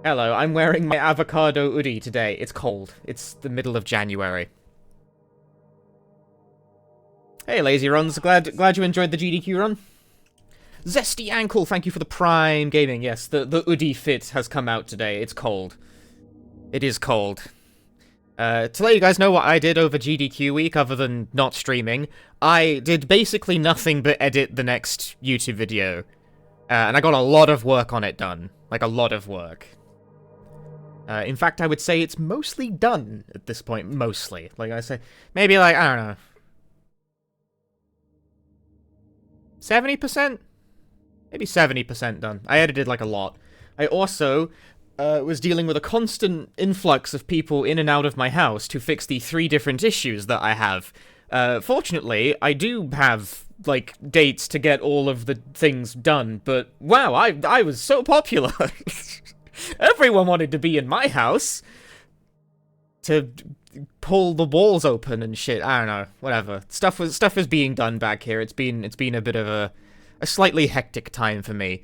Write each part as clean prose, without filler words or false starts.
Hello, I'm wearing my avocado hoodie today. It's cold. It's the middle of January. Hey, Lazy Runs. Glad you enjoyed the GDQ run. Zesty Ankle, thank you for the Prime Gaming. Yes, the hoodie fit has come out today. It's cold. It is cold. To let you guys know what I did over GDQ week, other than not streaming, I did basically nothing but edit the next YouTube video. And I got a lot of work on it done. Like, a lot of work. In fact, I would say it's mostly done at this point. Mostly. Like I say, maybe like, I don't know. 70%? Maybe 70% done. I edited like a lot. I also was dealing with a constant influx of people in and out of my house to fix the 3 different issues that I have. Fortunately, I do have, like, dates to get all of the things done, but wow, I was so popular. Everyone wanted to be in my house to pull the walls open and shit. I don't know, whatever. Stuff is being done back here. It's been a bit of a slightly hectic time for me.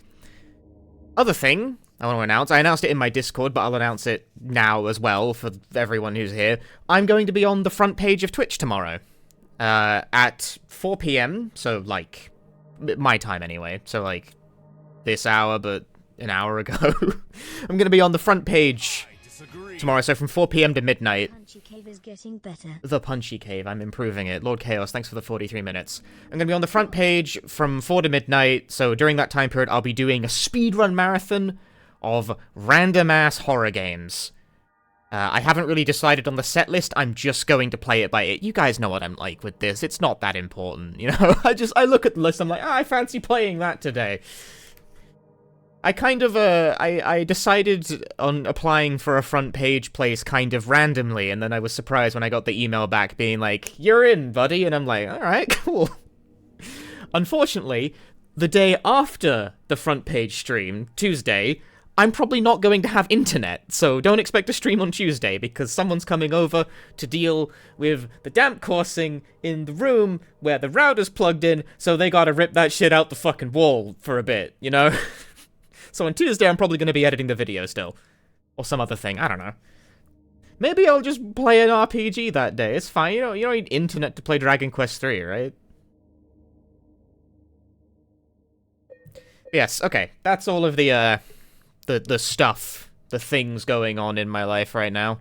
Other thing I want to announce. I announced it in my Discord, but I'll announce it now as well for everyone who's here. I'm going to be on the front page of Twitch tomorrow at 4 p.m. So like my time anyway. So like this hour, but an hour ago. I'm going to be on the front page tomorrow, so from 4 p.m. to midnight. Punchy Cave is getting better. The Punchy Cave, I'm improving it. Lord Chaos, thanks for the 43 minutes. I'm going to be on the front page from 4 to midnight, so during that time period, I'll be doing a speedrun marathon of random-ass horror games. I haven't really decided on the set list, I'm just going to play it by it. You guys know what I'm like with this, it's not that important, you know? I look at the list, I'm like, I fancy playing that today. I kind of, I decided on applying for a front page place kind of randomly, and then I was surprised when I got the email back being like, you're in, buddy, and I'm like, alright, cool. Unfortunately, the day after the front page stream, Tuesday, I'm probably not going to have internet, so don't expect a stream on Tuesday, because someone's coming over to deal with the damp coursing in the room where the router's plugged in, so they gotta rip that shit out the fucking wall for a bit, you know? So on Tuesday, I'm probably going to be editing the video still. Or some other thing, I don't know. Maybe I'll just play an RPG that day, it's fine, you don't need internet to play Dragon Quest III, right? Yes, okay, that's all of the stuff, the things going on in my life right now.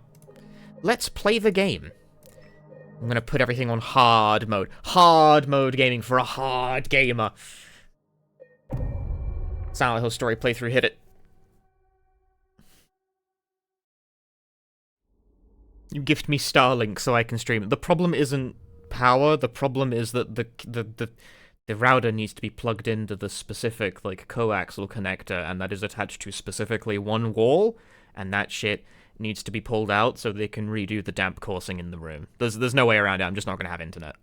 Let's play the game. I'm gonna put everything on hard mode. Hard mode gaming for a hard gamer. Silent Hill story playthrough, hit it. You gift me Starlink so I can stream it. The problem isn't power, the problem is that the router needs to be plugged into the specific, like, coaxial connector, and that is attached to specifically one wall, and that shit needs to be pulled out so they can redo the damp coursing in the room. There's no way around it, I'm just not gonna have internet.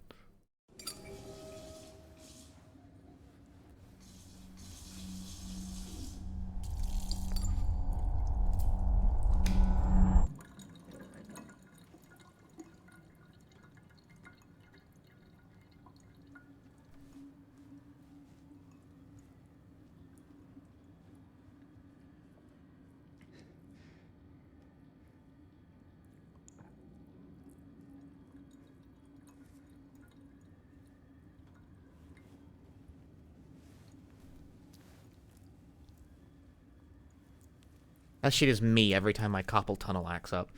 That shit is me every time my carpal tunnel acts up.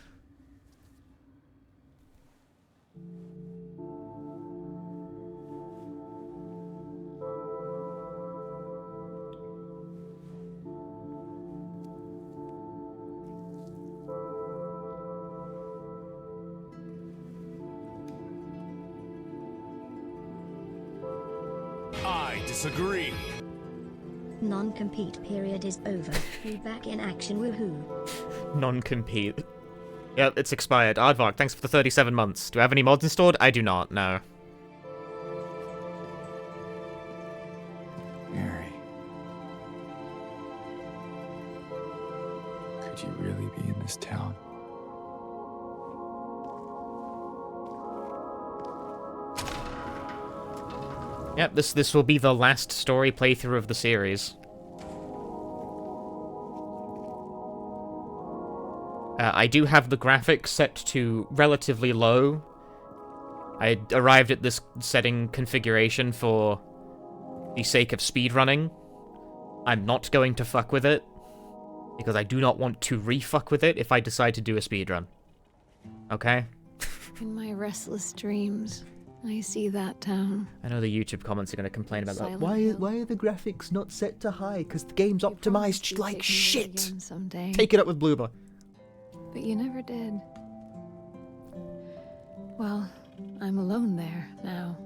I disagree. Non-compete period is over. Be back in action, woohoo. Non-compete. Yep, it's expired. Aardvark, thanks for the 37 months. Do I have any mods installed? I do not, no. Mary. Could you really be in this town? Yep, this will be the last story playthrough of the series. I do have the graphics set to relatively low. I arrived at this setting configuration for the sake of speedrunning. I'm not going to fuck with it, because I do not want to re-fuck with it if I decide to do a speedrun. Okay? In my restless dreams, I see that town. I know the YouTube comments are going to complain about that. Silent Why Hill. are the graphics not set to high? Because the game's You promised optimized you'd like take me there shit! again someday, Take it up with Bloober. but you never did. Well, I'm alone there now,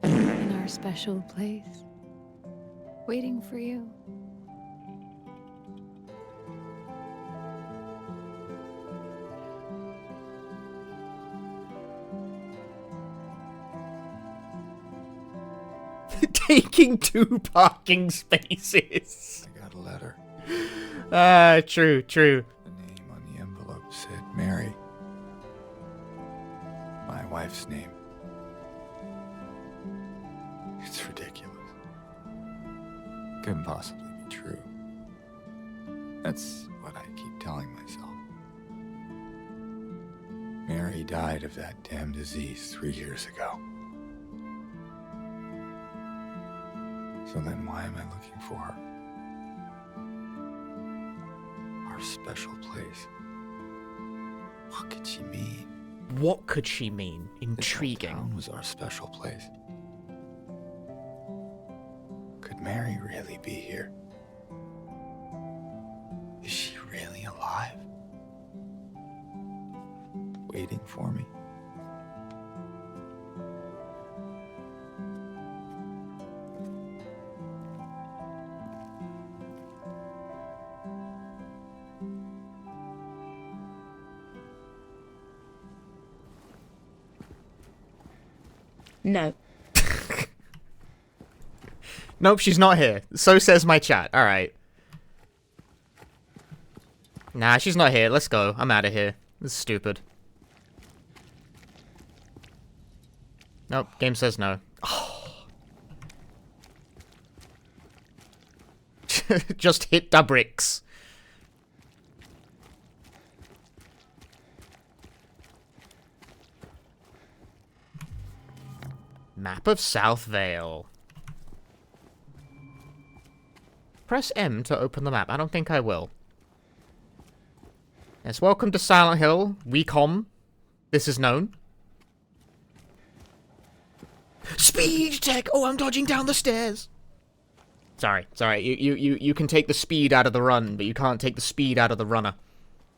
in our special place, waiting for you. Taking 2 parking spaces. I got a letter. True. The name on the envelope said Mary. My wife's name. It's ridiculous. Couldn't possibly be true. That's what I keep telling myself. Mary died of that damn disease 3 years ago. So then why am I looking for her? Our special place. What could she mean? What could she mean? This whole Intriguing. town was our special place. Could Mary really be here? Is she really alive? Waiting for me? No. Nope, she's not here. So says my chat. Alright. Nah, she's not here. Let's go. I'm out of here. This is stupid. Nope, game says no. Just hit the bricks. Map of South Vale. Press M to open the map. I don't think I will. Yes, welcome to Silent Hill. Recom. This is known. Speed tech! Oh, I'm dodging down the stairs! Sorry. You can take the speed out of the run, but you can't take the speed out of the runner.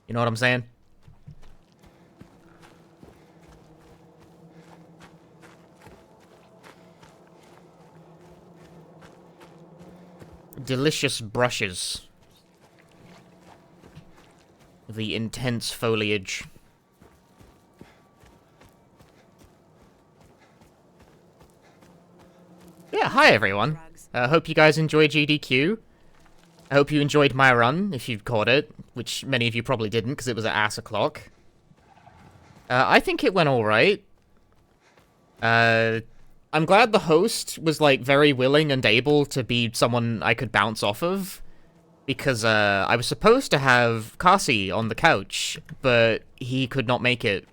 You know what I'm saying? Delicious brushes. The intense foliage. Yeah, hi everyone. I hope you guys enjoyed GDQ. I hope you enjoyed my run, if you've caught it, which many of you probably didn't because it was at ass o'clock. I think it went alright. I'm glad the host was, like, very willing and able to be someone I could bounce off of. Because, I was supposed to have Kasi on the couch, but he could not make it.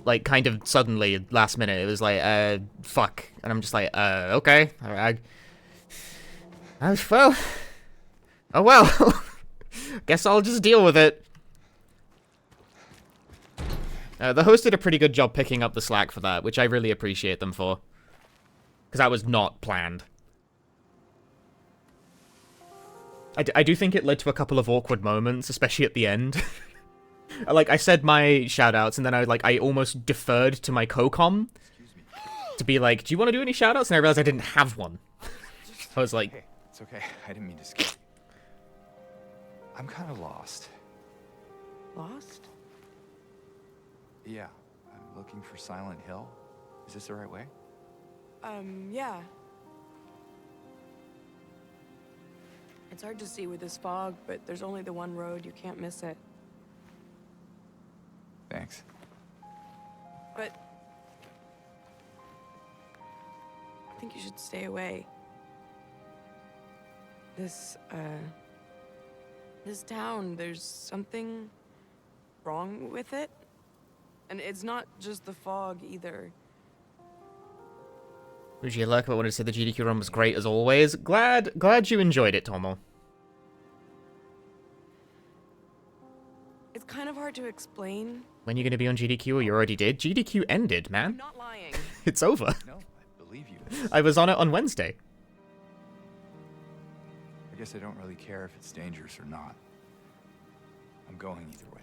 Like, kind of suddenly, last minute. It was like, fuck. And I'm just like, okay. Well. Oh well. Guess I'll just deal with it. The host did a pretty good job picking up the slack for that, which I really appreciate them for. Because that was not planned. I do think it led to a couple of awkward moments, especially at the end. Like, I said my shoutouts, and then I almost deferred to my co-com to be like, do you want to do any shoutouts? And I realized I didn't have one. I was like... Hey, it's okay. I didn't mean to scare you. I'm kind of lost. Lost? Yeah, I'm looking for Silent Hill. Is this the right way? Yeah. It's hard to see with this fog, but there's only the one road. You can't miss it. Thanks. But I think you should stay away. This town, there's something wrong with it. And it's not just the fog either. Would you like? I wanted to say the GDQ run was great as always. Glad you enjoyed it, Tomo. It's kind of hard to explain. When you going to be on GDQ, or you already did? GDQ ended, I'm man. not lying. It's over. No, I believe you. I was on it on Wednesday. I guess I don't really care if it's dangerous or not. I'm going either way.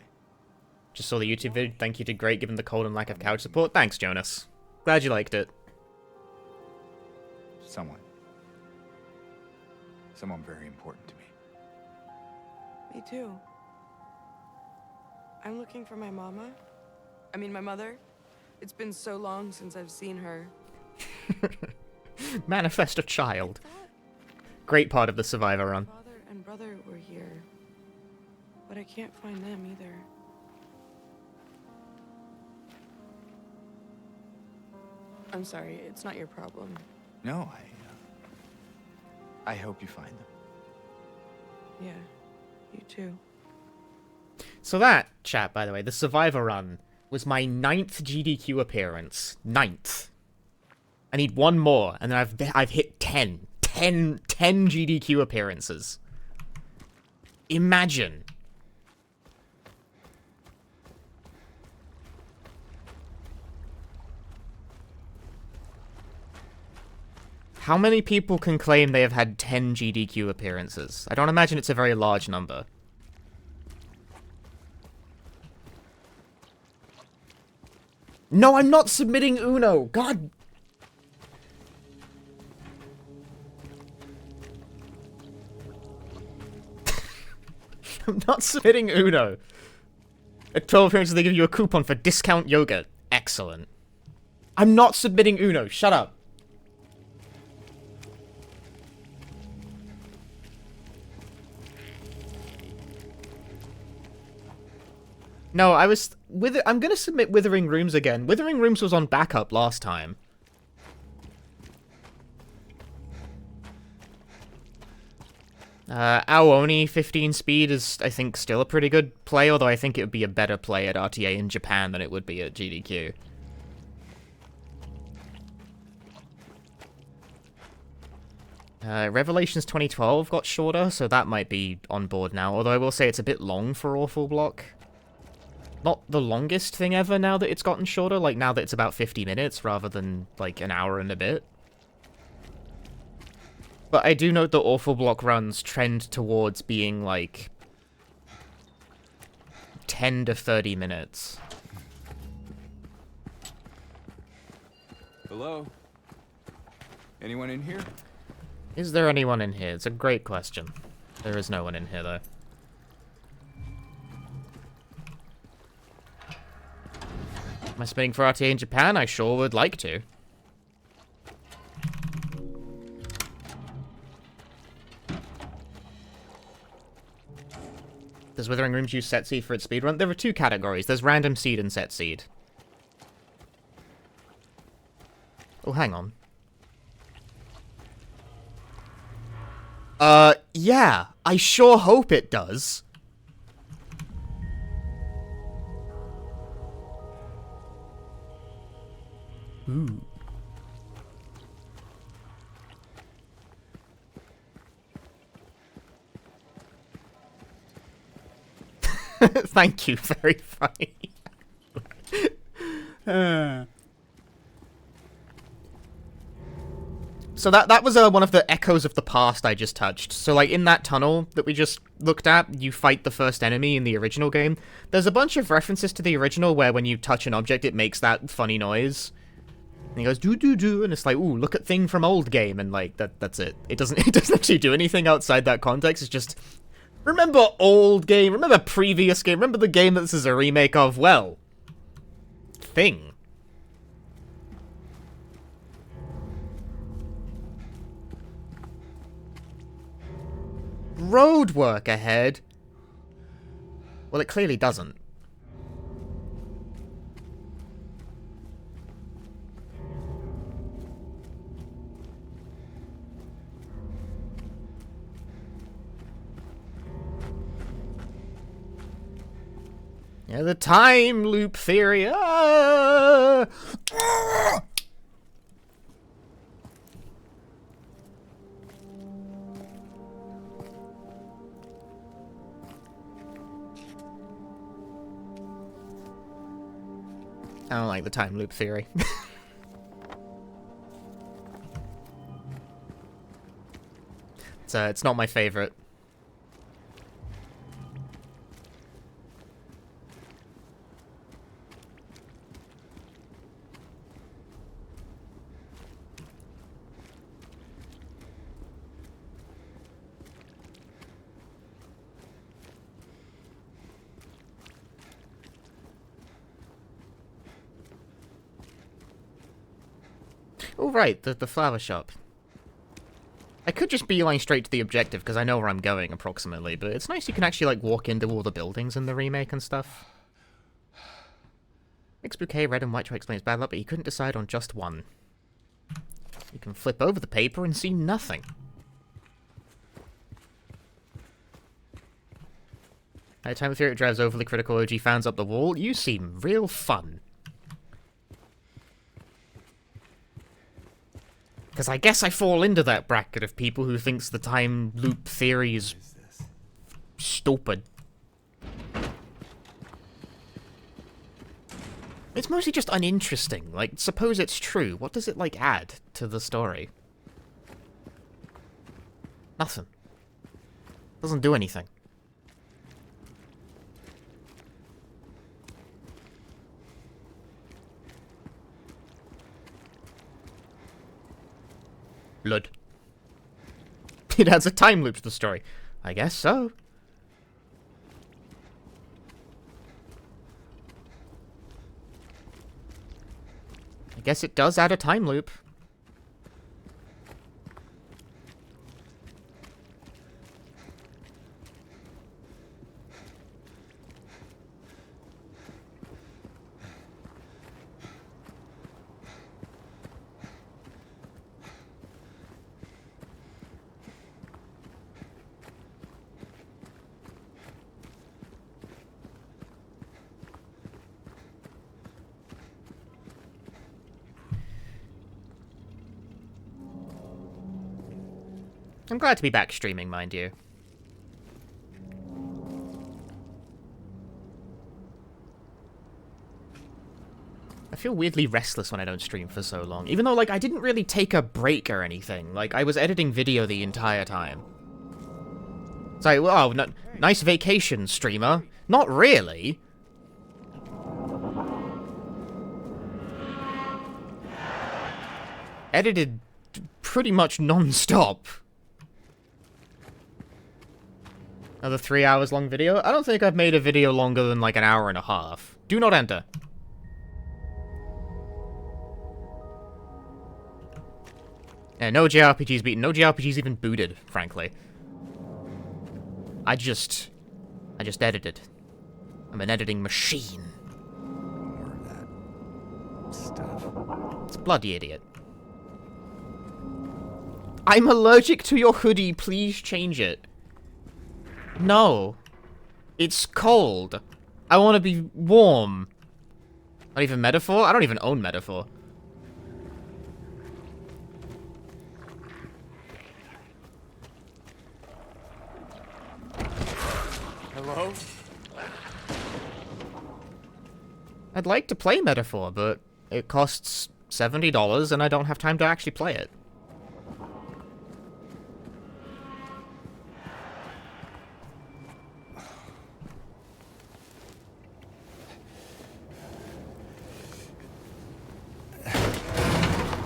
Just saw the YouTube vid. Thank you, did great given the cold and lack of couch support. Thanks, Jonas. Glad you liked it. Someone very important to me. Me too. I'm looking for my mama. I mean, my mother. It's been so long since I've seen her. Manifest a child. Great part of the Survivor run. Father and brother were here, but I can't find them either. I'm sorry, it's not your problem. No, I hope you find them. Yeah, you too. So that, chat, by the way, the Survivor run was my 9th GDQ appearance. 9th. I need one more, and then I've hit 10. 10 GDQ appearances. Imagine. How many people can claim they have had 10 GDQ appearances? I don't imagine it's a very large number. No, I'm not submitting Uno! God! I'm not submitting Uno. At 12 appearances, they give you a coupon for discount yogurt. Excellent. I'm not submitting Uno. Shut up. No, I'm gonna submit Withering Rooms again. Withering Rooms was on backup last time. Aoni 15 speed is, I think, still a pretty good play, although I think it would be a better play at RTA in Japan than it would be at GDQ. Revelations 2012 got shorter, so that might be on board now, although I will say it's a bit long for Awful Block. Not the longest thing ever now that it's gotten shorter, like now that it's about 50 minutes rather than like an hour and a bit. But I do note that Awful Block runs trend towards being like 10 to 30 minutes. Hello? Anyone in here? Is there anyone in here? It's a great question. There is no one in here though. Am I spinning for RTA in Japan? I sure would like to. Does Withering Rooms use set seed for its speedrun? There are two categories. There's random seed and set seed. Oh, hang on. Yeah. I sure hope it does. Ooh. Thank you, very funny. So that was one of the echoes of the past I just touched. So like in that tunnel that we just looked at, you fight the first enemy in the original game. There's a bunch of references to the original where when you touch an object it makes that funny noise. And he goes doo doo doo, and it's like, ooh, look at thing from old game, and like that's it. It doesn't actually do anything outside that context. It's just remember old game, remember previous game, remember the game that this is a remake of. Well, thing. Road work ahead. Well, it clearly doesn't. Yeah, the time loop theory. Ah! I don't like the time loop theory. It's not my favorite. Oh, right, the flower shop. I could just beeline straight to the objective, because I know where I'm going, approximately, but it's nice you can actually, like, walk into all the buildings in the remake and stuff. Mixed bouquet, red and white try explains bad luck, but he couldn't decide on just one. You can flip over the paper and see nothing. By the time the theory drives overly critical OG fans up the wall, you seem real fun. Because I guess I fall into that bracket of people who thinks the time loop theory is stupid. It's mostly just uninteresting. Like, suppose it's true. What does it, like, add to the story? Nothing. Doesn't do anything. Blood. It adds a time loop to the story. I guess so. I guess it does add a time loop. I'm glad to be back streaming, mind you. I feel weirdly restless when I don't stream for so long. Even though, like, I didn't really take a break or anything. Like, I was editing video the entire time. It's like, wow, nice vacation, streamer. Not really. Edited pretty much non-stop. Another 3 hours long video? I don't think I've made a video longer than like an hour and a half. Do not enter. Yeah, no JRPGs beaten. No JRPGs even booted, frankly. I just edited. I'm an editing machine. More of that stuff. It's a bloody idiot. I'm allergic to your hoodie. Please change it. No. It's cold. I want to be warm. Not even Metaphor? I don't even own Metaphor. Hello? I'd like to play Metaphor, but it costs $70 and I don't have time to actually play it.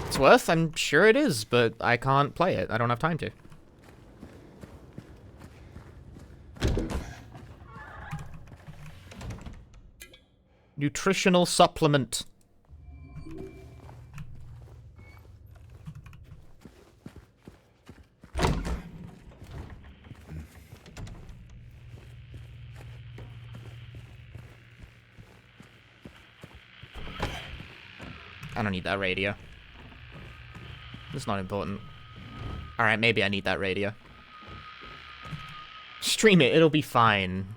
It's worth, I'm sure it is, but I can't play it. I don't have time to. Nutritional supplement. I don't need that radio. It's not important. Alright, maybe I need that radio. Stream it, it'll be fine.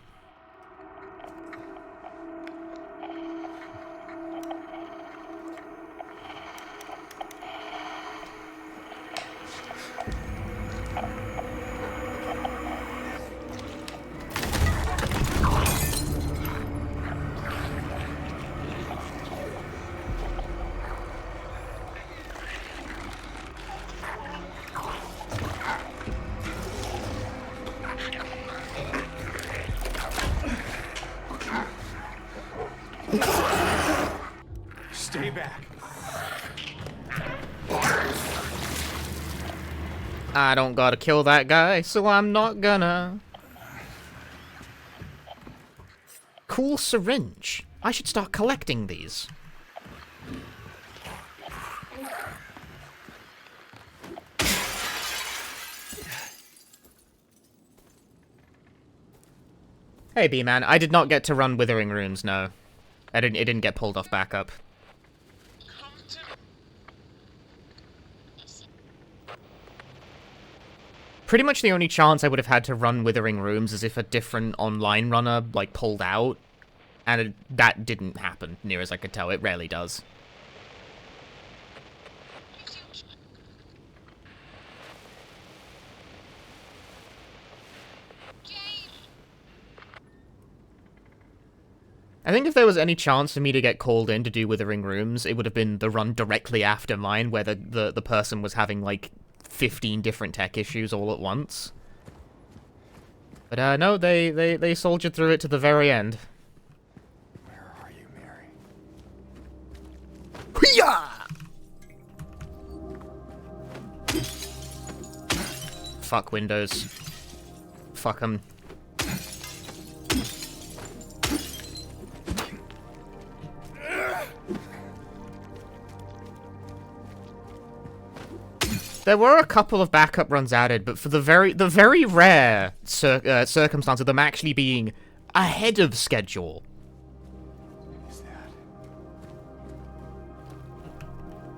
Stay back. I don't gotta kill that guy, so I'm not gonna. Cool syringe. I should start collecting these. Hey, B-Man, I did not get to run Withering Rooms, no. It didn't get pulled off backup. Pretty much the only chance I would have had to run Withering Rooms is if a different online runner, like, pulled out. And that didn't happen, near as I could tell. It rarely does. I think if there was any chance for me to get called in to do Withering Rooms, it would have been the run directly after mine, where the person was having, like, 15 different tech issues all at once. But, no, they soldiered through it to the very end. Where are you, Mary? Hoo-yah! Fuck Windows. Fuck 'em. There were a couple of backup runs added, but for the very rare circumstance of them actually being ahead of schedule. Is that?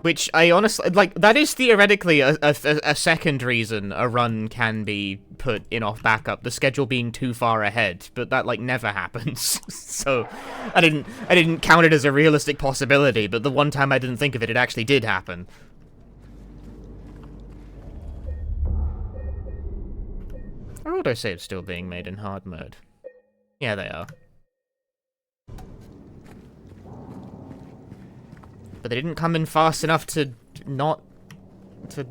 Which I honestly, like, that is theoretically a second reason a run can be put in off backup, the schedule being too far ahead, but that, like, never happens. So, I didn't count it as a realistic possibility, but the one time I didn't think of it, it actually did happen. Are autosaves still being made in hard mode? Yeah, they are. But they didn't come in fast enough to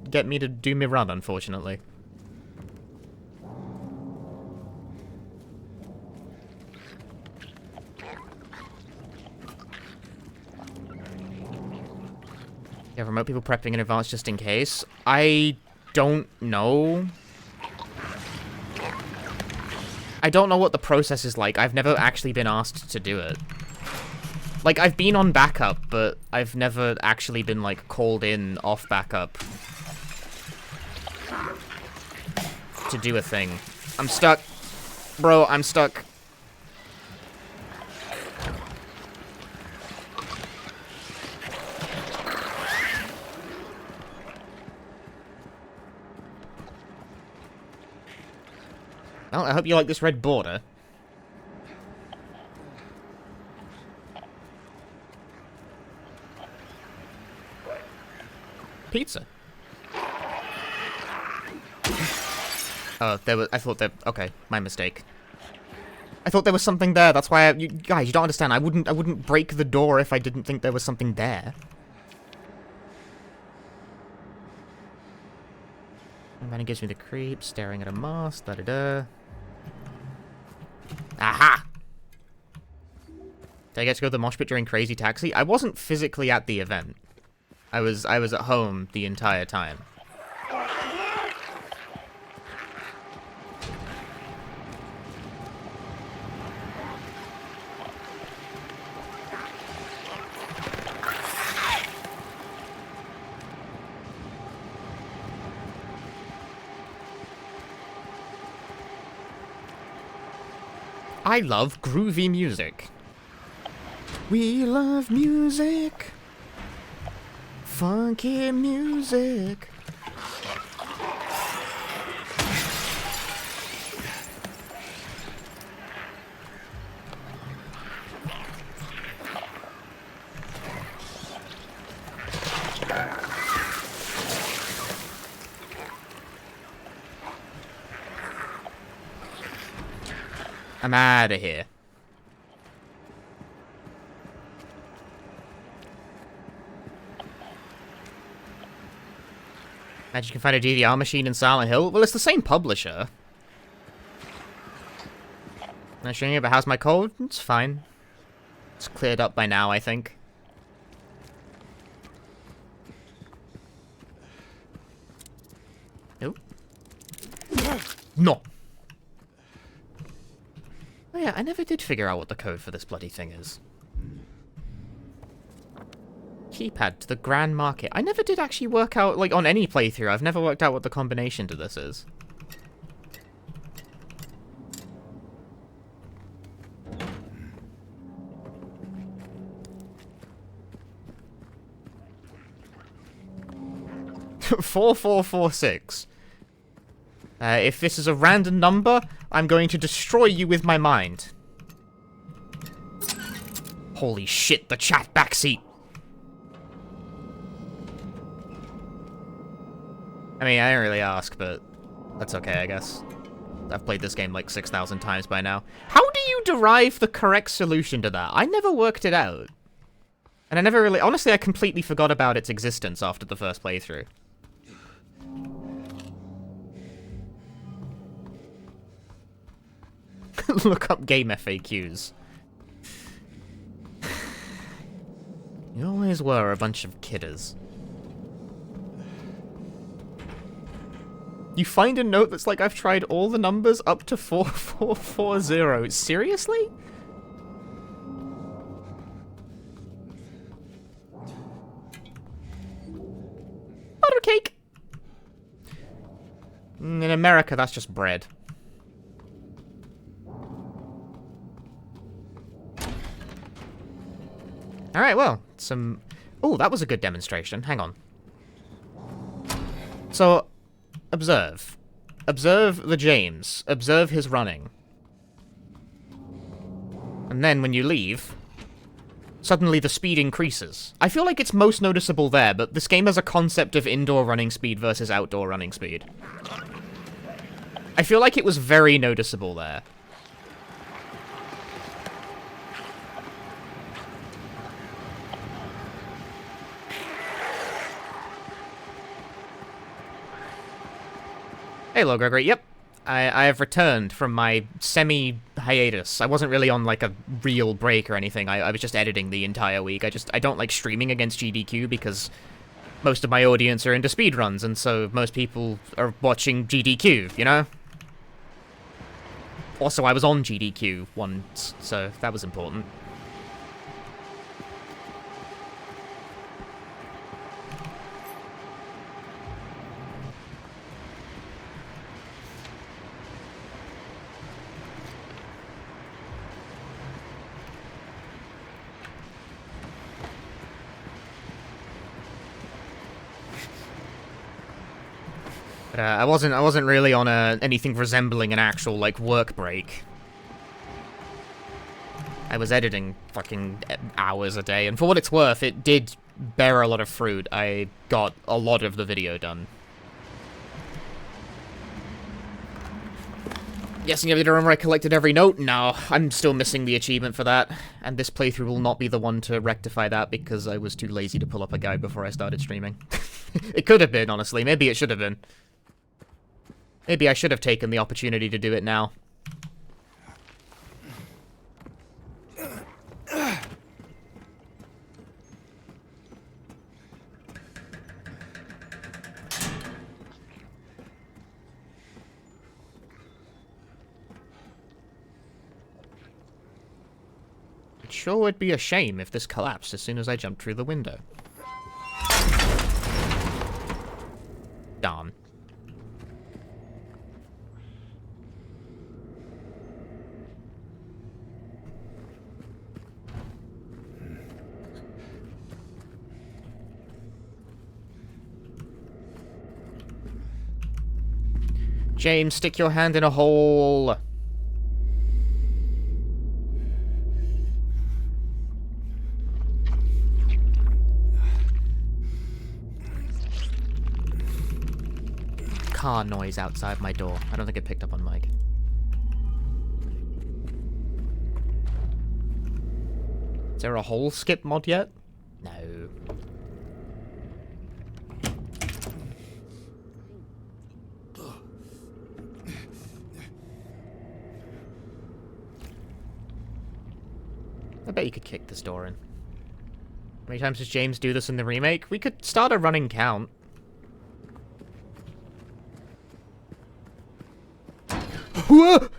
get me to do me run, unfortunately. Yeah, remote people prepping in advance just in case. I don't know. I don't know what the process is like. I've never actually been asked to do it. Like, I've been on backup, but I've never actually been, like, called in off backup to do a thing. I'm stuck. Bro, I'm stuck. Well, I hope you like this red border. Pizza. Oh, there was. I thought there. Okay, my mistake. I thought there was something there. That's why you guys, you don't understand. I wouldn't break the door if I didn't think there was something there. And then it gives me the creep, staring at a mouse. Da da da. Aha! Did I get to go to the mosh pit during Crazy Taxi? I wasn't physically at the event. I was at home the entire time. I love groovy music. We love music. Funky music. I'm out of here. Imagine you can find a DVR machine in Silent Hill. Well, it's the same publisher. Am I showing you, but how's my cold? It's fine. It's cleared up by now, I think. Nope. No! Oh yeah, I never did figure out what the code for this bloody thing is. Keypad to the Grand Market. I never did actually work out, like, on any playthrough, I've never worked out what the combination to this is. $4446. If this is a random number, I'm going to destroy you with my mind. Holy shit, the chat backseat. I mean, I didn't really ask, but that's okay, I guess. I've played this game like 6,000 times by now. How do you derive the correct solution to that? I never worked it out. And I never really... Honestly, I completely forgot about its existence after the first playthrough. Look up game FAQs. You always were a bunch of kidders. You find a note that's like, I've tried all the numbers up to 4440. Seriously? Butter cake! In America, that's just bread. Alright, well, some... Oh, that was a good demonstration. Hang on. So, observe. Observe the James. Observe his running. And then, when you leave, suddenly the speed increases. I feel like it's most noticeable there, but this game has a concept of indoor running speed versus outdoor running speed. I feel like it was very noticeable there. Hey, Hello, Gregory. Yep. I have returned from my semi-hiatus. I wasn't really on, like, a real break or anything. I was just editing the entire week. I don't like streaming against GDQ because most of my audience are into speedruns, and so most people are watching GDQ, you know? Also, I was on GDQ once, so that was important. But I wasn't really on anything resembling an actual, like, work break. I was editing fucking hours a day, and for what it's worth, it did bear a lot of fruit. I got a lot of the video done. Guessing you have to remember I collected every note? No, I'm still missing the achievement for that. And this playthrough will not be the one to rectify that because I was too lazy to pull up a guide before I started streaming. It could have been, honestly. Maybe it should have been. Maybe I should have taken the opportunity to do it now. It sure would be a shame if this collapsed as soon as I jumped through the window. Darn. James, stick your hand in a hole. Car noise outside my door. I don't think it picked up on mic. Is there a hole skip mod yet? No. I bet you could kick this door in. How many times does James do this in the remake? We could start a running count. Whoa!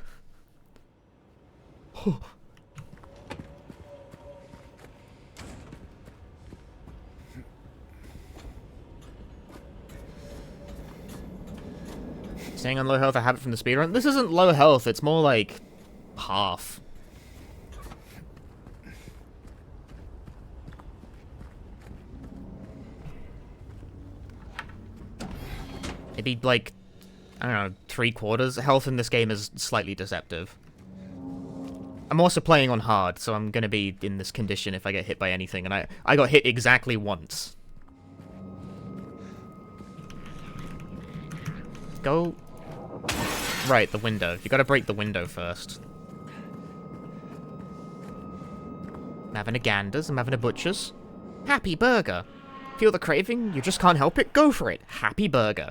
Staying on low health, a habit from the speedrun? This isn't low health, it's more like half. Maybe like, I don't know, 3/4 health in this game is slightly deceptive. I'm also playing on hard, so I'm gonna be in this condition if I get hit by anything, and I got hit exactly once. Go... Right, the window. You gotta break the window first. I'm having a Ganders, I'm having a Butcher's. Happy Burger! Feel the craving? You just can't help it? Go for it! Happy Burger.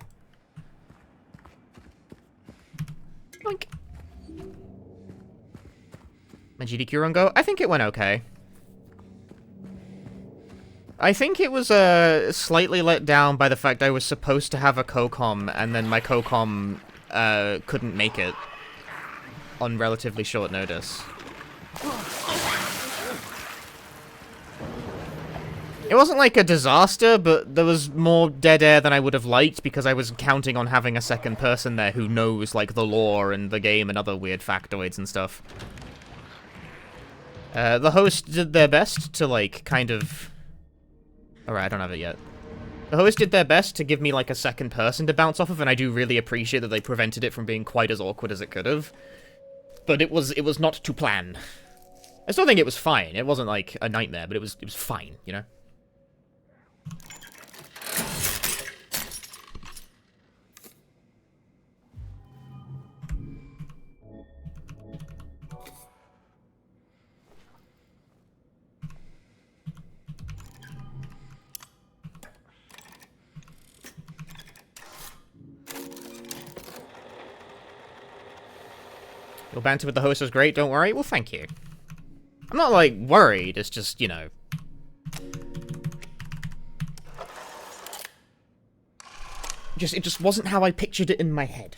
Boink. My GDQ run go? I think it went okay. I think it was slightly let down by the fact I was supposed to have a co-com, and then my co-com couldn't make it on relatively short notice. It wasn't like a disaster, but there was more dead air than I would have liked because I was counting on having a second person there who knows, like, the lore and the game and other weird factoids and stuff. The host did their best to, like, kind of... Alright, I don't have it yet. The host did their best to give me, like, a second person to bounce off of, and I do really appreciate that they prevented it from being quite as awkward as it could have. But it was not to plan. I still think it was fine. It wasn't, like, a nightmare, but it was fine, you know? Your banter with the host was great, don't worry. Well, thank you. I'm not, like, worried. It's just, you know... It just wasn't how I pictured it in my head.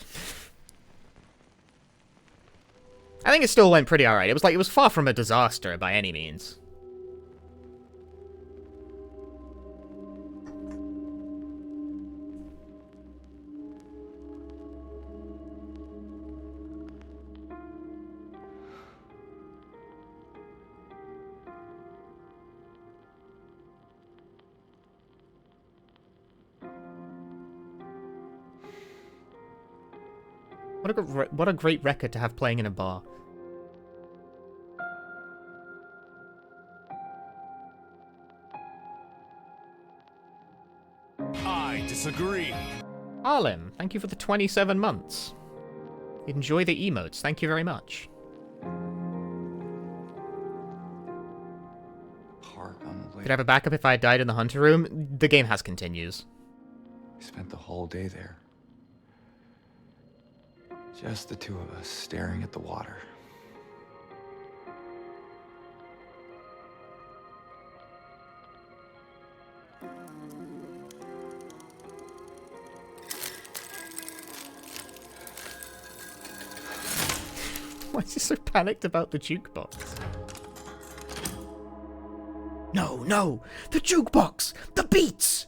I think it still went pretty alright. It was far from a disaster by any means. What a great record to have playing in a bar. I disagree. Arlim, thank you for the 27 months. Enjoy the emotes, thank you very much. Could I have a backup if I had died in the hunter room? The game has continues. We spent the whole day there. Just the two of us staring at the water. Why is he so panicked about the jukebox? No, no! The jukebox! The beats!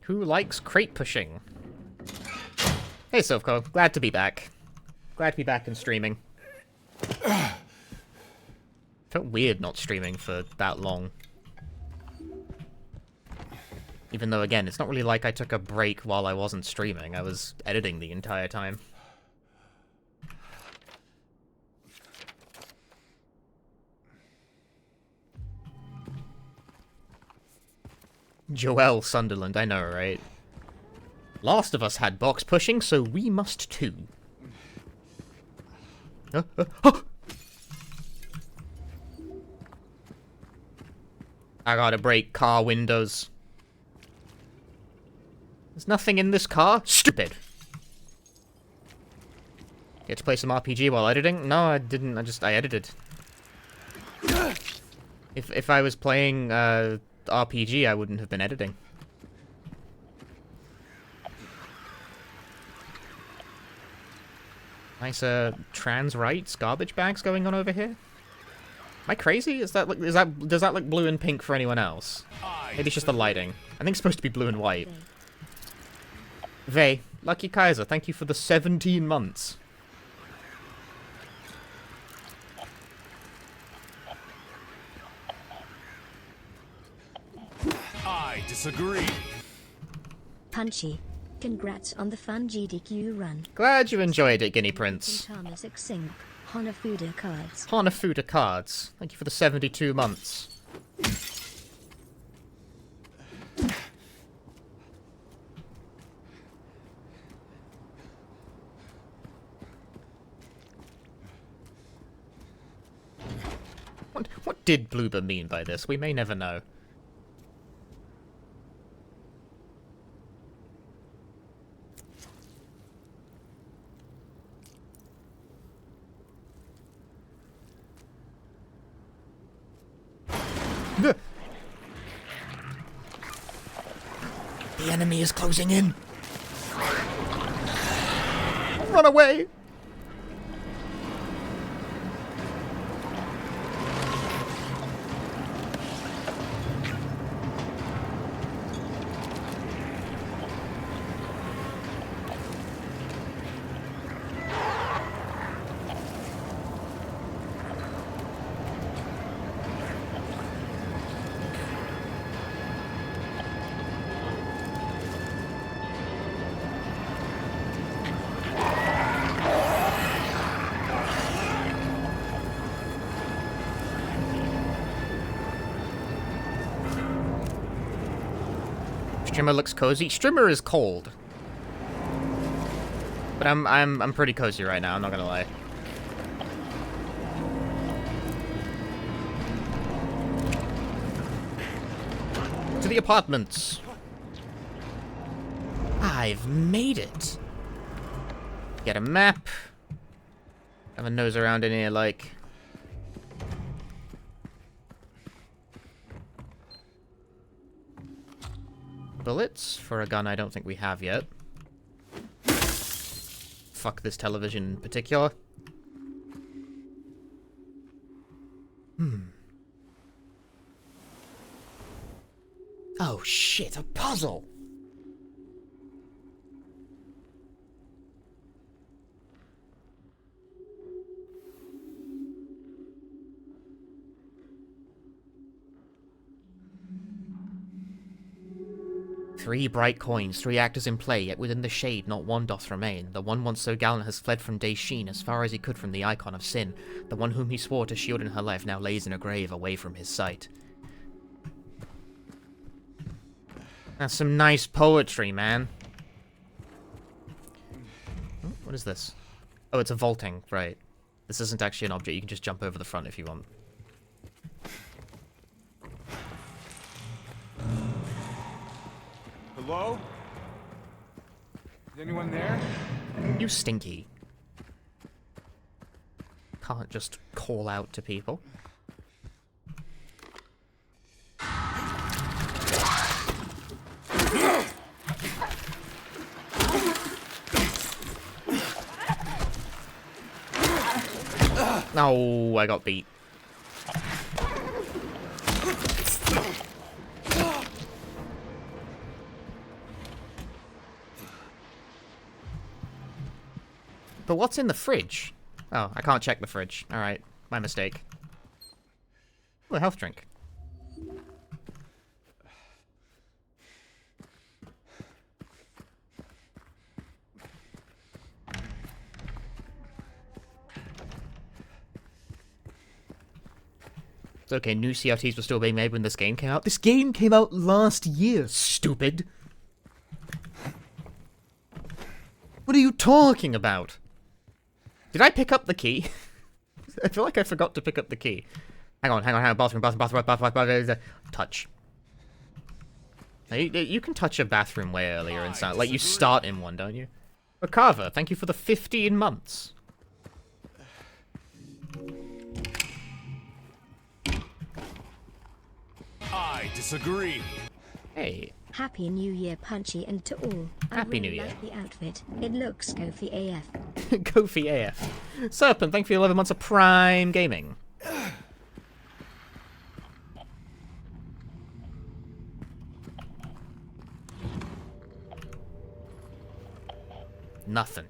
Who likes crate pushing? Hey, Sovko. Glad to be back. Glad to be back and streaming. Felt weird not streaming for that long. Even though, again, it's not really like I took a break while I wasn't streaming. I was editing the entire time. Joelle Sunderland, I know, right? Last of Us had box pushing, so we must too. I gotta break car windows. There's nothing in this car? Stupid! Get to play some RPG while editing? No, I didn't. I edited. If I was playing RPG, I wouldn't have been editing. Nice trans rights garbage bags going on over here. Am I crazy? Does that look blue and pink for anyone else? Maybe it's just the lighting. I think it's supposed to be blue and white. Vey, Lucky Kaiser, thank you for the 17 months. I disagree. Punchy. Congrats on the fun GDQ run. Glad you enjoyed it, Guinea Prince. Thomas Xing. Hanafuda cards. Hanafuda cards. Thank you for the 72 months. What did Bloober mean by this? We may never know. The enemy is closing in. Run away! Strimmer looks cozy. Strimmer is cold. But I'm pretty cozy right now, I'm not gonna lie. To the apartments. I've made it. Get a map. Have a nose around in here like. Bullets for a gun I don't think we have yet. Fuck this television in particular. Oh shit, a puzzle! Three bright coins, three actors in play, yet within the shade not one doth remain. The one once so gallant has fled from day's sheen as far as he could from the icon of sin. The one whom he swore to shield in her life now lays in a grave away from his sight. That's some nice poetry, man. Oh, what is this? Oh, it's a vaulting, right. This isn't actually an object, you can just jump over the front if you want. Hello? Is anyone there? You stinky. Can't just call out to people. Oh, I got beat. But what's in the fridge? Oh, I can't check the fridge. Alright, my mistake. Oh, a health drink. It's okay, new CRTs were still being made when this game came out. This game came out last year, stupid! What are you talking about? Did I pick up the key? I feel like I forgot to pick up the key. Hang on, bathroom. Touch. Now, you can touch a bathroom way earlier in sound. Like, you start in one, don't you? Makava, thank you for the 15 months. I disagree. Hey. Happy New Year, Punchy, and to all. Happy I really New Year. like the outfit. It looks goofy AF. Kofi AF. Serpent, thank you for the 11 months of Prime Gaming. Nothing.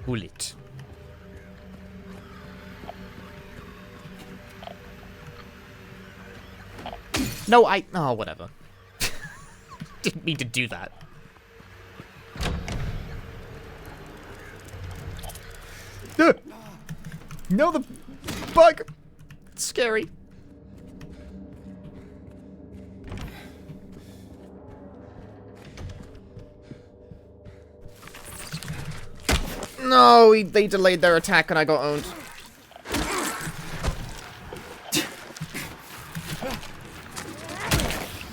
Bullet. No, oh, whatever. Didn't mean to do that. No, the bug! It's scary. No, they delayed their attack and I got owned.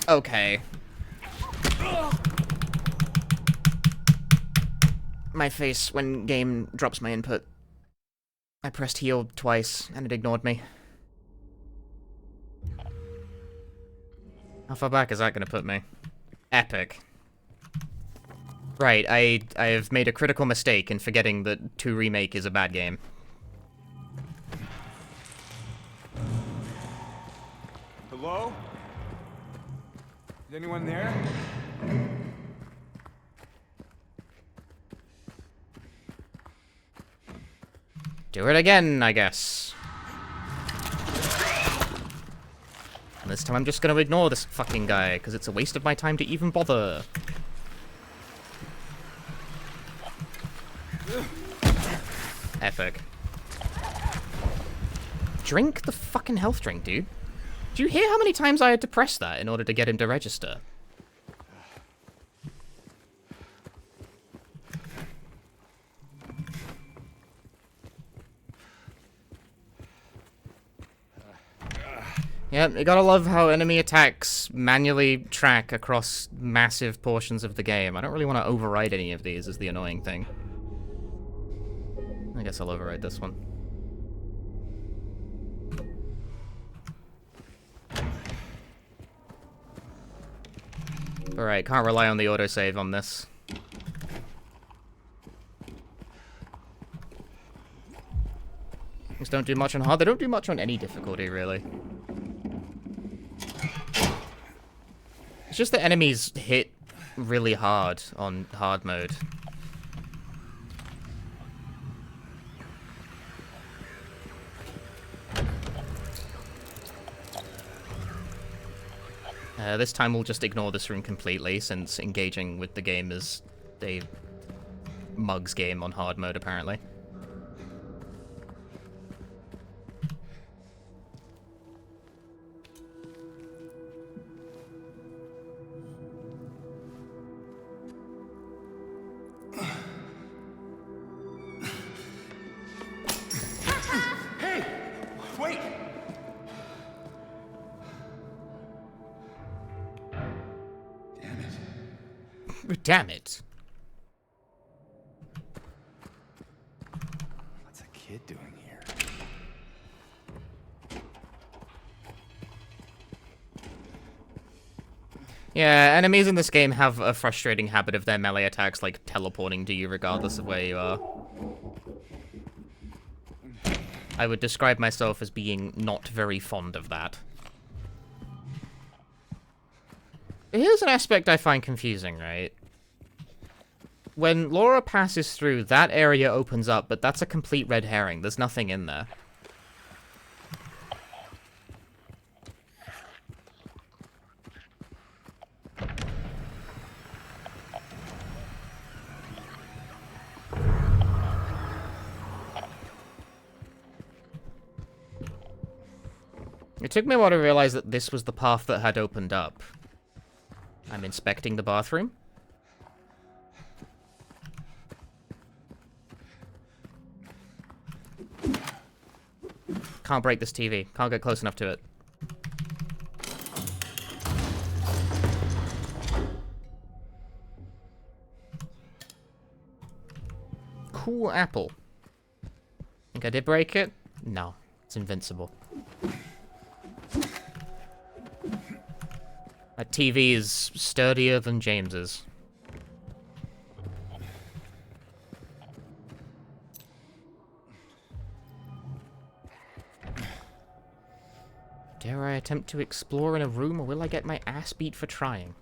Okay. My face when game drops my input. I pressed heal twice and it ignored me. How far back is that gonna put me? Epic. Right, I have made a critical mistake in forgetting that 2 Remake is a bad game. Hello? Is anyone there? Do it again, I guess. And this time I'm just gonna ignore this fucking guy, because it's a waste of my time to even bother. Epic. Drink the fucking health drink, dude. Do you hear how many times I had to press that in order to get him to register? Yeah, you gotta love how enemy attacks manually track across massive portions of the game. I don't really want to override any of these, is the annoying thing. I guess I'll override this one. Alright, can't rely on the autosave on this. Things don't do much on hard. They don't do much on any difficulty, really. It's just that enemies hit really hard on hard mode. This time we'll just ignore this room completely, since engaging with the game is a mugs game on hard mode, apparently. Hey! Wait! Damn it. What's a kid doing here? Yeah, enemies in this game have a frustrating habit of their melee attacks, like, teleporting to you regardless of where you are. I would describe myself as being not very fond of that. Here's an aspect I find confusing, right? When Laura passes through, that area opens up, but that's a complete red herring. There's nothing in there. took me a while to realize that this was the path that had opened up. I'm inspecting the bathroom. Can't break this TV. Can't get close enough to it. Cool apple. Think I did break it? No. It's invincible. That TV is sturdier than James's. Dare I attempt to explore in a room, or will I get my ass beat for trying?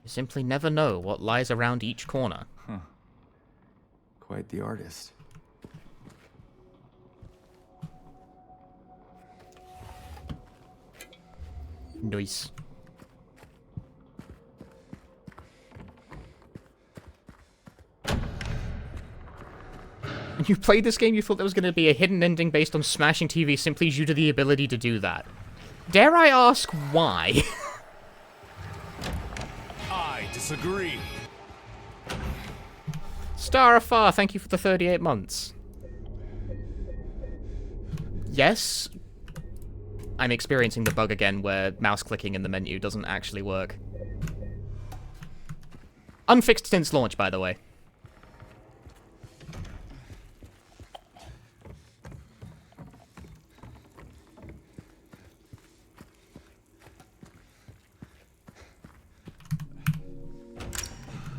You simply never know what lies around each corner. Huh. Quite the artist. Nice. When you played this game, you thought there was going to be a hidden ending based on smashing TV simply due to the ability to do that. Dare I ask why? I disagree. Star Afar, thank you for the 38 months. Yes, I'm experiencing the bug again where mouse clicking in the menu doesn't actually work. Unfixed since launch, by the way.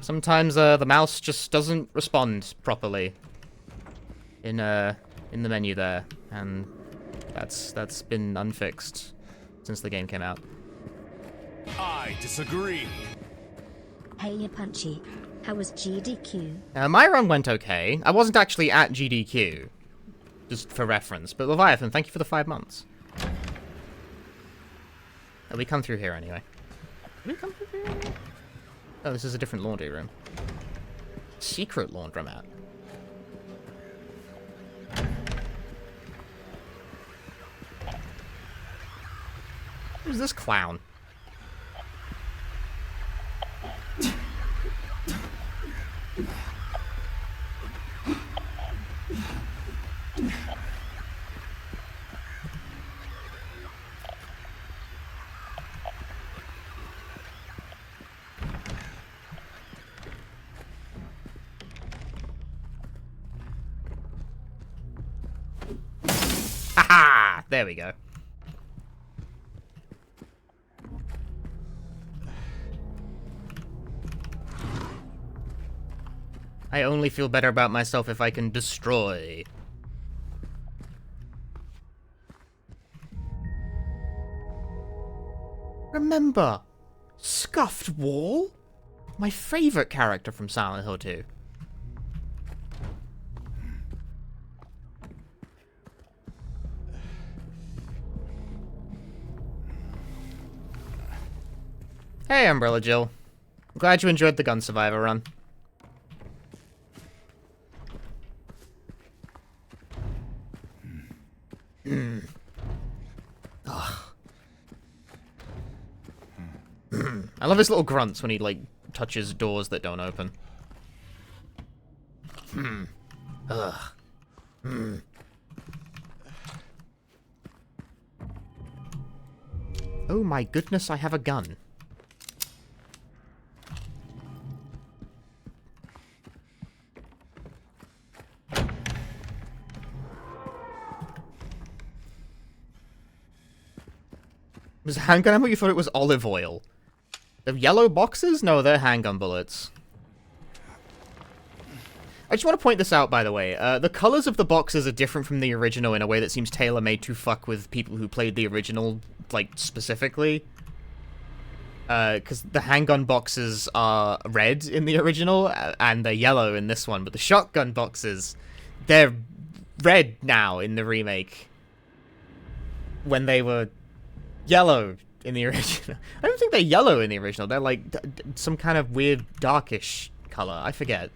Sometimes the mouse just doesn't respond properly in the menu there, and that's been unfixed since the game came out. I disagree. Hey Punchy, how was GDQ? My run went okay. I wasn't actually at GDQ, just for reference, but Leviathan, thank you for the 5 months. Oh, we come through here anyway. Did we come through here? Oh, this is a different laundry room. Secret laundromat. Who's this clown? Haha! There we go. I only feel better about myself if I can destroy. Remember, Scuffed Wall? My favorite character from Silent Hill 2. Hey, Umbrella Jill. Glad you enjoyed the Gun Survivor run. I love his little grunts when he, like, touches doors that don't open. Oh my goodness, I have a gun. Was it handgun ammo? You thought it was olive oil. The yellow boxes? No, they're handgun bullets. I just want to point this out, by the way. The colors of the boxes are different from the original in a way that seems tailor-made to fuck with people who played the original, like, specifically. Because the handgun boxes are red in the original, and they're yellow in this one. But the shotgun boxes, they're red now in the remake. When they were yellow in the original. I don't think they're yellow in the original. They're like some kind of weird darkish color. I forget.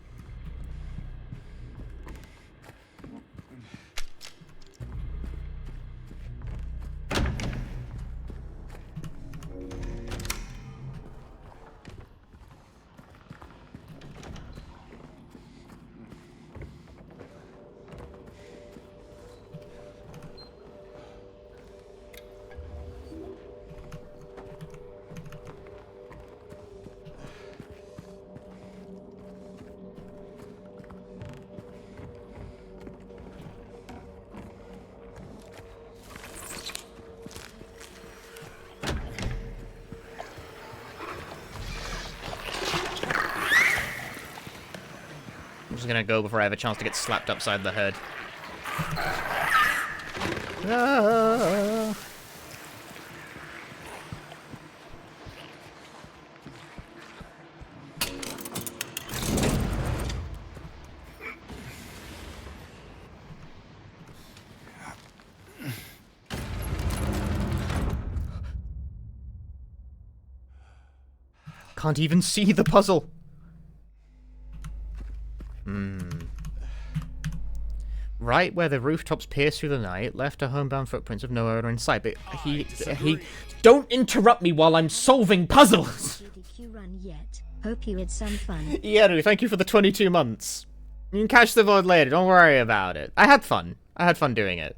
I'm just gonna go before I have a chance to get slapped upside the head. Ah. Can't even see the puzzle. Right where the rooftops pierce through the night, left are homebound footprints of no owner in sight. But he don't interrupt me while I'm solving puzzles. GDQ run yet. Hope you had some fun. Yeru, thank you for the 22 months. You can catch the VOD later. Don't worry about it. I had fun. I had fun doing it.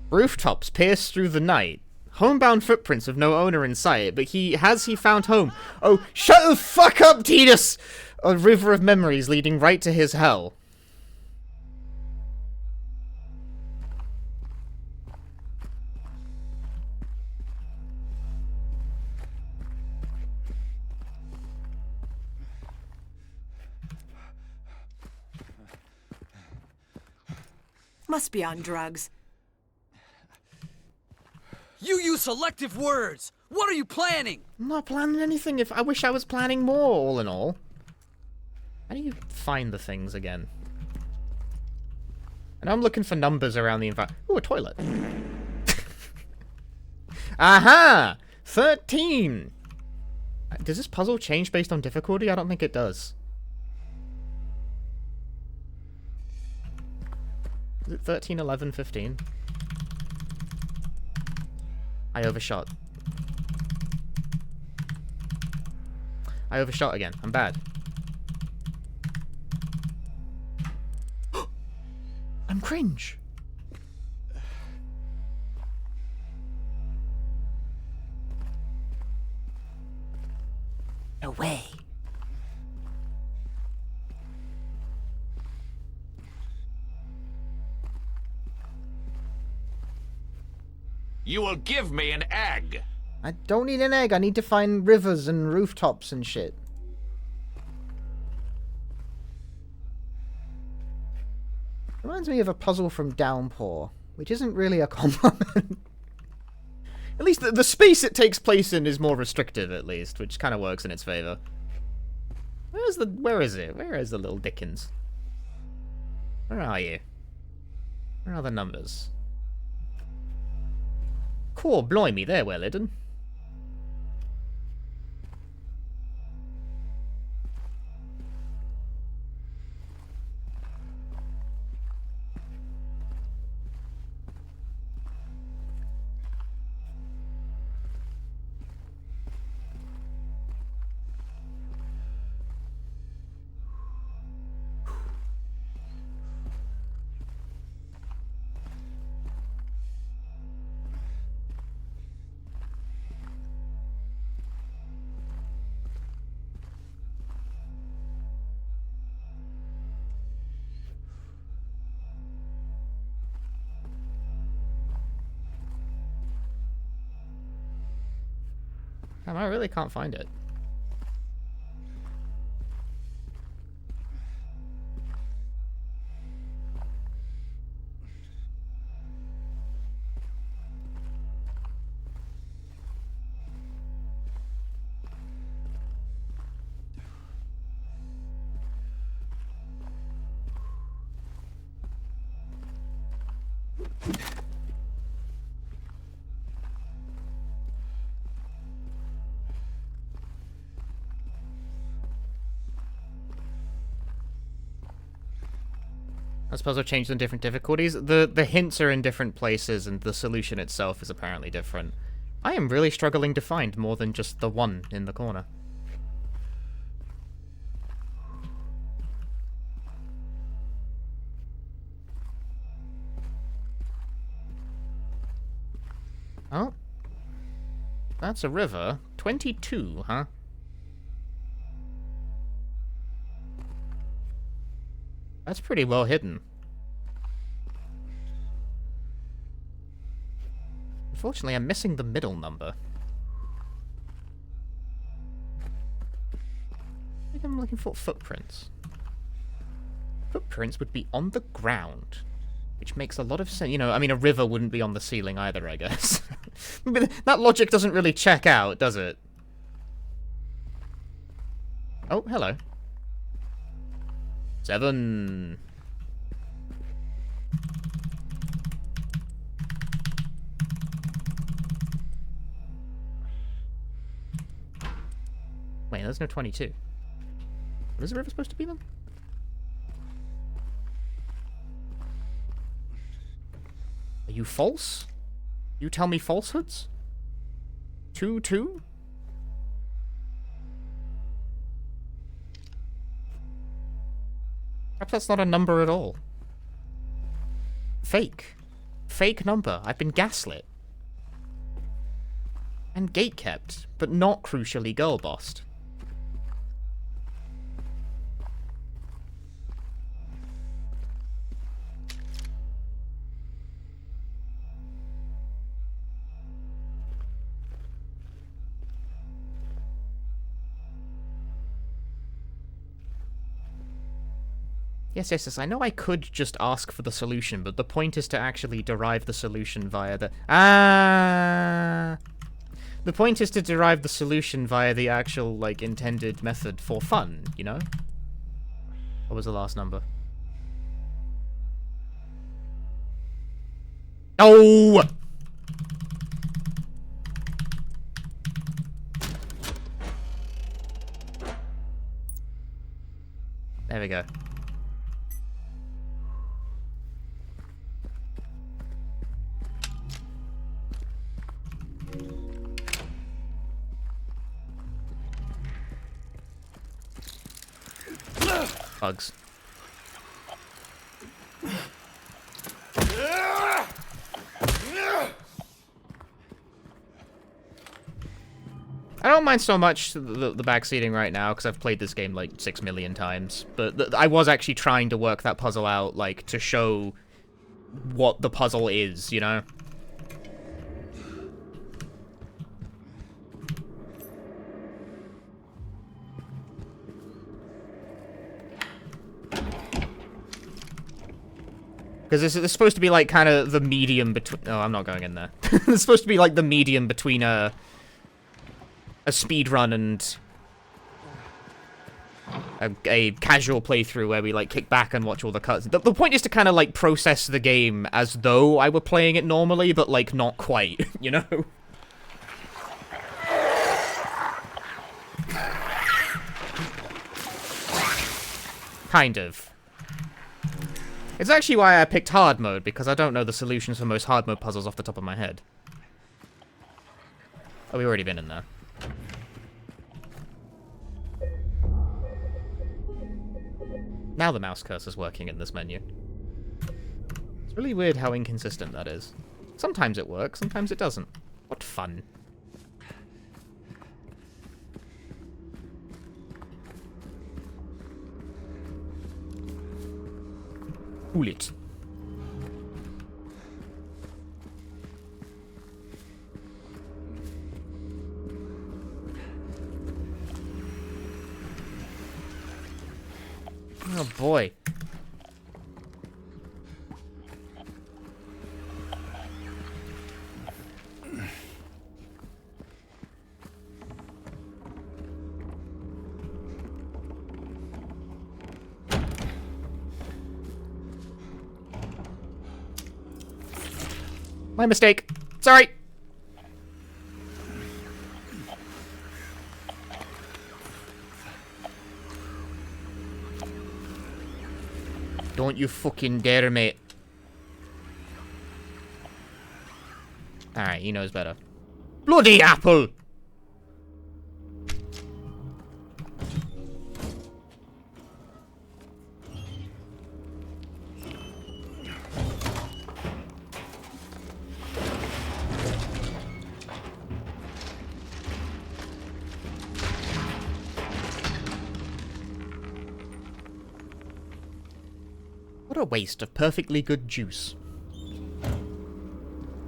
Rooftops pierce through the night. Homebound footprints of no owner in sight, but he found home. Oh, shut the fuck up, Tidus! A river of memories leading right to his hell. Must be on drugs. You use selective words! What are you planning? I'm not planning anything. I wish I was planning more, all in all. How do you find the things again? And I'm looking for numbers around the environment. Ooh, a toilet. Aha! 13! Does this puzzle change based on difficulty? I don't think it does. Is it 13, 11, 15? I overshot. I overshot again. I'm bad. I'm cringe. No way. You will give me an egg. I don't need an egg. I need to find rivers and rooftops and shit. Reminds me of a puzzle from Downpour, which isn't really a compliment. At least the space it takes place in is more restrictive, at least, which kind of works in its favor. Where is it? Where is the little Dickens? Where are you? Where are the numbers? Cool, blimey, they're well hidden. Damn, I really can't find it. I suppose I've changed them different difficulties. The hints are in different places, and the solution itself is apparently different. I am really struggling to find more than just the one in the corner. Oh. That's a river. 22, huh? That's pretty well hidden. Unfortunately, I'm missing the middle number. I think I'm looking for footprints. Footprints would be on the ground, which makes a lot of sense. You know, I mean, a river wouldn't be on the ceiling either, I guess. But that logic doesn't really check out, does it? Oh, hello. 7. Wait, there's no 22. What is the river supposed to be then? Are you false? You tell me falsehoods? 2, 2? Perhaps that's not a number at all. Fake. Fake number. I've been gaslit. And gatekept, but not crucially girl-bossed. Yes, I know I could just ask for the solution, but the point is to actually derive the solution via the... The point is to derive the solution via the actual, like, intended method for fun, you know? What was the last number? Oh! There we go. Bugs. I don't mind so much the backseating right now, because I've played this game like 6 million times, but I was actually trying to work that puzzle out, like, to show what the puzzle is, you know? Because this is supposed to be, like, kind of the medium between... Oh, I'm not going in there. It's supposed to be, like, the medium between a speedrun and a casual playthrough where we, like, kick back and watch all the cuts. The point is to kind of, like, process the game as though I were playing it normally, but, like, not quite, you know? Kind of. It's actually why I picked hard mode, because I don't know the solutions for most hard mode puzzles off the top of my head. Oh, we've already been in there. Now the mouse cursor's working in this menu. It's really weird how inconsistent that is. Sometimes it works, sometimes it doesn't. What fun. Cool it. Oh boy. My mistake. Sorry. Don't you fucking dare, mate. Alright, he knows better. Bloody apple! What a waste of perfectly good juice.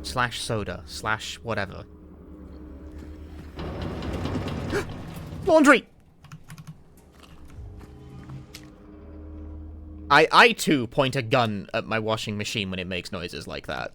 Slash soda. Slash whatever. Laundry! I too point a gun at my washing machine when it makes noises like that.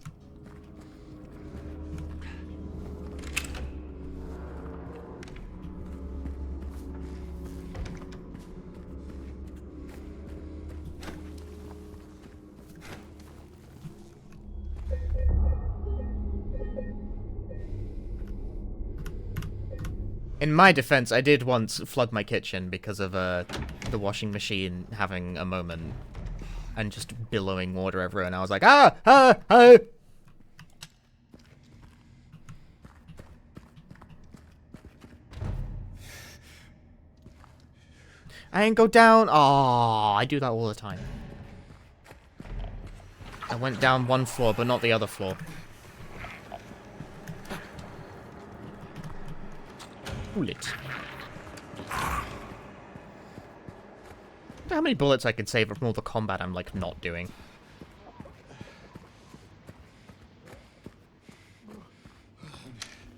In my defense, I did once flood my kitchen because of the washing machine having a moment and just billowing water everywhere, and I was like, ah! I ain't go down. Oh, I do that all the time. I went down one floor, but not the other floor. Bullet. How many bullets I could save from all the combat I'm, like, not doing.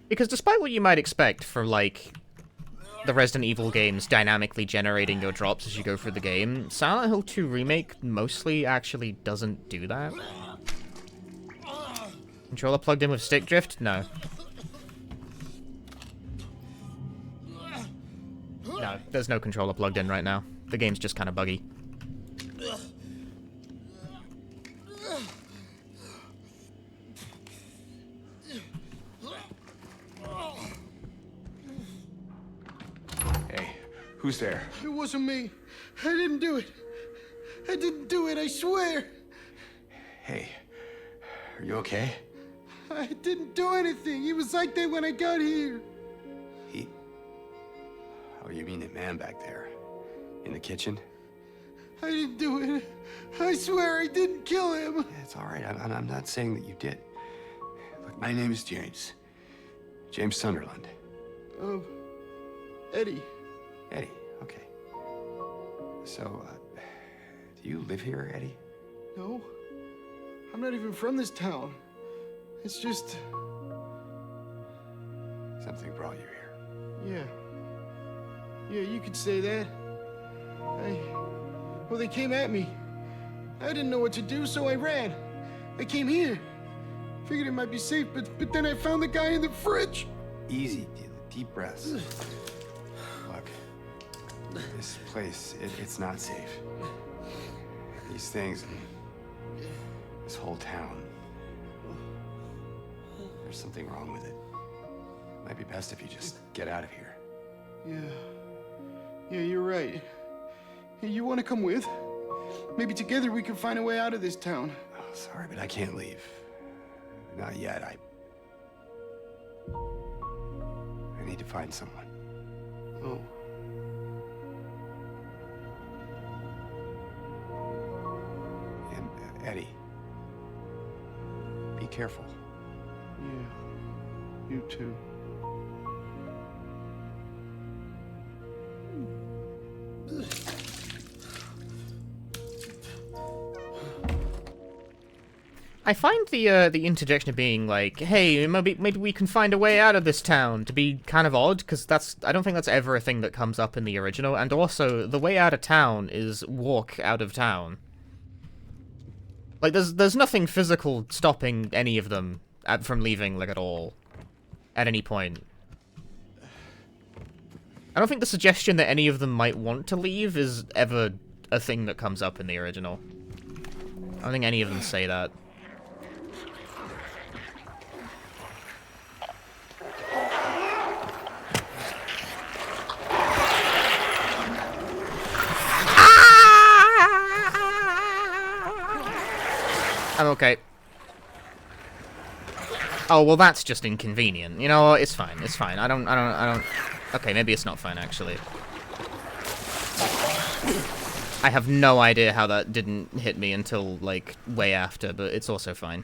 Because despite what you might expect for, like, the Resident Evil games dynamically generating your drops as you go through the game, Silent Hill 2 Remake mostly actually doesn't do that. Controller plugged in with stick drift? No. No, there's no controller plugged in right now. The game's just kind of buggy. Hey, who's there? It wasn't me. I didn't do it. I didn't do it, I swear. Hey, are you okay? I didn't do anything. He was like that when I got here. He... Oh, you mean the man back there? In the kitchen? I didn't do it. I swear I didn't kill him. Yeah, it's all right. I'm not saying that you did. Look, my name is James. James Sunderland. Eddie. Eddie, okay. So, do you live here, Eddie? No. I'm not even from this town. It's just... Something brought you here. Yeah. Yeah, you could say that. Well, they came at me. I didn't know what to do, so I ran. I came here. Figured it might be safe, but then I found the guy in the fridge. Easy, deep breaths. Look, this place, it's not safe. These things, this whole town, there's something wrong with it. It might be best if you just get out of here. Yeah, you're right. Hey, you want to come with? Maybe together we can find a way out of this town. Oh, sorry, but I can't leave. Not yet. I need to find someone. Oh. And Eddie, be careful. Yeah, you too. I find the interjection of being like, hey, maybe we can find a way out of this town to be kind of odd, because I don't think that's ever a thing that comes up in the original, and also, the way out of town is walk out of town. Like, there's nothing physical stopping any of them from leaving, like, at all. At any point. I don't think the suggestion that any of them might want to leave is ever a thing that comes up in the original. I don't think any of them say that. I'm okay. Oh, well, that's just inconvenient. You know what? It's fine. It's fine. I don't... Okay, maybe it's not fine, actually. I have no idea how that didn't hit me until, like, way after, but it's also fine.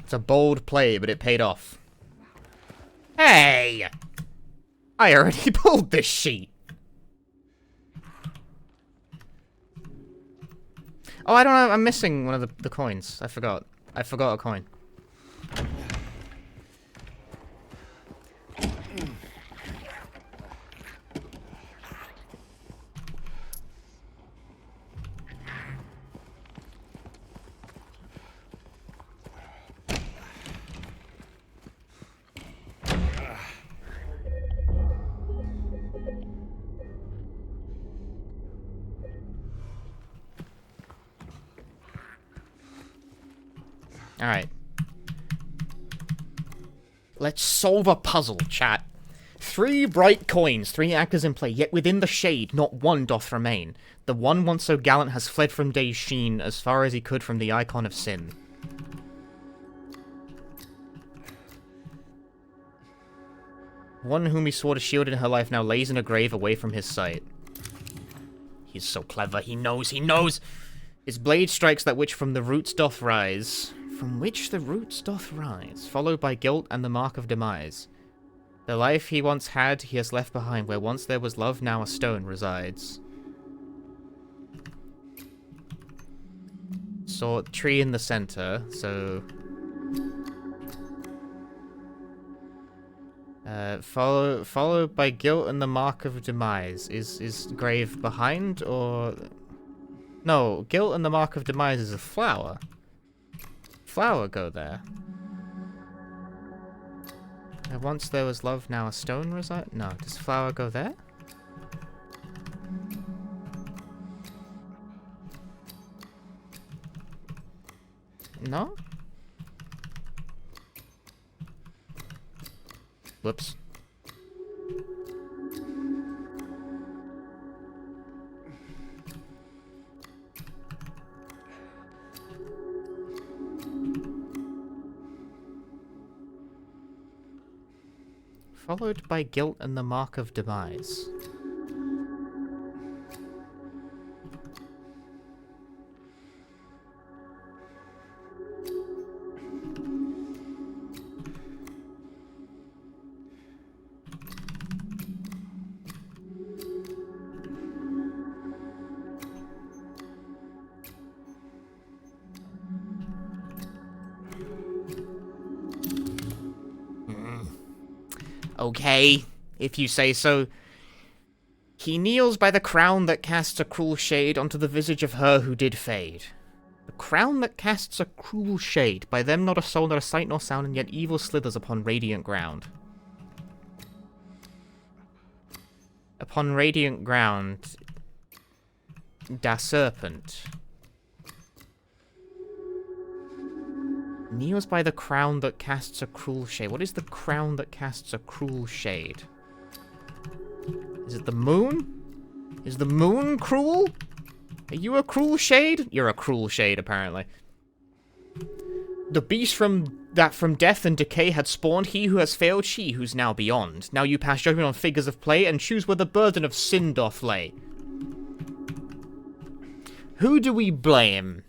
It's a bold play, but it paid off. Hey! I already pulled this sheet. Oh, I don't know. I'm missing one of the coins. I forgot. I forgot a coin. Alright. Let's solve a puzzle, chat. 3 bright coins, 3 actors in play, yet within the shade not one doth remain. The one once so gallant has fled from day's sheen as far as he could from the icon of sin. One whom he swore to shield in her life now lays in a grave away from his sight. He's so clever, he knows, he knows! His blade strikes that which from the roots doth rise. From which the roots doth rise, followed by guilt and the mark of demise. The life he once had, he has left behind, where once there was love, now a stone resides. So, tree in the center, so... followed by guilt and the mark of demise. Is grave behind, or... No, guilt and the mark of demise is a flower. Flower go there. Once there was love, now a stone reside? No, does flower go there? No? Whoops. Followed by guilt and the mark of demise. Okay, if you say so. He kneels by the crown that casts a cruel shade onto the visage of her who did fade. The crown that casts a cruel shade, by them not a soul, not a sight nor sound, and yet evil slithers upon radiant ground. Upon radiant ground, da serpent. Kneels by the crown that casts a cruel shade. What is the crown that casts a cruel shade? Is it the moon? Is the moon cruel? Are you a cruel shade? You're a cruel shade, apparently. The beast from death and decay had spawned, he who has failed, she who's now beyond. Now you pass judgment on figures of play, and choose where the burden of sin doth lay. Who do we blame?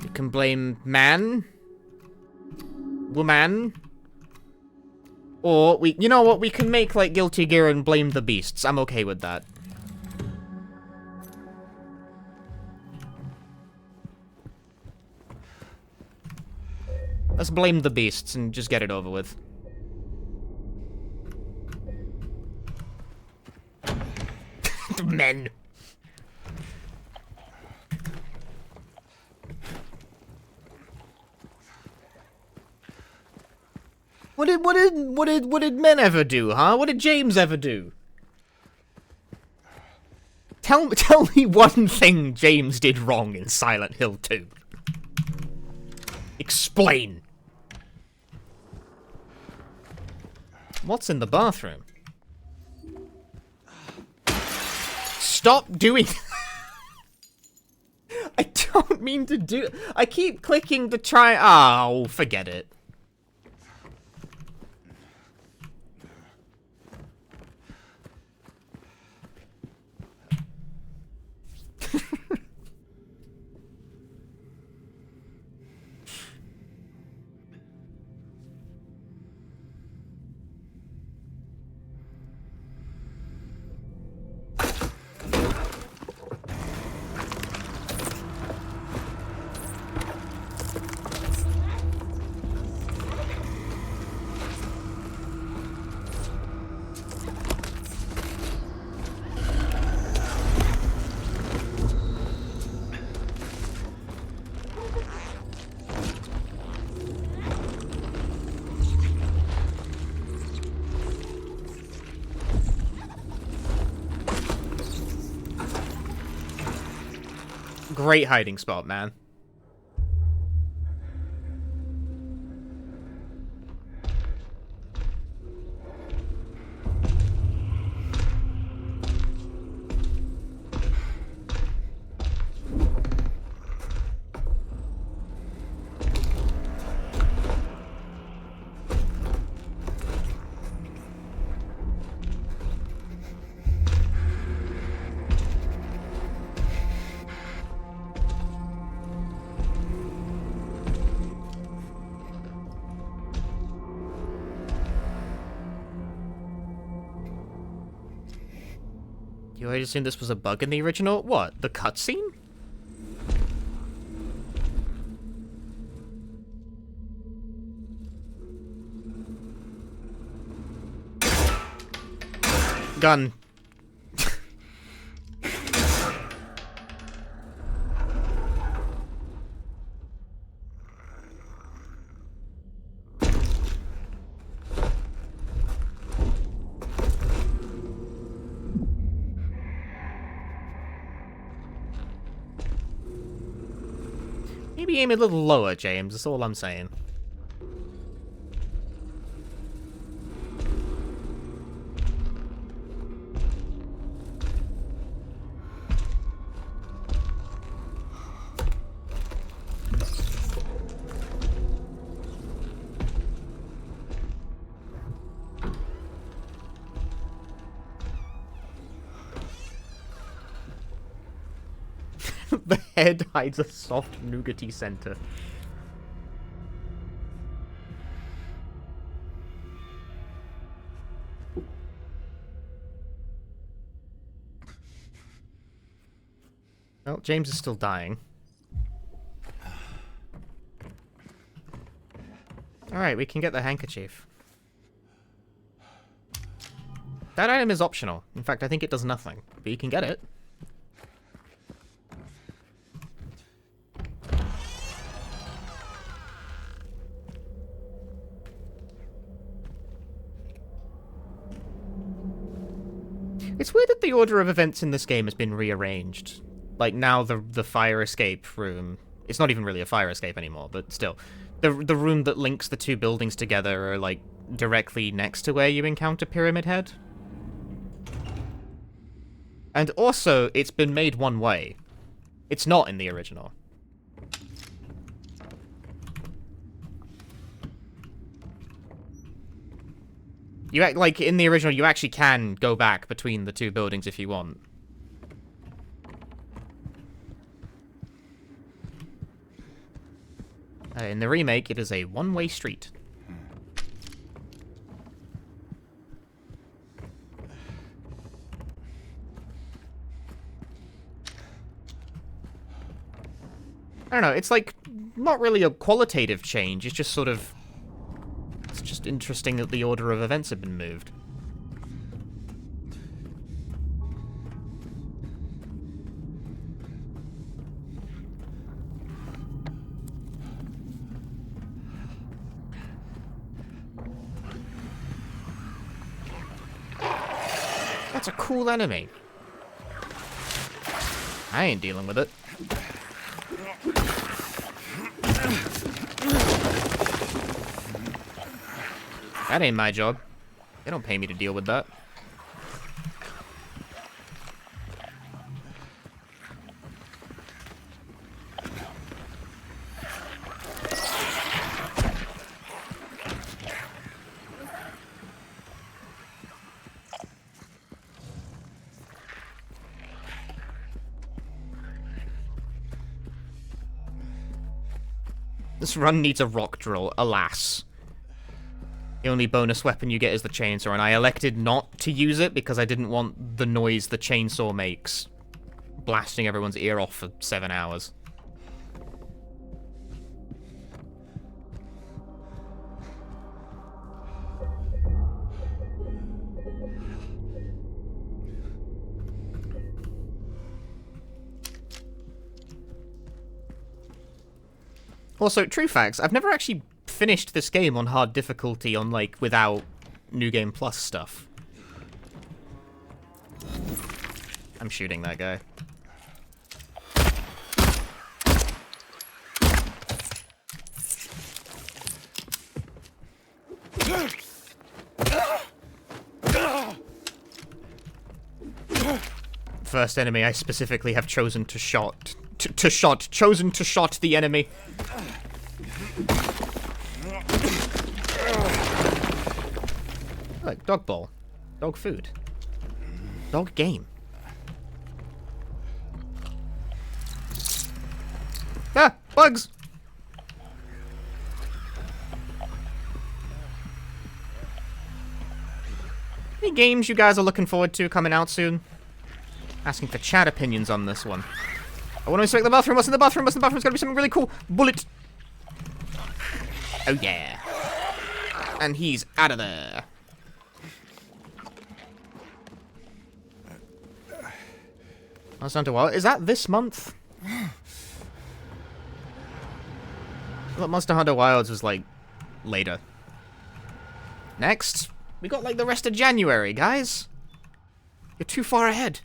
You can blame man, woman, or you know what, we can make like Guilty Gear and blame the beasts. I'm okay with that. Let's blame the beasts and just get it over with. Men. What did men ever do, huh? What did James ever do? tell me one thing James did wrong in Silent Hill 2. Explain. What's in the bathroom? Stop doing... I don't mean to do... I keep clicking to try... Oh, forget it. Great hiding spot, man. You always assumed this was a bug in the original? What? The cutscene? Gun. Maybe aim a little lower, James. That's all I'm saying. The head hides a soft nougaty center. Well, James is still dying. Alright, we can get the handkerchief. That item is optional. In fact, I think it does nothing. But you can get it. It's weird that the order of events in this game has been rearranged. Like, now the fire escape room... It's not even really a fire escape anymore, but still. The room that links the two buildings together are, like, directly next to where you encounter Pyramid Head. And also, it's been made one way. It's not in the original. You act like in the original, you actually can go back between the two buildings if you want. In the remake, it is a one-way street. I don't know, it's like not really a qualitative change, it's just sort of... It's just interesting that the order of events have been moved. That's a cool enemy. I ain't dealing with it. That ain't my job. They don't pay me to deal with that. This run needs a rock drill, alas. The only bonus weapon you get is the chainsaw, and I elected not to use it because I didn't want the noise the chainsaw makes blasting everyone's ear off for 7 hours. Also, true facts, I've never actually finished this game on hard difficulty on, like, without New Game Plus stuff. I'm shooting that guy. First enemy I specifically have chosen to shot. Chosen to shot the enemy. Look, dog bowl. Dog food. Dog game. Ah! Bugs! Any games you guys are looking forward to coming out soon? Asking for chat opinions on this one. I want to inspect the bathroom. What's in the bathroom? What's in the bathroom? It's gotta be something really cool. Bullet! Oh yeah. And he's out of there. Monster Hunter Wilds. Is that this month? I thought Monster Hunter Wilds was, like, later. Next, we got, like, the rest of January, guys. You're too far ahead.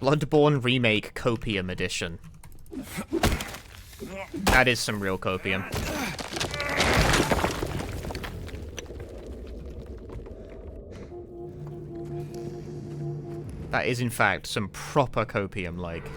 Bloodborne Remake Copium Edition. That is some real copium. That is, in fact, some proper copium, like.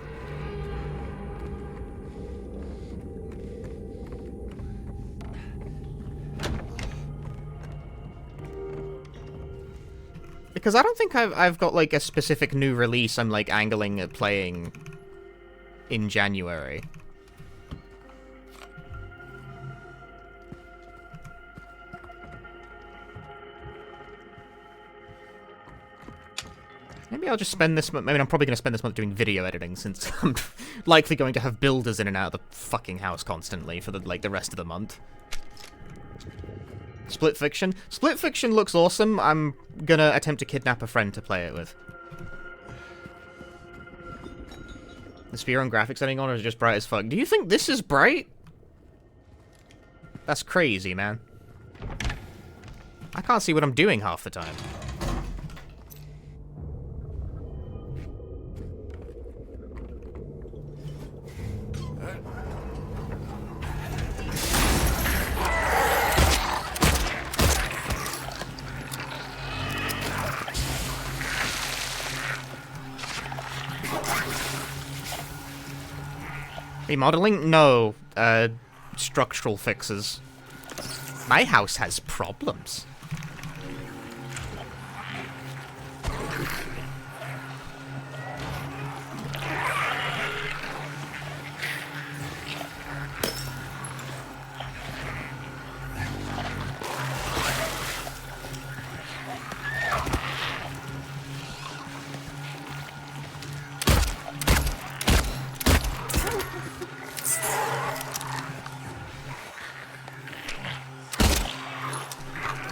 Because I don't think I've got, like, a specific new release I'm, like, angling at playing in January. Maybe I'll just spend this month. Maybe I'm probably going to spend this month doing video editing, since I'm likely going to have builders in and out of the fucking house constantly for, the rest of the month. Split Fiction? Split Fiction looks awesome. I'm gonna attempt to kidnap a friend to play it with. The speedrun graphics setting on is just bright as fuck. Do you think this is bright? That's crazy, man. I can't see what I'm doing half the time. Remodeling? No. Structural fixes. My house has problems.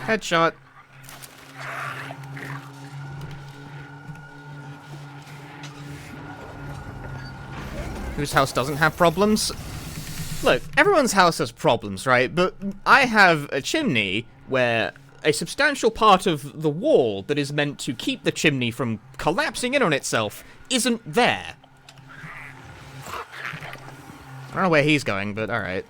Headshot. Whose house doesn't have problems? Look, everyone's house has problems, right? But I have a chimney where a substantial part of the wall that is meant to keep the chimney from collapsing in on itself isn't there. I don't know where he's going, but alright.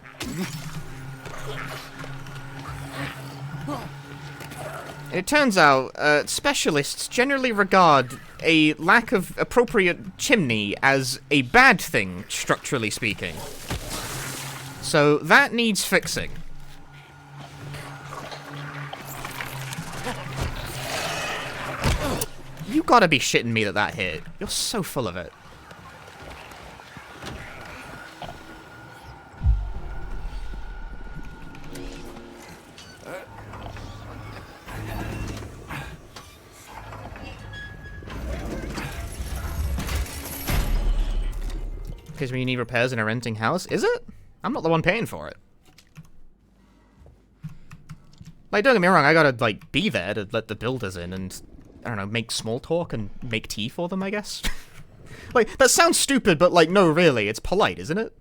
It turns out, specialists generally regard a lack of appropriate chimney as a bad thing, structurally speaking. So that needs fixing. You gotta be shitting me that hit. You're so full of it. Because when you need repairs in a renting house, is it? I'm not the one paying for it. Like, don't get me wrong, I gotta, like, be there to let the builders in and, I don't know, make small talk and make tea for them, I guess? Like, that sounds stupid, but, like, no, really, it's polite, isn't it?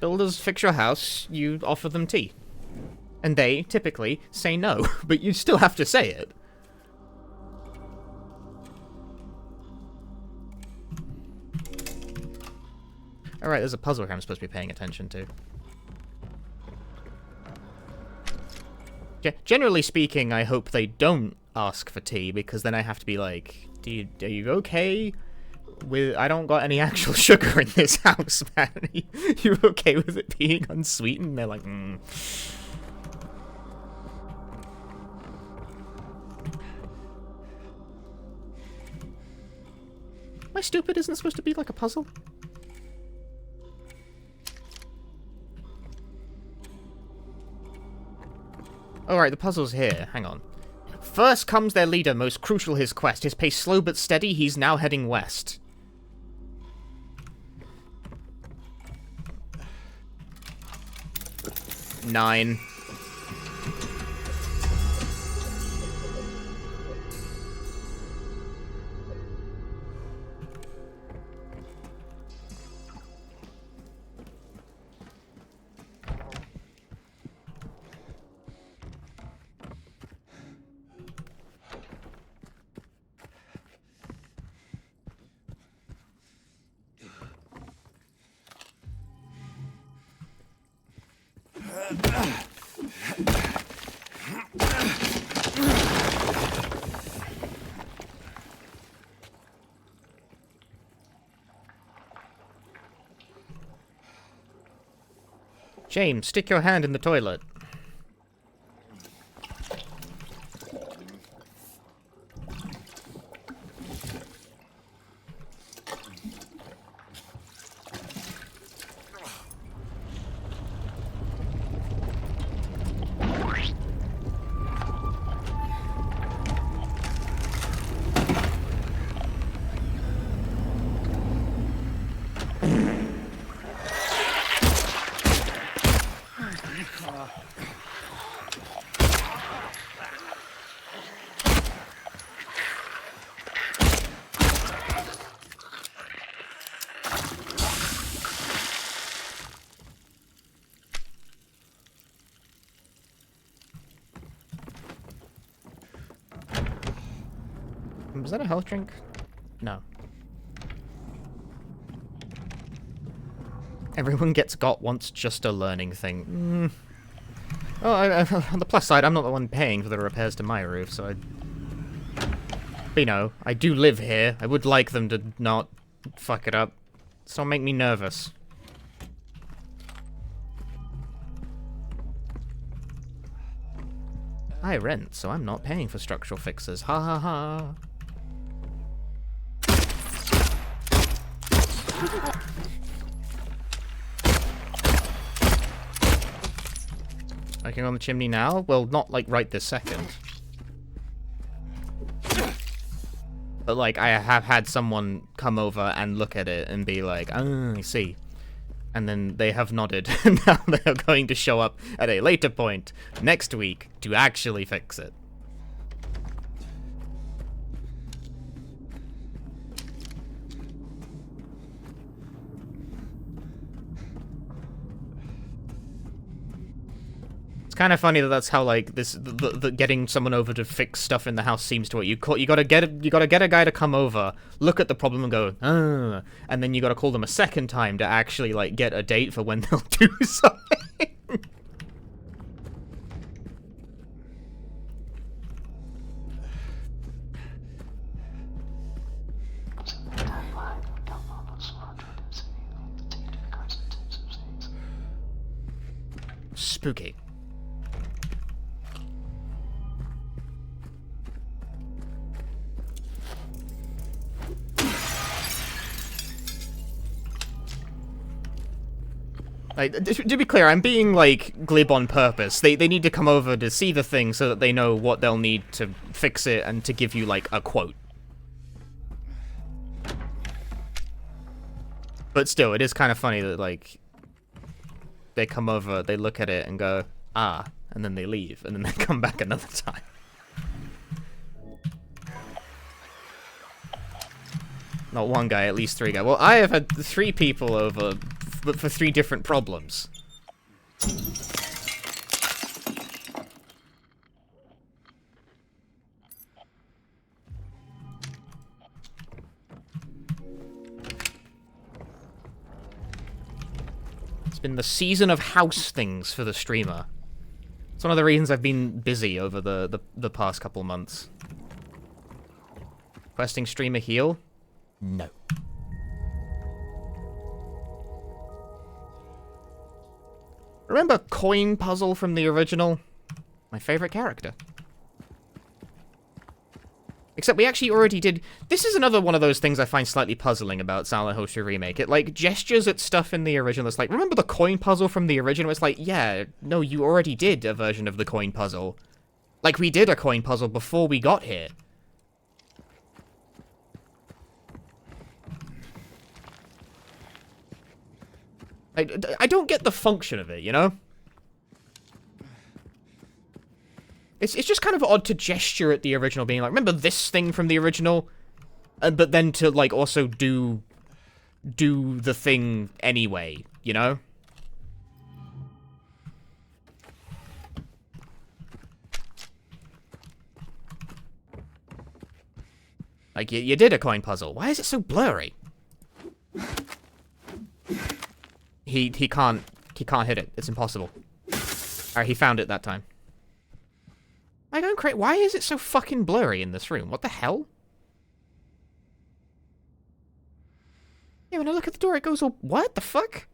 Builders fix your house, you offer them tea. And they, typically, say no, but you still have to say it. Alright, there's a puzzle here I'm supposed to be paying attention to. Generally speaking, I hope they don't ask for tea, because then I have to be like, are you okay? I don't got any actual sugar in this house, man. You okay with it being unsweetened? They're like, Am I stupid? Isn't it supposed to be like a puzzle? Alright, the puzzle's here. Hang on. First comes their leader, most crucial his quest. His pace slow but steady, he's now heading west. Nine. James, stick your hand in the toilet. Was that a health drink? No. Everyone gets got once, just a learning thing. Oh, on the plus side, I'm not the one paying for the repairs to my roof, so but, you know, I do live here. I would like them to not fuck it up. It's don't make me nervous. I rent, so I'm not paying for structural fixes. Ha ha ha. Working on the chimney now? Well, not like right this second. But, like, I have had someone come over and look at it and be like, oh, I see. And then they have nodded, and now they are going to show up at a later point next week to actually fix it. It's kind of funny that that's how, like, the getting someone over to fix stuff in the house seems to work. You gotta get a guy to come over, look at the problem and go, ah, and then you gotta call them a second time to actually, like, get a date for when they'll do something. Spooky. Like, to be clear, I'm being, like, glib on purpose. They need to come over to see the thing so that they know what they'll need to fix it and to give you, like, a quote. But still, it is kind of funny that, like, they come over, they look at it and go, ah, and then they leave, and then they come back another time. Not one guy, at least 3 guys. Well, I have had 3 people over, but for 3 different problems. It's been the season of house things for the streamer. It's one of the reasons I've been busy over the past couple months. Questing streamer heal? No. Remember Coin Puzzle from the original? My favorite character. Except we actually already did... This is another one of those things I find slightly puzzling about Silent Hill 2 Remake. It, like, gestures at stuff in the original. It's like, remember the coin puzzle from the original? It's like, yeah, no, you already did a version of the coin puzzle. Like, we did a coin puzzle before we got here. I don't get the function of it, you know? It's just kind of odd to gesture at the original, being like, remember this thing from the original? But then to, like, also do the thing anyway, you know? Like, you did a coin puzzle. Why is it so blurry? He can't hit it. It's impossible. Alright, he found it that time. I don't create. Why is it so fucking blurry in this room? What the hell? Yeah, when I look at the door, it goes all... What the fuck?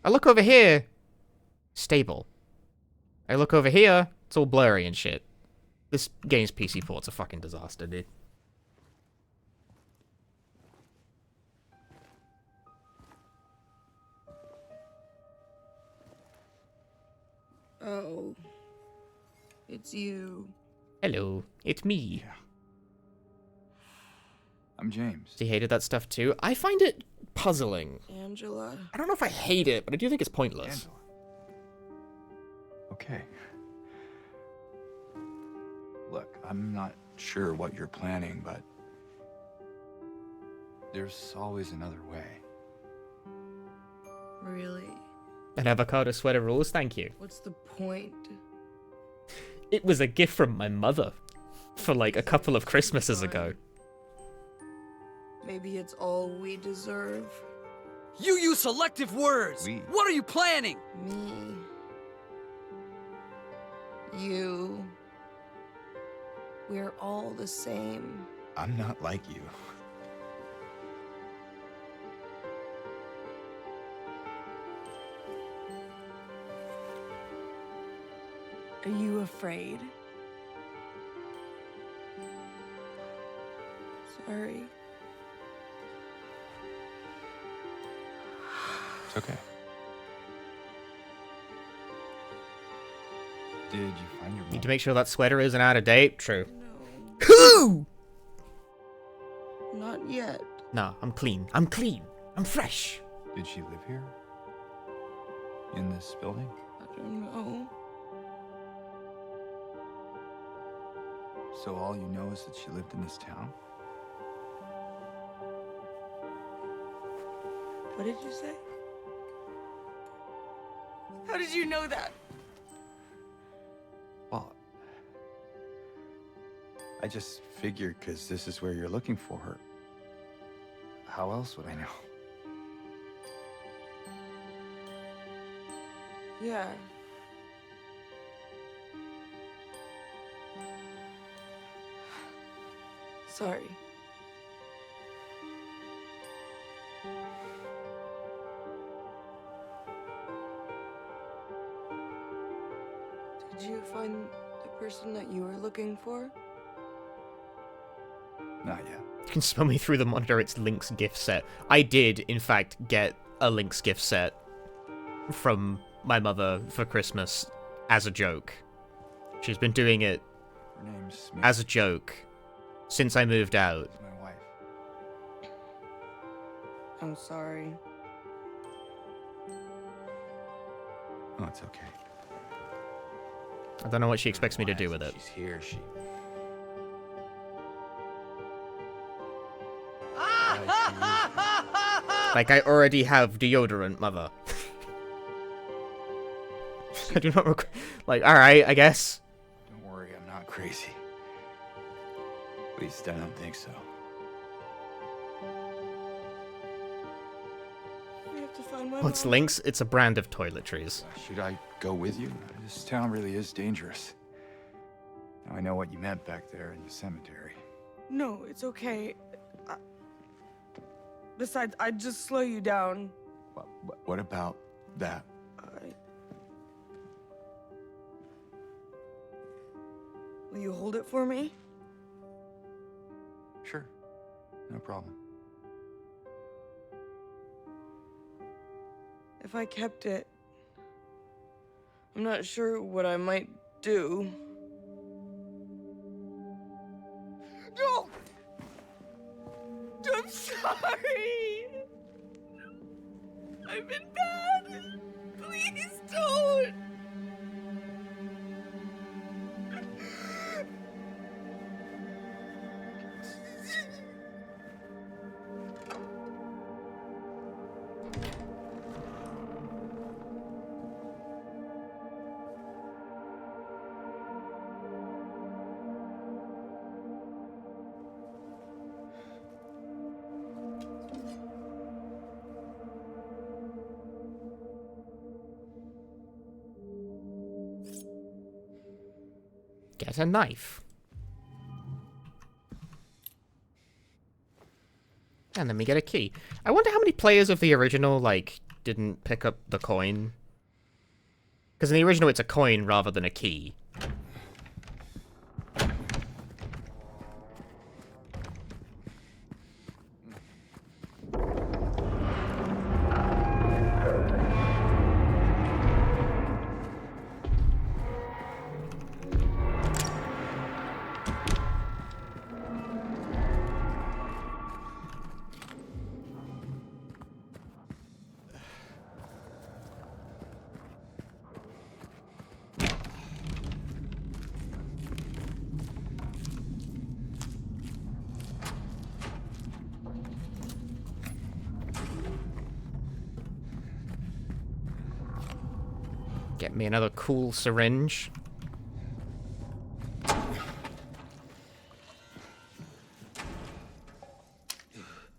I look over here. Stable. I look over here. It's all blurry and shit. This game's PC port's a fucking disaster, dude. Oh. It's you. Hello, it's me. Yeah. I'm James. He hated that stuff too. I find it puzzling. Angela. I don't know if I hate it, but I do think it's pointless. Angela. Okay. Look, I'm not sure what you're planning, but there's always another way. Really? An avocado sweater rules, thank you. What's the point? It was a gift from my mother for like a couple of Christmases ago. Maybe it's all we deserve. You use selective words! We. What are you planning? Me. You. We're all the same. I'm not like you. Are you afraid? Sorry. It's okay. Did you find your Need to make sure that sweater isn't out of date. True. No. Who? Not yet. No, I'm clean. I'm clean. I'm fresh. Did she live here? In this building? I don't know. So all you know is that she lived in this town? What did you say? How did you know that? Well, I just figured because this is where you're looking for her. How else would I know? Yeah. Sorry. Did you find the person that you were looking for? Not yet. You can spell me through the monitor, it's Link's gift set. I did, in fact, get a Link's gift set from my mother for Christmas as a joke. She's been doing it Her name's Smith. as a joke since I moved out. She's my wife. I'm sorry. Oh, it's okay. I don't know what she expects me to do with it. She's here. She. Like, I already have deodorant, mother. I do not like, alright, I guess. Don't worry, I'm not crazy. At least I don't think so. We have to find my What's mom. Link's? It's a brand of toiletries. Should I go with you? This town really is dangerous. Now I know what you meant back there in the cemetery. No, it's okay. Besides, I'd just slow you down. What about that? Will you hold it for me? Sure. No problem. If I kept it, I'm not sure what I might do. No! I'm sorry! I've been bad! Please don't! Get a knife. And then we get a key. I wonder how many players of the original, like, didn't pick up the coin. Because in the original, it's a coin rather than a key. Get me another cool syringe.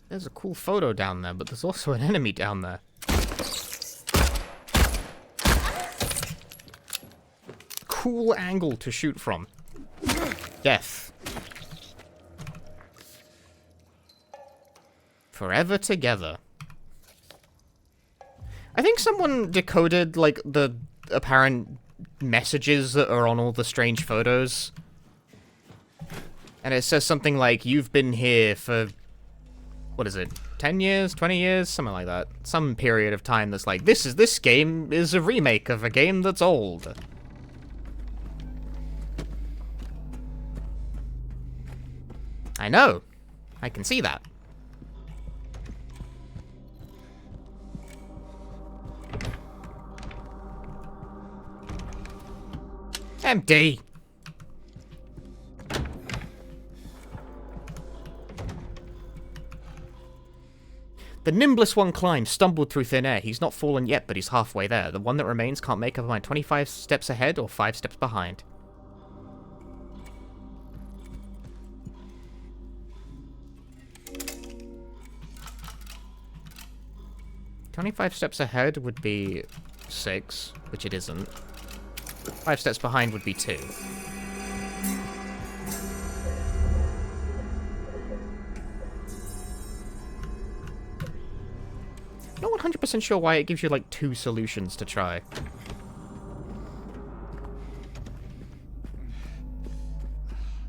There's a cool photo down there, but there's also an enemy down there. Cool angle to shoot from. Death. Forever together. I think someone decoded, like, the apparent messages that are on all the strange photos. And it says something like, you've been here for, what is it, 10 years, 20 years, something like that. Some period of time that's like, this game is a remake of a game that's old. I know. I can see that. Empty! The nimblest one climbed, stumbled through thin air. He's not fallen yet, but he's halfway there. The one that remains can't make up his mind. 25 steps ahead or 5 steps behind. "25 steps ahead would be 6, which it isn't. 5 steps behind would be 2. Not 100% sure why it gives you, like, 2 solutions to try.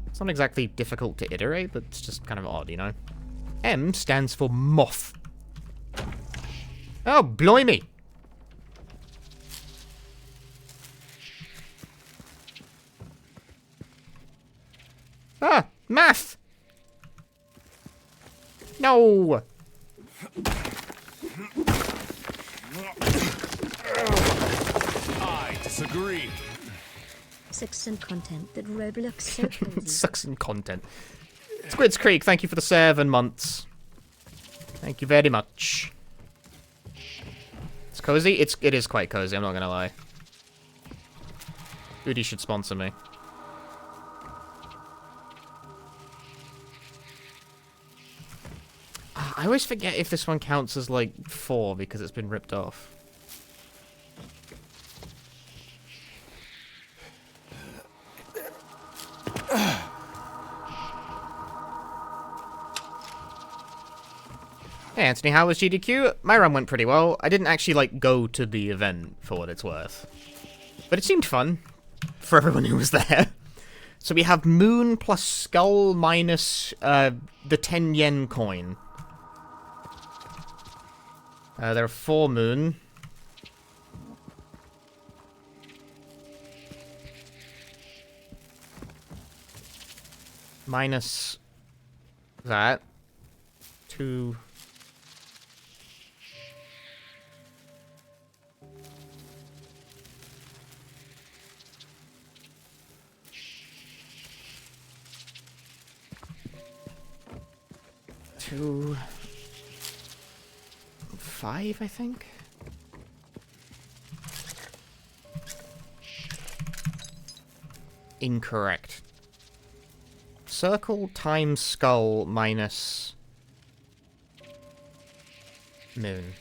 It's not exactly difficult to iterate, but it's just kind of odd, you know? M stands for moth. Oh, blimey! Ah, math! No! I disagree. Succinct content that Roblox so cozy. Succinct content. Squids Creek, thank you for the 7 months. Thank you very much. It's cozy? It is quite cozy, I'm not gonna lie. Udi should sponsor me. I always forget if this one counts as, like, 4 because it's been ripped off. Hey Anthony, how was GDQ? My run went pretty well. I didn't actually, like, go to the event for what it's worth. But it seemed fun for everyone who was there. So we have moon plus skull minus the 10 yen coin. There are 4 moon. Minus that. 2...2... 5, I think? Incorrect. Circle times skull minus moon.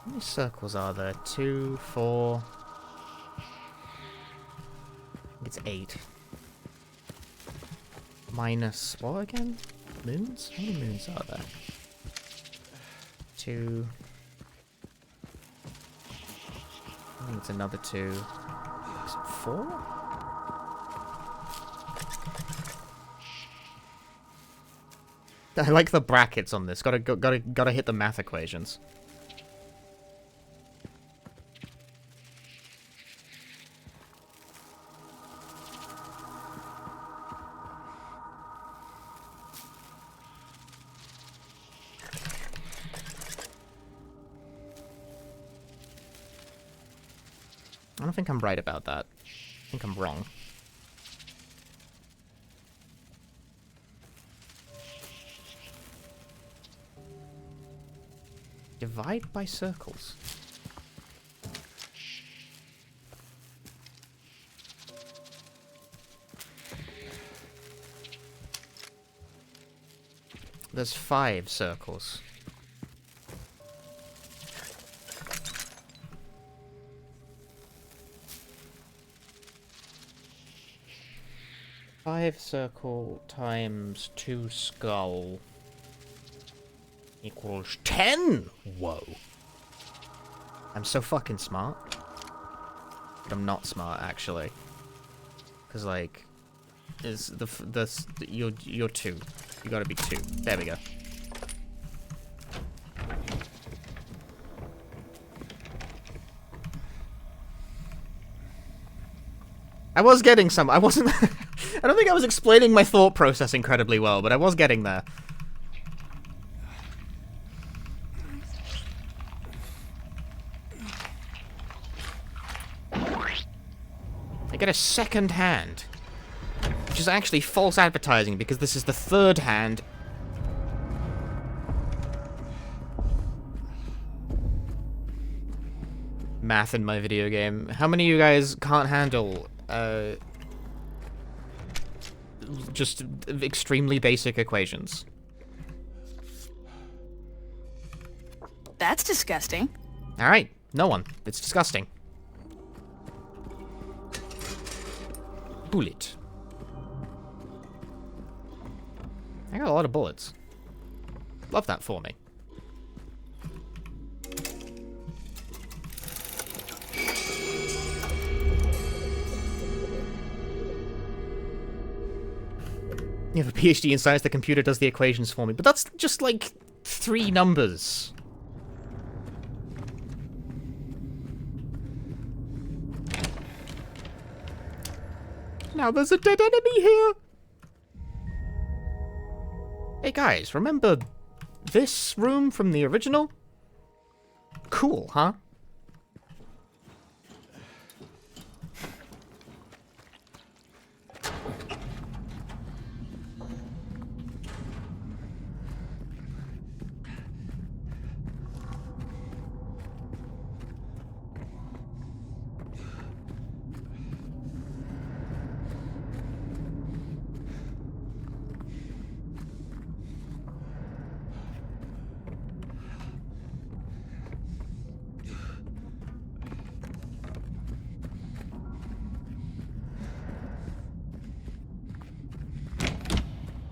How many circles are there? 2, 4... I think it's 8. Minus what again? Moons? How many moons are there? 2. I think it's another 2. Is it 4? I like the brackets on this. Gotta hit the math equations. I don't think I'm right about that. I think I'm wrong. Divide by circles. There's 5 circles. Five circle times 2 skull equals 10. Whoa. I'm so fucking smart. But I'm not smart actually. Cause like, is you're 2. You gotta be 2. There we go. I was getting some. I wasn't. I don't think I was explaining my thought process incredibly well, but I was getting there. get a second hand. Which is actually false advertising, because this is the third hand. Math in my video game. How many of you guys can't handle, just extremely basic equations? That's disgusting. Alright, no one. It's disgusting. Bullet. I got a lot of bullets. Love that for me. You have a PhD in science, the computer does the equations for me. But that's just like 3 numbers. Now there's a dead enemy here! Hey guys, remember this room from the original? Cool, huh?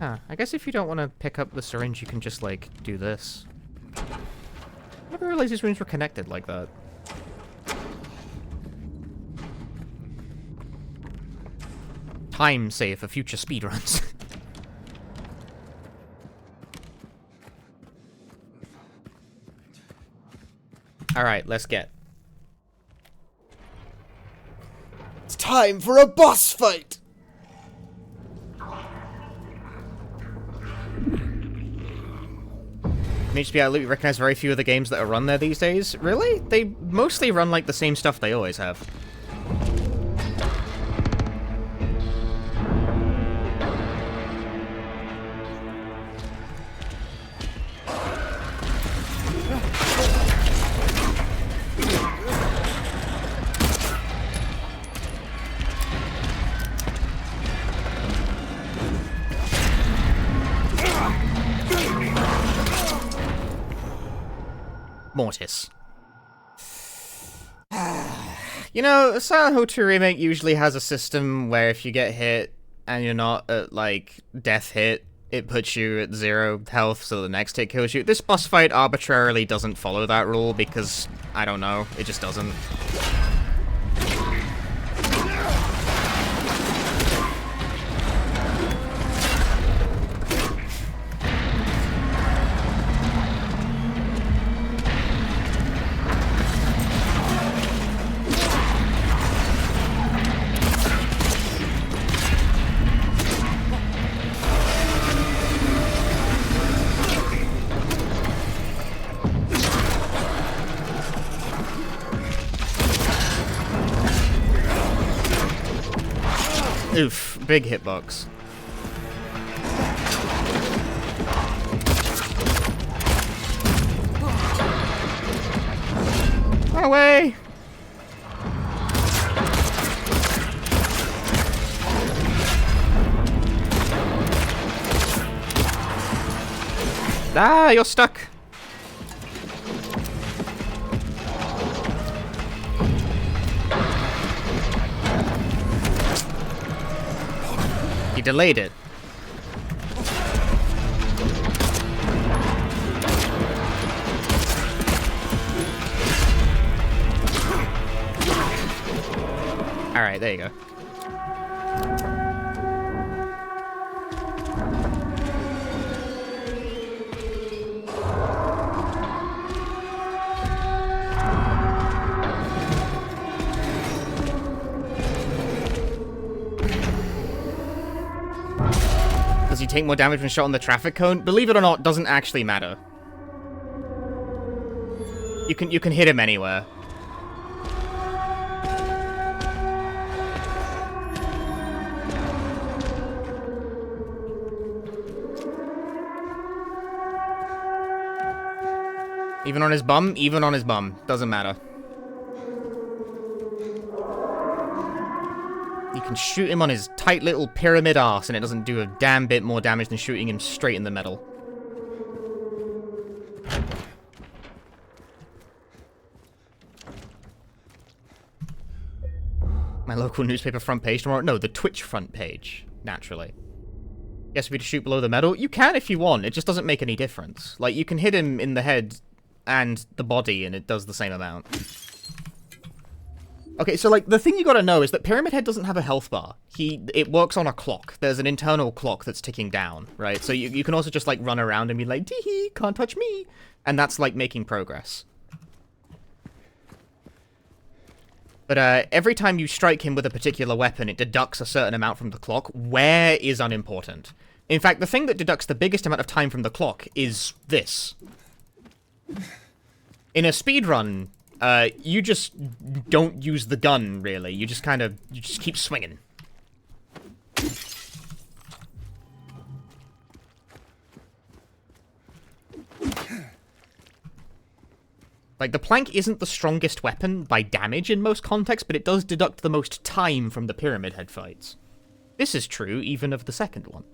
Huh, I guess if you don't want to pick up the syringe, you can just, like, do this. I never realized these rooms were connected like that. Time save for future speedruns. Alright, let's get. It's time for a boss fight! In HP, I recognize very few of the games that are run there these days. Really? They mostly run like the same stuff they always have. Mortis. You know, Silent Hill 2 Remake usually has a system where if you get hit and you're not at, like, death hit, it puts you at 0 health so the next hit kills you. This boss fight arbitrarily doesn't follow that rule because, I don't know, it just doesn't. Oof, big hitbox. My way! Ah, you're stuck! He delayed it. Alright, there you go. Does he take more damage when shot on the traffic cone? Believe it or not, doesn't actually matter. You can hit him anywhere. Even on his bum? Even on his bum. Doesn't matter. You can shoot him on his tight little pyramid arse and it doesn't do a damn bit more damage than shooting him straight in the middle. My local newspaper front page tomorrow? No, the Twitch front page, naturally. Yes, for me to shoot below the medal? You can if you want, it just doesn't make any difference. Like, you can hit him in the head and the body and it does the same amount. Okay, so, like, the thing you gotta know is that Pyramid Head doesn't have a health bar. It works on a clock. There's an internal clock that's ticking down, right? So you can also just, like, run around and be like, tee-hee, can't touch me. And that's, like, making progress. But every time you strike him with a particular weapon, it deducts a certain amount from the clock. Where is unimportant. In fact, the thing that deducts the biggest amount of time from the clock is this. In a speedrun, you just don't use the gun, really. You just you just keep swinging. Like, the plank isn't the strongest weapon by damage in most contexts, but it does deduct the most time from the Pyramid Head fights. This is true even of the second one.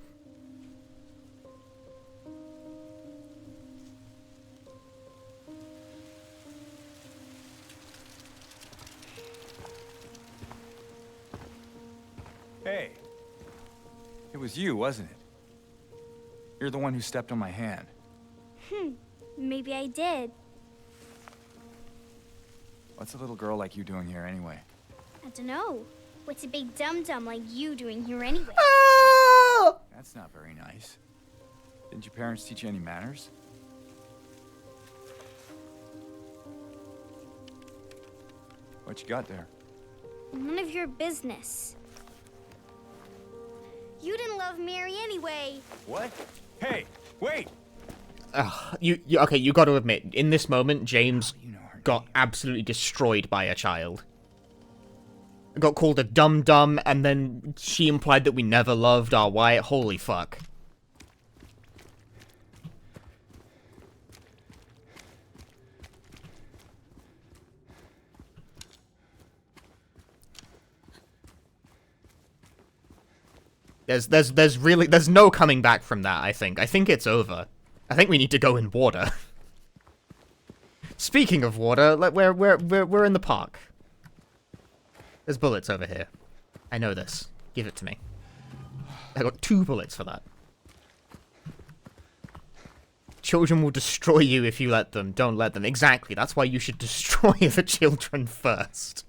Hey. It was you, wasn't it? You're the one who stepped on my hand. Maybe I did. What's a little girl like you doing here anyway? I don't know. What's a big dum-dum like you doing here anyway? That's not very nice. Didn't your parents teach you any manners? What you got there? None of your business. You didn't love Mary anyway. What? Hey, wait! Okay, you gotta admit, in this moment, James got absolutely destroyed by a child. Got called a dum-dum, and then she implied that we never loved our Wyatt. Holy fuck. There's no coming back from that, I think. I think it's over. I think we need to go in water. Speaking of water, we're in the park. There's bullets over here. I know this. Give it to me. I got 2 bullets for that. Children will destroy you if you let them. Don't let them. Exactly. That's why you should destroy the children first.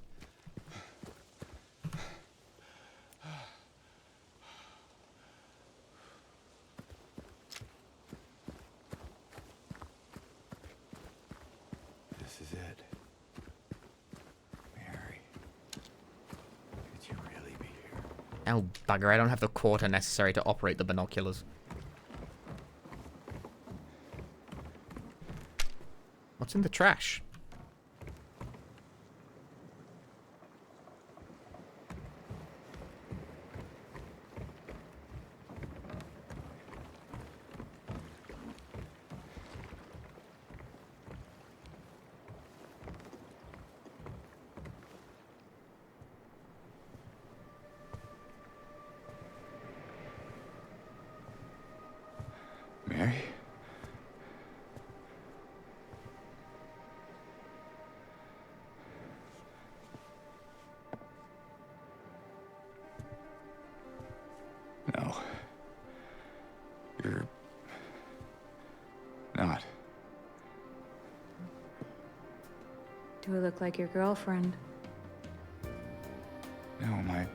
Oh, bugger, I don't have the quarter necessary to operate the binoculars. What's in the trash? Mary? No. You're not. Do I look like your girlfriend? No, my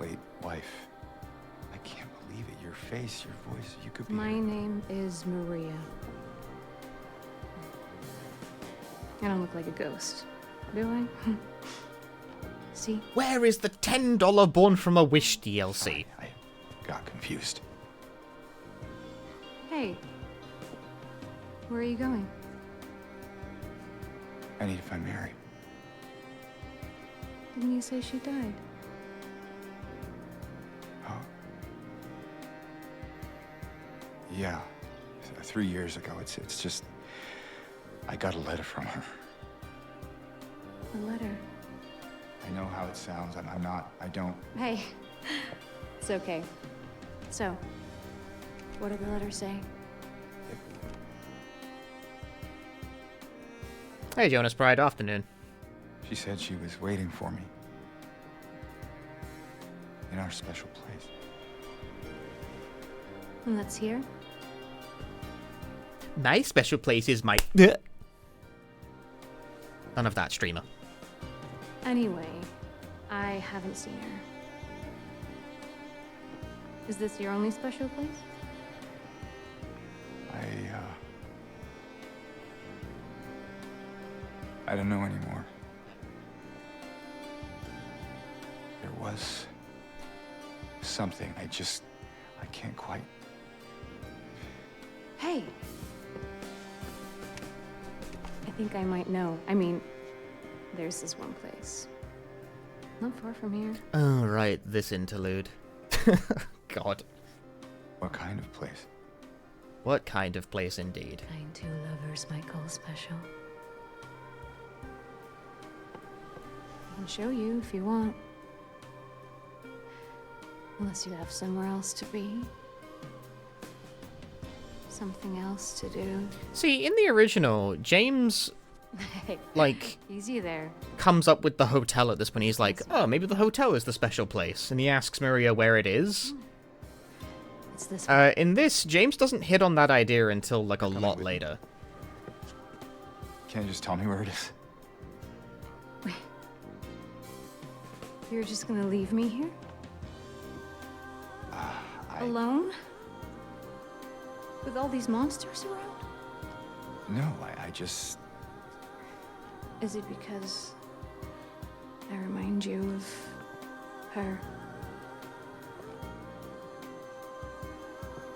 late wife. I can't believe it. Your face, your voice, you could be... My name is Maria. I don't look like a ghost, do I? See? Where is the $10 Born from a Wish DLC? I got confused. Hey. Where are you going? I need to find Mary. Didn't you say she died? Oh. Yeah. 3 years ago. It's just... I got a letter from her. A letter. I know how it sounds. I don't. Hey. It's okay. So, what did the letter say? Hey, Jonas Bride, afternoon. She said she was waiting for me. In our special place. And that's here? My special place is my... None of that, streamer. Anyway, I haven't seen her. Is this your only special place? I don't know anymore. There was something. I can't quite. Hey! I think I might know. I mean, there's this one place. Not far from here. Oh, right, this interlude. God. What kind of place? What kind of place, indeed. Kind two lovers might call special. I can show you if you want. Unless you have somewhere else to be. Something else to do. See, in the original, James, like... Easy there. Comes up with the hotel at this point. He's like, oh, maybe the hotel is the special place. And he asks Maria where it is. It's this in this, James doesn't hit on that idea until, like, a lot later. Can't you just tell me where it is? You're just gonna leave me here? Alone? With all these monsters around? No, I just... Is it because I remind you of her?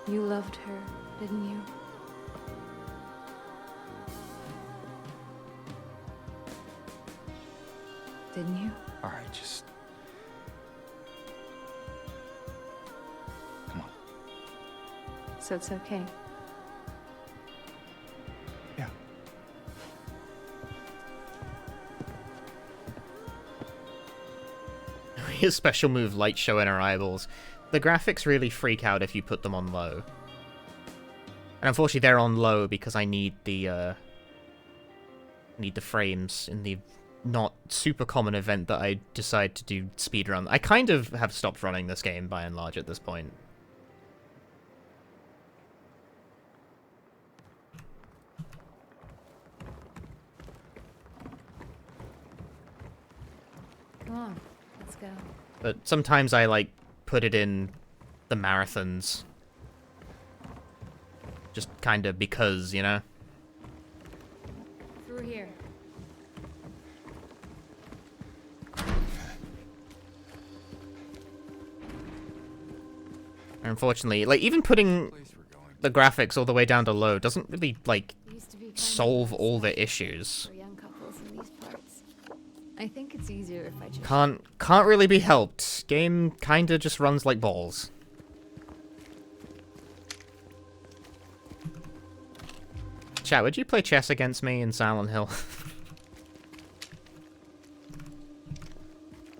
You loved her, didn't you? Didn't you? All right, just... Come on. So it's okay. Yeah. His special move, light show in our eyeballs. The graphics really freak out if you put them on low. And unfortunately they're on low because I need the frames in the not super common event that I decide to do speedrun. I kind of have stopped running this game by and large at this point. Come on, let's go. But sometimes I, like, put it in the marathons. Just kind of because, you know? Through here. Unfortunately, like, even putting the graphics all the way down to low doesn't really, like, solve all the issues. For young couples in these parts. I think it's easier if I just... Can't really be helped. Game kinda just runs like balls. Chat, would you play chess against me in Silent Hill?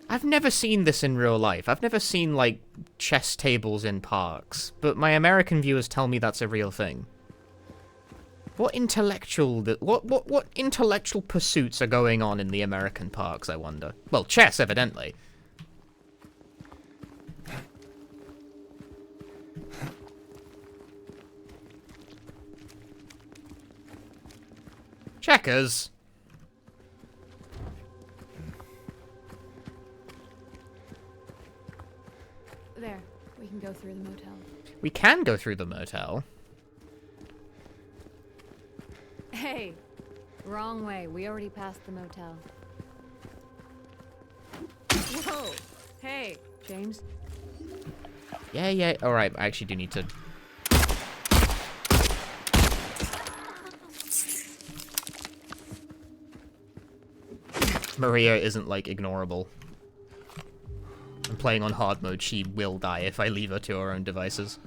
I've never seen this in real life. I've never seen, like, chess tables in parks. But my American viewers tell me that's a real thing. What intellectual pursuits are going on in the American parks, I wonder? Well, chess, evidently. Checkers. There, we can go through the motel. We can go through the motel. Hey, wrong way. We already passed the motel. Whoa! Hey, James. Yeah. Alright, I actually do need to... Maria isn't, like, ignorable. I'm playing on hard mode. She will die if I leave her to her own devices.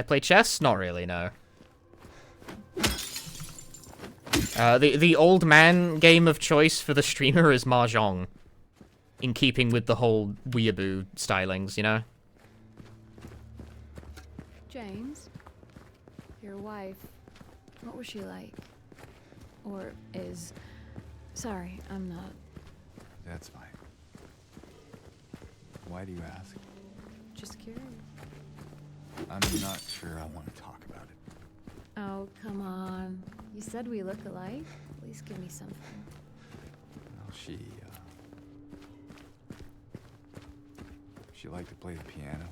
I play chess? Not really, no. The old man game of choice for the streamer is Mahjong. In keeping with the whole weeaboo stylings, you know? James, your wife, what was she like? Or is... Sorry, I'm not... That's fine. Why do you ask? Just curious. I'm not sure I want to talk about it. Oh, come on. You said we look alike? At least give me something. Well, she liked to play the piano.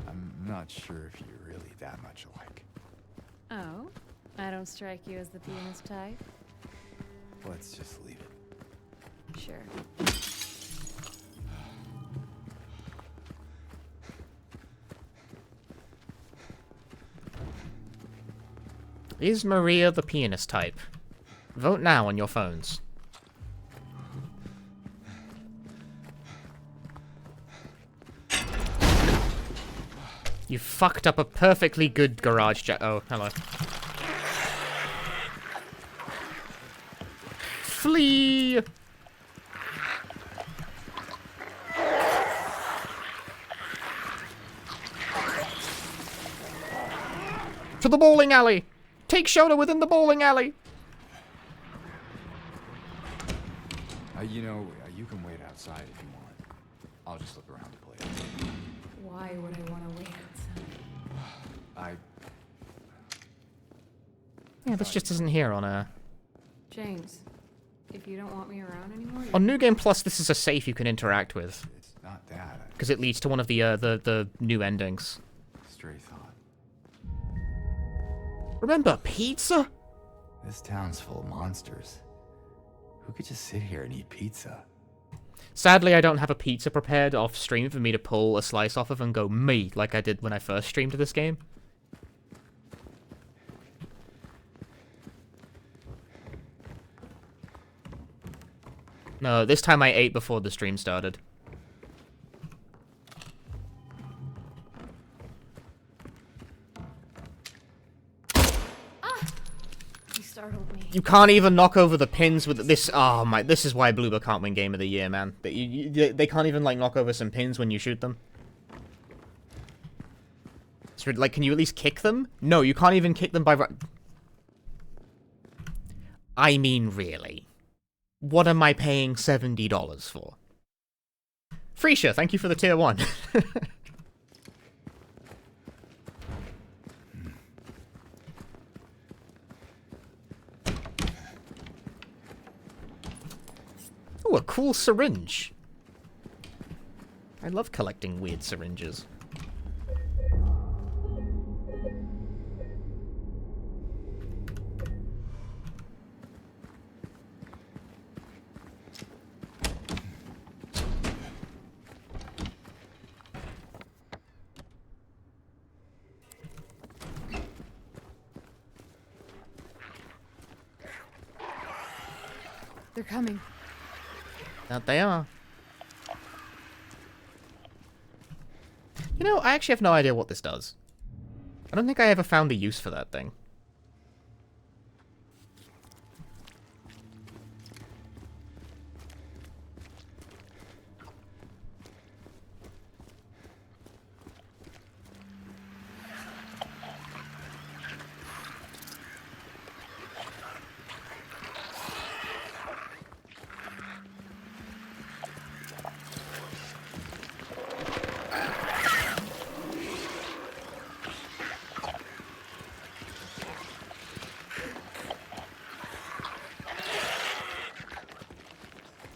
I'm not sure if you're really that much alike. Oh? I don't strike you as the pianist type? Let's just leave it. Sure. Is Maria the pianist type? Vote now on your phones. You fucked up a perfectly good garage jack. Oh, hello. Flee! To the bowling alley! Take shelter within the bowling alley! You can wait outside if you want. I'll just look around the place. Why would I want to wait outside? Yeah, this just isn't here on James, if you don't want me around anymore... On New Game Plus, this is a safe you can interact with. It's not that. Because it leads to one of the new endings. Stray thought. Remember pizza? This town's full of monsters. Who could just sit here and eat pizza? Sadly, I don't have a pizza prepared off stream for me to pull a slice off of and go me, like I did when I first streamed this game. No, this time I ate before the stream started. You startled me. You can't even knock over the pins with this. Oh my! This is why Bloober can't win Game of the Year, man. They can't even like knock over some pins when you shoot them. So, like, can you at least kick them? No, you can't even kick them by. I mean, really. What am I paying $70 for? Freesha, thank you for the tier 1. Oh, a cool syringe. I love collecting weird syringes. They're coming. That they are. You know, I actually have no idea what this does. I don't think I ever found a use for that thing.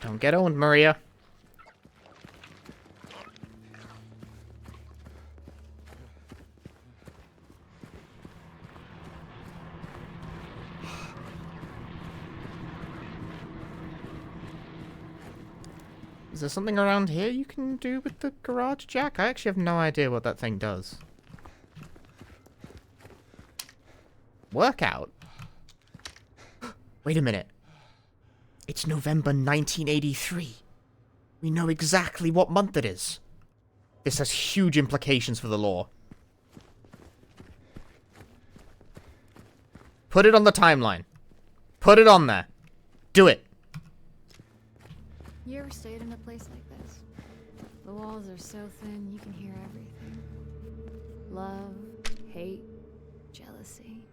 Don't get owned, Maria. Is there something around here you can do with the garage jack? I actually have no idea what that thing does. Workout? Wait a minute. It's November 1983. We know exactly what month it is. This has huge implications for the lore. Put it on the timeline. Put it on there. Do it. You ever stayed in a place like this? The walls are so thin you can hear everything. Love, hate, jealousy.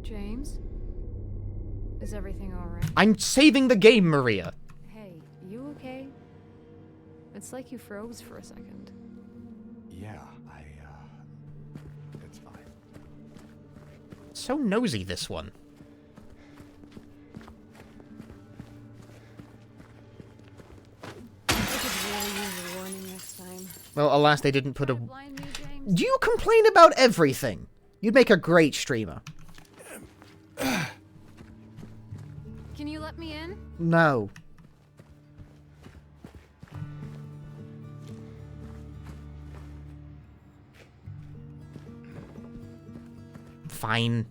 James? Is everything alright? I'm saving the game, Maria. Hey, you okay? It's like you froze for a second. Yeah, it's fine. So nosy, this one. I could really use a warning next time. Well, alas, they didn't put a... Blind me, James? You complain about everything. You'd make a great streamer. Can you let me in? No. Fine.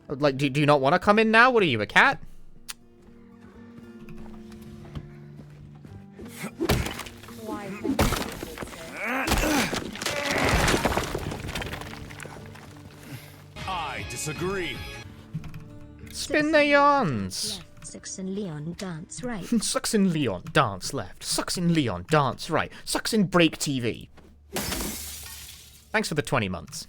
Like, do you not want to come in now? What are you, a cat? Why? I disagree. Spin the yarns. Left, Sux and Leon dance right. Sucks in Leon, dance left. Sucks in Leon, dance right. Sucks in break TV. Thanks for the 20 months.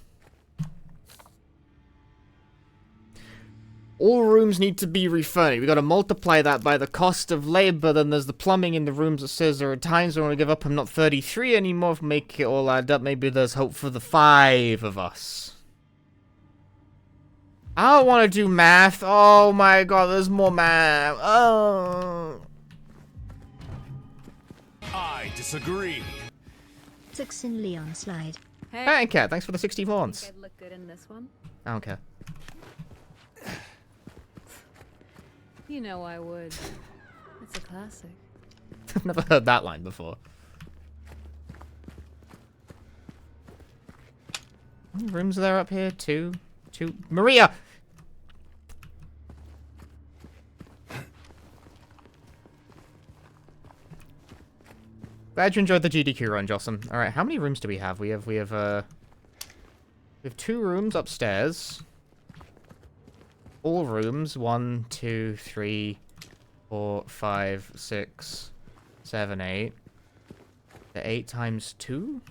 All rooms need to be refurnished. We gotta multiply that by the cost of labor. Then there's the plumbing in the rooms that says there are times when I give up I'm not 33 anymore. Make it all add up. Maybe there's hope for the 5 of us. I don't want to do math. Oh my god, there's more math. Oh. I disagree. Sux and Leon slide. Hey, Hey, cat, thanks for the 60 think fawns. I'd look good in this one? I don't care. You know I would. It's a classic. I've never heard that line before. How many rooms are there up here? Two. Maria! Glad you enjoyed the GDQ run, Jocelyn. Alright, how many rooms do we have? We have 2 rooms upstairs. All rooms. 1, 2, 3, 4, 5, 6, 7, 8. The 8 times 2?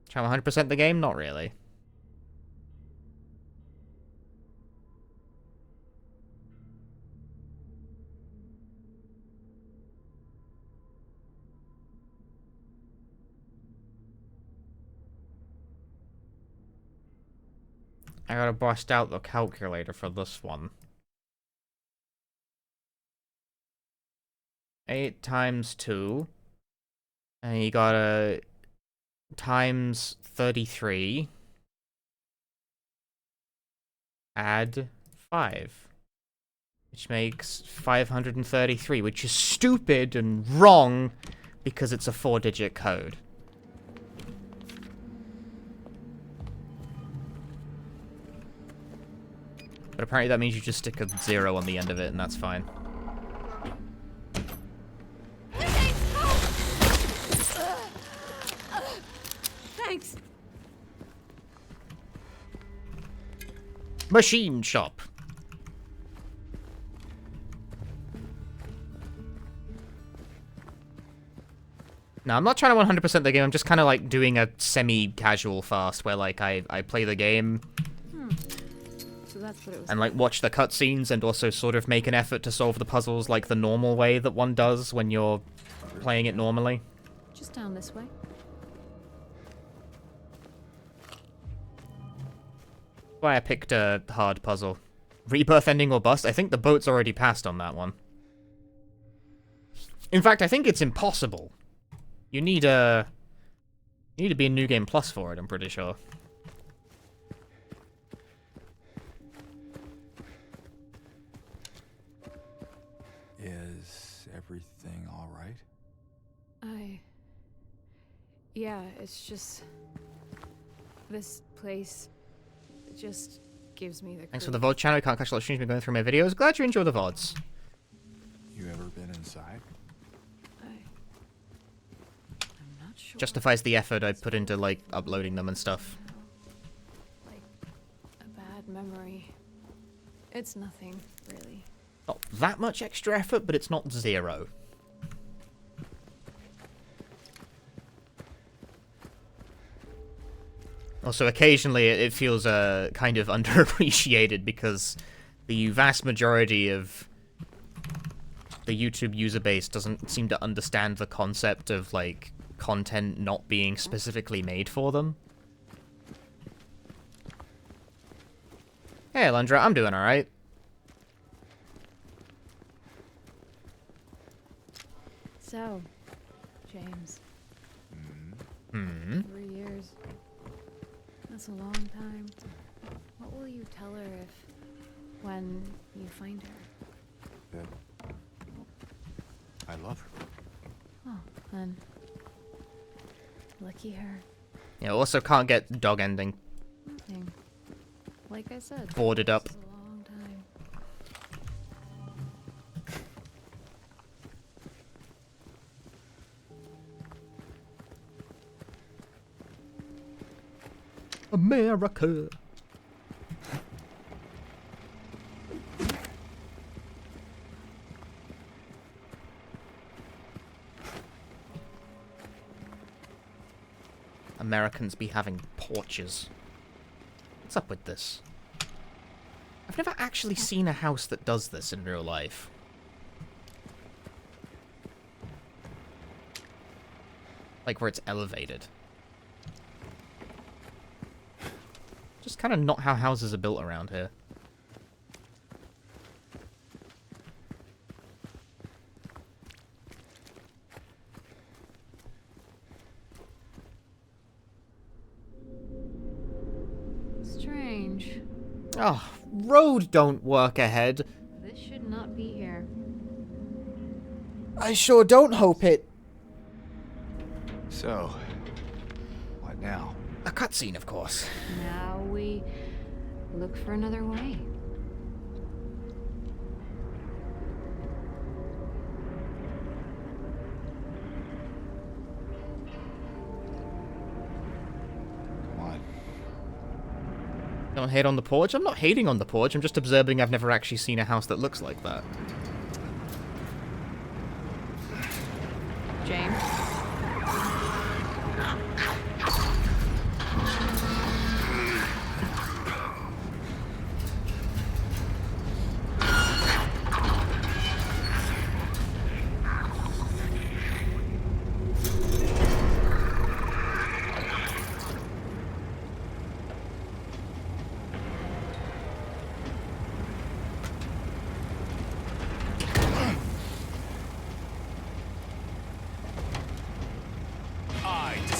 Try 100% the game? Not really. I gotta bust out the calculator for this one. 8 times 2. And you gotta times 33. Add 5. Which makes 533, which is stupid and wrong because it's a 4-digit code. But apparently that means you just stick a 0 on the end of it, and that's fine. Thanks. Machine shop. No, I'm not trying to 100% the game. I'm just kind of like doing a semi-casual fast where like I play the game So that's what it was. and like watch the cutscenes and also sort of make an effort to solve the puzzles like the normal way that one does when you're playing it normally. Just down this way. Why I picked a hard puzzle. Rebirth ending or bust? I think the boat's already passed on that one. In fact, I think it's impossible. You need to be in New Game Plus for it, I'm pretty sure. Is everything all right? Yeah, it's just... This place... It just gives me the Thanks for the VOD channel. I can't catch a lot of streams been going through my videos. Glad you enjoy the VODs. You ever been in inside. I'm not sure. Justifies the effort I put into, like, uploading them and stuff. Like a bad memory. It's nothing, really. Not that much extra effort, but it's not zero. Also, occasionally it feels kind of underappreciated because the vast majority of the YouTube user base doesn't seem to understand the concept of, like, content not being specifically made for them. Hey, Alundra, I'm doing alright. So, James. 3 years. That's a long time. What will you tell her when you find her? That I love her. Oh, then. Lucky her. Yeah, also can't get dog ending. Nothing. Like I said. Boarded up. This is a long time. America. Americans be having porches. What's up with this? I've never actually seen a house that does this in real life. Like where it's elevated. Just kind of not how houses are built around here. Strange. Oh, road don't work ahead. This should not be here. I sure don't hope it. So, what now? A cutscene, of course. Now we look for another way. Come on. Don't hate on the porch? I'm not hating on the porch, I'm just observing I've never actually seen a house that looks like that. James?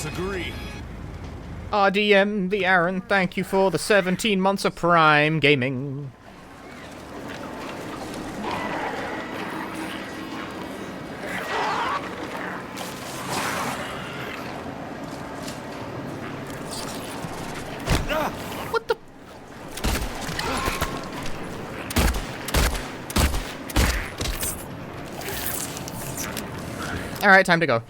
Disagree. RDM, the Aaron, thank you for the 17 months of Prime Gaming. What the? Alright, time to go.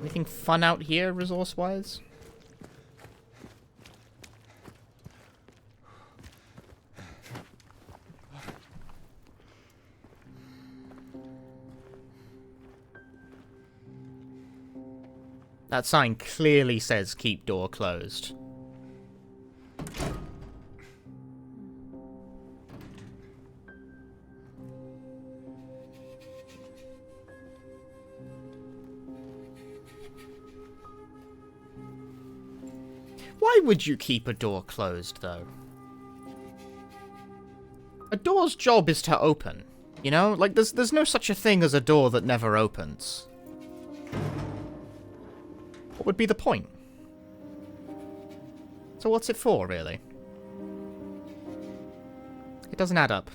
Anything fun out here, resource-wise? That sign clearly says keep door closed. Why would you keep a door closed, though? A door's job is to open, you know? Like, there's no such a thing as a door that never opens. What would be the point? So what's it for, really? It doesn't add up.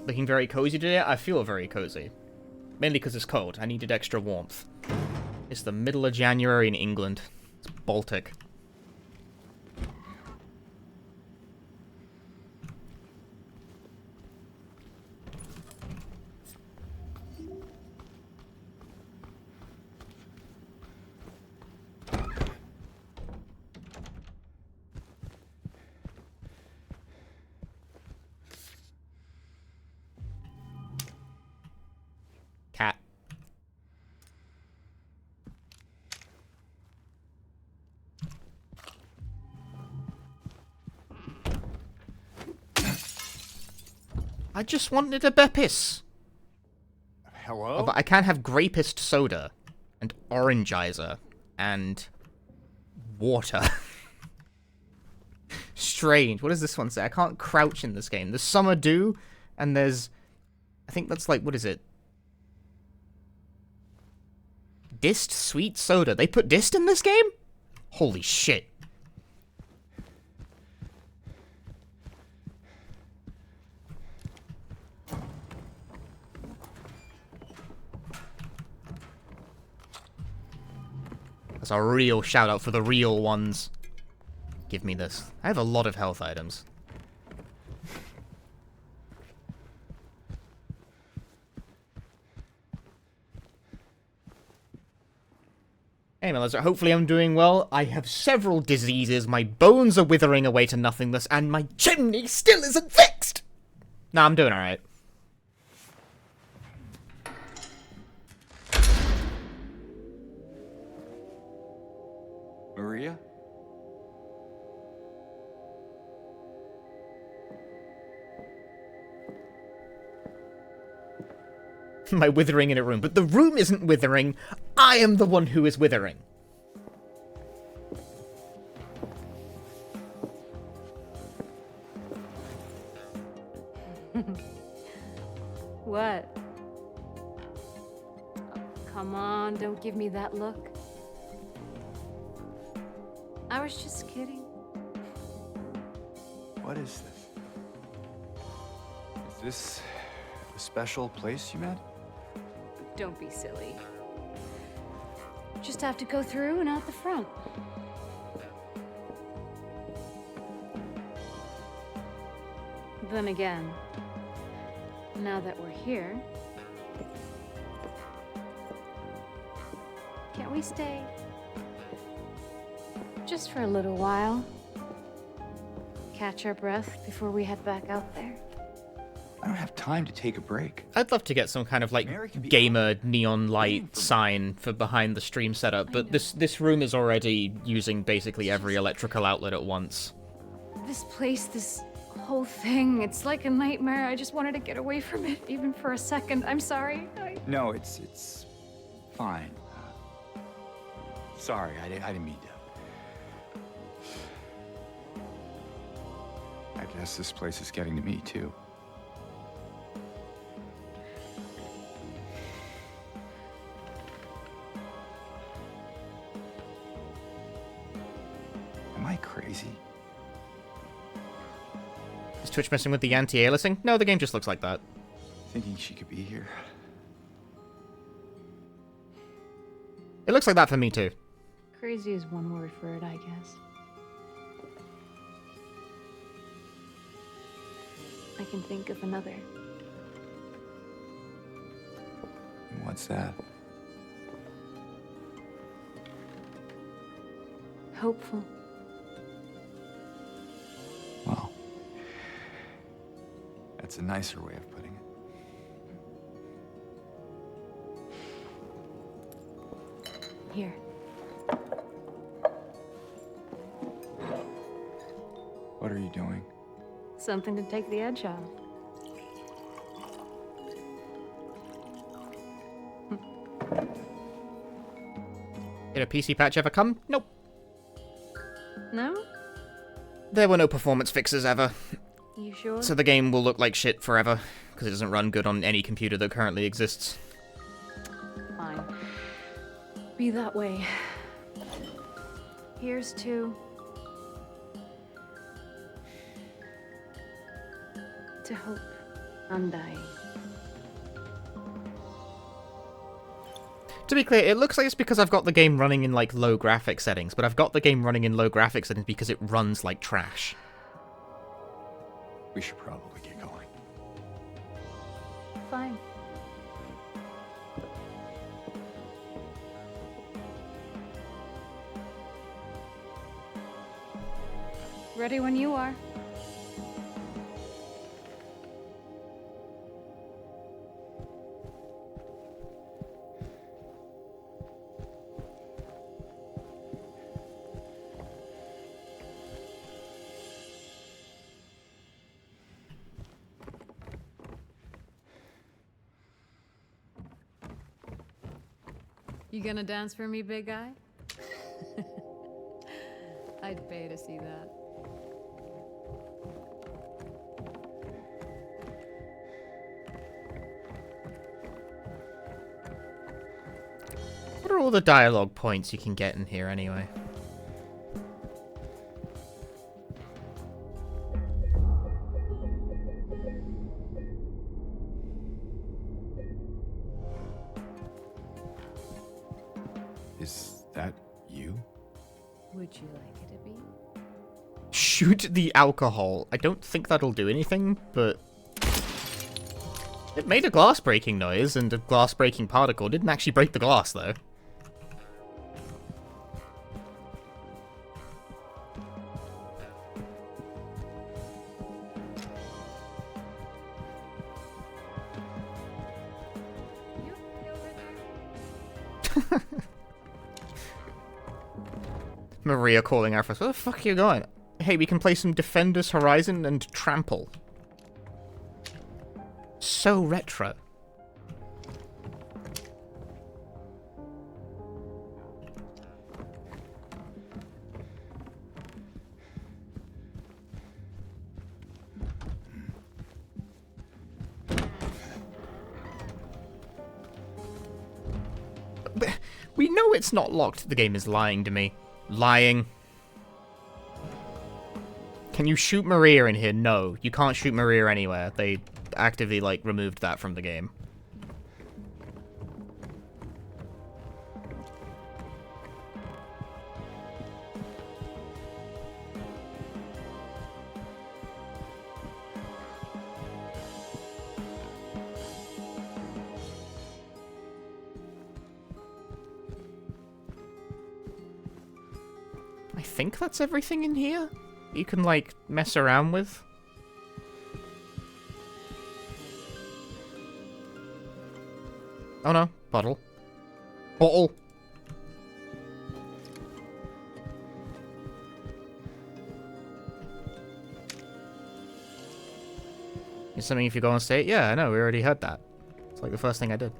Looking very cozy today? I feel very cozy. Mainly because it's cold. I needed extra warmth. It's the middle of January in England. It's Baltic. Cat. I just wanted a Beppis. Hello? Oh, but I can't have grapist soda and orangizer and water. Strange. What does this one say? I can't crouch in this game. There's Summer Dew, and there's... I think that's like, what is it? Dist sweet soda. They put dist in this game? Holy shit. That's a real shout out for the real ones. Give me this. I have a lot of health items. Anyway, Melissa, hopefully I'm doing well. I have several diseases, my bones are withering away to nothingness, and my chimney still isn't fixed! Nah, I'm doing alright. Maria? My withering in a room, but the room isn't withering. I am the one who is withering. What? Oh, come on, don't give me that look. I was just kidding. What is this? Is this a special place you met? Don't be silly. Just have to go through and out the front. Then again, now that we're here, can't we stay? Just for a little while. Catch our breath before we head back out there. I don't have time to take a break. I'd love to get some kind of like gamer neon light sign for behind the stream setup, but this room is already using basically every electrical outlet at once. This place, this whole thing, it's like a nightmare. I just wanted to get away from it, even for a second. I'm sorry. No, it's fine. Sorry, I didn't mean to. I guess this place is getting to me, too. Am I crazy? Is Twitch messing with the anti-aliasing? No, the game just looks like that. Thinking she could be here. It looks like that for me too. Crazy is one word for it, I guess. I can think of another. What's that? Hopeful. Well, that's a nicer way of putting it. Here. What are you doing? Something to take the edge off. Did a PC patch ever come? Nope. No? There were no performance fixes ever, You sure? so the game will look like shit forever, because it doesn't run good on any computer that currently exists. Fine. Be that way. Here's to... to hope. Undying. To be clear, it looks like it's because I've got the game running in, like, low graphic settings, but I've got the game running in low graphic settings because it runs like trash. We should probably get going. Fine. Ready when you are. You gonna dance for me, big guy? I'd pay to see that. What are all the dialogue points you can get in here, anyway? Is that you? Would you like it to be? Shoot the alcohol. I don't think that'll do anything, but... It made a glass breaking noise, and a glass breaking particle didn't actually break the glass, though. Maria calling out for us. Where the fuck are you going? Hey, we can play some Defenders Horizon and Trample. So retro. But we know it's not locked. The game is lying to me. Lying. Can you shoot Maria in here? No, you can't shoot Maria anywhere. They actively, like, removed that from the game. I think that's everything in here you can, like, mess around with. Oh no, bottle. Bottle! Is something if you go on state? Yeah, I know, we already heard that. It's like the first thing I did.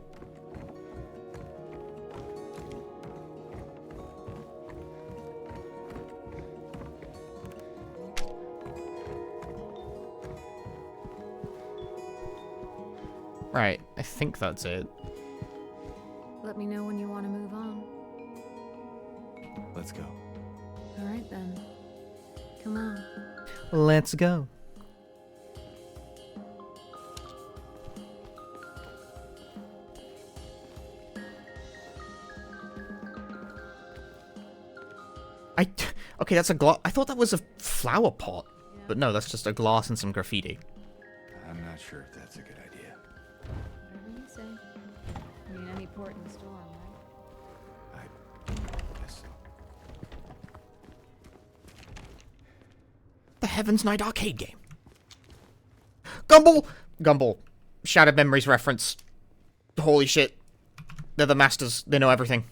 Right, I think that's it. Let me know when you want to move on. Let's go. All right then. Come on. Let's go. Okay, that's a glass. I thought that was a flower pot. But no, that's just a glass and some graffiti. I'm not sure if that's a good idea. Whatever you say. I mean, any port in the storm, right? I guess so. The Heaven's Night arcade game. Gumball! Gumball. Shattered Memories reference. Holy shit. They're the masters. They know everything.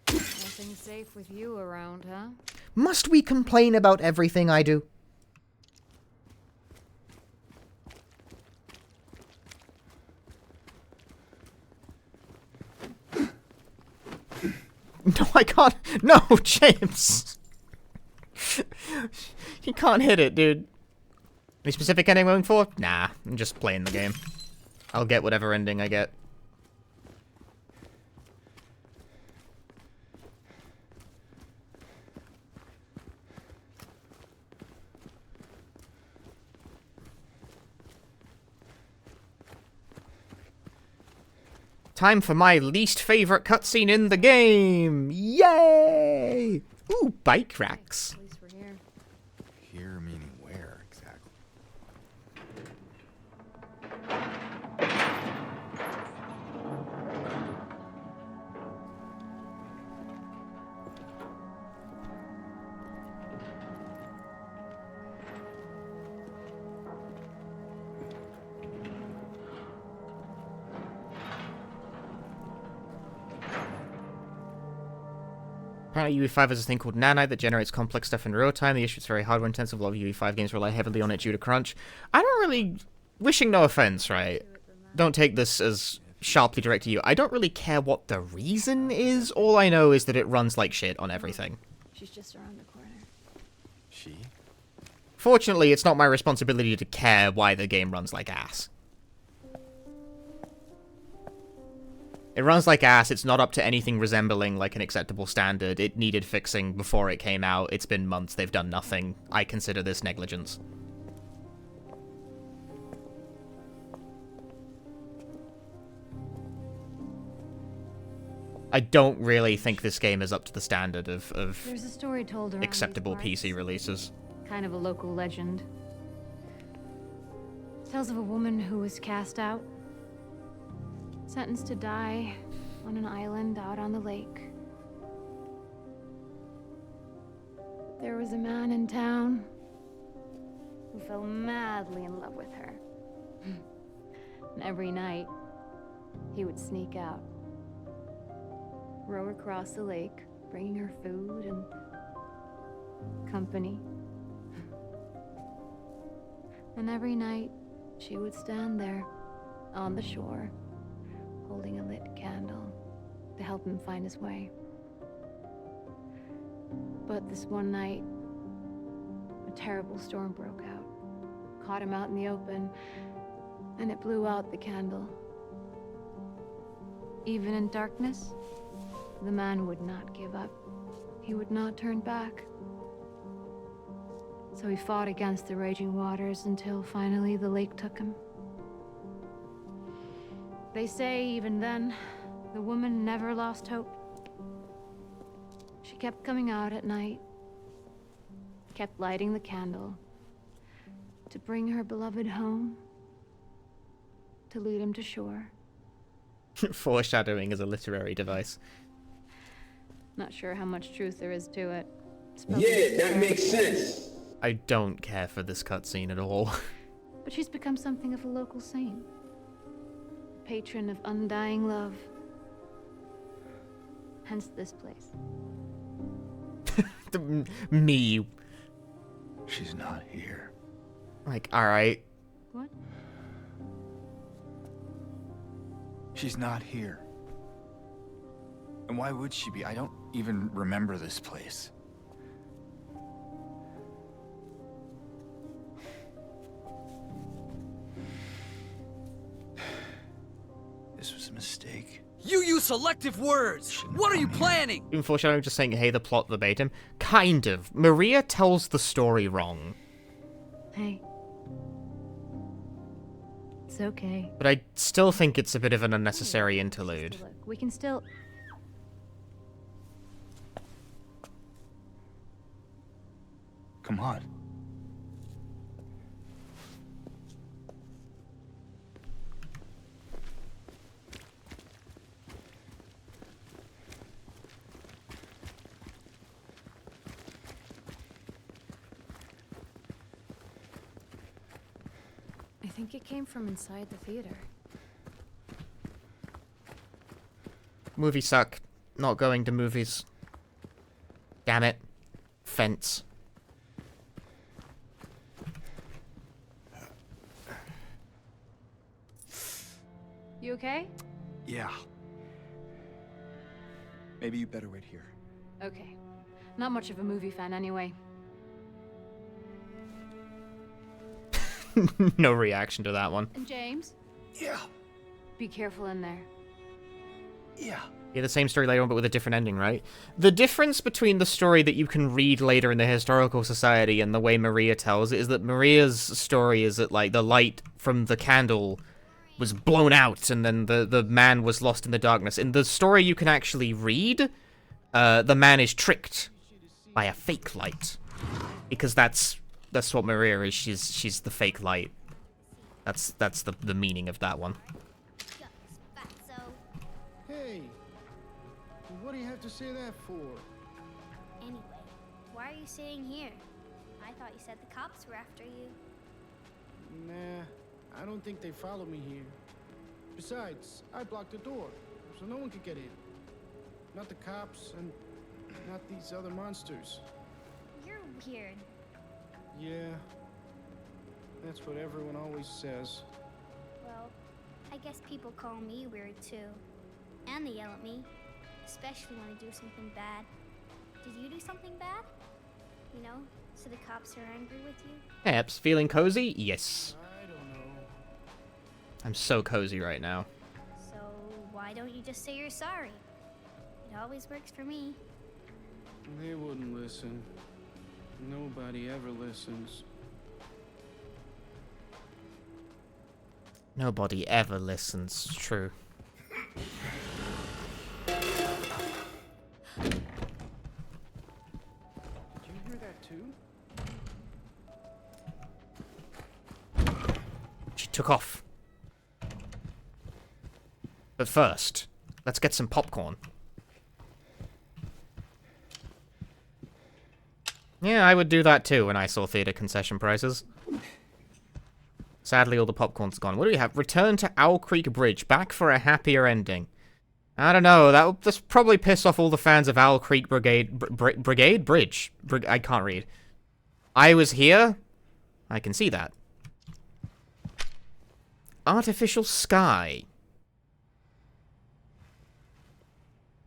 Nothing safe with you around, huh? Must we complain about everything I do? No, I can't. No, James. He can't hit it, dude. Any specific ending I'm going for? Nah, I'm just playing the game. I'll get whatever ending I get. Time for my least favorite cutscene in the game! Yay! Ooh, bike racks. At least we're here. Here meaning where exactly? Apparently UE5 has a thing called nanite that generates complex stuff in real time. The issue is very hardware intensive. A lot of UE5 games rely heavily on it due to crunch. I don't really... Wishing no offense, right? Don't take this as sharply directed to you. I don't really care what the reason is. All I know is that it runs like shit on everything. She's just around the corner. She? Fortunately, it's not my responsibility to care why the game runs like ass. It runs like ass, it's not up to anything resembling like an acceptable standard. It needed fixing before it came out. It's been months, they've done nothing. I consider this negligence. I don't really think this game is up to the standard of There's a story told around acceptable these PC parts. releases. Kind of a local legend. Tells of a woman who was cast out, sentenced to die on an island out on the lake. There was a man in town who fell madly in love with her. And every night, he would sneak out, row across the lake, bringing her food and company. And every night, she would stand there on the shore, holding a lit candle to help him find his way. But this one night, a terrible storm broke out, caught him out in the open, and it blew out the candle. Even in darkness, the man would not give up. He would not turn back. So he fought against the raging waters until finally the lake took him. They say even then, the woman never lost hope. She kept coming out at night, kept lighting the candle to bring her beloved home, to lead him to shore. Foreshadowing is a literary device. Not sure how much truth there is to it. Yeah, that makes sense. I don't care for this cutscene at all. But she's become something of a local saint. Patron of undying love. Hence this place. Me. She's not here. Like, alright. What? She's not here. And why would she be? I don't even remember this place. This was a mistake. You use selective words! What are you planning? Even foreshadowing, just saying, hey, the plot verbatim. Kind of. Maria tells the story wrong. Hey. It's okay. But I still think it's a bit of an unnecessary interlude. Look, we can still... Come on. I think it came from inside the theater. Movies suck. Not going to movies. Damn it. Fence. You okay? Yeah. Maybe you better wait here. Okay. Not much of a movie fan anyway. No reaction to that one. And James? Yeah. Be careful in there. Yeah. Yeah, the same story later on, but with a different ending, right? The difference between the story that you can read later in the Historical Society and the way Maria tells it is that Maria's story is that, like, the light from the candle was blown out and then the man was lost in the darkness. In the story you can actually read, the man is tricked by a fake light. Because that's what Maria is. She's the fake light. That's the meaning of that one. Hey, what do you have to say that for? Anyway, why are you sitting here? I thought you said the cops were after you. Nah, I don't think they follow me here. Besides, I blocked the door, so no one could get in. Not the cops, and not these other monsters. You're weird. Yeah, that's what everyone always says. Well, I guess people call me weird too. And they yell at me, especially when I do something bad. Did you do something bad? You know, so the cops are angry with you? Eps, feeling cozy? Yes. I don't know. I'm so cozy right now. So why don't you just say you're sorry? It always works for me. They wouldn't listen. Nobody ever listens. Nobody ever listens. True. Did you hear that too? She took off. But first, let's get some popcorn. Yeah, I would do that too when I saw theater concession prices. Sadly, all the popcorn's gone. What do we have? Return to Owl Creek Bridge. Back for a happier ending. I don't know. That'll just probably piss off all the fans of Owl Creek Bridge. I can't read. I was here. I can see that. Artificial Sky.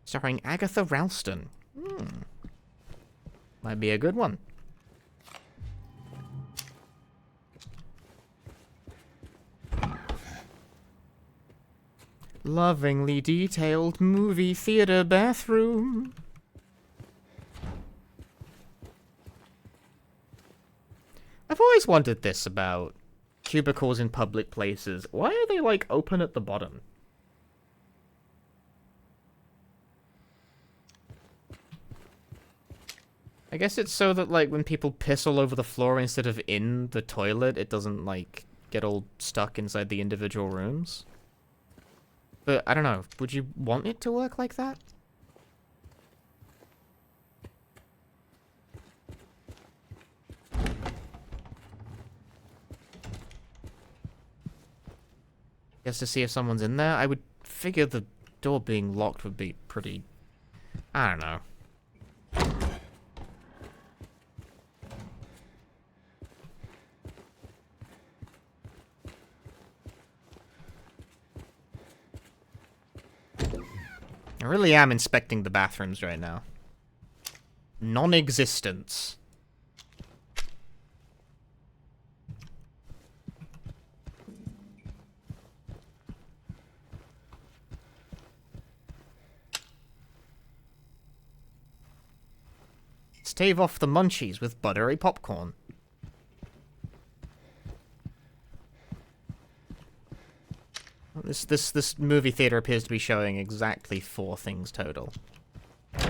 Starring Agatha Ralston. Might be a good one. Lovingly detailed movie theater bathroom. I've always wondered this about cubicles in public places. Why are they, like, open at the bottom? I guess it's so that, like, when people piss all over the floor instead of in the toilet, it doesn't, like, get all stuck inside the individual rooms. But, I don't know, would you want it to work like that? Just to see if someone's in there? I would figure the door being locked would be pretty... I don't know. I really am inspecting the bathrooms right now. Non-existence. Stave off the munchies with buttery popcorn. This movie theater appears to be showing exactly 4 things total. You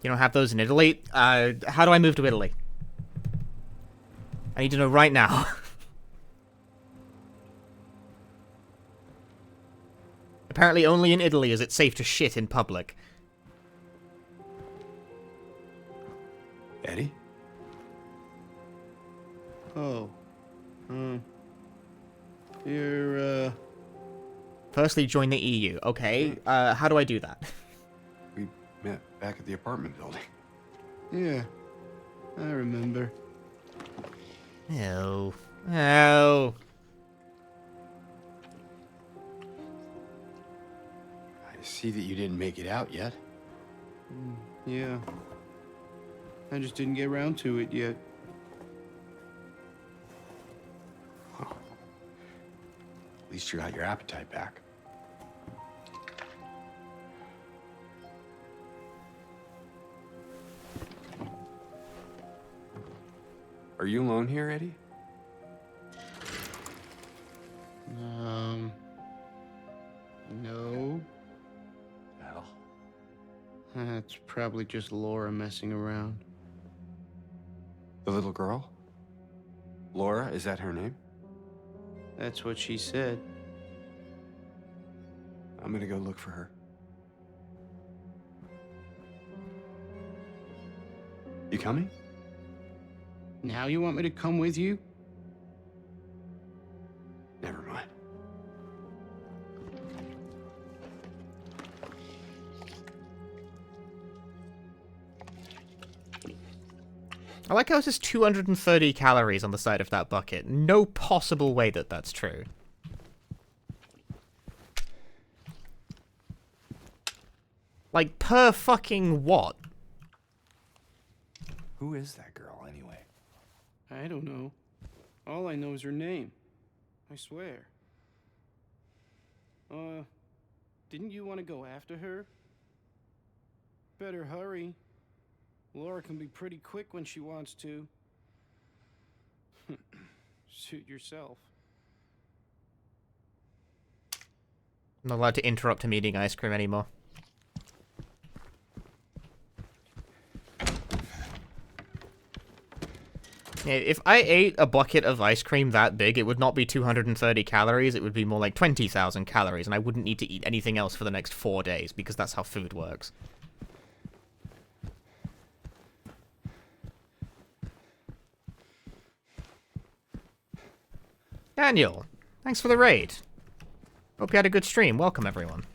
don't have those in Italy? How do I move to Italy? I need to know right now. Apparently only in Italy is it safe to shit in public. Eddie? Oh. You're, Firstly, join the EU. Okay, how do I do that? We met back at the apartment building. Yeah, I remember. No. No. I see that you didn't make it out yet. Yeah. I just didn't get around to it yet. Well, at least you got your appetite back. Are you alone here, Eddie? No. Well. That's probably just Laura messing around. The little girl? Laura, is that her name? That's what she said. I'm gonna go look for her. You coming? Now you want me to come with you? Never mind. I like how it says 230 calories on the side of that bucket. No possible way that that's true. Like, per fucking what? Who is that girl, anyway? I don't know. All I know is her name. I swear. Didn't you want to go after her? Better hurry. Laura can be pretty quick when she wants to. Suit yourself. I'm not allowed to interrupt him eating ice cream anymore. Yeah, if I ate a bucket of ice cream that big, it would not be 230 calories, it would be more like 20,000 calories, and I wouldn't need to eat anything else for the next 4 days, because that's how food works. Daniel, thanks for the raid. Hope you had a good stream. Welcome, everyone.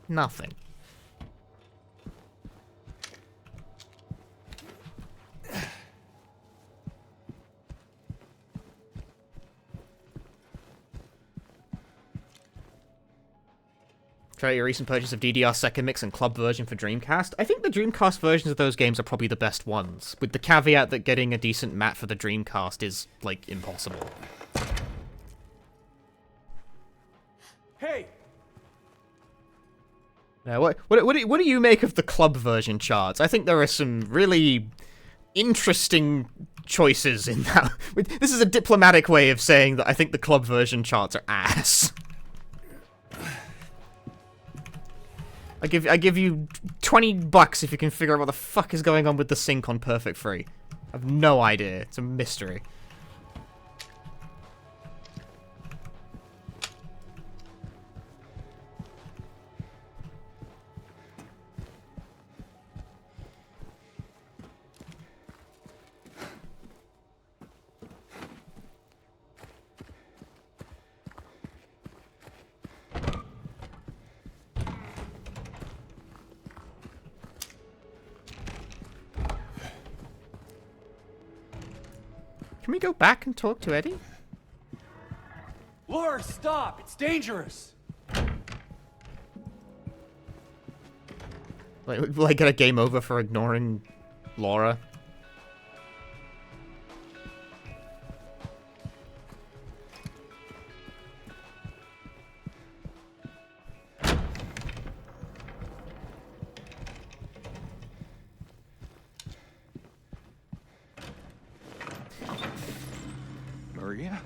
Nothing. Try your recent purchase of DDR Second Mix and Club version for Dreamcast. I think the Dreamcast versions of those games are probably the best ones, with the caveat that getting a decent mat for the Dreamcast is, like, impossible. Hey! Now, what do you make of the Club version charts? I think there are some really interesting choices in that. This is a diplomatic way of saying that I think the Club version charts are ass. I give you $20 if you can figure out what the fuck is going on with the sync on Perfect Free. I have no idea. It's a mystery. Can we go back and talk to Eddie? Laura, stop! It's dangerous! Like, will I get a game over for ignoring Laura? Maria?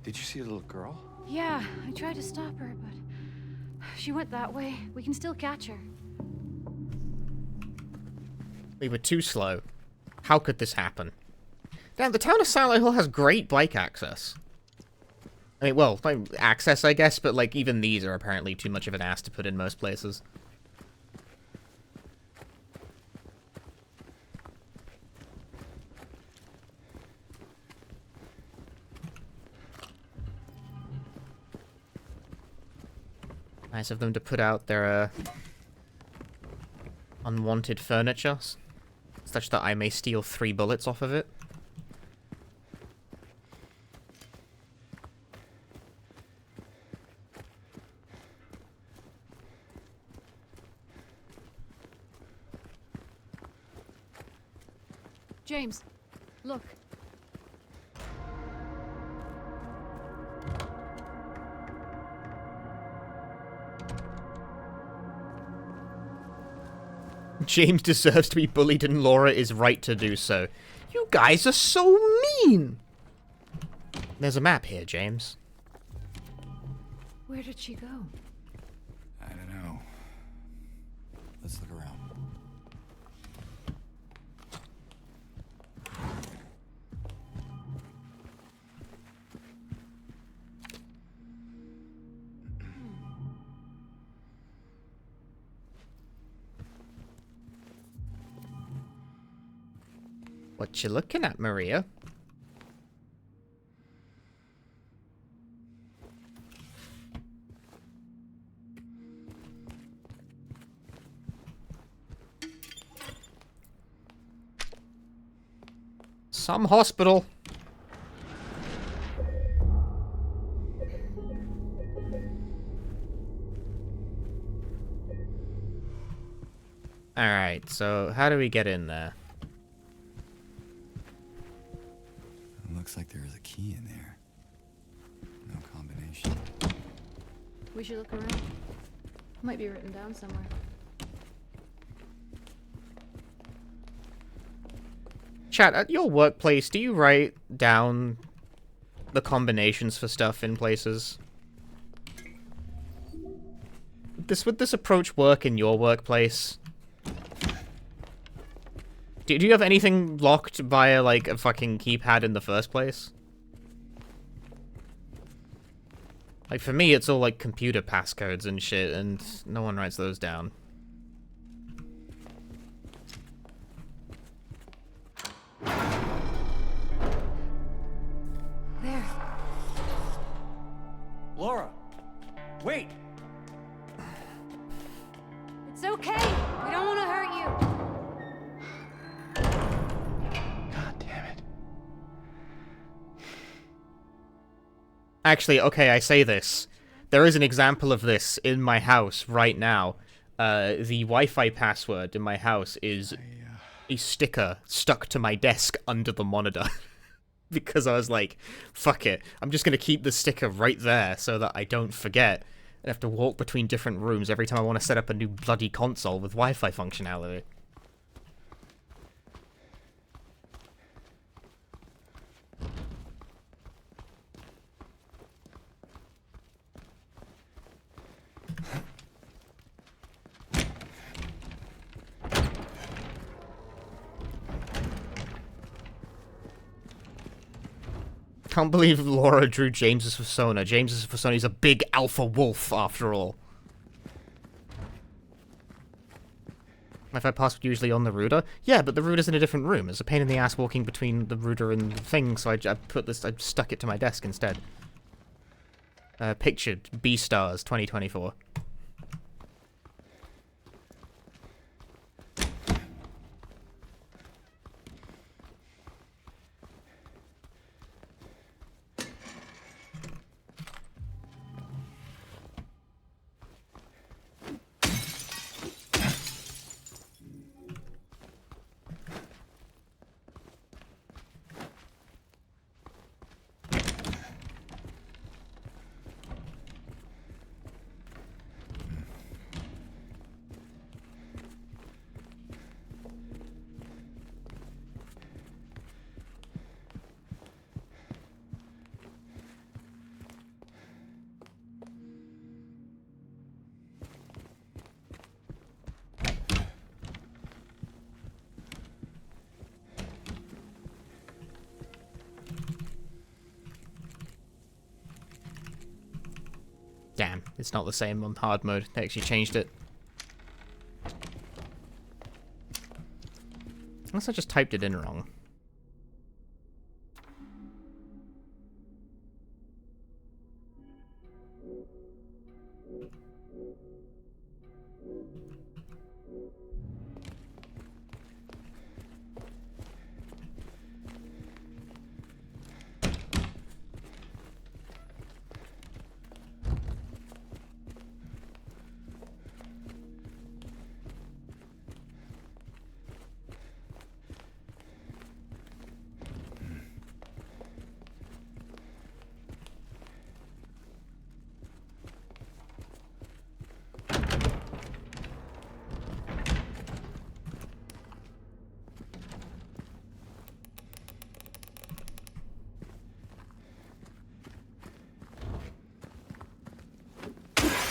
Did you see the little girl? Yeah, I tried to stop her, but she went that way. We can still catch her. We were too slow. How could this happen? Damn, the town of Silent Hill has great bike access. I mean, well, like, access, I guess, but, like, even these are apparently too much of an ass to put in most places. Nice of them to put out their, unwanted furniture, such that I may steal 3 bullets off of it. James, look. James deserves to be bullied and Laura is right to do so. You guys are so mean! There's a map here, James. Where did she go? I don't know. Let's look around. What you looking at, Maria? Some hospital. Alright, so how do we get in there? It looks like there is a key in there. No combination. We should look around. Might be written down somewhere. Chat, at your workplace, do you write down the combinations for stuff in places? Would this approach work in your workplace? Do you have anything locked via, like, a fucking keypad in the first place? Like, for me, it's all, like, computer passcodes and shit, and no one writes those down. There. Laura! Wait! It's okay. We don't want to hurt you. Actually, okay, I say this. There is an example of this in my house right now. The Wi-Fi password in my house is a sticker stuck to my desk under the monitor. Because I was like, fuck it. I'm just going to keep the sticker right there so that I don't forget. I have to walk between different rooms every time I want to set up a new bloody console with Wi-Fi functionality. Can't believe Laura drew James's persona. James's persona is a big alpha wolf, after all. Wi-Fi password usually on the router? Yeah, but the router's in a different room. It's a pain in the ass walking between the router and the thing, so I stuck it to my desk instead. Pictured, B-Stars, 2024. Damn, it's not the same on hard mode. They actually changed it. Unless I just typed it in wrong.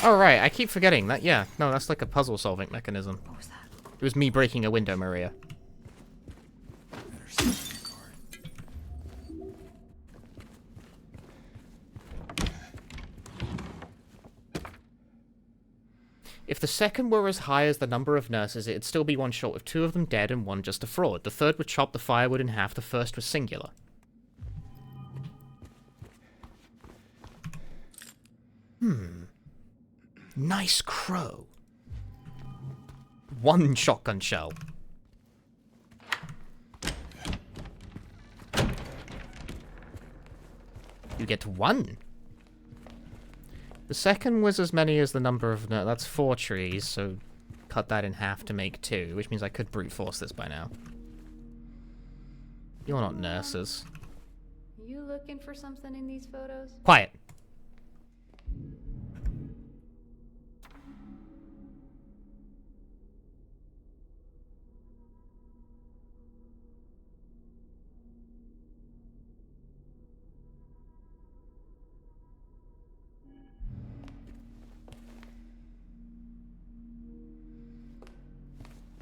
Oh, right, I keep forgetting that. Yeah, no, that's like a puzzle-solving mechanism. What was that? It was me breaking a window, Maria. If the second were as high as the number of nurses, it'd still be one short, with 2 of them dead and 1 just a fraud. The third would chop the firewood in half, the first was singular. Nice crow. 1 shotgun shell. You get 1. The second was as many as the number of... No, that's 4 trees, so cut that in half to make 2, which means I could brute force this by now. You're not nurses. You looking for something in these photos? Quiet.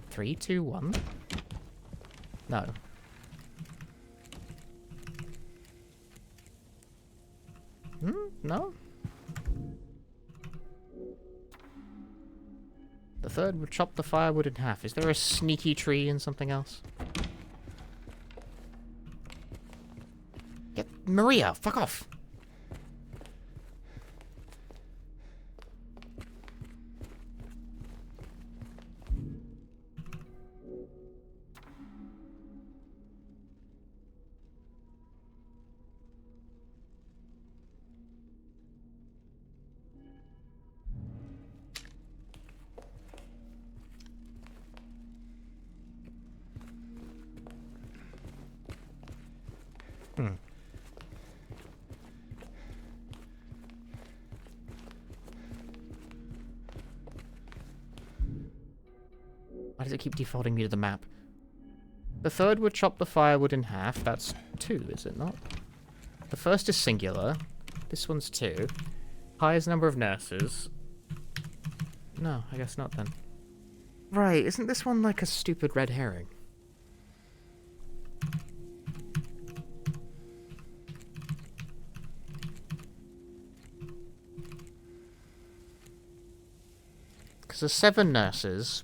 Three, two, 1. No. No? The third would chop the firewood in half. Is there a sneaky tree in something else? Get Maria, fuck off. Why does it keep defaulting me to the map? The third would chop the firewood in half. That's 2, is it not? The first is singular. This one's 2. Highest number of nurses. No, I guess not then. Right, isn't this one like a stupid red herring? Because there's 7 nurses.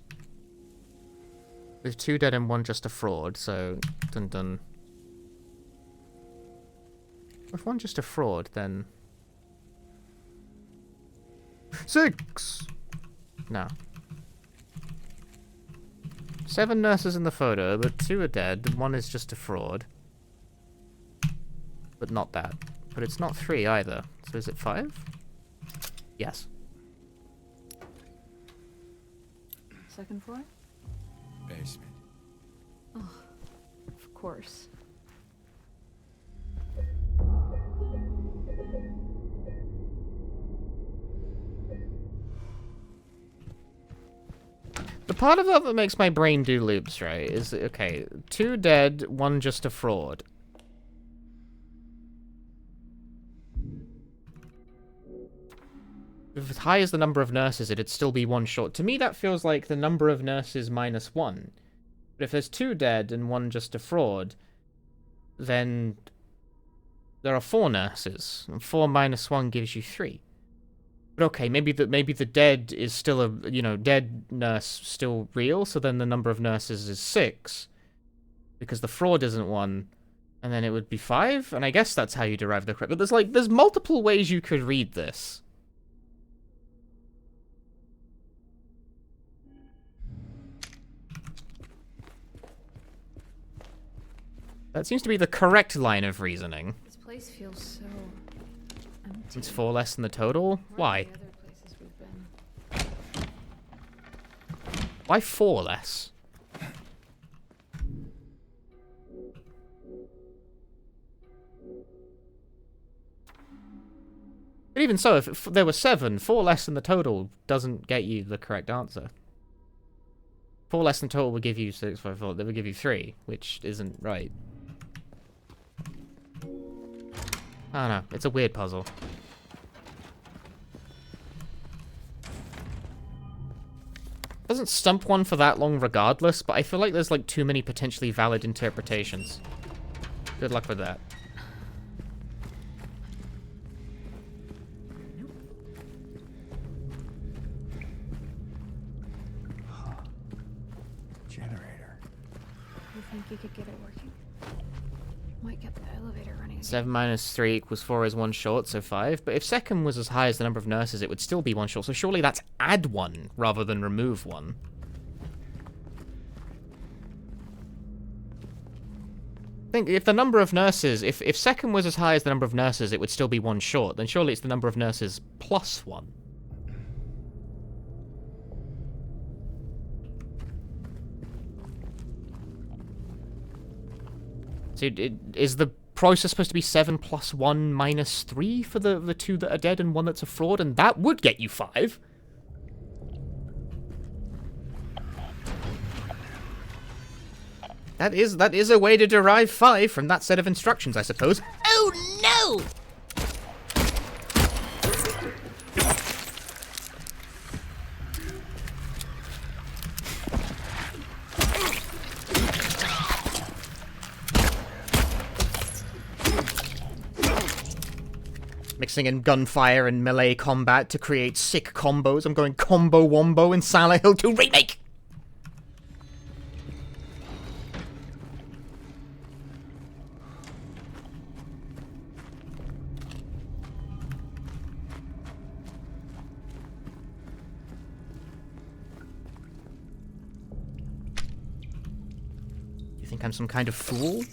With 2 dead and 1 just a fraud, so... Dun dun. If 1 just a fraud, then... 6! No. 7 nurses in the photo, but 2 are dead, and 1 is just a fraud. But not that. But it's not 3 either. So is it 5? Yes. Second floor? Basement. Oh, of course. The part of that makes my brain do loops, right, is, okay, 2 dead, 1 just a fraud. If as high as the number of nurses, it'd still be 1 short. To me, that feels like the number of nurses minus 1. But if there's 2 dead and 1 just a fraud, then there are 4 nurses. And 4 minus 1 gives you 3. But okay, maybe the dead is still a, dead nurse still real, so then the number of nurses is 6. Because the fraud isn't 1. And then it would be 5, and I guess that's how you derive the correct. But there's multiple ways you could read this. That seems to be the correct line of reasoning. This place feels so empty. It's 4 less than the total? Why? The other places we've been. Why 4 less? But even so, if there were 7, 4 less than the total doesn't get you the correct answer. 4 less than total would give you 6, 5, 4. That would give you 3, which isn't right. I don't know. It's a weird puzzle. doesn't stump one for that long regardless, but I feel like there's like too many potentially valid interpretations. Good luck with that. Generator. You think you could get it working? Might get the elevator running again. 7 minus 3 equals 4 is 1 short, so 5. But if second was as high as the number of nurses, it would still be 1 short. So surely that's add 1 rather than remove 1. Think if the number of nurses, if second was as high as the number of nurses, it would still be 1 short. Then surely it's the number of nurses plus 1. So is the process supposed to be 7 plus 1 minus 3 for the 2 that are dead and 1 that's a fraud? And that would get you 5. That is a way to derive 5 from that set of instructions, I suppose. Oh no! Mixing in gunfire and melee combat to create sick combos. I'm going combo wombo in Silent Hill 2 Remake! You think I'm some kind of fool?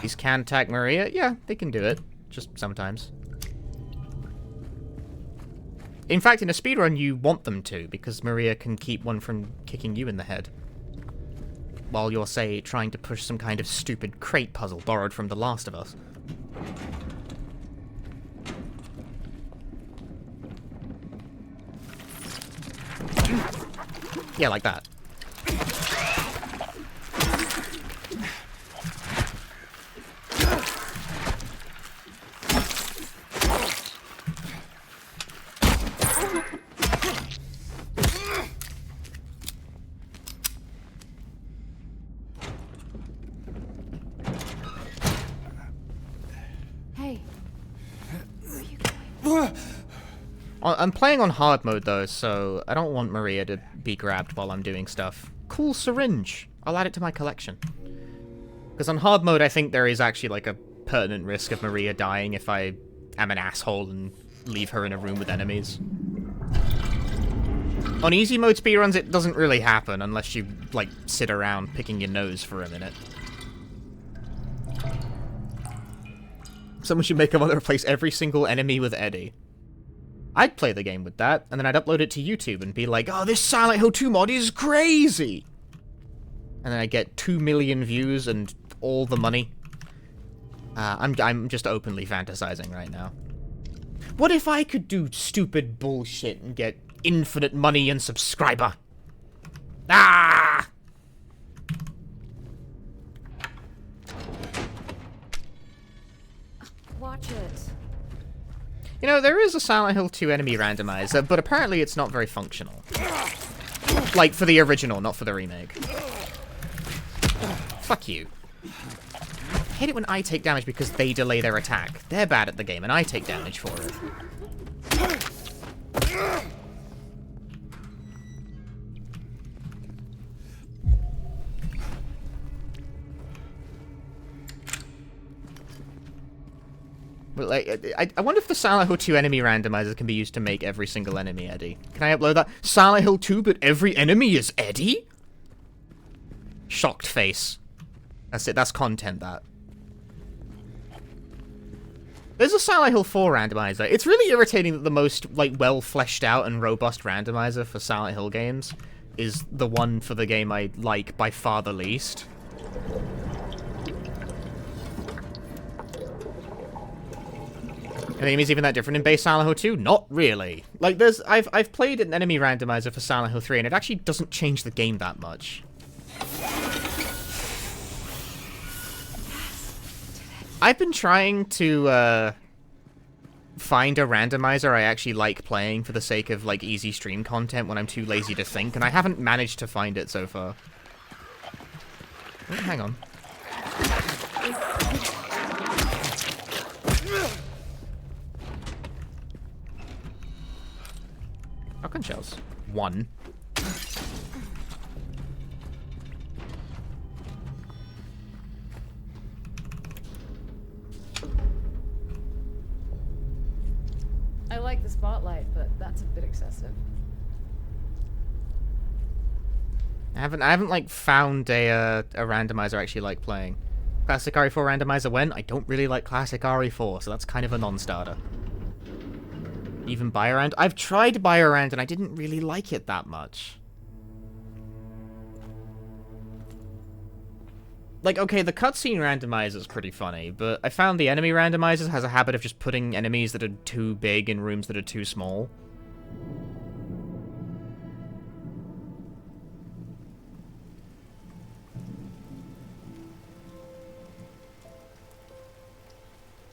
These can attack Maria? Yeah, they can do it. Just sometimes. In fact, in a speedrun, you want them to, because Maria can keep one from kicking you in the head. While you're, say, trying to push some kind of stupid crate puzzle borrowed from The Last of Us. Yeah, like that. Hey. Where are you going? I'm playing on hard mode, though, so I don't want Maria to be grabbed while I'm doing stuff. Cool syringe. I'll add it to my collection. Because on hard mode, I think there is actually, like, a pertinent risk of Maria dying if I am an asshole and leave her in a room with enemies. On easy mode speedruns, it doesn't really happen unless you, like, sit around picking your nose for a minute. Someone should make a mod to replace every single enemy with Eddie. I'd play the game with that, and then I'd upload it to YouTube and be like, oh, this Silent Hill 2 mod is crazy! And then I get 2 million views and all the money. I'm just openly fantasizing right now. What if I could do stupid bullshit and get infinite money and subscriber? Ah! Watch it. You know, there is a Silent Hill 2 enemy randomizer, but apparently it's not very functional. Like, for the original, not for the remake. Fuck you. I hate it when I take damage because they delay their attack. They're bad at the game, and I take damage for it. But, like, I wonder if the Silent Hill 2 enemy randomizer can be used to make every single enemy Eddie. Can I upload that? Silent Hill 2, but every enemy is Eddie? Shocked face. That's it, that's content, that. There's a Silent Hill 4 randomizer. It's really irritating that the most, like, well-fleshed out and robust randomizer for Silent Hill games is the one for the game I like by far the least. Are the enemies even that different in base Silent Hill 2? Not really. Like, I've played an enemy randomizer for Silent Hill 3, and it actually doesn't change the game that much. I've been trying to find a randomizer I actually like playing for the sake of like easy stream content when I'm too lazy to think, and I haven't managed to find it so far. Oh, hang on. Shotgun shells. 1. I like the spotlight, but that's a bit excessive. I haven't like found a randomizer I actually like playing. Classic RE4 randomizer when? I don't really like classic RE4, so that's kind of a non-starter. Even Biorand? I've tried Biorand and I didn't really like it that much. Like, okay, the cutscene randomizer is pretty funny, but I found the enemy randomizers has a habit of just putting enemies that are too big in rooms that are too small.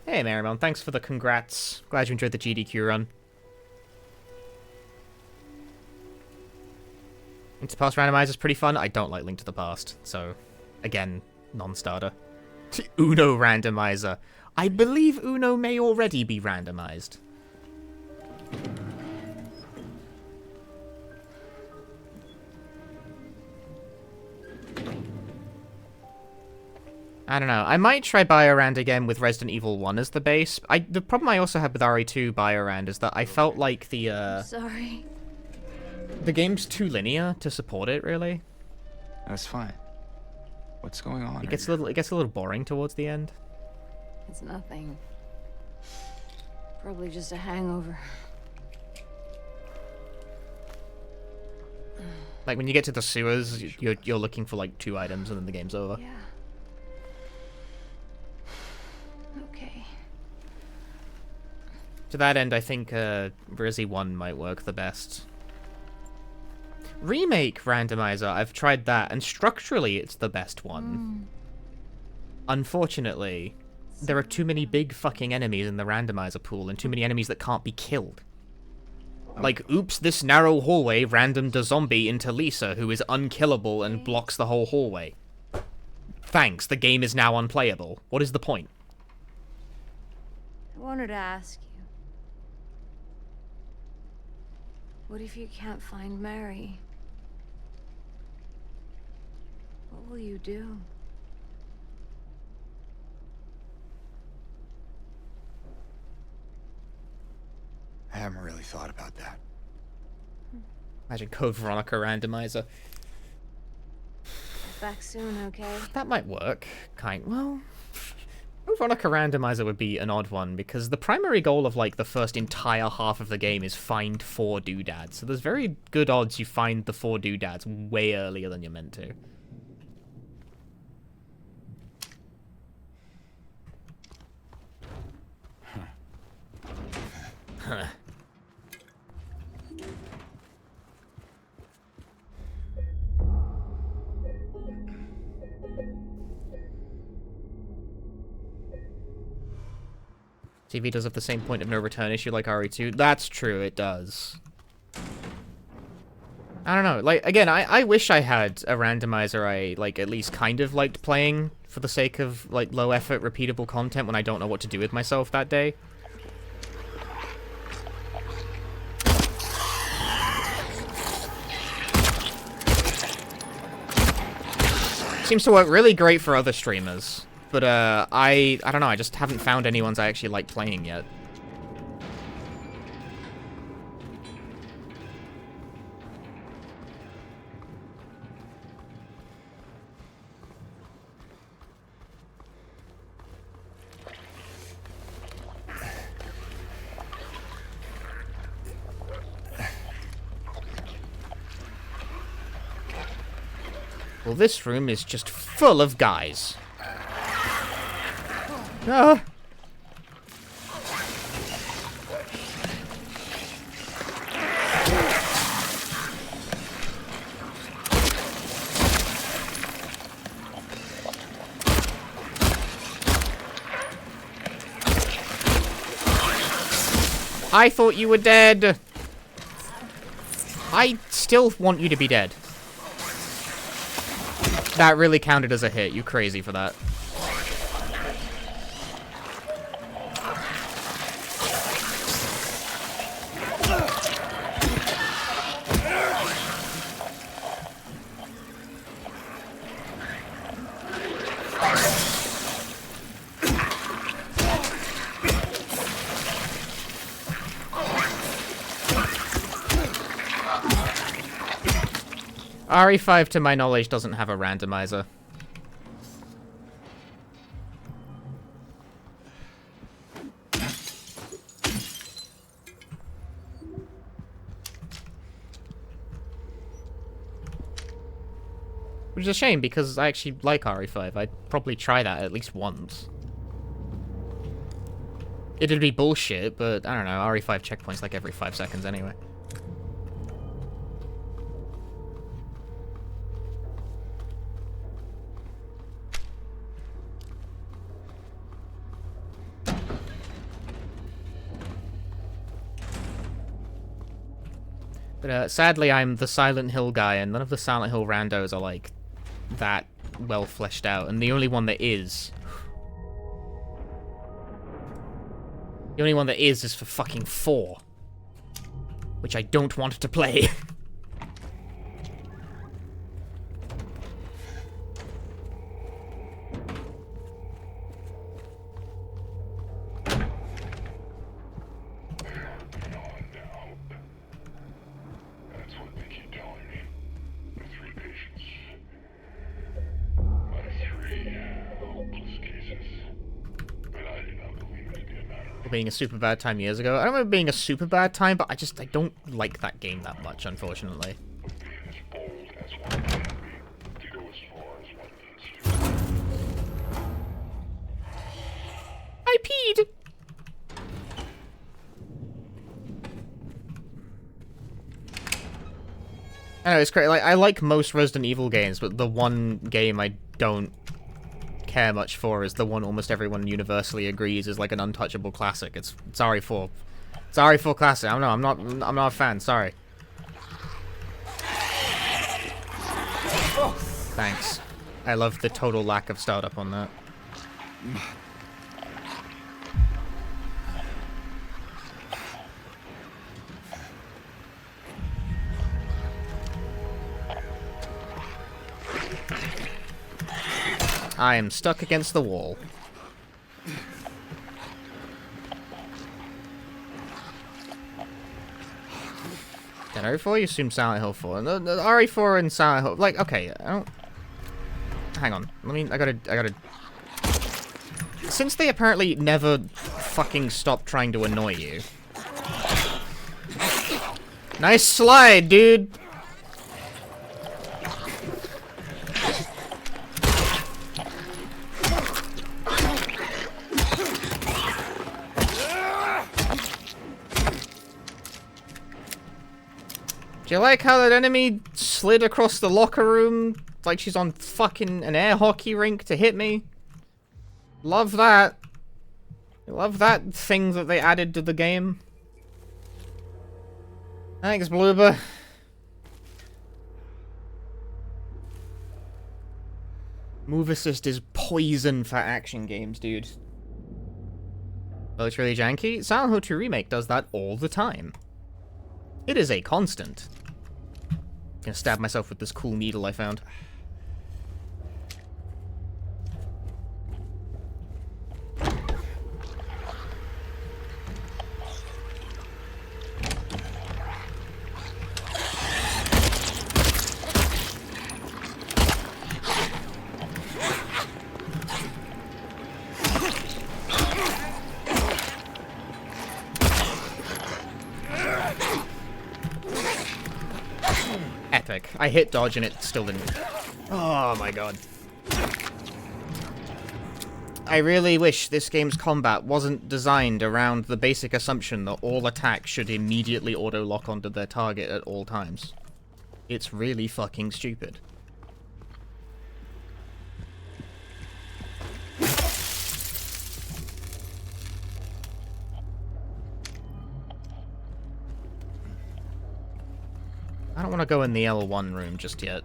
Hey, Marymount, thanks for the congrats. Glad you enjoyed the GDQ run. Link to the Past randomizer is pretty fun. I don't like Link to the Past, so, again, non-starter. Uno randomizer. I believe Uno may already be randomized. I don't know. I might try Biorand again with Resident Evil 1 as the base. The problem I also had with RE2 Biorand is that I felt like Sorry. the game's too linear to support it, really. That's fine. What's going on? It gets a little boring towards the end. It's nothing. Probably just a hangover. Like when you get to the sewers, you're looking for like 2 items and then the game's over. Yeah. Okay. To that end, I think Resi 1 might work the best. Remake randomizer, I've tried that, and structurally it's the best one. Unfortunately, there are too many big fucking enemies in the randomizer pool, and too many enemies that can't be killed. Like, oops, this narrow hallway randomed a zombie into Lisa, who is unkillable and blocks the whole hallway. Thanks, the game is now unplayable. What is the point? I wanted to ask you. What if you can't find Mary? What will you do? I haven't really thought about that. Imagine Code Veronica randomizer. Back soon, okay? That might work. Well, Code Veronica randomizer would be an odd one, because the primary goal of, like, the first entire half of the game is find 4 doodads. So there's very good odds you find the 4 doodads way earlier than you're meant to. Huh. TV does have the same point of no return issue like RE2. That's true, it does. I don't know, like, again, I wish I had a randomizer I, like, at least kind of liked playing for the sake of, like, low-effort, repeatable content when I don't know what to do with myself that day. Seems to work really great for other streamers. But, I don't know, I just haven't found any ones I actually like playing yet. Well, this room is just full of guys. Ah! I thought you were dead. I still want you to be dead. That really counted as a hit. You crazy for that. RE5, to my knowledge, doesn't have a randomizer. Which is a shame, because I actually like RE5. I'd probably try that at least once. It'd be bullshit, but I don't know, RE5 checkpoints like every 5 seconds anyway. But sadly, I'm the Silent Hill guy, and none of the Silent Hill randos are like that well fleshed out. And the only one that is, is for fucking 4, which I don't want to play. Being a super bad time years ago. I don't remember being a super bad time, but I don't like that game that much, unfortunately. I peed! I know, it's great. Like, I like most Resident Evil games, but the one game I don't care much for is the one almost everyone universally agrees is like an untouchable classic. It's RE4. It's RE4 classic. I'm not a fan. Sorry. Thanks. I love the total lack of startup on that. I am stuck against the wall. Then RE4, you assume Silent Hill 4. The RE4 and Silent Hill, like, okay, I don't... Hang on, I gotta... Since they apparently never fucking stop trying to annoy you. Nice slide, dude! Do you like how that enemy slid across the locker room like she's on fucking an air hockey rink to hit me? Love that. Love that thing that they added to the game. Thanks, Bloober. Move assist is poison for action games, dude. Well, it's really janky. Silent Hill 2 Remake does that all the time. It is a constant. I'm gonna stab myself with this cool needle I found. Epic. I hit dodge and it still didn't. Oh my god. I really wish this game's combat wasn't designed around the basic assumption that all attacks should immediately auto-lock onto their target at all times. It's really fucking stupid. I don't want to go in the L1 room just yet.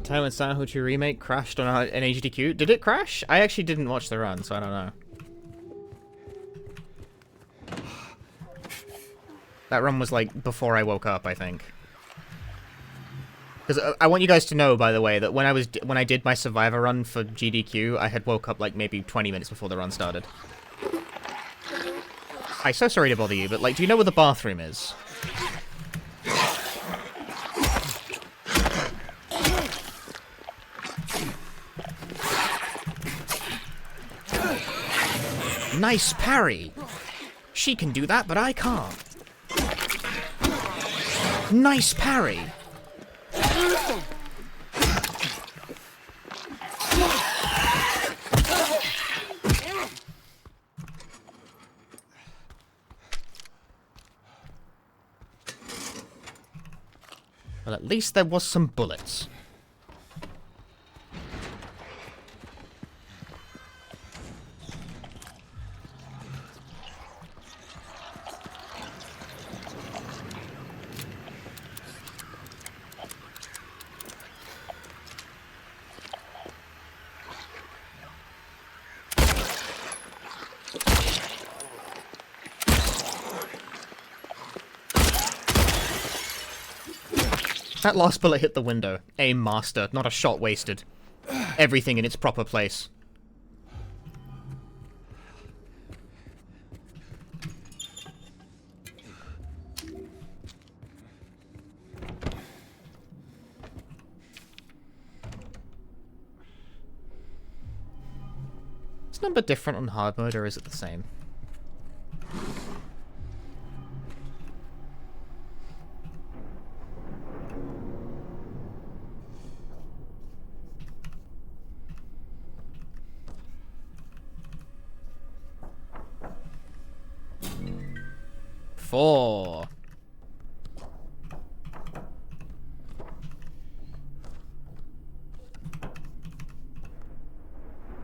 Time when Silent Hill 2 Remake crashed on an HDQ. Did it crash? I actually didn't watch the run, so I don't know. That run was like before I woke up, I think. Because I want you guys to know, by the way, that when I did my Survivor run for GDQ, I had woke up like maybe 20 minutes before the run started. I'm so sorry to bother you, but like, do you know where the bathroom is? Nice parry! She can do that, but I can't. Nice parry! Well, at least there was some bullets. That last bullet hit the window. Aim master, not a shot wasted. Everything in its proper place. Is number different on hard mode, or is it the same? Four.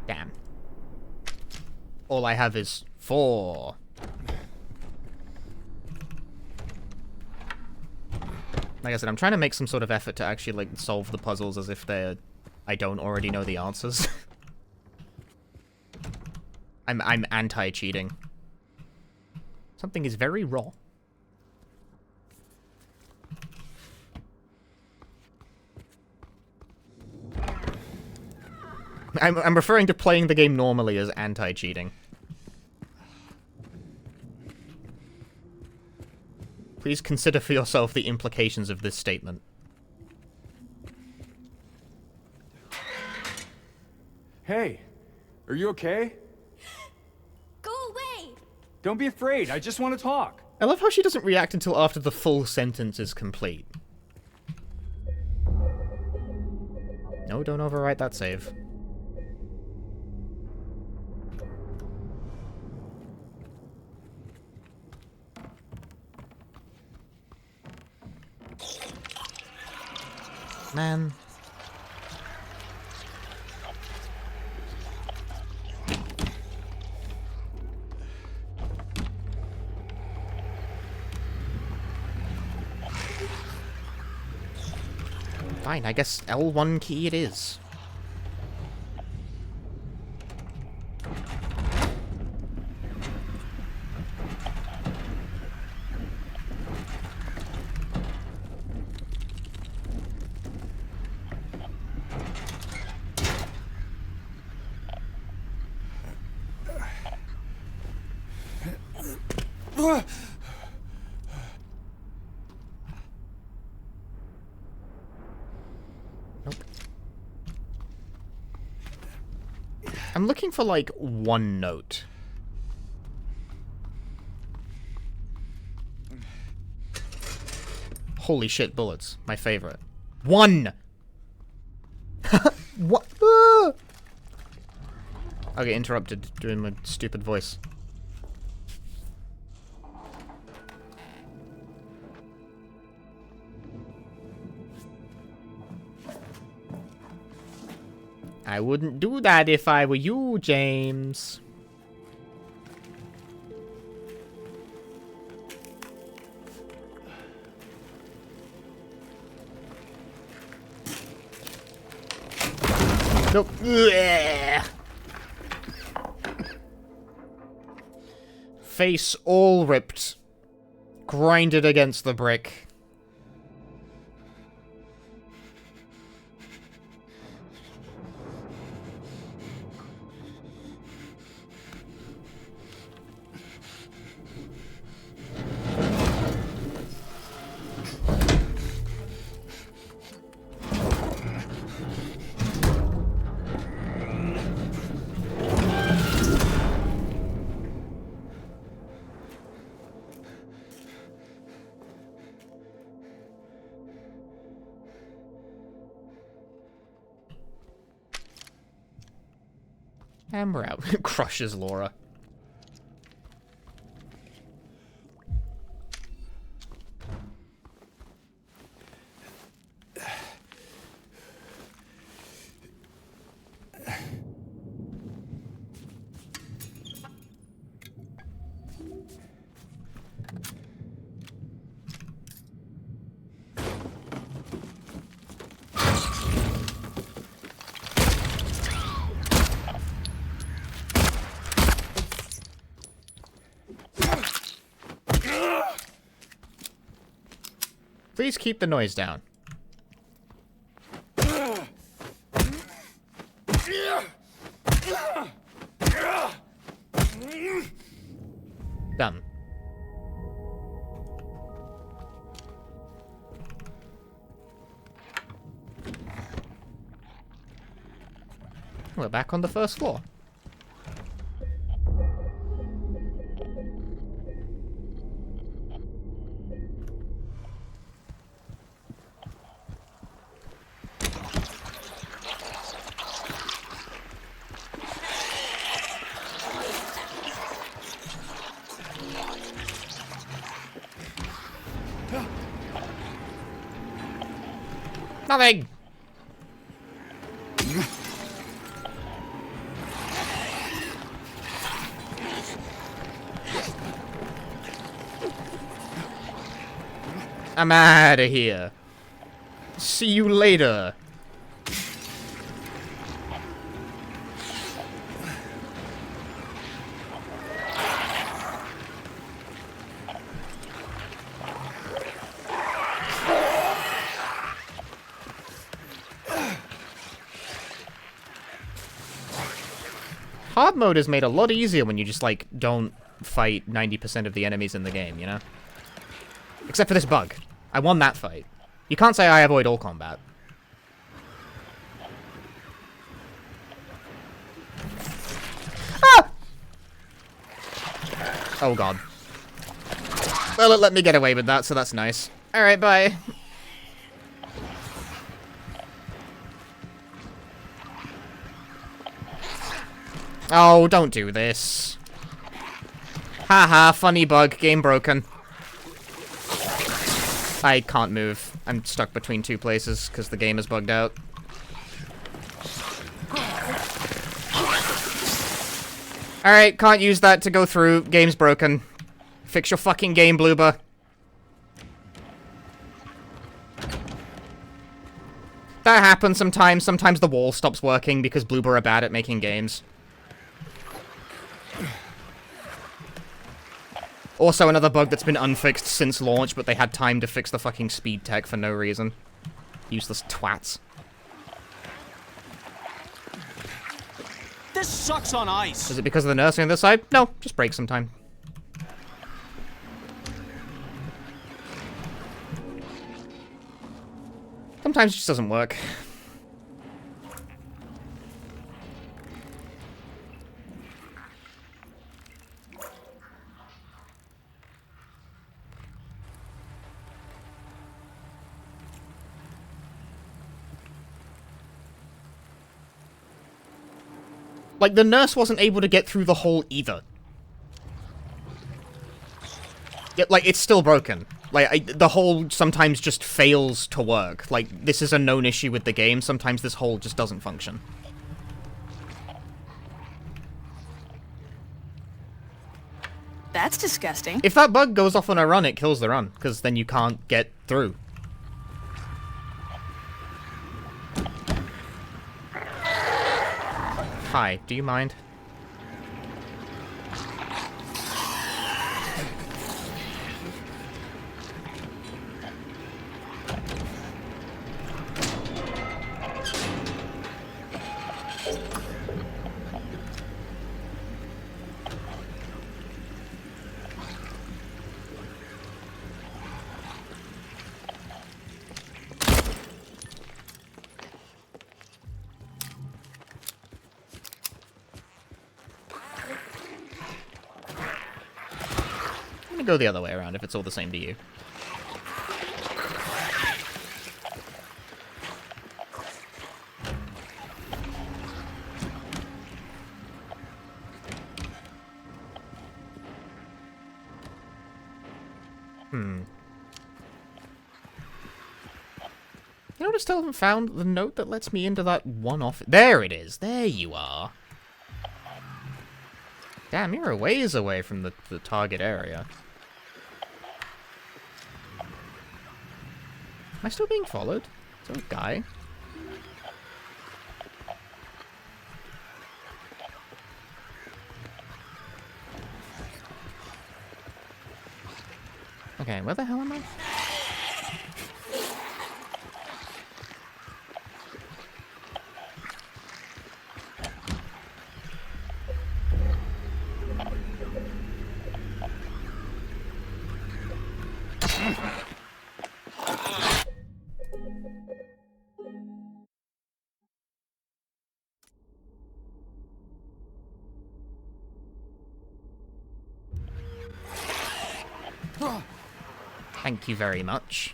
Damn. All I have is 4. Like I said, I'm trying to make some sort of effort to actually, like, solve the puzzles as if I don't already know the answers. I'm anti-cheating. Something is very raw. I'm referring to playing the game normally as anti-cheating. Please consider for yourself the implications of this statement. Hey, are you okay? Go away! Don't be afraid, I just want to talk. I love how she doesn't react until after the full sentence is complete. No, don't overwrite that save. Man. Fine, I guess L1 key it is. I'm looking for, like, one note. Holy shit, bullets. My favorite. One What? Ah! I'll get interrupted doing my stupid voice. I wouldn't do that if I were you, James. Nope. Ugh. Face all ripped. Grinded against the brick. And we're out. Crushes Laura. Please keep the noise down. Done. We're back on the first floor. Nothing! I'm out of here. See you later. Hard mode is made a lot easier when you just, like, don't fight 90% of the enemies in the game, you know? Except for this bug. I won that fight. You can't say I avoid all combat. Ah! Oh god. Well, it let me get away with that, so that's nice. Alright, bye. Oh, don't do this. Haha, funny bug, game broken. I can't move. I'm stuck between two places because the game is bugged out. Alright, can't use that to go through. Game's broken. Fix your fucking game, Bloober. That happens sometimes. Sometimes the wall stops working because Bloober are bad at making games. Also, another bug that's been unfixed since launch, but they had time to fix the fucking speed tech for no reason. Useless twats. This sucks on ice. Is it because of the nursing on this side? No, just break sometime. Sometimes it just doesn't work. Like, the nurse wasn't able to get through the hole either. Like, it's still broken. Like, the hole sometimes just fails to work. Like, this is a known issue with the game. Sometimes this hole just doesn't function. That's disgusting. If that bug goes off on a run, it kills the run, because then you can't get through. Hi, do you mind? Go the other way around if it's all the same to you. You know what, I still haven't found the note that lets me into that one off. There it is. There you are. Damn, you're a ways away from the target area. Am I still being followed? Is there a guy? Okay, where the hell am I? Thank you very much.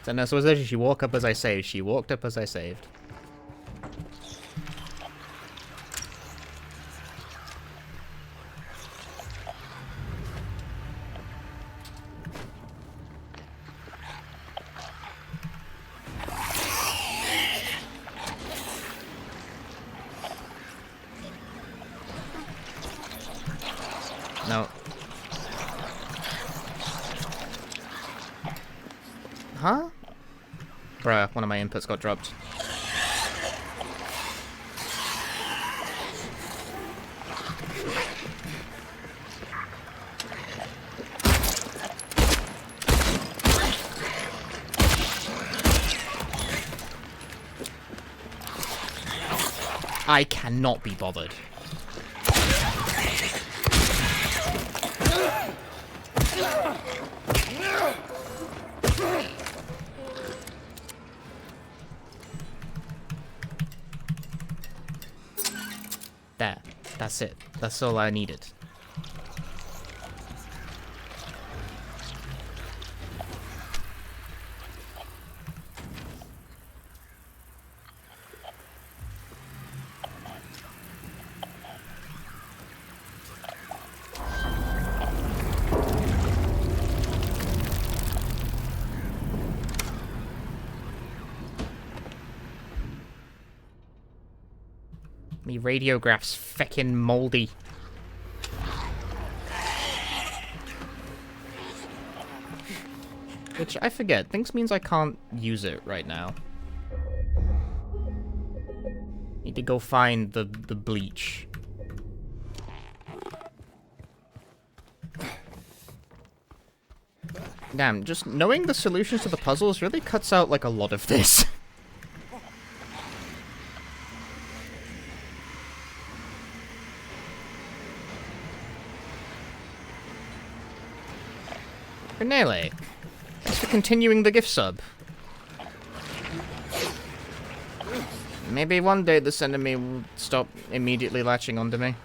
So no, so was it she walked up as I saved? She walked up as I saved. No. Huh? Bruh, one of my inputs got dropped. I cannot be bothered. There. That's it. That's all I needed. The radiograph's feckin' moldy. Which, I forget, thinks means I can't use it right now. Need to go find the bleach. Damn, just knowing the solutions to the puzzles really cuts out, like, a lot of this. Renele, thanks for continuing the gift sub. Maybe one day this enemy will stop immediately latching onto me.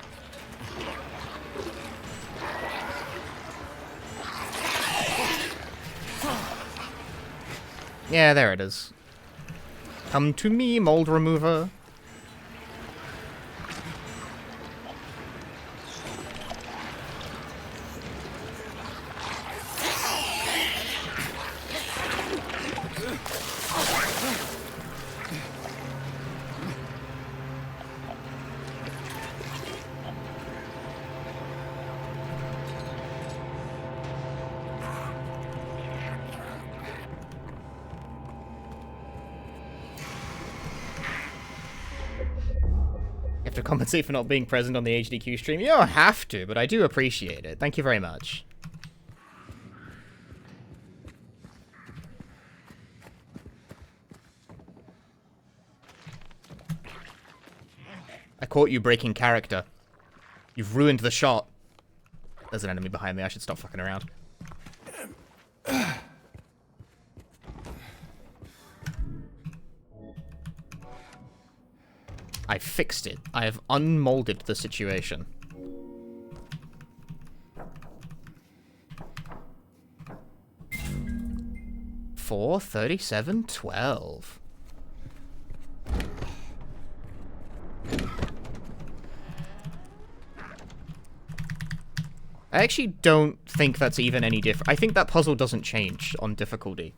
Yeah, there it is. Come to me, mold remover. You have to compensate for not being present on the HDQ stream. You don't have to, but I do appreciate it. Thank you very much. I caught you breaking character. You've ruined the shot. There's an enemy behind me. I should stop fucking around. I fixed it. I have unmolded the situation. Four, 37, 12. I actually don't think that's even any different. I think that puzzle doesn't change on difficulty.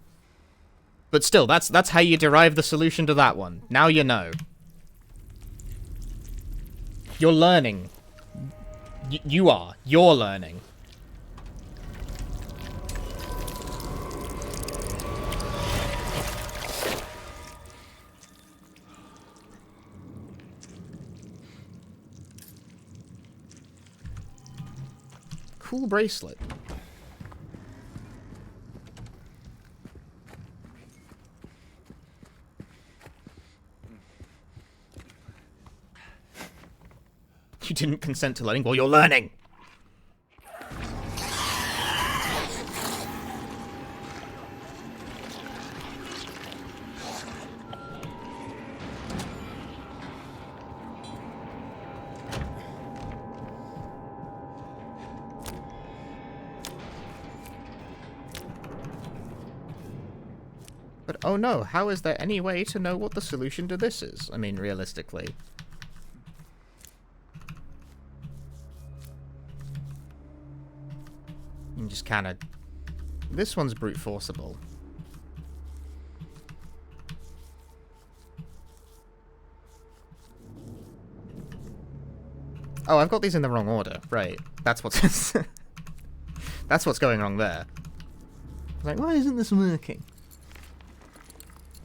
But still, that's how you derive the solution to that one. Now you know. You're learning. You are. You're learning. Cool bracelet. You didn't consent to learning? Well, you're learning! But oh no, how is there any way to know what the solution to this is? I mean, realistically. You just kind of... This one's brute forceable. Oh, I've got these in the wrong order. Right. That's what's... That's what's going wrong there. I was like, why isn't this working?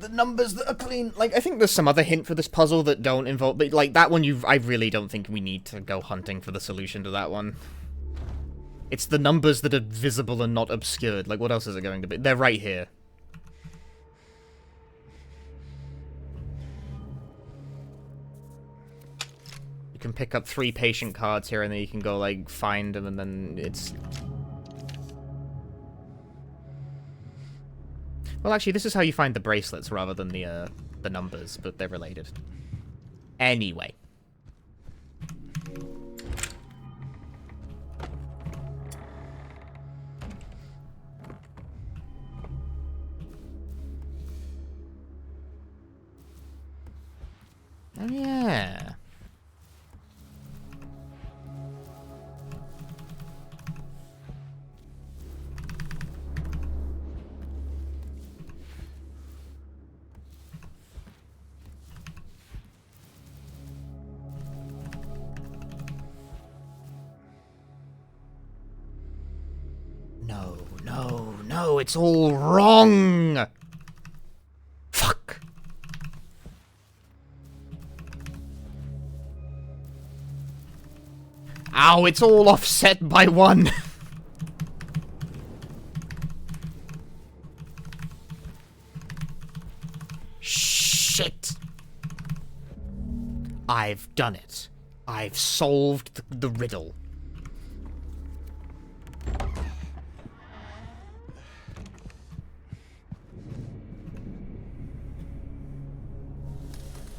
The numbers that are clean... Like, I think there's some other hint for this puzzle that don't involve... But, like, that one, I really don't think we need to go hunting for the solution to that one. It's the numbers that are visible and not obscured. Like, what else is it going to be? They're right here. You can pick up 3 patient cards here, and then you can go, like, find them, and then it's... Well, actually, this is how you find the bracelets rather than the numbers, but they're related. Anyway. Oh, yeah. No, no, no, it's all wrong! Fuck. Ow, it's all offset by 1. Shit. I've done it. I've solved the riddle.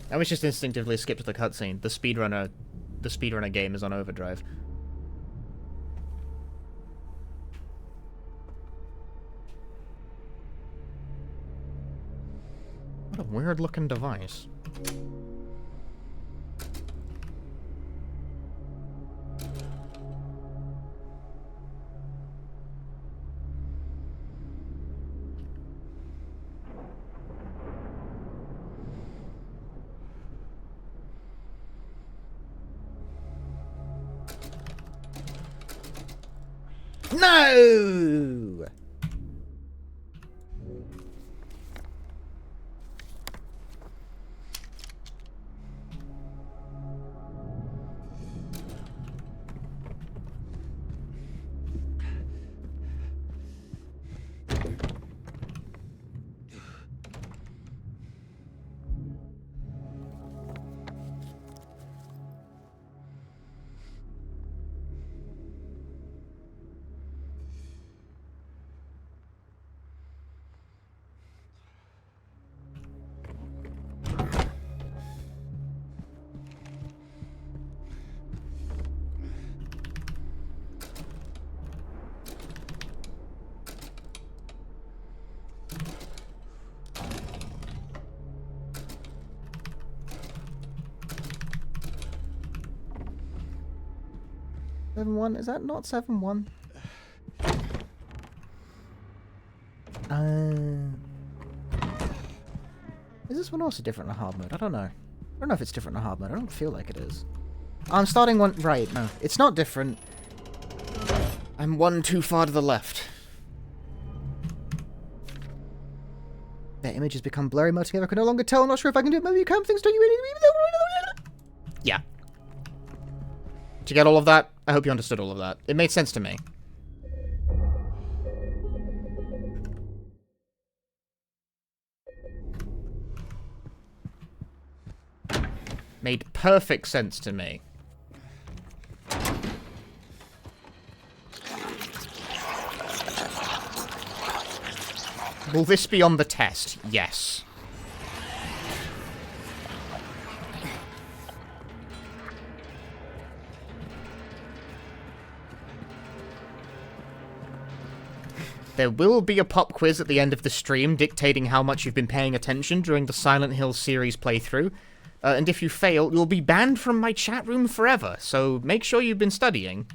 I was just instinctively skipped the cutscene. The speedrunner game is on overdrive. weird looking device. No! Seven one? Is that not 7-1? Is this one also different in hard mode? I don't know. I don't know if it's different in hard mode. I don't feel like it is. I'm starting one... Right, no. It's not different. I'm one too far to the left. Their images become blurry. Most together I can no longer tell. I'm not sure if I can do it. Maybe you can. Things don't you... Yeah. Did you get all of that? I hope you understood all of that. It made sense to me. Made perfect sense to me. Will this be on the test? Yes. There will be a pop quiz at the end of the stream dictating how much you've been paying attention during the Silent Hill series playthrough. And if you fail, you'll be banned from my chat room forever, so make sure you've been studying.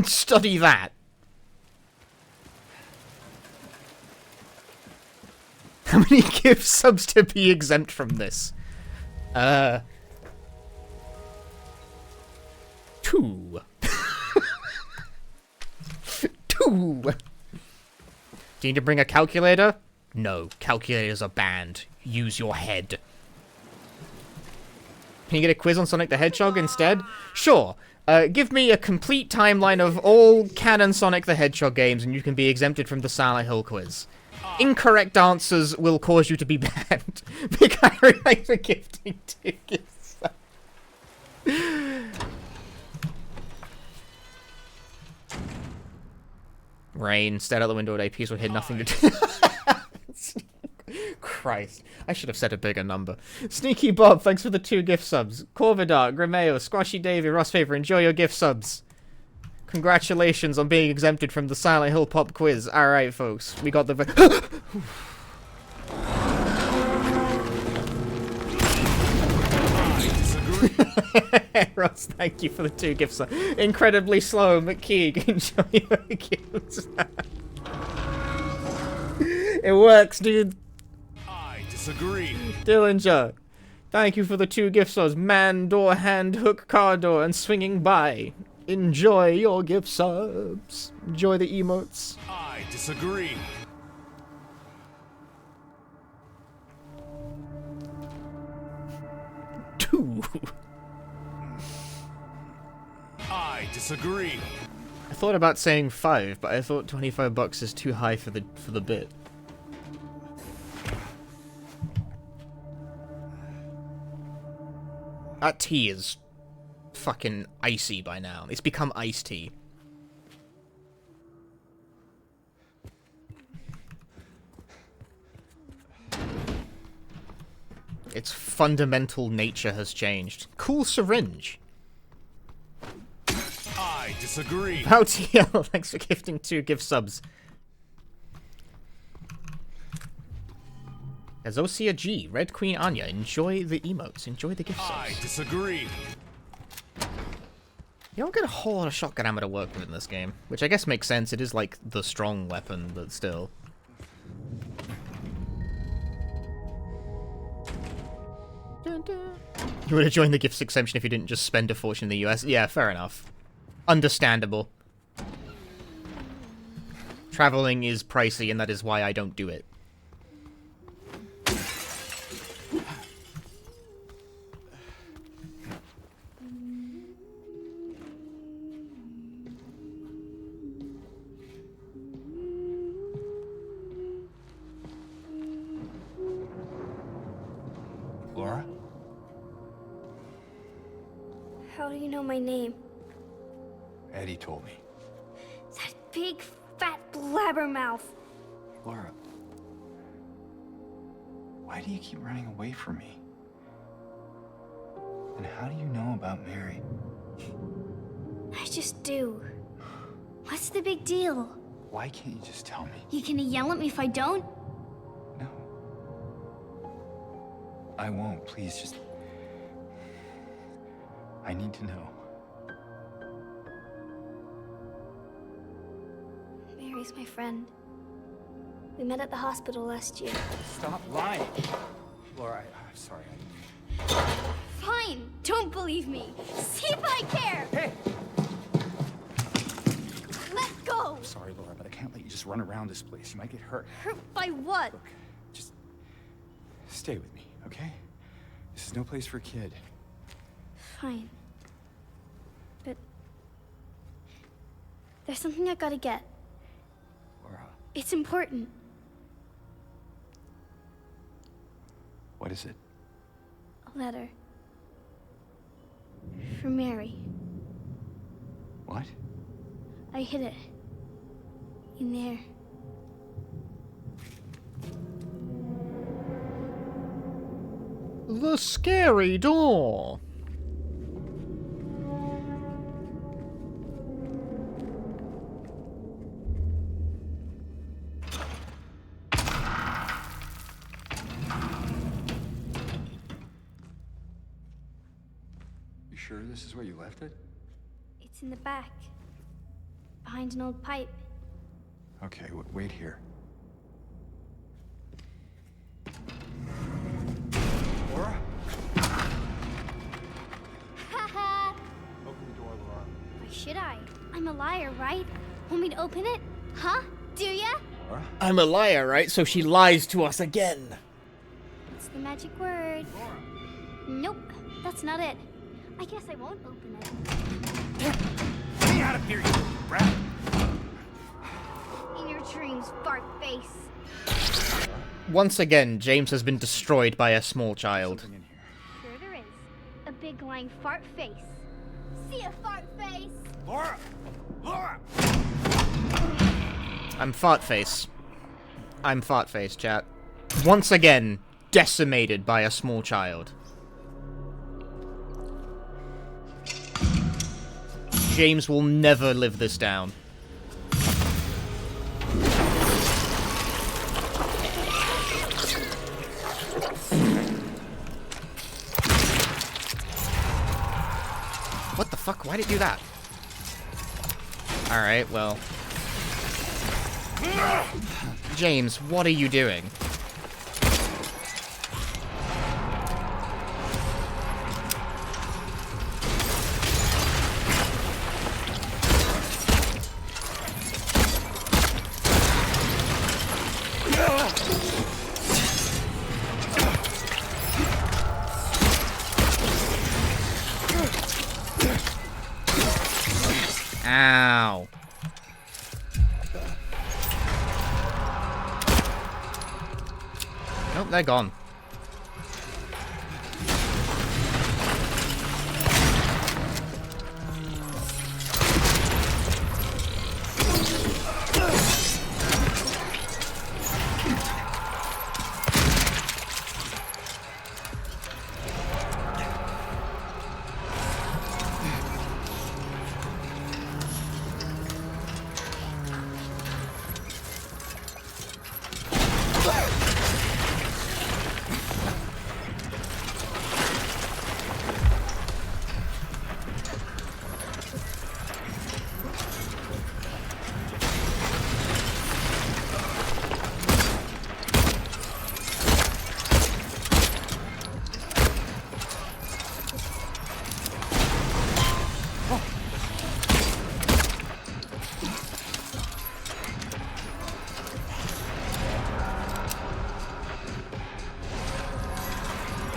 Study that. How many gift subs to be exempt from this? 2. 2. Do you need to bring a calculator? No, calculators are banned. Use your head. Can you get a quiz on Sonic the Hedgehog instead? Sure. Give me a complete timeline of all canon Sonic the Hedgehog games and you can be exempted from the Silent Hill quiz. Incorrect answers will cause you to be banned. Big Harry, thanks for gifting 2 gifts. Rain, stared out the window at a piece hid nothing to do. Christ, I should have said a bigger number. Sneaky Bob, thanks for the 2 gift subs. Corvidar, Grimeo, Squashy Davey, Ross Favor, enjoy your gift subs. Congratulations on being exempted from the Silent Hill pop quiz. Alright, folks, we got the... Ross, thank you for the 2 gifts. Incredibly slow, McKeeg. Enjoy your gifts. It works, dude. I disagree. Dillinger, thank you for the 2 gift subs. Man, door, hand, hook, car door, and swinging by. Enjoy your gift subs. Enjoy the emotes. I disagree. Two. I disagree. I thought about saying 5, but I thought $25 is too high for the bit. That tea is fucking icy by now. It's become iced tea. Its fundamental nature has changed. Cool syringe. I disagree. VowTL, thanks for gifting 2 gift subs. Azosia G, Red Queen Anya, enjoy the emotes, enjoy the gift subs. I disagree. You don't get a whole lot of shotgun ammo to work with in this game, which I guess makes sense. It is like the strong weapon, but still. Dun, dun. You would have joined the gifts exemption if you didn't just spend a fortune in the US. Yeah, fair enough. Understandable. Traveling is pricey, and that is why I don't do it. Laura? How do you know my name? Eddie told me. That big, fat blabbermouth. Laura, why do you keep running away from me? And how do you know about Mary? I just do. What's the big deal? Why can't you just tell me? You gonna yell at me if I don't? No. I won't. Please, just... I need to know. Mary's my friend. We met at the hospital last year. Stop lying. Laura, I'm sorry. Fine. Don't believe me. See if I care. Hey! Let go. I'm sorry, Laura, but I can't let you just run around this place. You might get hurt. Hurt by what? Look, just stay with me, okay? This is no place for a kid. Fine. But there's something I gotta get. Laura. It's important. What is it? A letter. For Mary. What? I hid it. In there. The scary door. You sure this is where you left it? It's in the back. Behind an old pipe. Okay, wait here. Laura? Haha! Open the door, Laura. Why should I? I'm a liar, right? Want me to open it? Huh? Do ya? Laura? I'm a liar, right? So she lies to us again. What's the magic word? Laura. Nope, that's not it. I guess I won't open it. Get me out of here, you rat! In your dreams, fart face. Once again, James has been destroyed by a small child. Something in here. Sure there is. A big lying fart face. See a fart face? Laura! Laura! I'm Fartface. I'm Fartface, chat. Once again, decimated by a small child. James will never live this down. What the fuck? Why'd it do that? Alright, well. James, what are you doing? Ow. Nope, they're gone.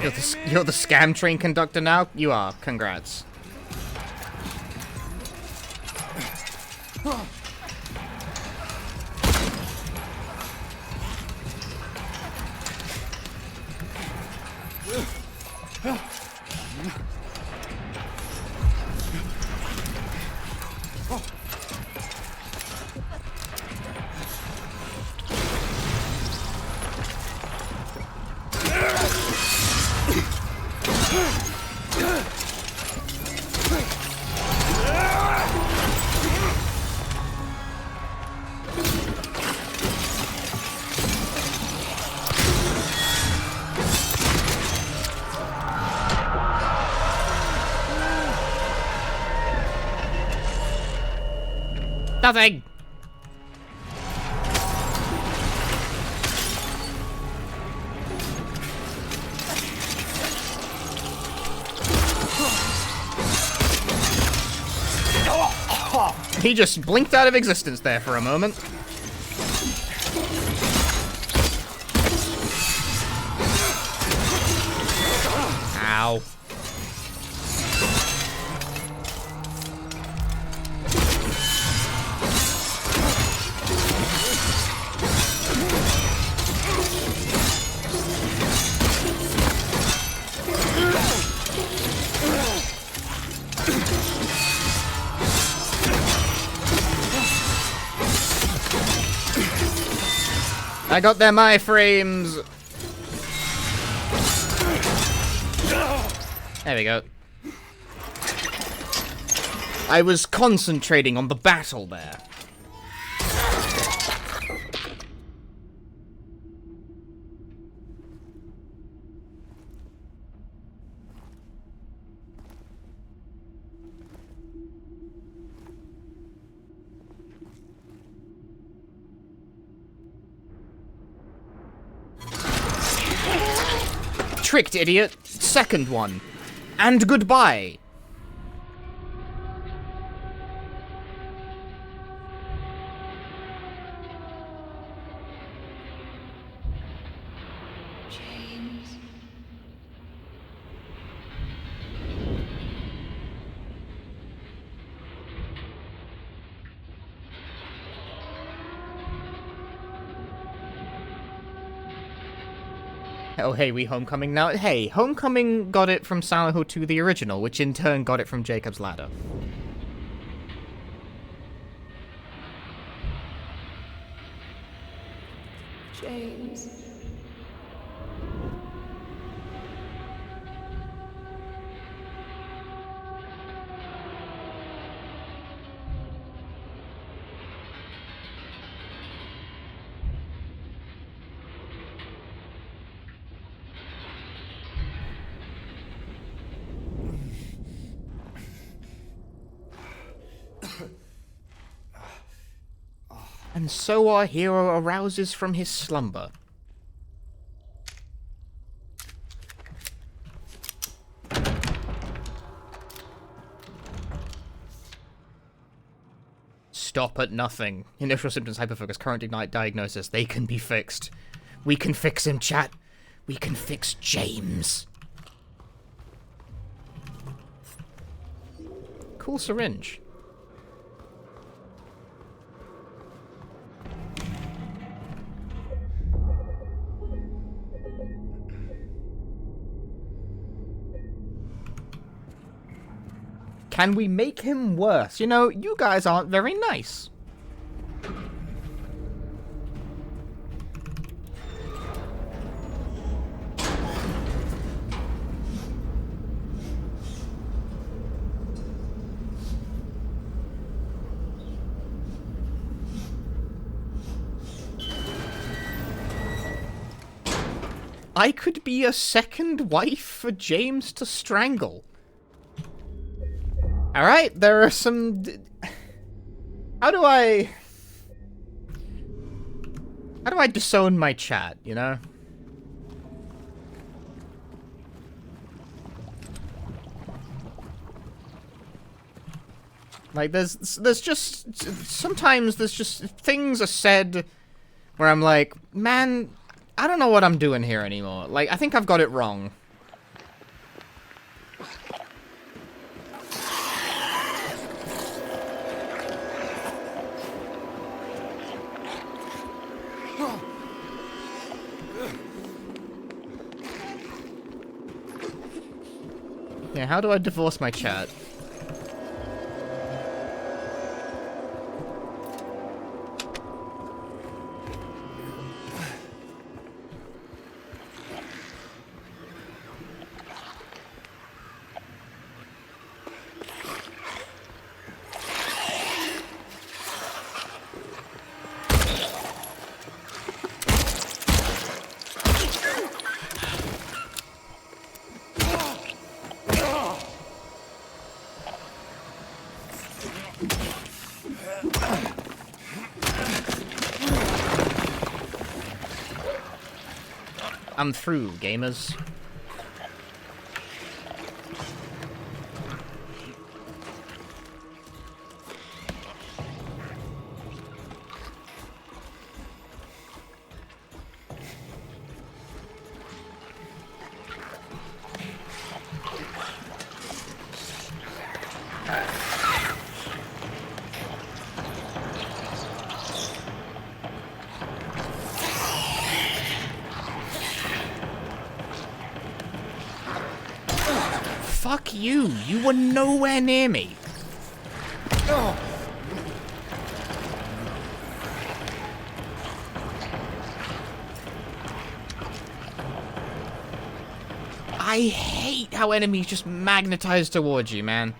You're the scam train conductor now? You are. Congrats. Nothing! He just blinked out of existence there for a moment. Ow. I got them iframes! There we go. I was concentrating on the battle there. Tricked, idiot. Second one. And goodbye. James. Oh, hey, we Homecoming now? Hey, Homecoming got it from Silent Hill 2 the original, which in turn got it from Jacob's Ladder. James. And so our hero arouses from his slumber. Stop at nothing. Initial symptoms, hyperfocus, current ignite diagnosis. They can be fixed. We can fix him, chat. We can fix James. Cool syringe. Can we make him worse? You know, you guys aren't very nice. I could be a second wife for James to strangle. Alright, there are some... How do I disown my chat, you know? Like, there's just... Sometimes there's just... Things are said where I'm like, man, I don't know what I'm doing here anymore. Like, I think I've got it wrong. Yeah, how do I divorce my chat? I'm through, gamers. Fuck you! You were nowhere near me! I hate how enemies just magnetize towards you, man.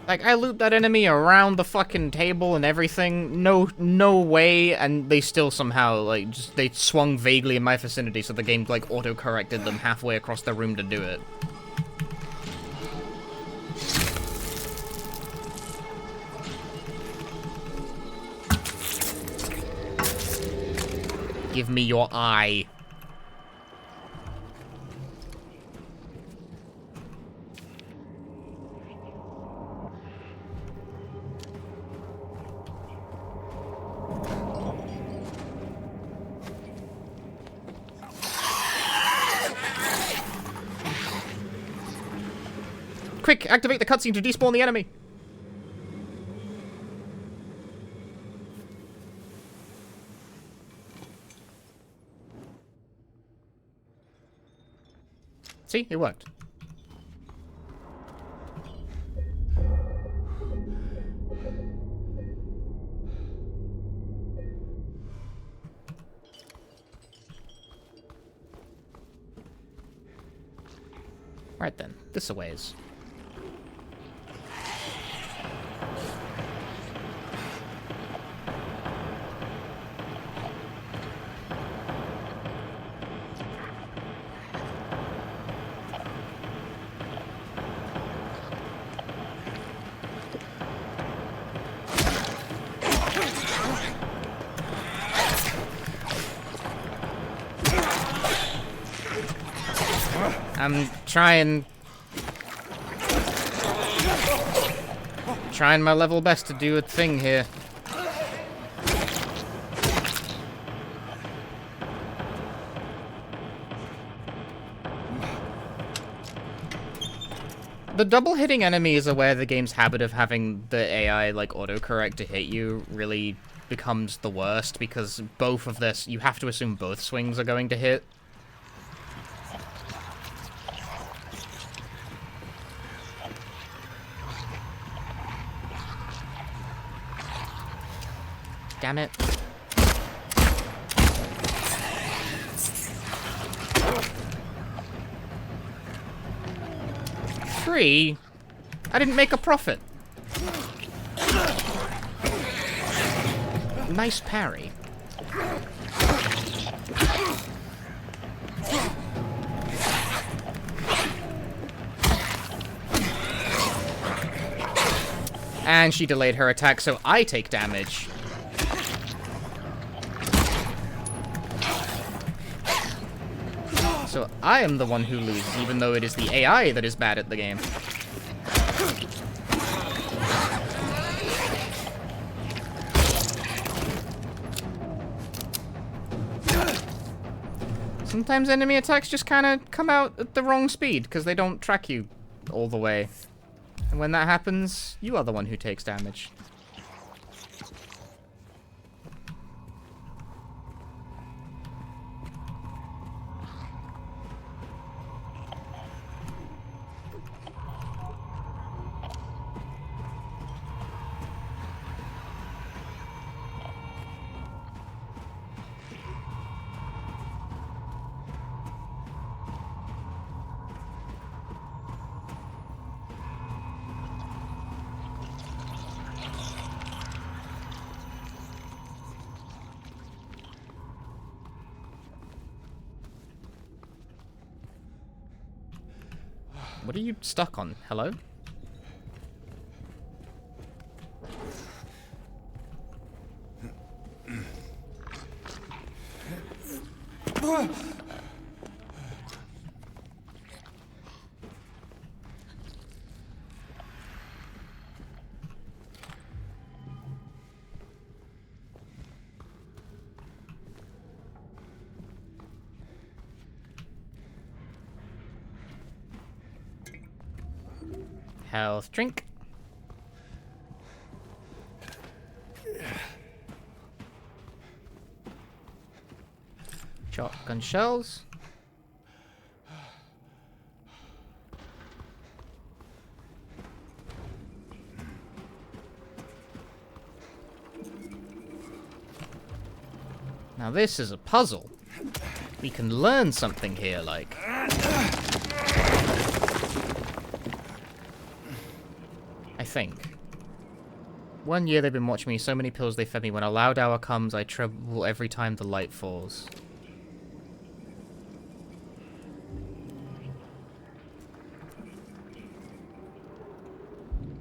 Like, I looped that enemy around the fucking table and everything, no way, and they still somehow, like, they swung vaguely in my vicinity, so the game, like, auto-corrected them halfway across the room to do it. Give me your eye. Quick, activate the cutscene to despawn the enemy. See, it worked. Right then, this a ways. I'm trying my level best to do a thing here. The double hitting enemy is where the game's habit of having the AI like autocorrect to hit you really becomes the worst, because both of this, you have to assume both swings are going to hit. Damn it. Free? I didn't make a profit. Nice parry. And she delayed her attack, so I take damage. So I am the one who loses, even though it is the AI that is bad at the game. Sometimes enemy attacks just kind of come out at the wrong speed, because they don't track you all the way. And when that happens, you are the one who takes damage. What are you stuck on? Hello? Health drink. Shotgun shells. Now this is a puzzle. We can learn something here, like... I think. 1 year they've been watching me, so many pills they fed me. When a loud hour comes, I tremble every time the light falls.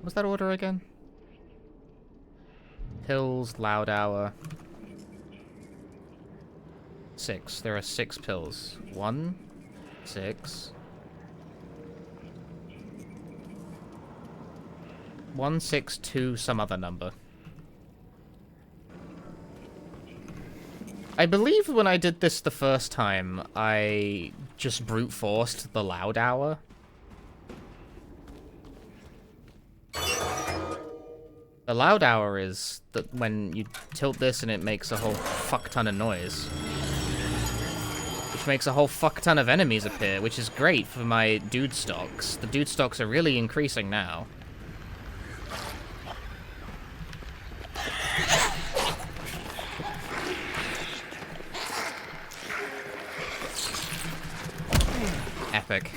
What's that order again? Pills, loud hour. 6. There are 6 pills. 1, 6... 162 some other number. I believe when I did this the first time, I just brute forced the loud hour. The loud hour is that when you tilt this and it makes a whole fuck ton of noise. Which makes a whole fuck ton of enemies appear, which is great for my dude stocks. The dude stocks are really increasing now. Epic.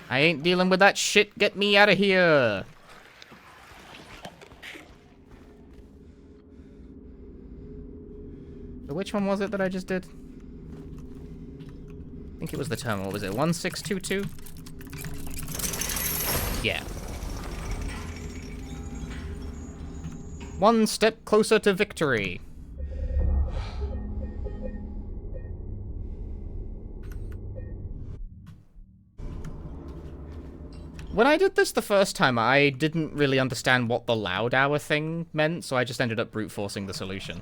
I ain't dealing with that shit. Get me out of here. So which one was it that I just did? I think it was the terminal. What was it? 1622? Yeah. One step closer to victory. When I did this the first time, I didn't really understand what the loud hour thing meant, so I just ended up brute forcing the solution.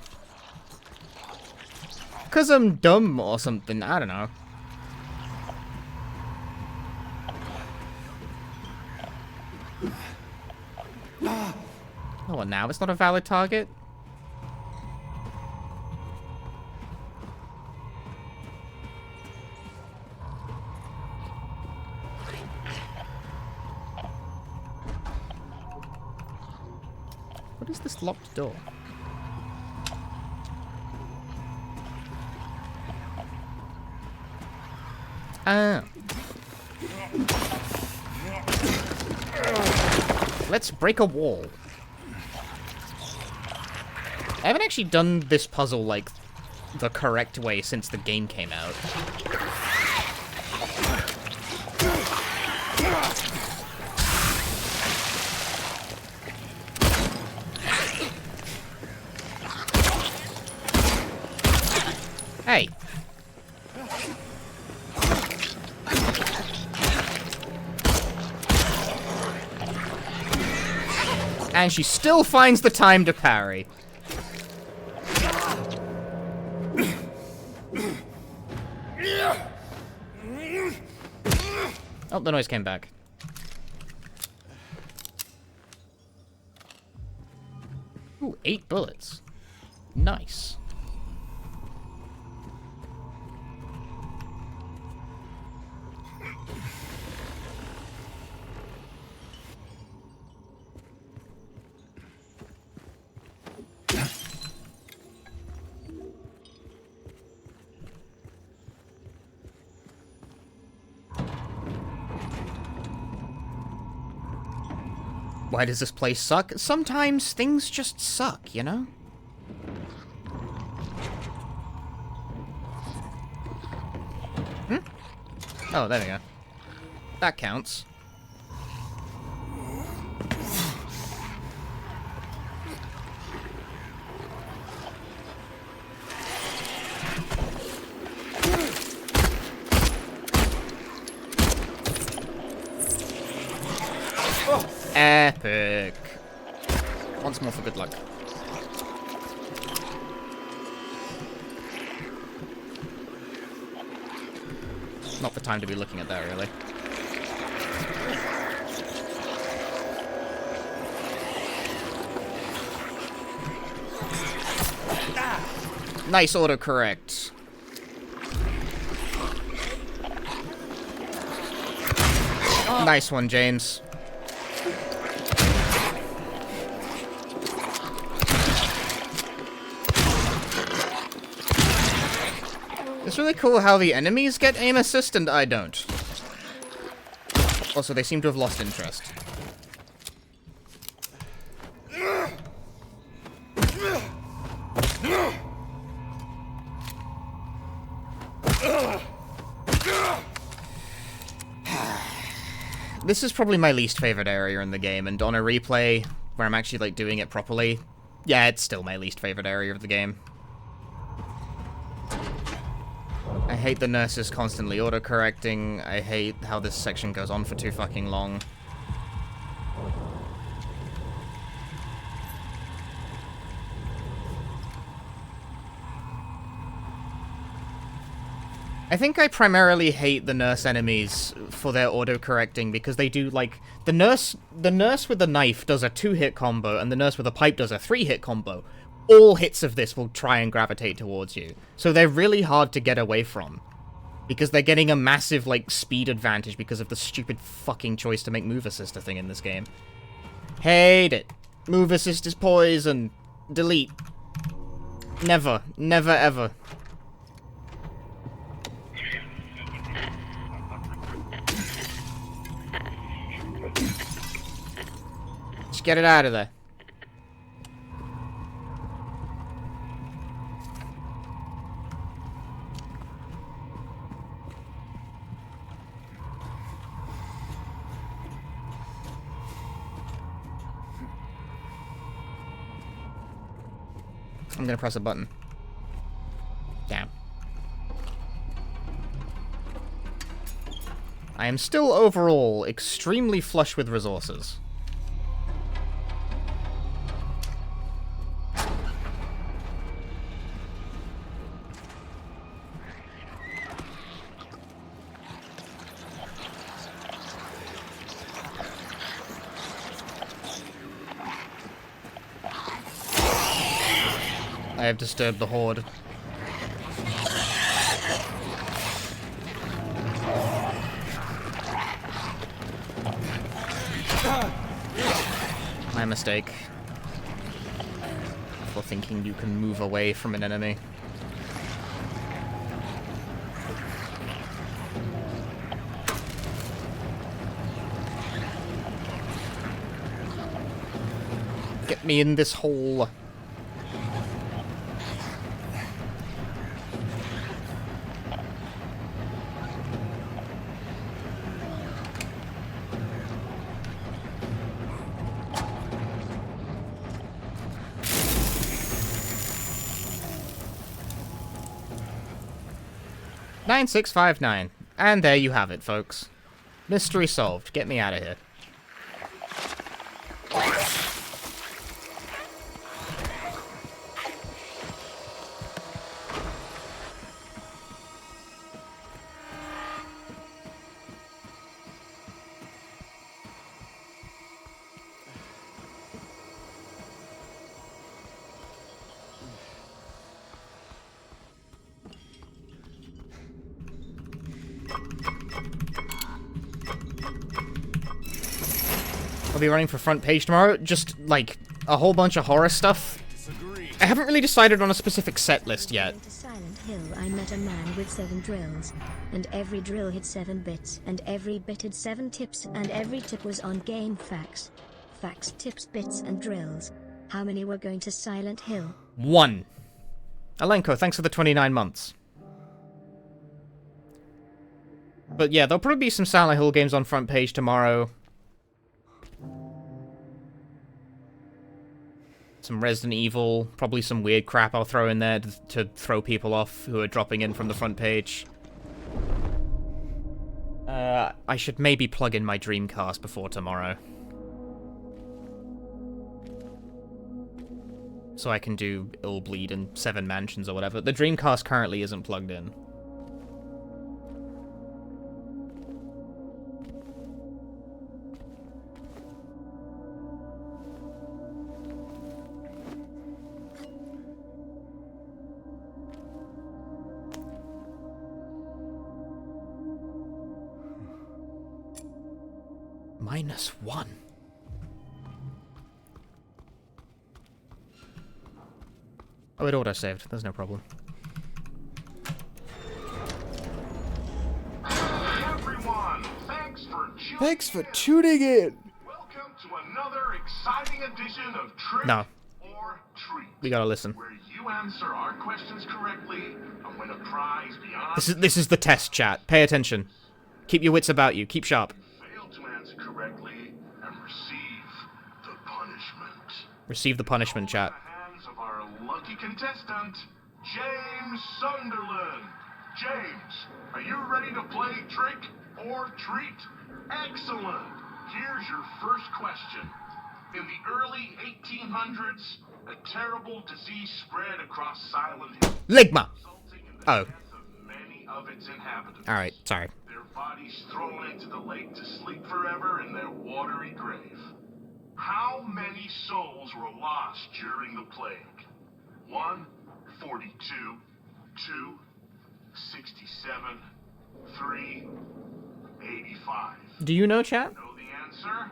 'Cause I'm dumb or something, I don't know. Oh, and now it's not a valid target? What is this locked door? Ah. Let's break a wall. I haven't actually done this puzzle, like, the correct way since the game came out. Hey. And she still finds the time to parry. Oh, the noise came back. Ooh, 8 bullets. Nice. Why does this place suck? Sometimes things just suck, you know? Oh, there we go. That counts. Epic. Once more for good luck. Not the time to be looking at that, really. Nice autocorrect. Nice one, James. It's really cool how the enemies get aim assist and I don't. Also, they seem to have lost interest. This is probably my least favorite area in the game, and on a replay where I'm actually like doing it properly, yeah, it's still my least favorite area of the game. I hate the nurses constantly autocorrecting. I hate how this section goes on for too fucking long. I think I primarily hate the nurse enemies for their autocorrecting because they do, like, the nurse with the knife does a 2-hit combo and the nurse with a pipe does a 3-hit combo. All hits of this will try and gravitate towards you. So they're really hard to get away from. Because they're getting a massive, like, speed advantage because of the stupid fucking choice to make move assist a thing in this game. Hate it. Move assist is poison. Delete. Never. Never ever. Just get it out of there. I'm gonna press a button. Damn. I am still overall extremely flush with resources. I have disturbed the horde. My mistake. For thinking you can move away from an enemy. Get me in this hole. $9659. And there you have it, folks. Mystery solved. Get me out of here. I'll be running for front page tomorrow. Just, like, a whole bunch of horror stuff. I haven't really decided on a specific set list yet. To Silent Hill, I met a man with 7 drills. And every drill hit 7 bits, and every bit had 7 tips, and every tip was on game facts. Facts, tips, bits, and drills. How many were going to Silent Hill? 1. Alenko, thanks for the 29 months. But yeah, there'll probably be some Silent Hill games on front page tomorrow. Some Resident Evil, probably some weird crap I'll throw in there to throw people off who are dropping in from the front page. I should maybe plug in my Dreamcast before tomorrow. So I can do Ill Bleed and 7 Mansions or whatever. The Dreamcast currently isn't plugged in. -1. Oh, it auto-saved. There's no problem. Everyone, Thanks for tuning in. welcome to another exciting edition of Trick No. or Treat, We gotta listen. where you answer our questions correctly and win a prize beyond. This is the test, chat. Pay attention. Keep your wits about you. Keep sharp. Fail to answer correctly and receive the punishment. Receive the punishment, chat. Hands of our lucky contestant, James Sunderland. James, are you ready to play Trick or Treat? Excellent. Here's your first question. In the early 1800s, a terrible disease spread across Silent Hill, Ligma! resulting in the Oh. death of many of its inhabitants. Alright, sorry. Their bodies thrown into the lake to sleep forever in their watery grave. How many souls were lost during the plague? 1, 42, 2, 67, 3, 85. Do you know, chat? Know the answer?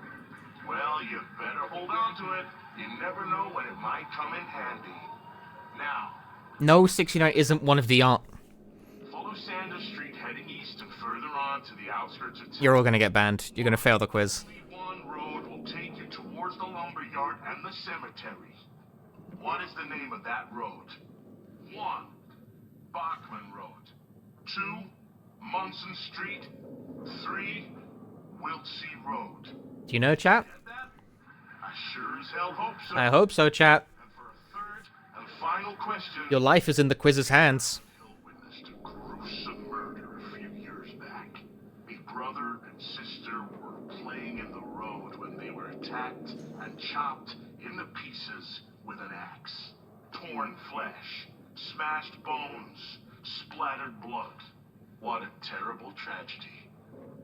Well, you better hold on to it. You never know when it might come in handy. Now, No, 69 isn't one of the follow Sanders Street heading east and further on to the outskirts of town. You're all gonna get banned. You're gonna fail the quiz. One road will take you towards the lumberyard and the cemetery. What is the name of that road? 1, Bachman Road. 2, Munson Street. 3, Wiltsey Road. Do you know, chat? Get that? I sure as hell hope so. I hope so, chat. And for a third and final question. Your life is in the quiz's hands. Hill witnessed a gruesome murder a few years back. A brother and sister were playing in the road when they were attacked and chopped into pieces with an axe. Torn flesh, smashed bones, splattered blood. What a terrible tragedy.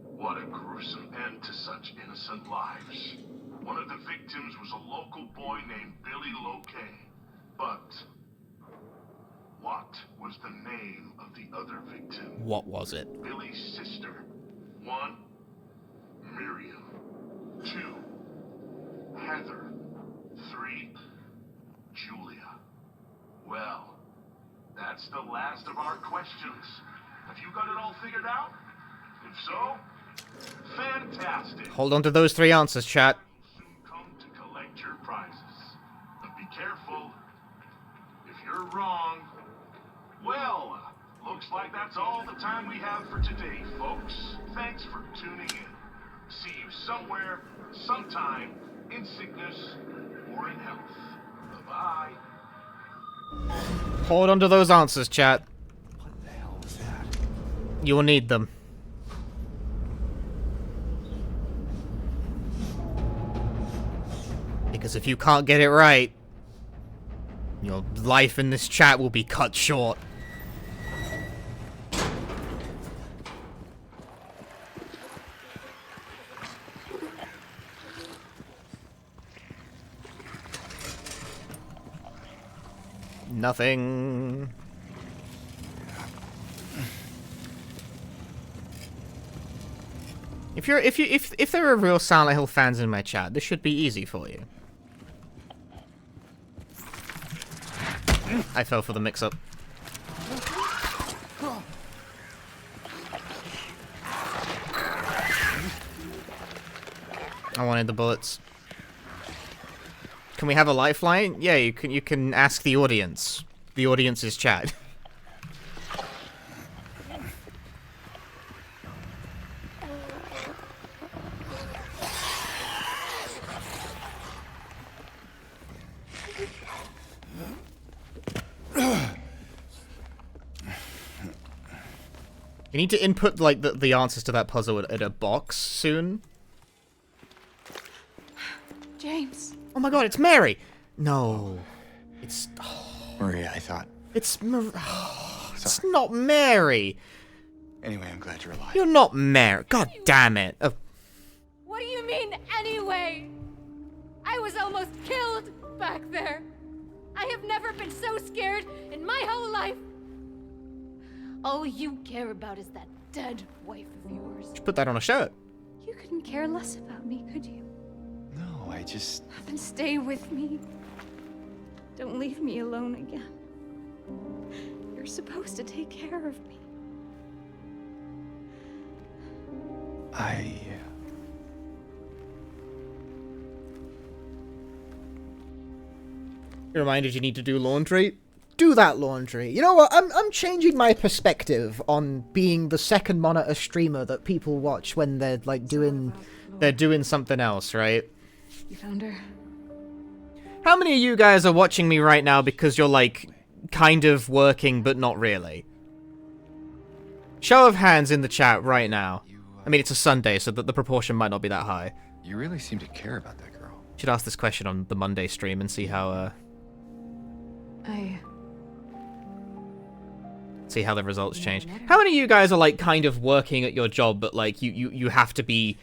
What a gruesome end to such innocent lives. One of the victims was a local boy named Billy Loquet. But what was the name of the other victim? What was it? Billy's sister. 1, Miriam. 2, Heather. 3, Julia. Well, that's the last of our questions. Have you got it all figured out? If so, fantastic. Hold on to those 3 answers, chat. Soon come to collect your prizes. But be careful. If you're wrong, well, looks like that's all the time we have for today, folks. Thanks for tuning in. See you somewhere, sometime, in sickness or in health. Bye-bye. Hold on to those answers, chat. What the hell was that? You will need them. Because if you can't get it right, your life in this chat will be cut short. Nothing. If there are real Silent Hill fans in my chat, this should be easy for you. I fell for the mix-up. I wanted the bullets. Can we have a lifeline? Yeah, you can ask the audience. The audience's chat. You need to input, like, the answers to that puzzle at a box soon. James. Oh my god, it's Mary! No. It's... Maria, I thought. It's it's not Mary! Anyway, I'm glad you're alive. You're not Mary. God damn it. Oh. What do you mean, anyway? I was almost killed back there. I have never been so scared in my whole life. All you care about is that dead wife of yours. You should put that on a shirt. You couldn't care less about me, could you? No, I just... Then stay with me. Don't leave me alone again. You're supposed to take care of me. You're reminded you need to do laundry? Do that laundry. You know what? I'm changing my perspective on being the second monitor streamer that people watch when they're like doing something else, right? You found her? How many of you guys are watching me right now because you're like kind of working but not really? Show of hands in the chat right now. I mean, it's a Sunday, so the proportion might not be that high. You really seem to care about that girl. Should ask this question on the Monday stream and see how see how the results change. How many of you guys are like kind of working at your job, but like you have to be,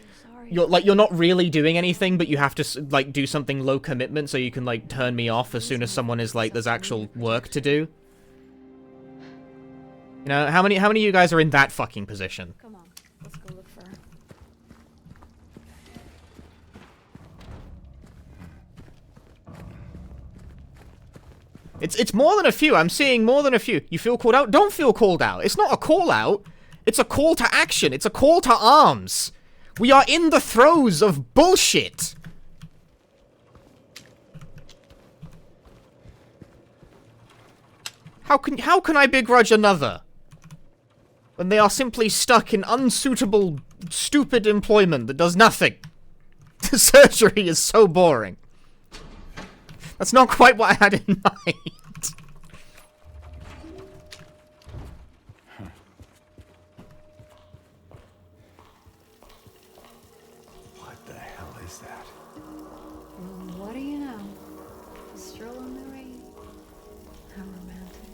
you're not really doing anything, but you have to like do something low commitment so you can like turn me off as soon as someone is like there's actual work to do. You know, how many of you guys are in that fucking position? Come on, let's go look for her. It's more than a few. I'm seeing more than a few. You feel called out? Don't feel called out. It's not a call out. It's a call to action. It's a call to arms. We are in the throes of bullshit. How can I begrudge another when they are simply stuck in unsuitable, stupid employment that does nothing? The surgery is so boring. That's not quite what I had in mind. What the hell is that? What do you know? A stroll in the rain. How romantic.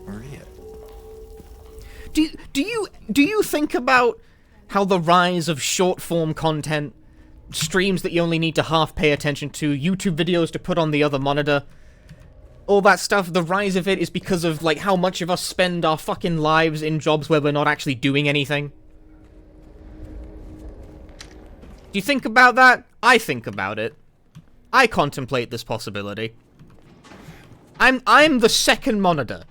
Maria. Do you think about how the rise of short form content, streams that you only need to half pay attention to, YouTube videos to put on the other monitor, all that stuff, the rise of it is because of like how much of us spend our fucking lives in jobs where we're not actually doing anything? Do you think about that? I think about it. I contemplate this possibility. I'm the second monitor.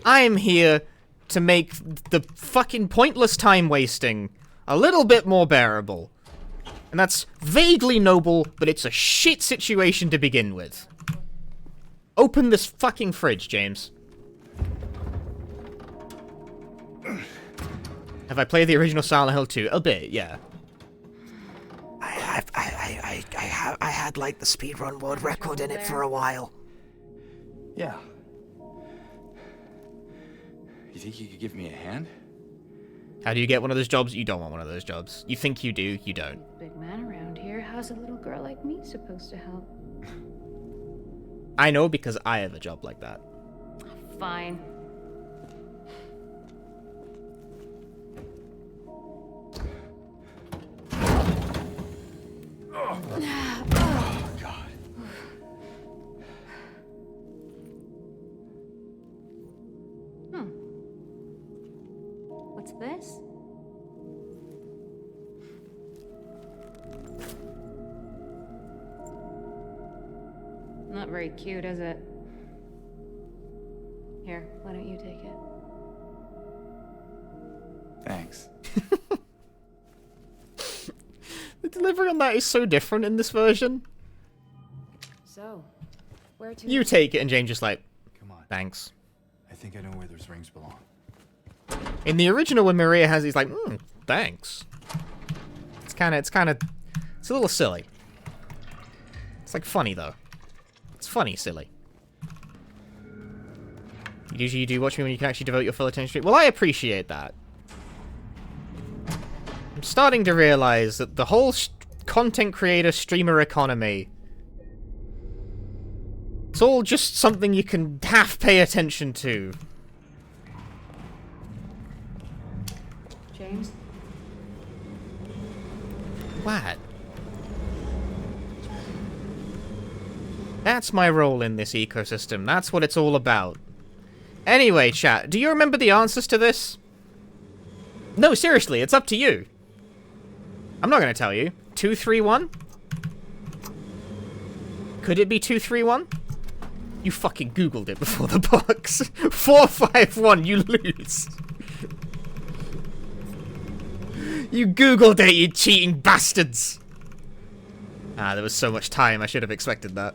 I am here to make the fucking pointless time wasting a little bit more bearable. And that's vaguely noble, but it's a shit situation to begin with. Open this fucking fridge, James. Have I played the original Silent Hill 2? A bit, yeah. I had like the speedrun world record in it for a while. Yeah. You think you could give me a hand? How do you get one of those jobs? You don't want one of those jobs. You think you do, you don't. Big man around here. How's a little girl like me supposed to help? I know because I have a job like that. Fine. Oh, God. What's this? not very cute, is it? Here, why don't you take it? Thanks. The delivery on that is so different in this version. So, where to? You take it, and James just like, come on, thanks. I think I know where those rings belong. In the original, when Maria has, he's like, thanks. It's a little silly. It's like funny though. It's funny, silly. Usually you do watch me when you can actually devote your full attention to it. Well, I appreciate that. I'm starting to realize that the whole content creator streamer economy, it's all just something you can half pay attention to. James? What? That's my role in this ecosystem. That's what it's all about. Anyway, chat, do you remember the answers to this? No, seriously, it's up to you. I'm not going to tell you. 231? Could it be 231? You fucking Googled it before the box. 451, you lose. You Googled it, you cheating bastards. Ah, there was so much time, I should have expected that.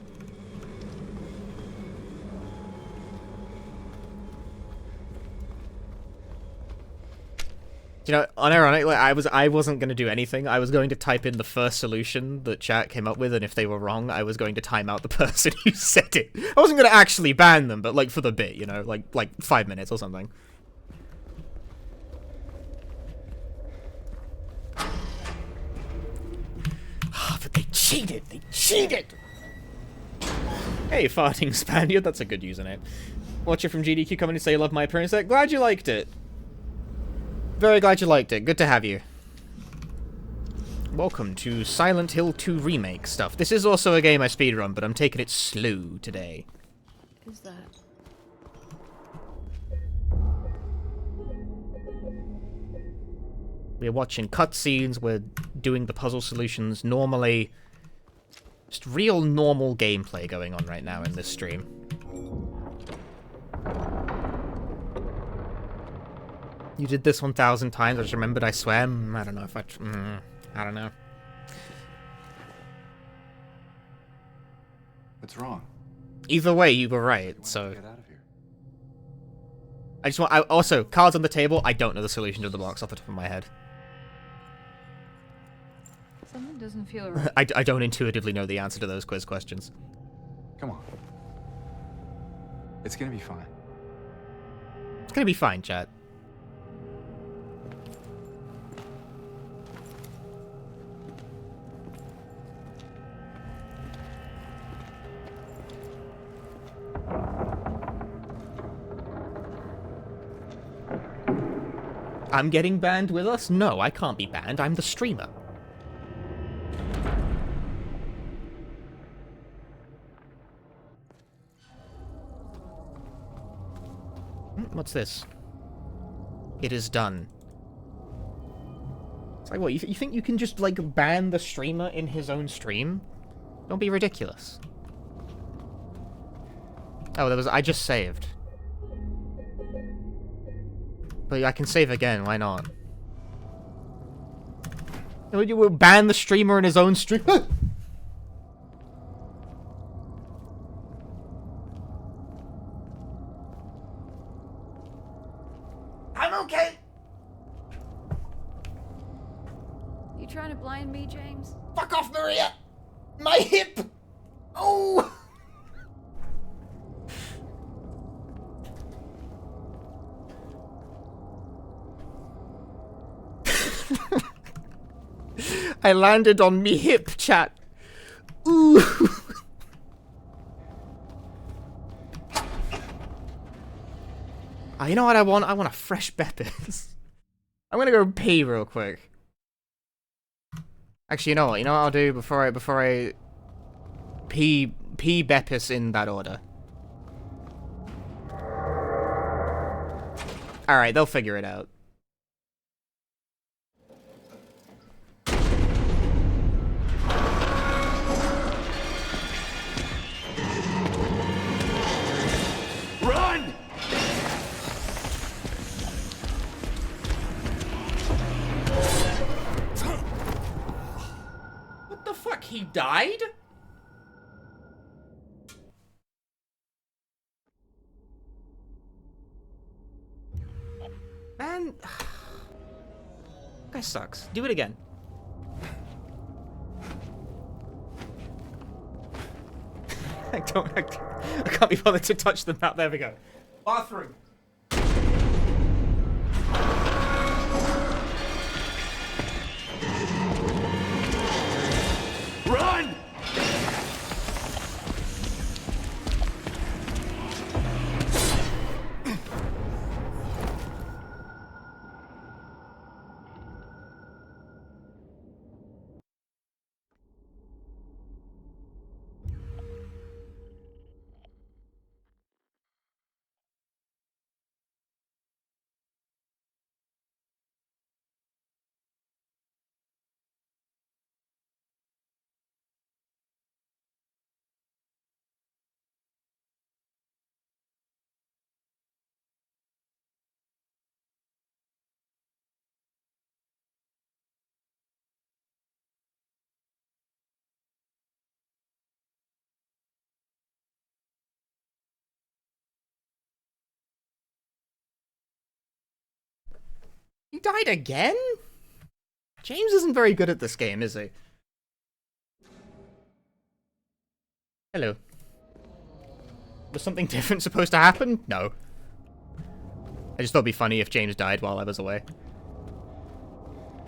You know, unironically, I wasn't going to do anything. I was going to type in the first solution that chat came up with, and if they were wrong, I was going to time out the person who said it. I wasn't going to actually ban them, but like for the bit, you know, like 5 minutes or something. Ah, but they cheated! They cheated! Hey, farting Spaniard, that's a good username. Watcher from GDQ coming to say love my appearance there. Glad you liked it. Very glad you liked it. Good to have you. Welcome to Silent Hill 2 Remake stuff. This is also a game I speedrun, but I'm taking it slow today. Who's that? We're watching cutscenes, we're doing the puzzle solutions normally. Just real normal gameplay going on right now in this stream. You did this 1,000 times, I just remembered I swam. I don't know if I don't know. What's wrong? Either way, you were right, so... Get out of here. I just want... also, cards on the table, I don't know the solution to the box off the top of my head. Something doesn't feel right. I don't intuitively know the answer to those quiz questions. Come on. It's gonna be fine. It's gonna be fine, chat. I'm getting banned with us? No, I can't be banned. I'm the streamer. What's this? It is done. It's like, what, you think you can just, like, ban the streamer in his own stream? Don't be ridiculous. Oh, I just saved. But I can save again, why not? You will ban the streamer in his own stream? I'm okay! You trying to blind me, James? Fuck off, Maria! My hip! Oh! I landed on me hip, chat. Ooh. You know what I want? I want a fresh Beppis. I'm gonna go pee real quick. Actually, you know what? You know what I'll do before I pee Beppis in that order. All right, they'll figure it out. died? Man, guy sucks. Do it again. I can't be bothered to touch the map. There we go. Bathroom. Run! He died again? James isn't very good at this game, is he? Hello. Was something different supposed to happen? No. I just thought it'd be funny if James died while I was away.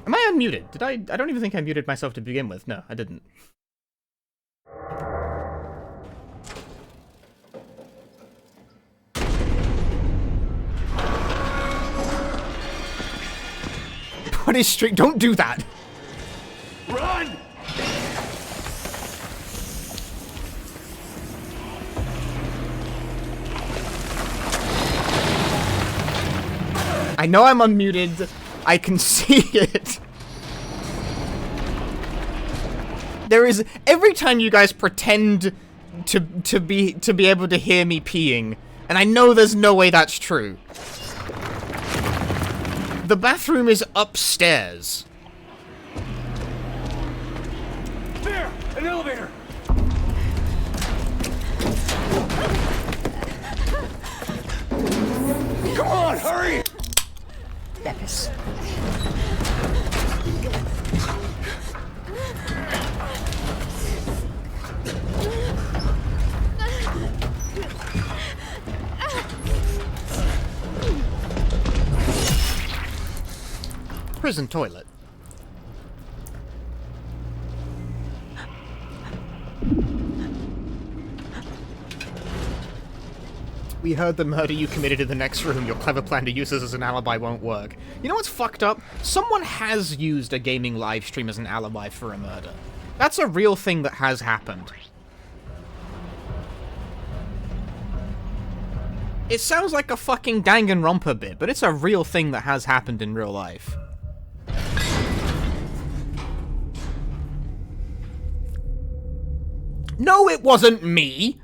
Am I unmuted? Did I don't even think I muted myself to begin with. No, I didn't. What is streak? Don't do that! Run! I know I'm unmuted. I can see it. There is every time you guys pretend to be able to hear me peeing, and I know there's no way that's true. The bathroom is upstairs. There! An elevator! Come on, hurry! Beppis. Prison toilet. We heard the murder you committed in the next room. Your clever plan to use this as an alibi won't work. You know what's fucked up? Someone has used a gaming live stream as an alibi for a murder. That's a real thing that has happened. It sounds like a fucking Danganronpa bit, but it's a real thing that has happened in real life. No, it wasn't me!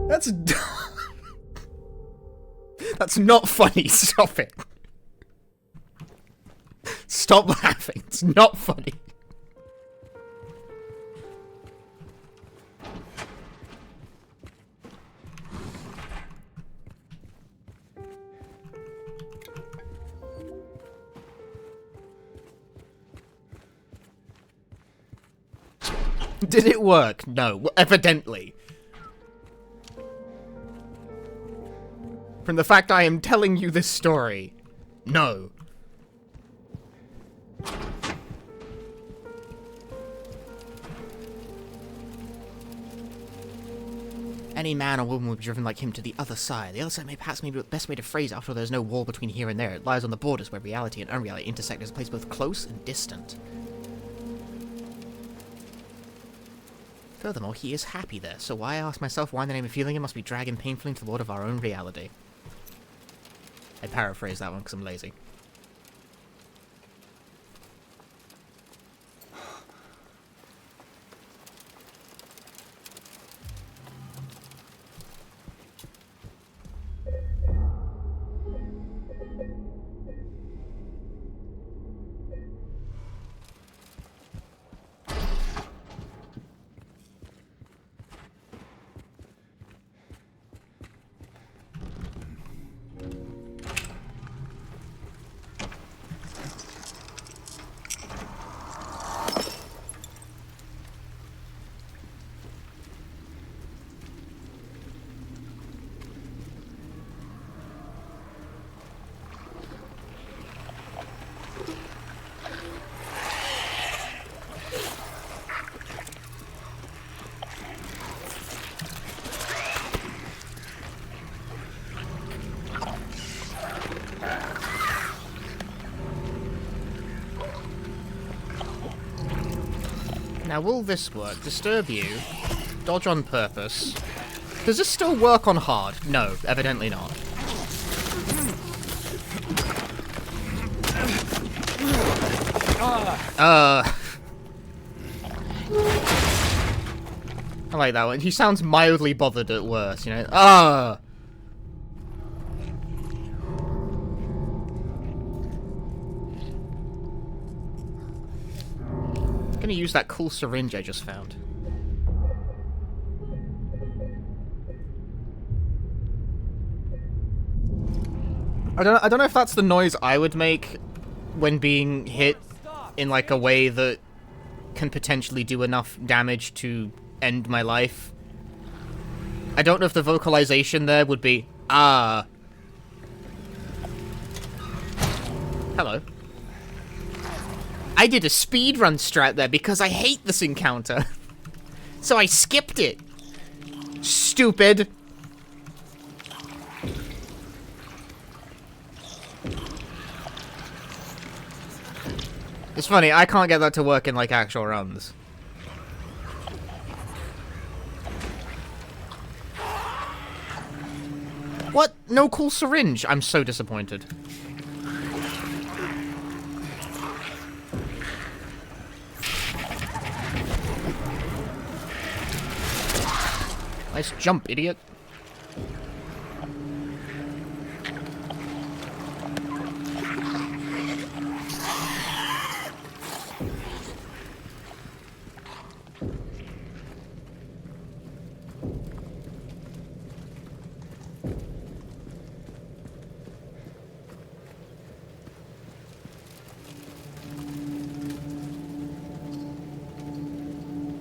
That's... That's not funny, stop it. Stop laughing, it's not funny. Did it work? No, evidently. From the fact I am telling you this story, no. Any man or woman would be driven like him to the other side. The other side may perhaps be the best way to phrase it. After all, there's no wall between here and there. It lies on the borders where reality and unreality intersect as a place both close and distant. Furthermore, he is happy there, so why I ask myself why in the name of feeling it must be dragging painfully into the world of our own reality. I paraphrase that one because I'm lazy. Now, will this work? Disturb you. Dodge on purpose. Does this still work on hard? No, evidently not. I like that one. He sounds mildly bothered at worst, you know? I'm gonna use that cool syringe I just found. I don't know if that's the noise I would make when being hit in like a way that can potentially do enough damage to end my life. I don't know if the vocalization there would be Hello. I did a speedrun strat there because I hate this encounter. So I skipped it. Stupid. It's funny, I can't get that to work in, like, actual runs. What? No cool syringe? I'm so disappointed. Nice jump, idiot.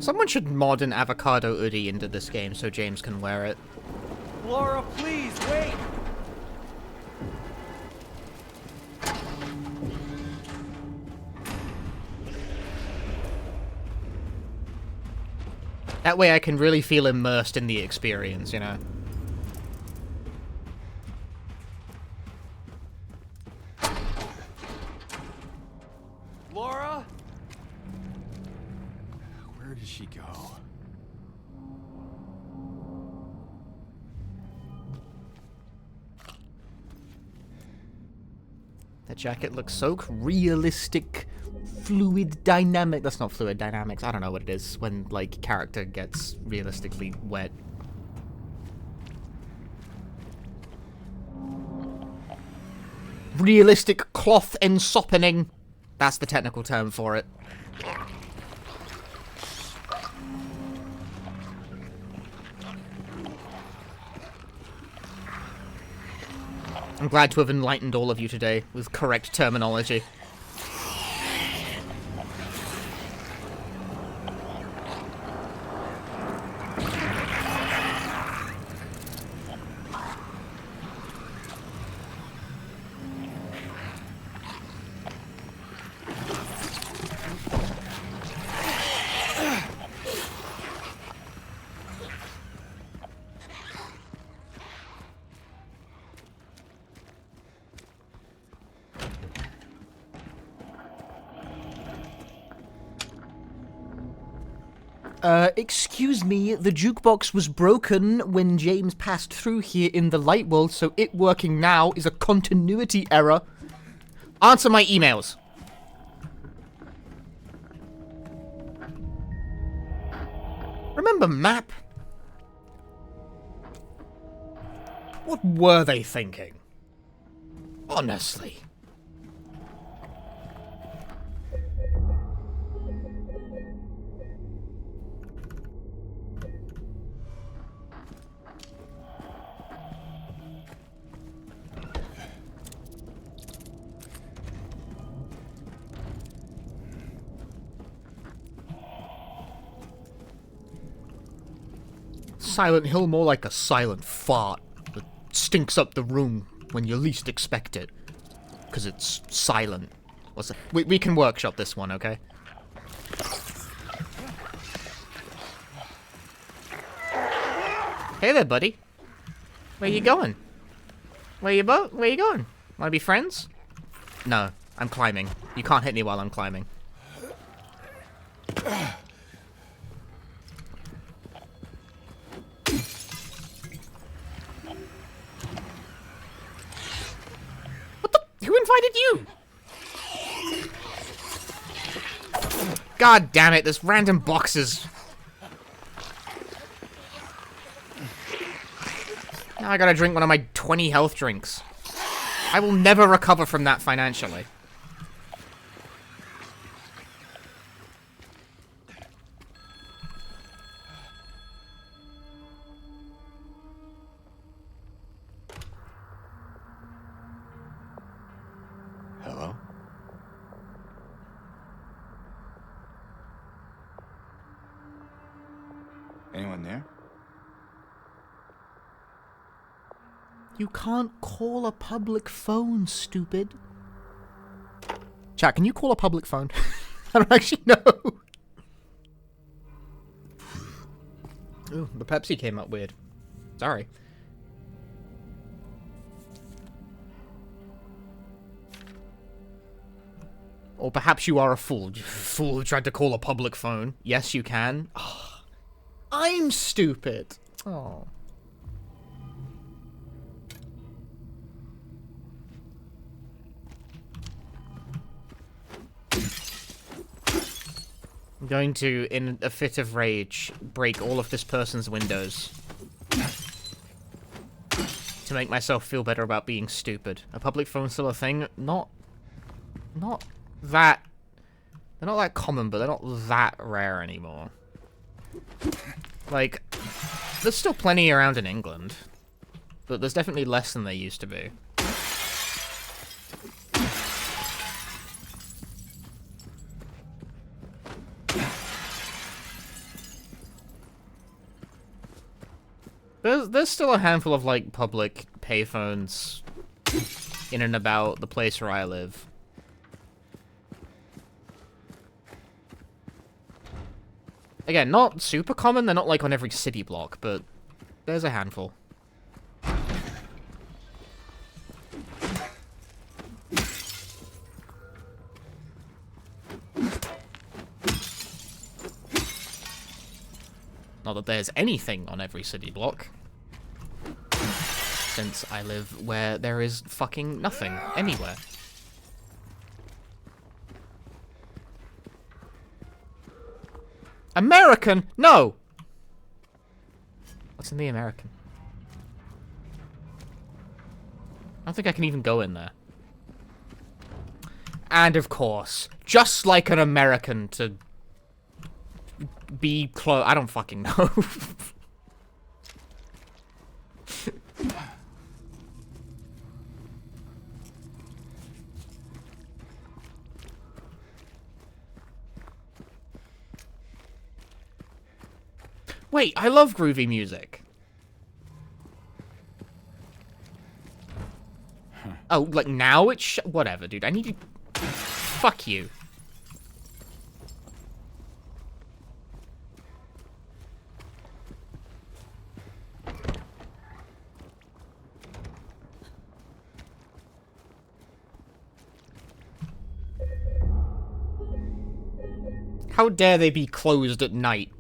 Someone should mod an avocado hoodie into this game so James can wear it. Laura, please, wait! That way I can really feel immersed in the experience, you know? Laura? Where did she go? That jacket looks so realistic, fluid dynamic. That's not fluid dynamics. I don't know what it is when, like, character gets realistically wet. Realistic cloth ensoppening. That's the technical term for it. I'm glad to have enlightened all of you today with correct terminology. Excuse me, the jukebox was broken when James passed through here in the light world, so it working now is a continuity error. Answer my emails. Remember map? What were they thinking? Honestly. Silent Hill more like a silent fart that stinks up the room when you least expect it. Because it's silent. What's it? We can workshop this one, okay? Hey there, buddy. Where you going? Where you going? Wanna be friends? No, I'm climbing. You can't hit me while I'm climbing. invited you? God damn it, there's random boxes. Now I gotta drink one of my 20 health drinks. I will never recover from that financially. Hello? Anyone there? You can't call a public phone, stupid. Chat, can you call a public phone? I don't actually know. Ooh, the Pepsi came up weird. Sorry. Or perhaps you are a fool. You fool who tried to call a public phone. Yes, you can. Oh, I'm stupid. Oh. I'm going to, in a fit of rage, break all of this person's windows. To make myself feel better about being stupid. A public phone's still a thing? Not that... They're not that common, but they're not that rare anymore. Like, there's still plenty around in England. But there's definitely less than there used to be. There's still a handful of, like, public payphones in and about the place where I live. Again, not super common, they're not, like, on every city block, but there's a handful. Not that there's anything on every city block. Since I live where there is fucking nothing anywhere. American? No! What's in the American? I don't think I can even go in there. And of course, just like an American to be close. I don't fucking know. Wait, I love groovy music. Oh, like now it's whatever, dude. I need to... Fuck you. How dare they be closed at night?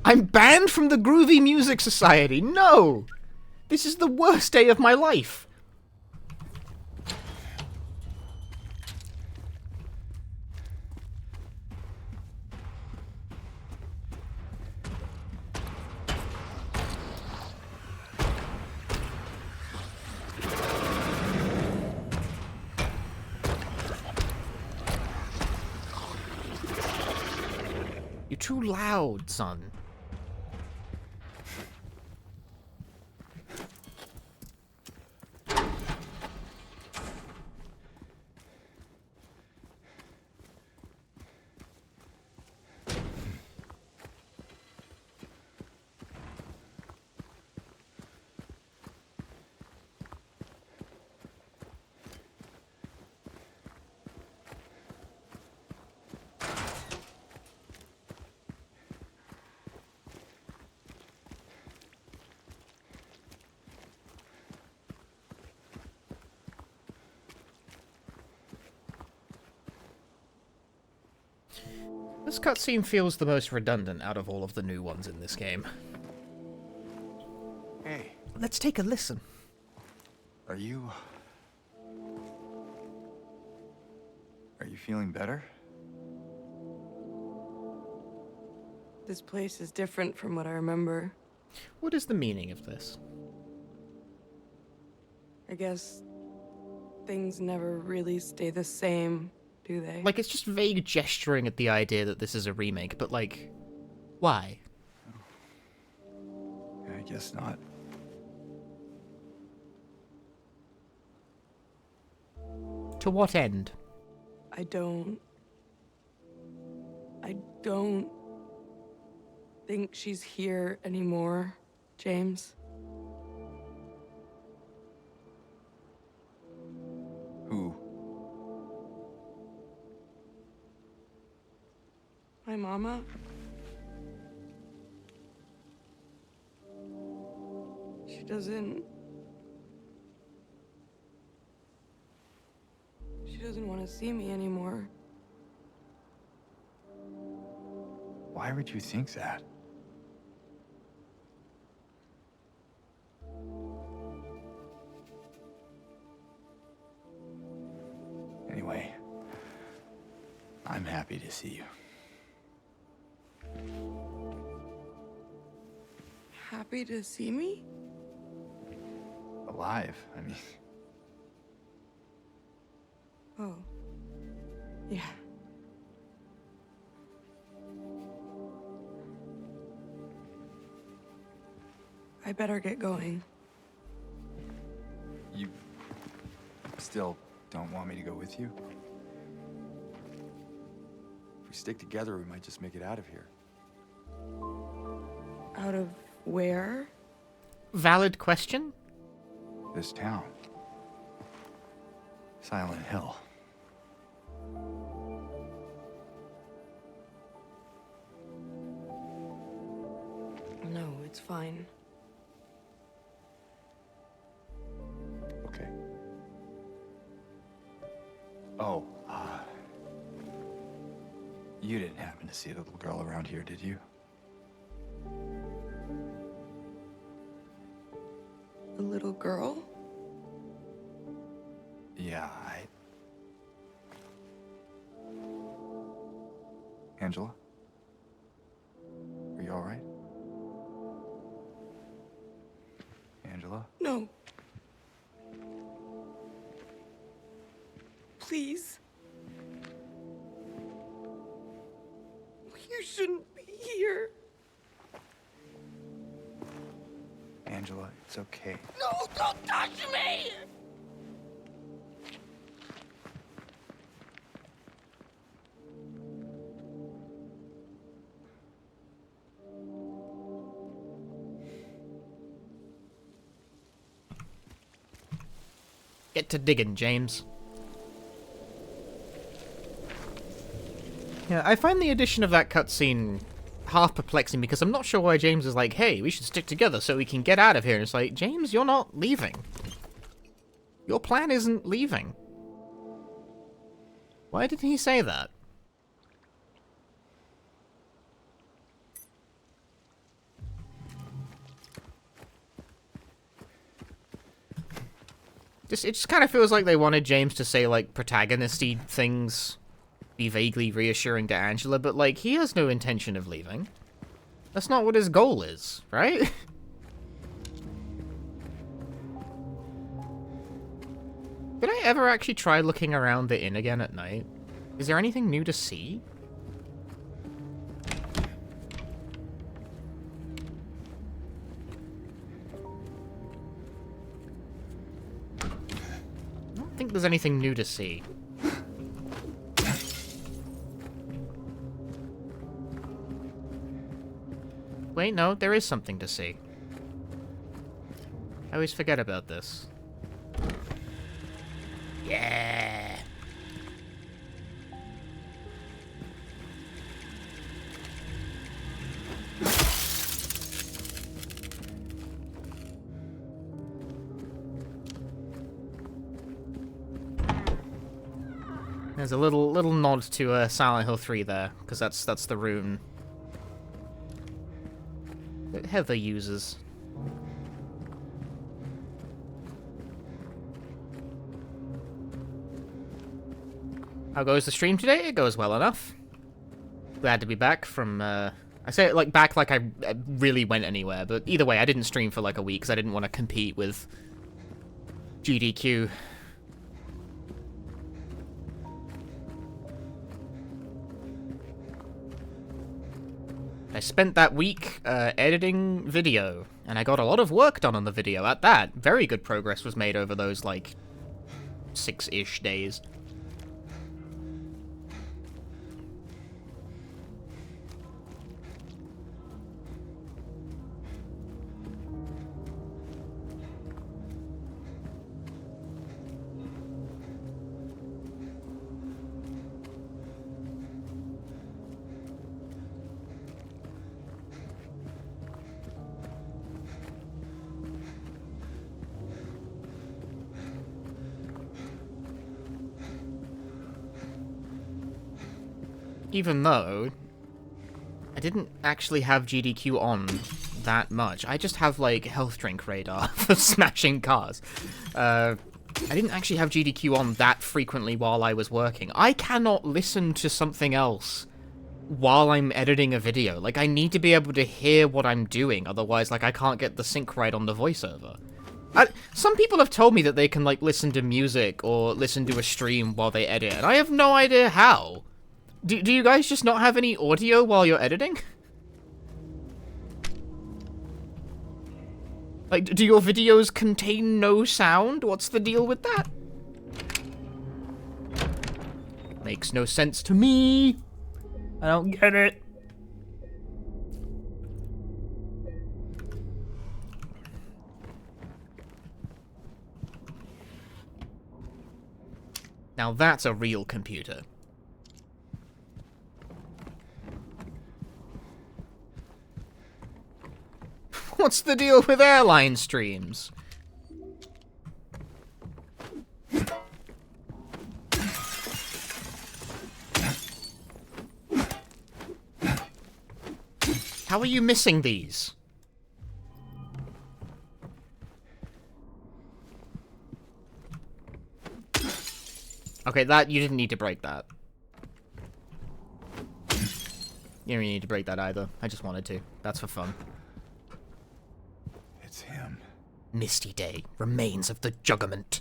I'm banned from the Groovy Music Society. No! This is the worst day of my life. You're too loud, son. This cutscene feels the most redundant out of all of the new ones in this game. Hey. Let's take a listen. Are you... feeling better? This place is different from what I remember. What is the meaning of this? I guess things never really stay the same, do they? Like, it's just vague gesturing at the idea that this is a remake, but like, why? I guess not. To what end? I don't think she's here anymore, James. Who? My mama. She doesn't want to see me anymore. Why would you think that? Anyway, I'm happy to see you. Happy to see me? Alive, I mean. Oh. Yeah. I better get going. You still don't want me to go with you? If we stick together, we might just make it out of here. Out of where? Valid question? This town. Silent Hill. No, it's fine. Okay. Oh, you didn't happen to see a little girl around here, did you? A little girl? Yeah, Angela? Are you all right? Angela? No. Please. You shouldn't be here. Angela, it's okay. No, don't touch me! Get to digging, James. Yeah, I find the addition of that cutscene half perplexing because I'm not sure why James is like, hey, we should stick together so we can get out of here. And it's like, James, you're not leaving. Your plan isn't leaving. Why did he say that? It just kind of feels like they wanted James to say, like, protagonisty things, be vaguely reassuring to Angela, but, like, he has no intention of leaving. That's not what his goal is, right? Did I ever actually try looking around the inn again at night? Is there anything new to see? I don't think there's anything new to see. Wait, no, there is something to see. I always forget about this. Yeah! There's a little nod to Silent Hill 3 there, because that's the rune that Heather uses. How goes the stream today? It goes well enough. Glad to be back from, I say it like back like I really went anywhere, but either way, I didn't stream for like a week because I didn't want to compete with GDQ. I spent that week editing video, and I got a lot of work done on the video at that. Very good progress was made over those, like, 6-ish days. Even though I didn't actually have GDQ on that much. I just have, like, health drink radar for smashing cars. I didn't actually have GDQ on that frequently while I was working. I cannot listen to something else while I'm editing a video. Like, I need to be able to hear what I'm doing, otherwise, like, I can't get the sync right on the voiceover. Some people have told me that they can, like, listen to music or listen to a stream while they edit, and I have no idea how. Do you guys just not have any audio while you're editing? Like, do your videos contain no sound? What's the deal with that? Makes no sense to me. I don't get it. Now that's a real computer. What's the deal with airline streams? How are you missing these? Okay, that you didn't need to break that. You don't need to break that either. I just wanted to. That's for fun. It's him. Misty day, remains of the Juggerment.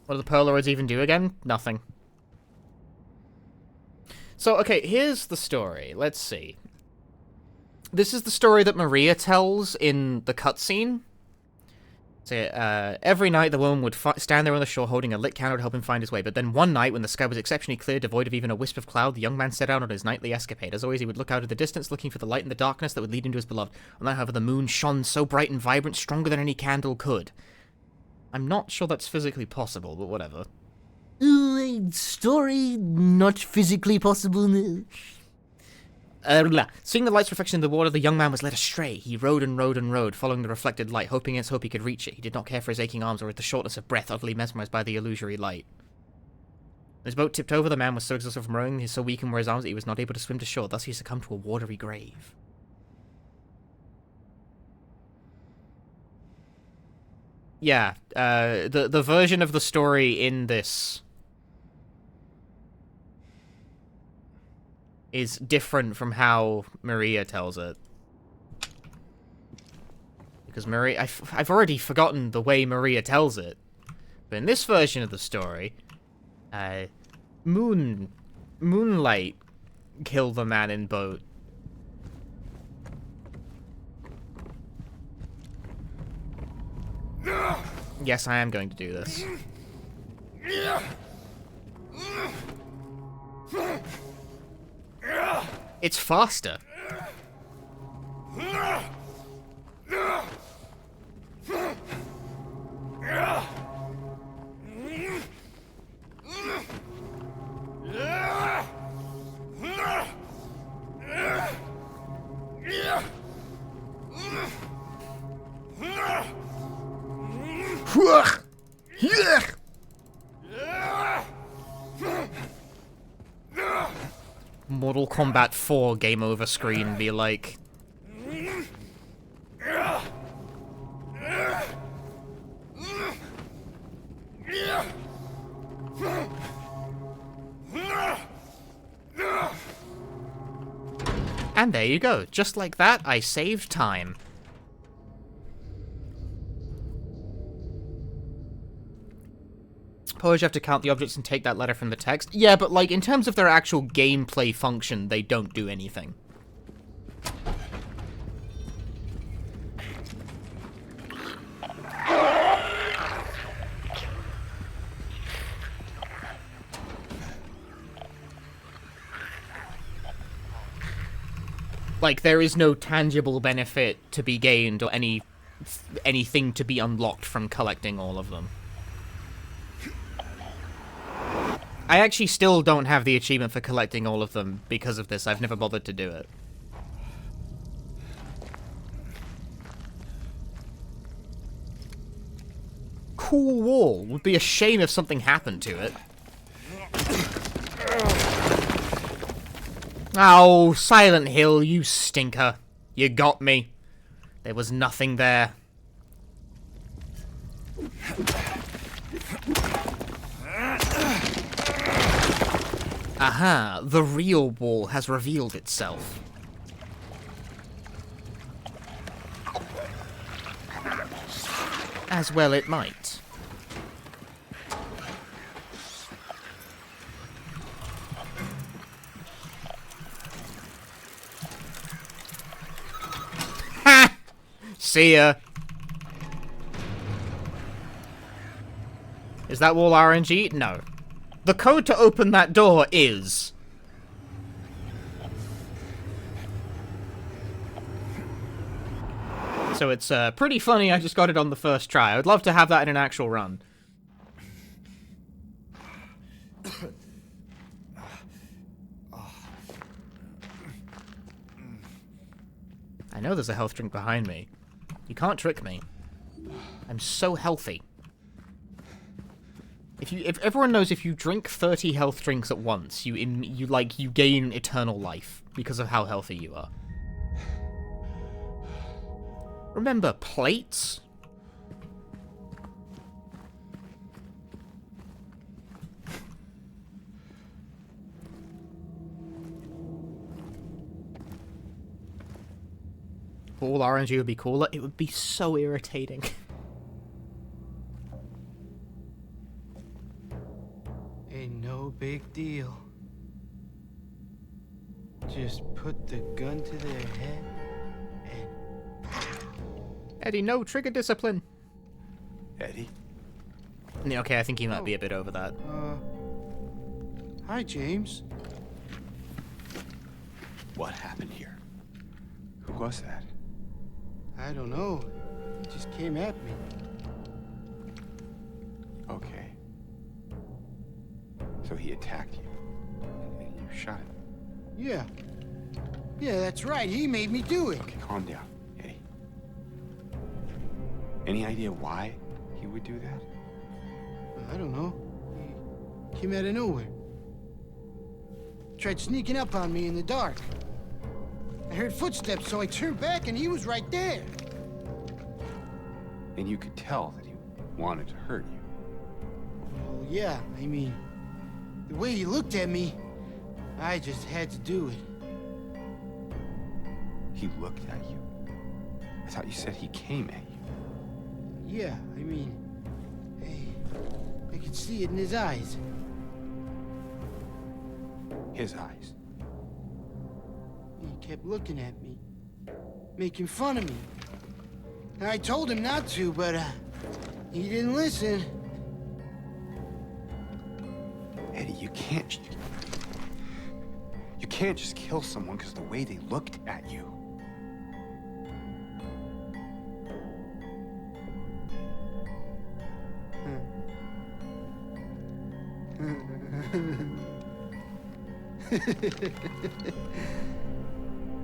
What do the Polaroids even do again? Nothing. So, okay, here's the story. Let's see. This is the story that Maria tells in the cutscene. So, every night the woman would stand there on the shore holding a lit candle to help him find his way, but then one night when the sky was exceptionally clear, devoid of even a wisp of cloud, the young man set out on his nightly escapade. As always, he would look out at the distance, looking for the light in the darkness that would lead him to his beloved. On that, however, the moon shone so bright and vibrant, stronger than any candle could. I'm not sure that's physically possible, but whatever. Story not physically possible. Seeing the light's reflection in the water, the young man was led astray. He rode and rode and rode, following the reflected light, hoping against hope he could reach it. He did not care for his aching arms or the shortness of breath, utterly mesmerized by the illusory light. His boat tipped over. The man was so exhausted from rowing, he so weakened were his arms that he was not able to swim to shore. Thus he succumbed to a watery grave. Yeah, the version of the story in this is different from how Maria tells it. Because Maria... I've already forgotten the way Maria tells it. But in this version of the story, Moonlight killed the man in boat. Yes, I am going to do this. It's faster. Mortal Kombat 4 game over screen be like... And there you go. Just like that, I saved time. Suppose you have to count the objects and take that letter from the text. Yeah, but like, in terms of their actual gameplay function, they don't do anything. Like, there is no tangible benefit to be gained or anything to be unlocked from collecting all of them. I actually still don't have the achievement for collecting all of them because of this. I've never bothered to do it. Cool wall. Would be a shame if something happened to it. Oh, Silent Hill, you stinker. You got me. There was nothing there. Aha, the real wall has revealed itself. As well it might. Ha! See ya. Is that wall RNG? No. The code to open that door is... So it's pretty funny I just got it on the first try. I would love to have that in an actual run. I know there's a health drink behind me. You can't trick me. I'm so healthy. If everyone knows, if you drink 30 health drinks at once, you gain eternal life because of how healthy you are. Remember plates? All RNG would be cooler. It would be so irritating. Ain't no big deal. Just put the gun to their head and... Eddie, no trigger discipline. Eddie? Yeah, okay, I think he might be a bit over that. Hi, James. What happened here? Who was that? I don't know. He just came at me. Okay. So he attacked you, and you shot him. Yeah. Yeah, that's right. He made me do it. Okay, calm down, Eddie. Any idea why he would do that? I don't know. He came out of nowhere. Tried sneaking up on me in the dark. I heard footsteps, so I turned back and he was right there. And you could tell that he wanted to hurt you. Well, yeah, I mean, the way he looked at me, I just had to do it. He looked at you? I thought you said he came at you. Yeah, I mean, hey, I could see it in his eyes. His eyes? He kept looking at me, making fun of me. And I told him not to, but he didn't listen. Eddie, you can't just kill someone because of the way they looked at you.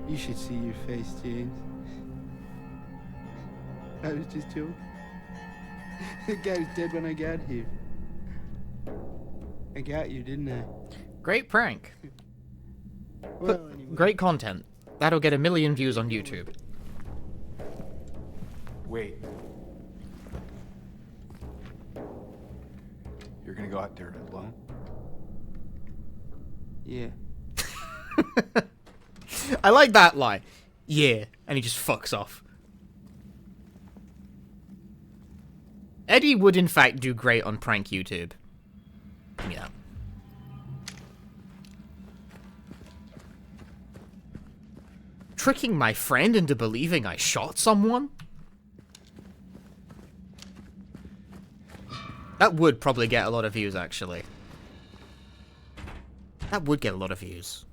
You should see your face, James. I was just joking. The guy was dead when I got here. I got you, didn't I? Great prank. Well, anyway. Great content. That'll get 1 million views on YouTube. Wait. You're gonna go out there alone? Yeah. I like that line. Yeah, and he just fucks off. Eddie would, in fact, do great on prank YouTube. Yeah. Tricking my friend into believing I shot someone? That would probably get a lot of views, actually. That would get a lot of views.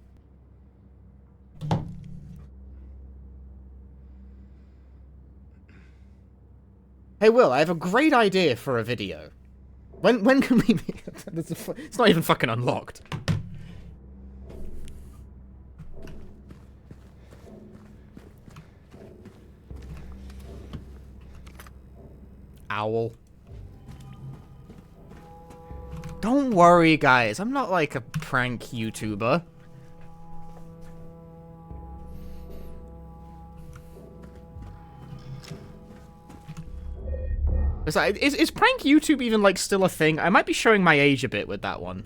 Hey, Will, I have a great idea for a video. When can we make it? It's not even fucking unlocked. Owl. Don't worry, guys. I'm not like a prank YouTuber. Is prank YouTube even, like, still a thing? I might be showing my age a bit with that one.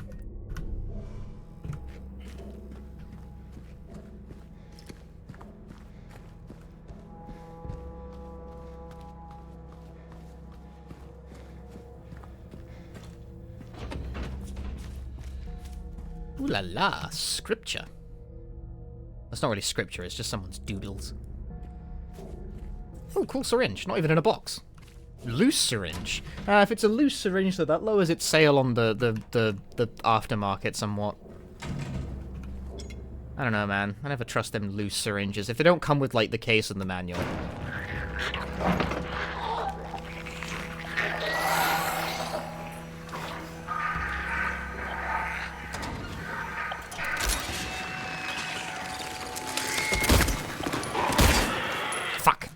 Ooh la la, scripture. That's not really scripture, it's just someone's doodles. Oh, cool syringe. Not even in a box. Loose syringe. If it's a loose syringe, so that lowers its sale on the aftermarket somewhat. I don't know, man. I never trust them loose syringes. If they don't come with, like, the case and the manual. Fuck.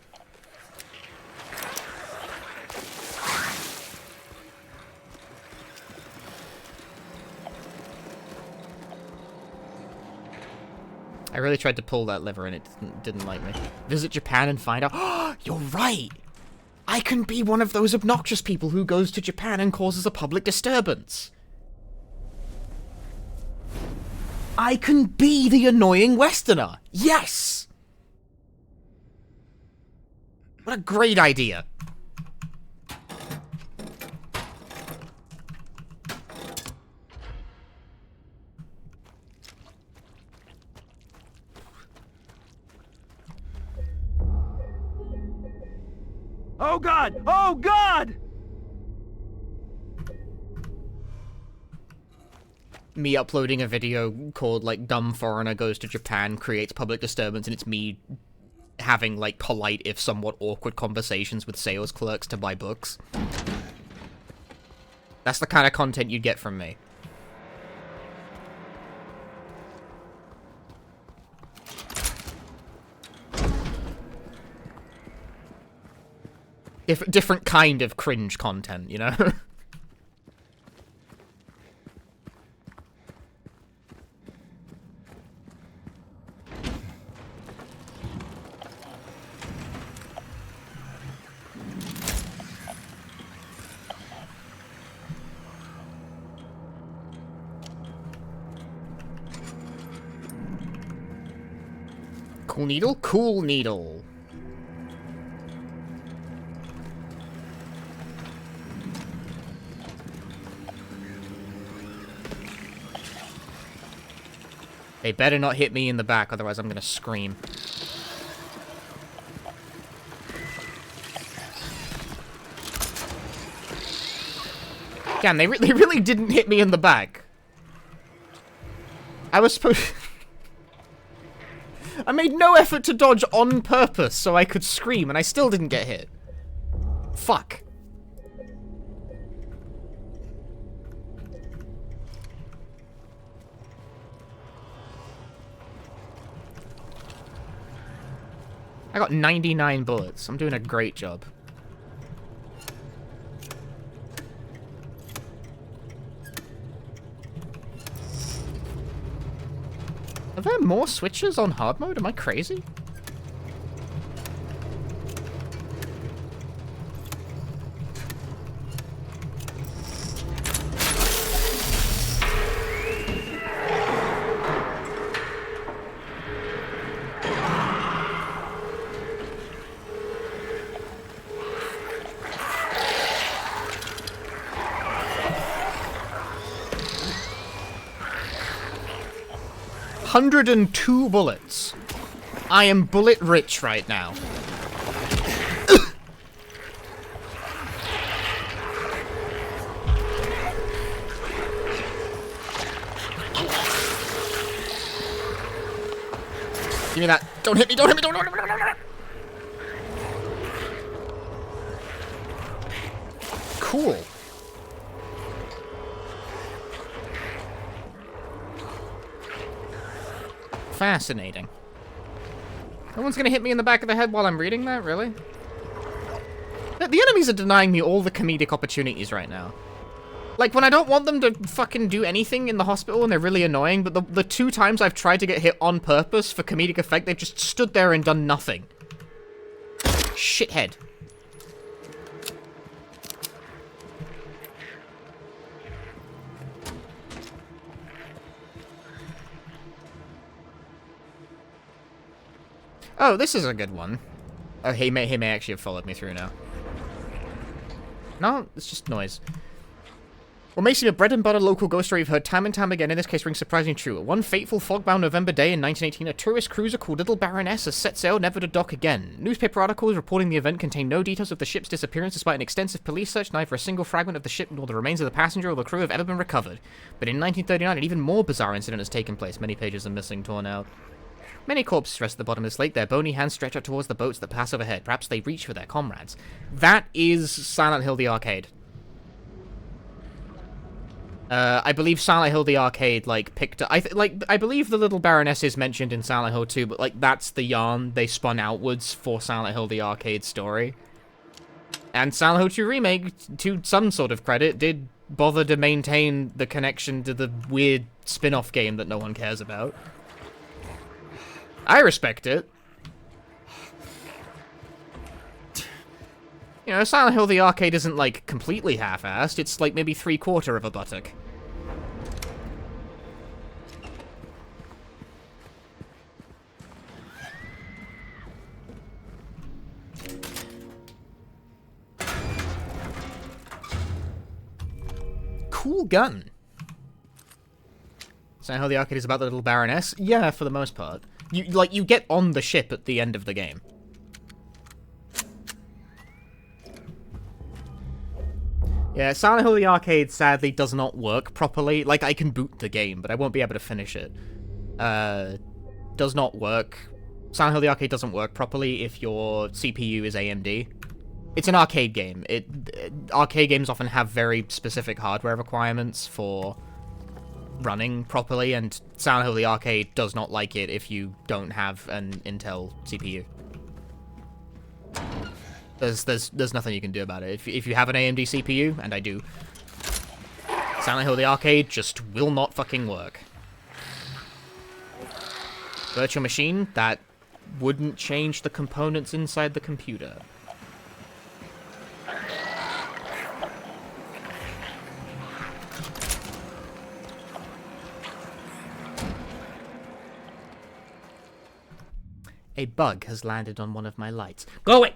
I really tried to pull that lever and it didn't like me. Visit Japan and find out. Oh, you're right! I can be one of those obnoxious people who goes to Japan and causes a public disturbance. I can be the annoying Westerner! Yes! What a great idea. Oh God! Oh God! Me uploading a video called, like, Dumb Foreigner Goes to Japan Creates Public Disturbance, and it's me having, like, polite, if somewhat awkward conversations with sales clerks to buy books. That's the kind of content you'd get from me. Different kind of cringe content, you know? Cool needle? Cool needle. They better not hit me in the back, otherwise I'm gonna scream. Damn, they really didn't hit me in the back. I was supposed... I made no effort to dodge on purpose so I could scream, and I still didn't get hit. Fuck. I got 99 bullets. I'm doing a great job. Are there more switches on hard mode? Am I crazy? 102 bullets. I am bullet rich right now. Give me that. Don't hit me, don't hit me, don't hit me. Cool. Fascinating. No one's gonna hit me in the back of the head while I'm reading that, really? The enemies are denying me all the comedic opportunities right now. Like, when I don't want them to fucking do anything in the hospital and they're really annoying, but the 2 times I've tried to get hit on purpose for comedic effect, they've just stood there and done nothing. Shithead. Oh, this is a good one. Oh, he may actually have followed me through now. No, it's just noise. What may seem a bread-and-butter local ghost story you've heard time and time again, in this case rings surprisingly true. One fateful fog-bound November day in 1918, a tourist cruiser called Little Baroness has set sail never to dock again. Newspaper articles reporting the event contain no details of the ship's disappearance despite an extensive police search. Neither a single fragment of the ship nor the remains of the passenger or the crew have ever been recovered. But in 1939, an even more bizarre incident has taken place. Many pages are missing, torn out. Many corpses rest at the bottom of this lake, their bony hands stretch out towards the boats that pass overhead. Perhaps they reach for their comrades. That is Silent Hill the arcade. I believe Silent Hill the arcade, like, picked up... I believe the Little Baroness is mentioned in Silent Hill 2, but, like, that's the yarn they spun outwards for Silent Hill the arcade story. And Silent Hill 2 Remake, to some sort of credit, did bother to maintain the connection to the weird spin-off game that no one cares about. I respect it. You know, Silent Hill the arcade isn't, like, completely half-assed. It's, like, maybe 3/4 of a buttock. Cool gun. Silent Hill the arcade is about the Little Baroness? Yeah, for the most part. You get on the ship at the end of the game. Yeah, Silent Hill the arcade sadly does not work properly. Like, I can boot the game, but I won't be able to finish it. Does not work. Silent Hill the arcade doesn't work properly if your CPU is AMD. It's an arcade game. Arcade games often have very specific hardware requirements for running properly, and Silent Hill the arcade does not like it if you don't have an Intel CPU. There's nothing you can do about it. If you have an AMD CPU, and I do, Silent Hill the arcade just will not fucking work. Virtual machine, that wouldn't change the components inside the computer. A bug has landed on one of my lights. Go away!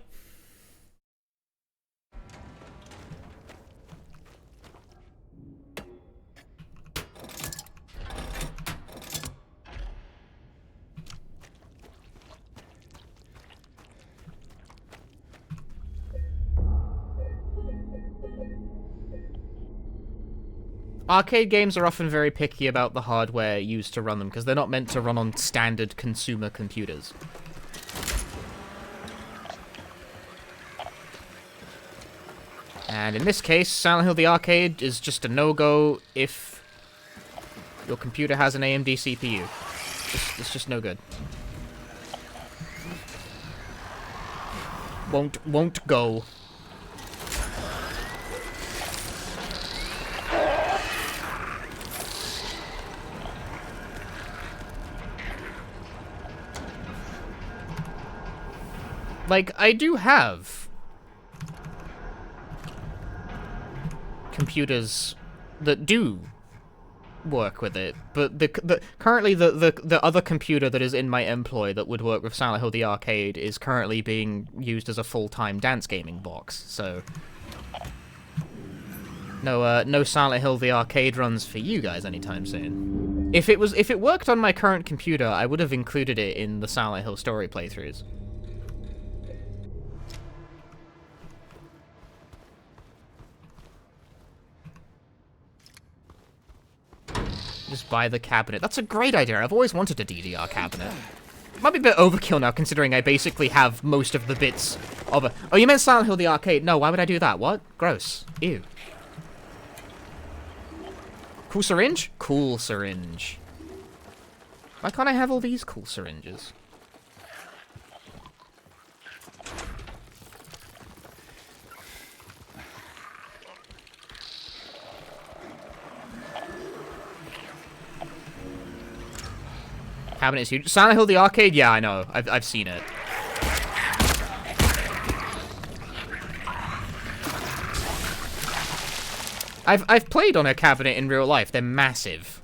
Arcade games are often very picky about the hardware used to run them, because they're not meant to run on standard consumer computers. And in this case, Silent Hill the arcade is just a no-go if your computer has an AMD CPU. It's just no good. Won't go. Like, I do have computers that do work with it, but currently the other computer that is in my employ that would work with Silent Hill the arcade is currently being used as a full-time dance gaming box, so no Silent Hill the arcade runs for you guys anytime soon. If it worked on my current computer, I would have included it in the Silent Hill story playthroughs. Just buy the cabinet. That's a great idea. I've always wanted a DDR cabinet. It might be a bit overkill now, considering I basically have most of the bits of a... Oh, you meant Silent Hill the arcade? No, why would I do that? What? Gross. Ew. Cool syringe? Cool syringe. Why can't I have all these cool syringes? Cabinet's huge. Silent Hill the arcade? Yeah, I know. I've seen it. I've played on a cabinet in real life. They're massive.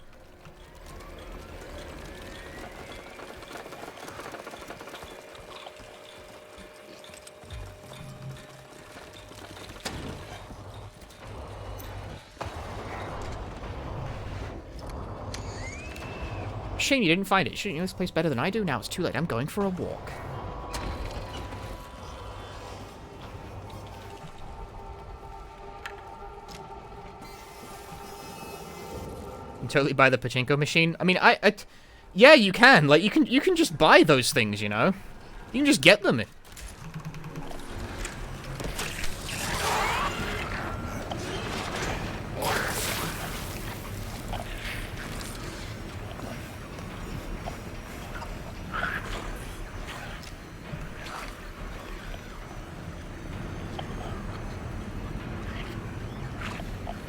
Shame you didn't find it. Shouldn't you know this place better than I do? Now it's too late. I'm going for a walk. You totally buy the pachinko machine. I mean, yeah, you can. Like, you can just buy those things, you know? You can just get them.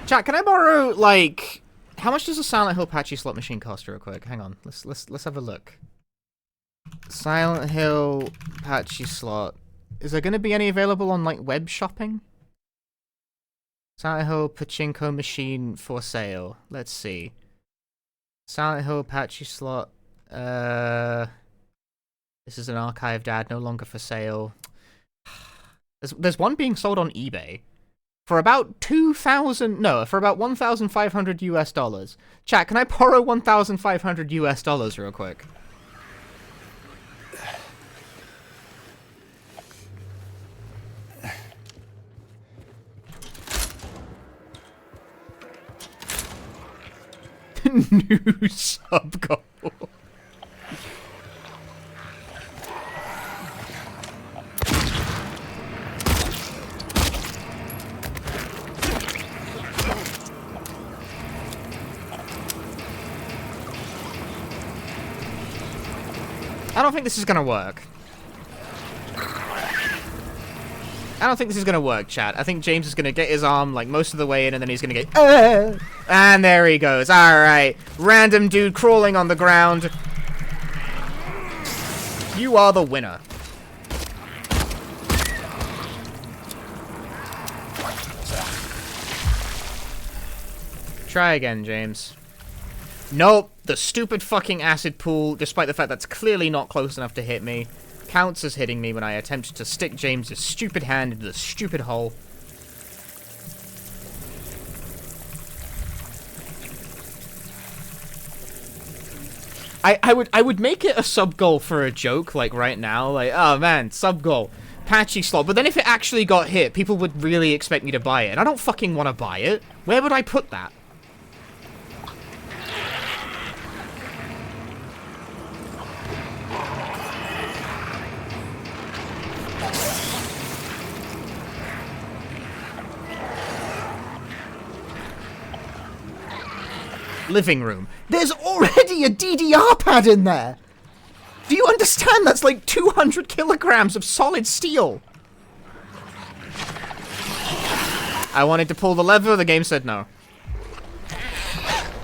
Chat, can I borrow, like... How much does a Silent Hill patchy slot machine cost real quick? Hang on, let's have a look. Silent Hill patchy slot. Is there gonna be any available on, like, web shopping? Silent Hill pachinko machine for sale. Let's see. Silent Hill patchy slot. This is an archived ad, no longer for sale. There's one being sold on eBay. For about for about 1,500 US dollars. Chat, can I borrow 1,500 US dollars real quick? New sub goal. I don't think this is gonna work. I don't think this is gonna work, chat. I think James is gonna get his arm, like, most of the way in, and then he's gonna get... And there he goes. Alright. Random dude crawling on the ground. You are the winner. Try again, James. Nope, the stupid fucking acid pool, despite the fact that's clearly not close enough to hit me, counts as hitting me when I attempt to stick James's stupid hand into the stupid hole. I would make it a sub goal for a joke, like right now, like, oh man, sub goal, patchy slot, but then if it actually got hit, people would really expect me to buy it, and I don't fucking want to buy it. Where would I put that? Living room. There's already a DDR pad in there! Do you understand? That's like 200 kilograms of solid steel! I wanted to pull the lever, the game said no.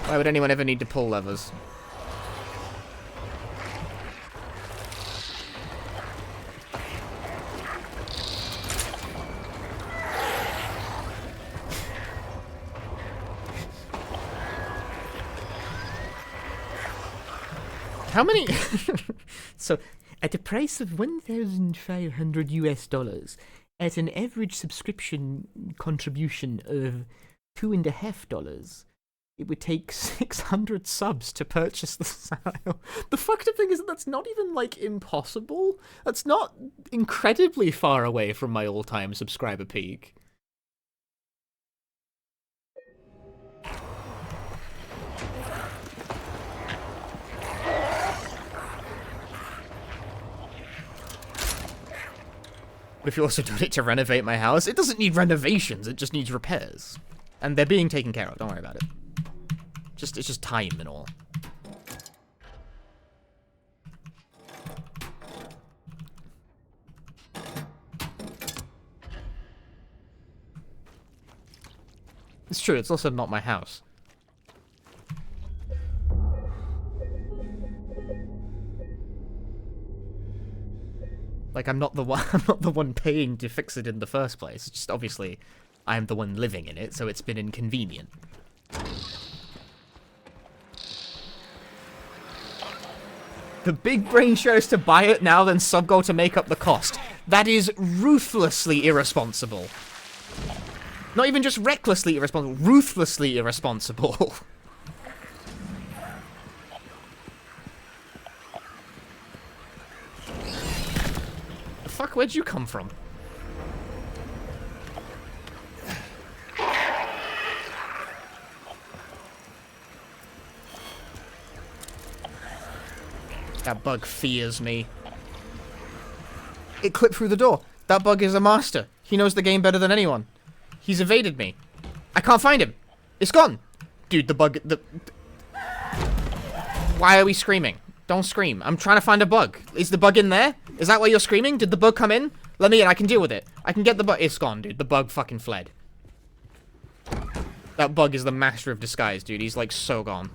Why would anyone ever need to pull levers? How many? So, at a price of 1,500 US dollars, at an average subscription contribution of $2.50, it would take 600 subs to purchase the style. The fucked up thing is that that's not even, like, impossible. That's not incredibly far away from my all-time subscriber peak. But if you also do it to renovate my house, it doesn't need renovations, it just needs repairs. And they're being taken care of, don't worry about it. It's just time and all. It's true, it's also not my house. Like, I'm not the one paying to fix it in the first place. It's just obviously I'm the one living in it, so it's been inconvenient. The big brain chose to buy it now, then sub-goal to make up the cost. That is ruthlessly irresponsible. Not even just recklessly irresponsible, ruthlessly irresponsible. The fuck, where'd you come from? That bug fears me. It clipped through the door. That bug is a master. He knows the game better than anyone. He's evaded me. I can't find him. It's gone. Dude, the bug... Why are we screaming? Don't scream. I'm trying to find a bug. Is the bug in there? Is that why you're screaming? Did the bug come in? Let me in. I can deal with it. I can get the bug. It's gone, dude. The bug fucking fled. That bug is the master of disguise, dude. He's, like, so gone.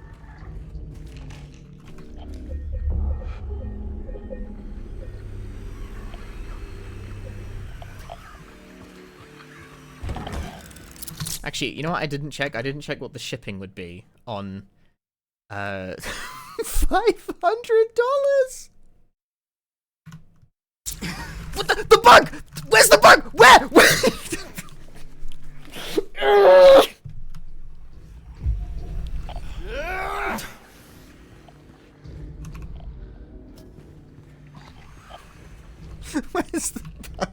Actually, you know what I didn't check? I didn't check what the shipping would be on, $500? What the bug? Where's the bug? Where? Where's the bug?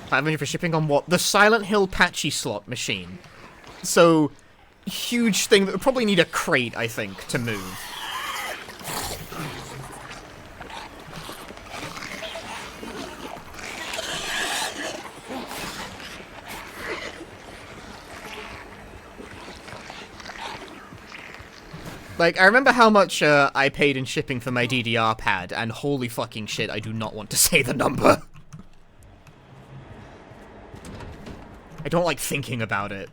$500 for shipping on what? The Silent Hill patchy slot machine. So, huge thing that would probably need a crate, I think, to move. Like, I remember how much I paid in shipping for my DDR pad, and holy fucking shit, I do not want to say the number. I don't like thinking about it.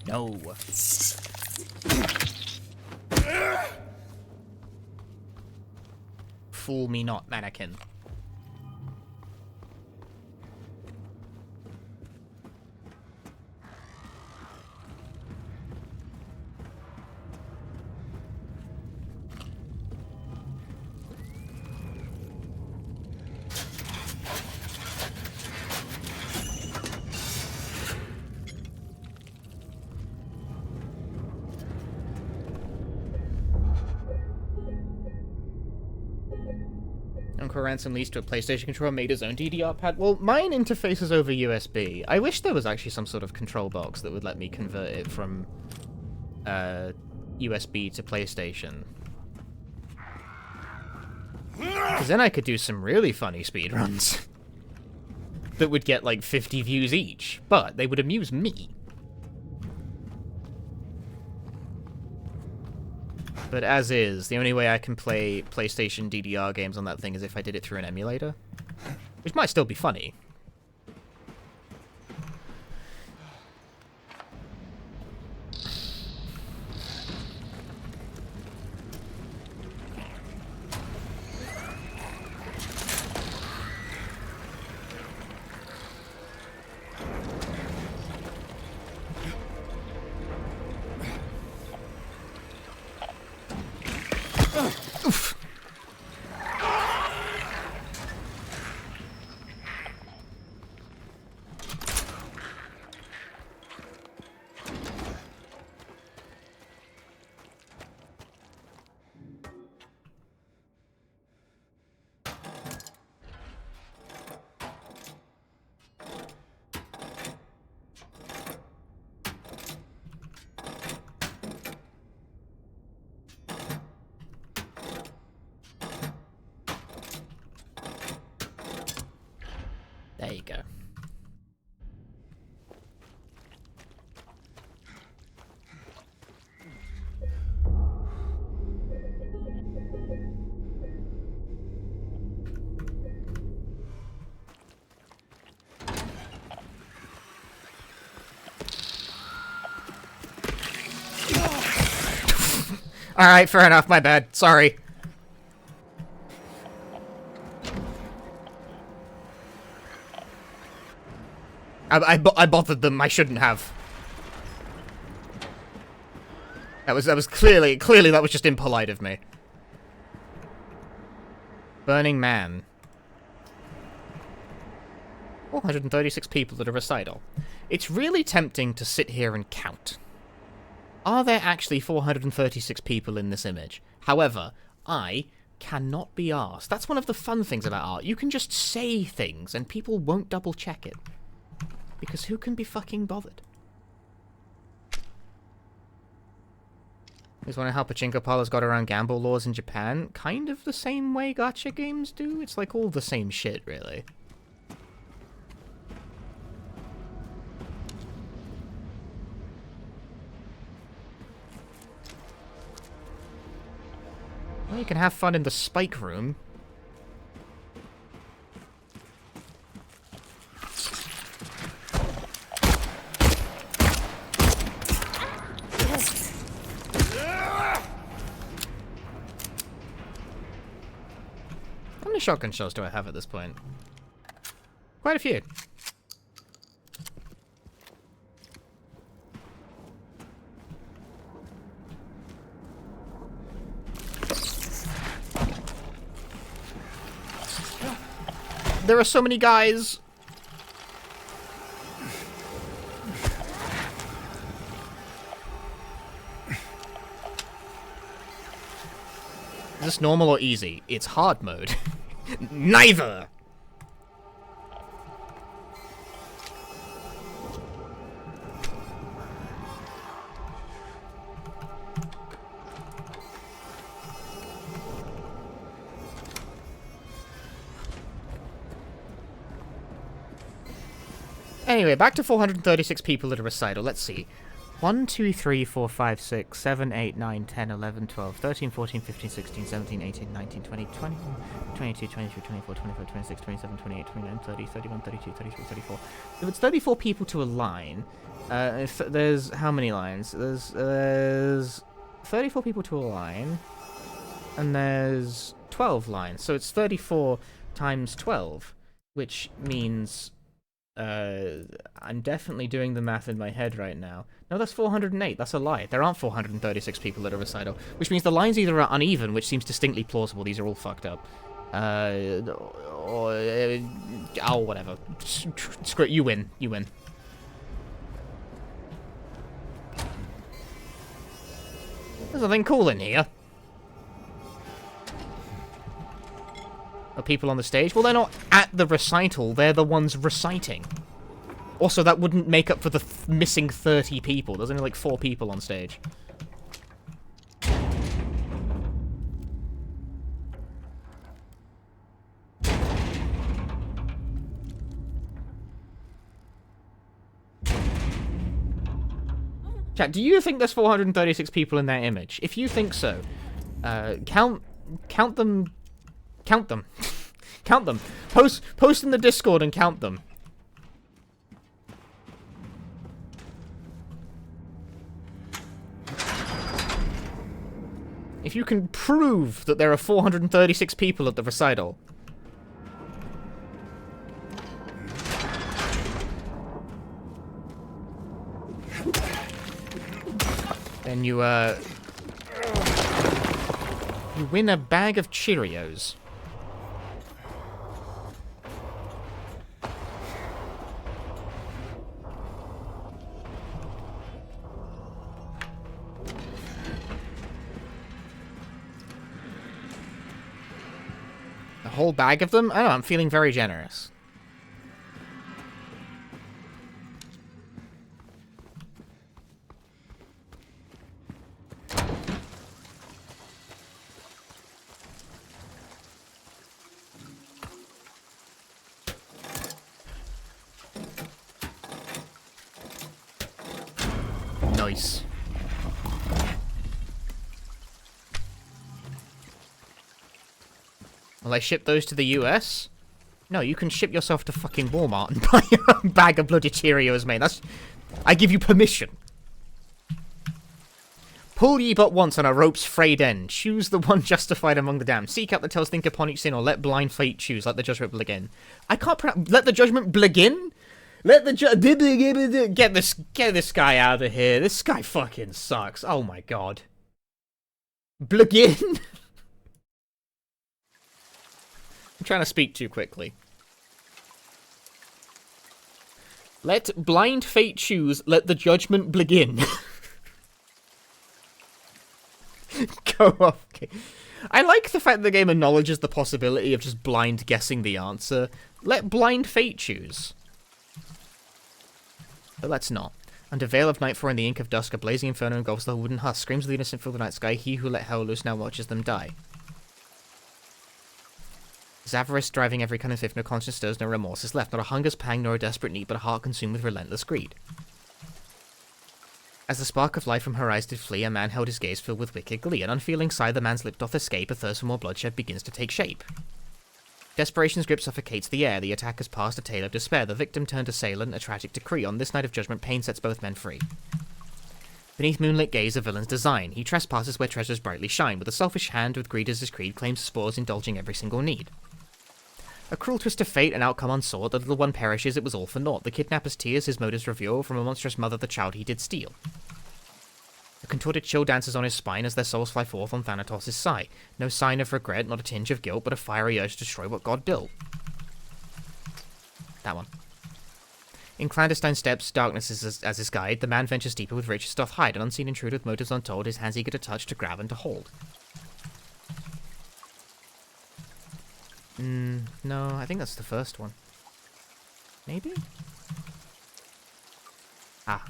No. Fool me not, mannequin. Uncle Ransom leased to a PlayStation controller, made his own DDR pad. Well, mine interfaces over USB. I wish there was actually some sort of control box that would let me convert it from USB to PlayStation. Because then I could do some really funny speedruns. that would get like 50 views each, but they would amuse me. But as is, the only way I can play PlayStation DDR games on that thing is if I did it through an emulator. Which might still be funny. Oof. There you go. Alright, fair enough, my bad. Sorry. I bothered them. I shouldn't have. That was clearly that was just impolite of me. Burning Man. 436 people at a recital. It's really tempting to sit here and count. Are there actually 436 people in this image? However, I cannot be asked. That's one of the fun things about art. You can just say things and people won't double check it. Because who can be fucking bothered? Is wondering how pachinko parlors got around gamble laws in Japan? Kind of the same way gacha games do. It's like all the same shit, really. Well, you can have fun in the spike room. How many shotgun shells do I have at this point? Quite a few. There are so many guys. Is this normal or easy? It's hard mode. Neither! Anyway, back to 436 people at a recital. Let's see. 1, 2, 3, 4, 5, 6, 7, 8, 9, 10, 11, 12, 13, 14, 15, 16, 17, 18, 19, 20, 21, 22, 23, 24, 25, 26, 27, 28, 29, 30, 31, 32, 33, 34. If it's 34 people to a line, if there's how many lines? There's 34 people to a line, and there's 12 lines. So it's 34 times 12, which means... I'm definitely doing the math in my head right now. No, that's 408. That's a lie. There aren't 436 people at a recital, which means the lines either are uneven, which seems distinctly plausible. These are all fucked up. Or whatever. Screw it. You win. You win. There's nothing cool in here. Are people on the stage? Well, they're not at the recital. They're the ones reciting. Also, that wouldn't make up for the missing 30 people. There's only like 4 people on stage. Chat, do you think there's 436 people in that image? If you think so, count them. Count them. Count them. Post in the Discord and count them. If you can prove that there are 436 people at the recital. Then you win a bag of Cheerios. A whole bag of them? I don't know, I'm feeling very generous. Nice. Will I ship those to the US? No, you can ship yourself to fucking Walmart and buy your own bag of bloody Cheerios, mate. I give you permission. Pull ye but once on a rope's frayed end. Choose the one justified among the damned. Seek out the tales, think upon each sin, or let blind fate choose. Let the judgment begin. I can't pronounce. Let the judgment begin? Let the get this guy out of here. This guy fucking sucks. Oh my god. Begin? I'm trying to speak too quickly. Let blind fate choose. Let the judgment begin. Go off. Okay. I like the fact the game acknowledges the possibility of just blind guessing the answer. Let blind fate choose. But let's not. Under veil of nightfall and the ink of dusk, a blazing inferno engulfs the wooden husk. Screams of the innocent fill the night sky. He who let hell loose now watches them die. His avarice driving every kind of thief, no conscience stirs, no remorse is left. Not a hunger's pang, nor a desperate need, but a heart consumed with relentless greed. As the spark of life from her eyes did flee, a man held his gaze filled with wicked glee. An unfeeling sigh the man's lip doth escape, a thirst for more bloodshed begins to take shape. Desperation's grip suffocates the air, the attack has passed a tale of despair, the victim turned assailant, a tragic decree. On this night of judgment, pain sets both men free. Beneath moonlit gaze, a villain's design. He trespasses where treasures brightly shine, with a selfish hand, with greed as his creed, claims spores, indulging every single need. A cruel twist of fate, an outcome unsought, the little one perishes, it was all for naught. The kidnapper's tears, his motives reveal, from a monstrous mother the child he did steal. A contorted chill dances on his spine as their souls fly forth on Thanatos' side. No sign of regret, not a tinge of guilt, but a fiery urge to destroy what God built. That one. In clandestine steps, darkness is as his guide, the man ventures deeper with riches doth hide, an unseen intruder with motives untold, his hands eager to touch, to grab, and to hold. No, I think that's the first one. Maybe? Ah.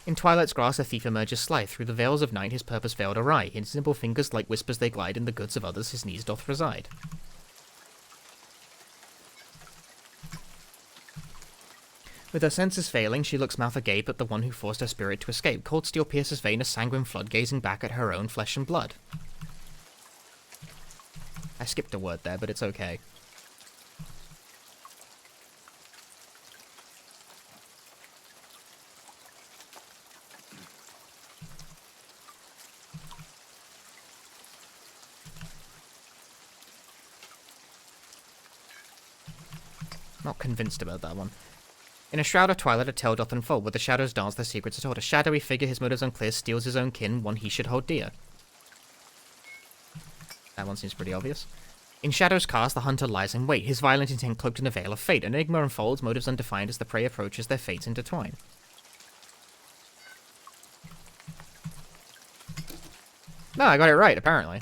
In twilight's grass, a thief emerges sly. Through the veils of night, his purpose veiled awry. His nimble fingers, like whispers, they glide. In the goods of others, his knees doth reside. With her senses failing, she looks mouth agape at the one who forced her spirit to escape. Cold steel pierces vein, a sanguine flood, gazing back at her own flesh and blood. I skipped a word there, but it's okay. Not convinced about that one. In a shroud of twilight, a tale doth unfold, where the shadows dance, their secrets are told. A shadowy figure, his motives unclear, steals his own kin, one he should hold dear. That one seems pretty obvious. In shadows cast, the hunter lies in wait, his violent intent cloaked in a veil of fate. Enigma unfolds, motives undefined as the prey approaches, their fates intertwine. No, I got it right, apparently.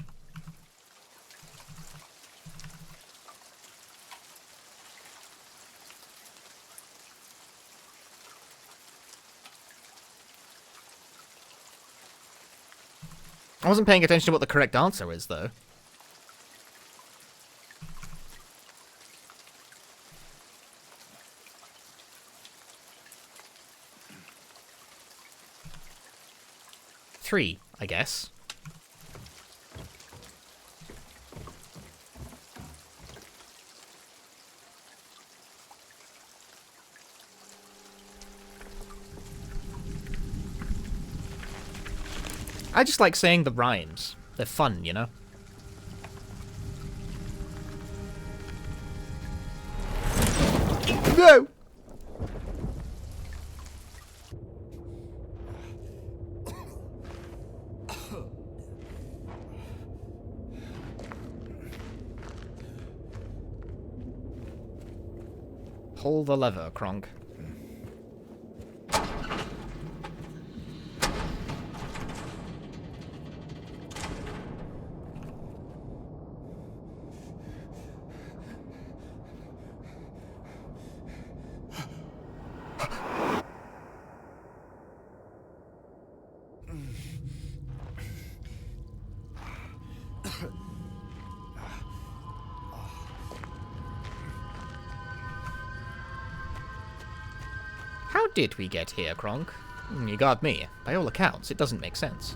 I wasn't paying attention to what the correct answer is, though. tree, I guess. I just like saying the rhymes. They're fun, you know? No! Pull the lever, Kronk. How did we get here, Kronk? You got me. By all accounts, it doesn't make sense.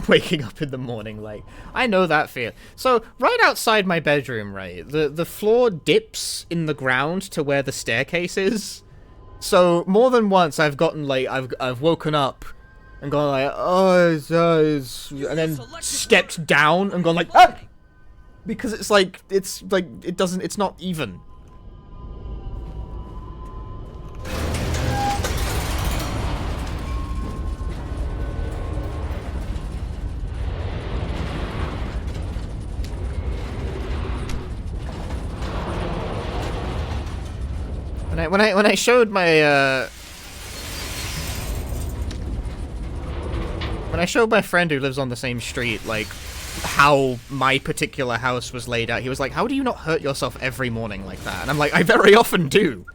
Waking up in the morning, like, I know that fear. So, right outside my bedroom, right, the floor dips in the ground to where the staircase is. So, more than once I've gotten, like, I've woken up and gone like, oh, and then stepped down and gone like, ah! Because it's like, it's not even. When I showed my when I showed my friend who lives on the same street like how my particular house was laid out, he was like, "How do you not hurt yourself every morning like that?" And I'm like, "I very often do."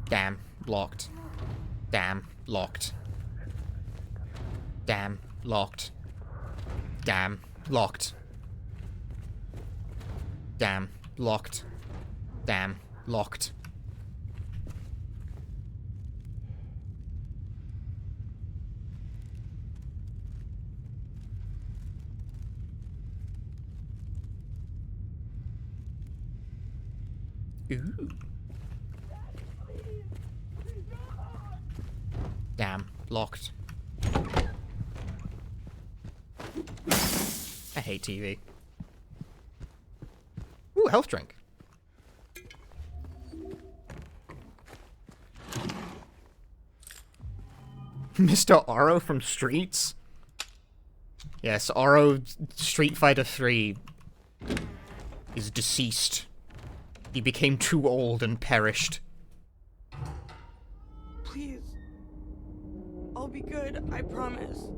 Damn, locked. Damn, locked. Damn, locked. Damn, locked. Damn, locked. Damn, locked. Ooh. Damn, locked. I hate TV. Ooh, health drink. Mr. Oro from Streets? Yes, Oro Street Fighter 3 is deceased. He became too old and perished. Please. I'll be good, I promise.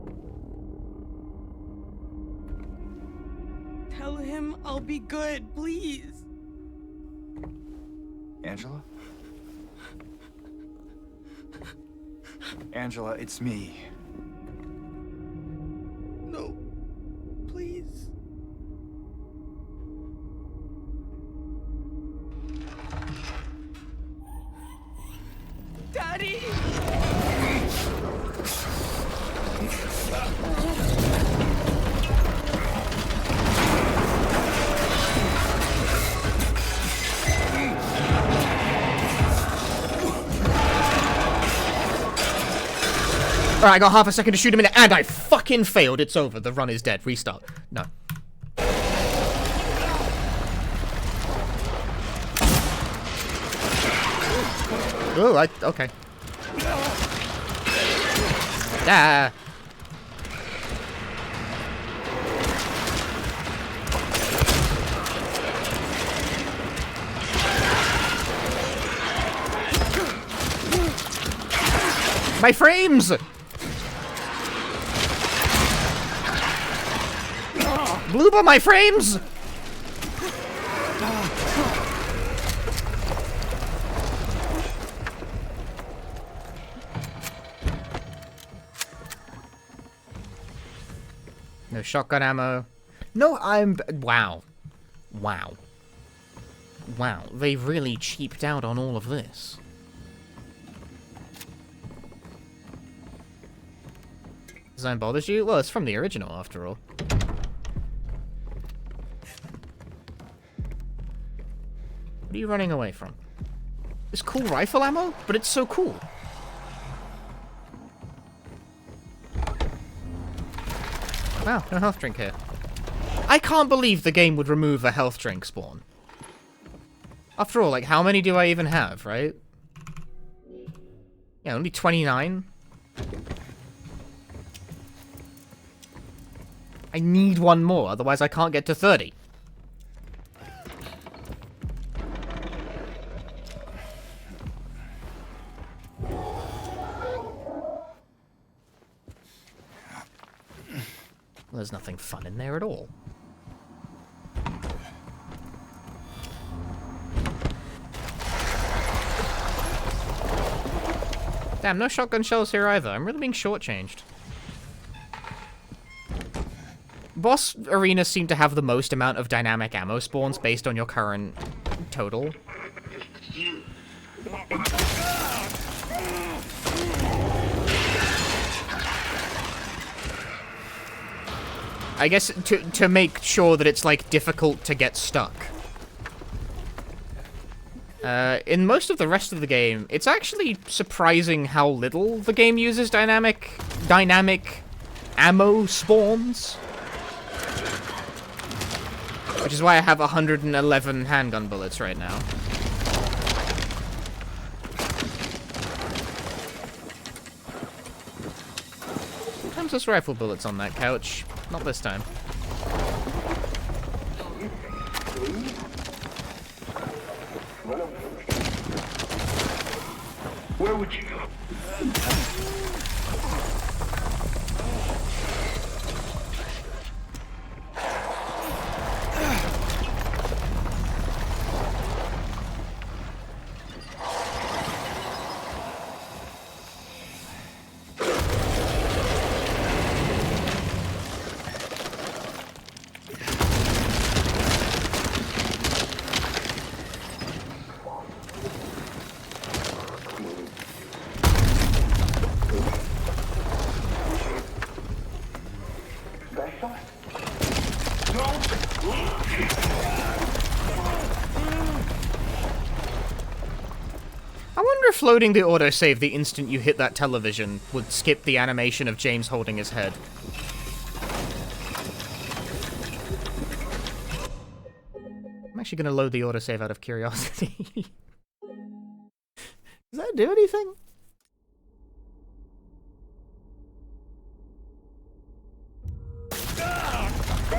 Tell him I'll be good, please. Angela? Angela, it's me. No. Please. Daddy! Alright, I got half a second to shoot him in it, and I fucking failed. It's over. The run is dead. Restart. No. Oh, okay. Ah! My frames! Blooper, my frames! No shotgun ammo. No, wow. Wow. Wow, they really cheaped out on all of this. Design bothers you? Well, it's from the original, after all. What are you running away from? It's cool rifle ammo? But it's so cool. Wow, no health drink here. I can't believe the game would remove a health drink spawn. After all, like, how many do I even have, right? Yeah, only 29. I need one more, otherwise I can't get to 30. There's nothing fun in there at all. Damn, no shotgun shells here either. I'm really being shortchanged. Boss arenas seem to have the most amount of dynamic ammo spawns based on your current total. I guess to make sure that it's, like, difficult to get stuck. In most of the rest of the game, it's actually surprising how little the game uses dynamic ammo spawns. Which is why I have 111 handgun bullets right now. Sometimes there's rifle bullets on that couch. Not this time. Where would you go? Floating the autosave the instant you hit that television would skip the animation of James holding his head. I'm actually going to load the autosave out of curiosity. Does that do anything?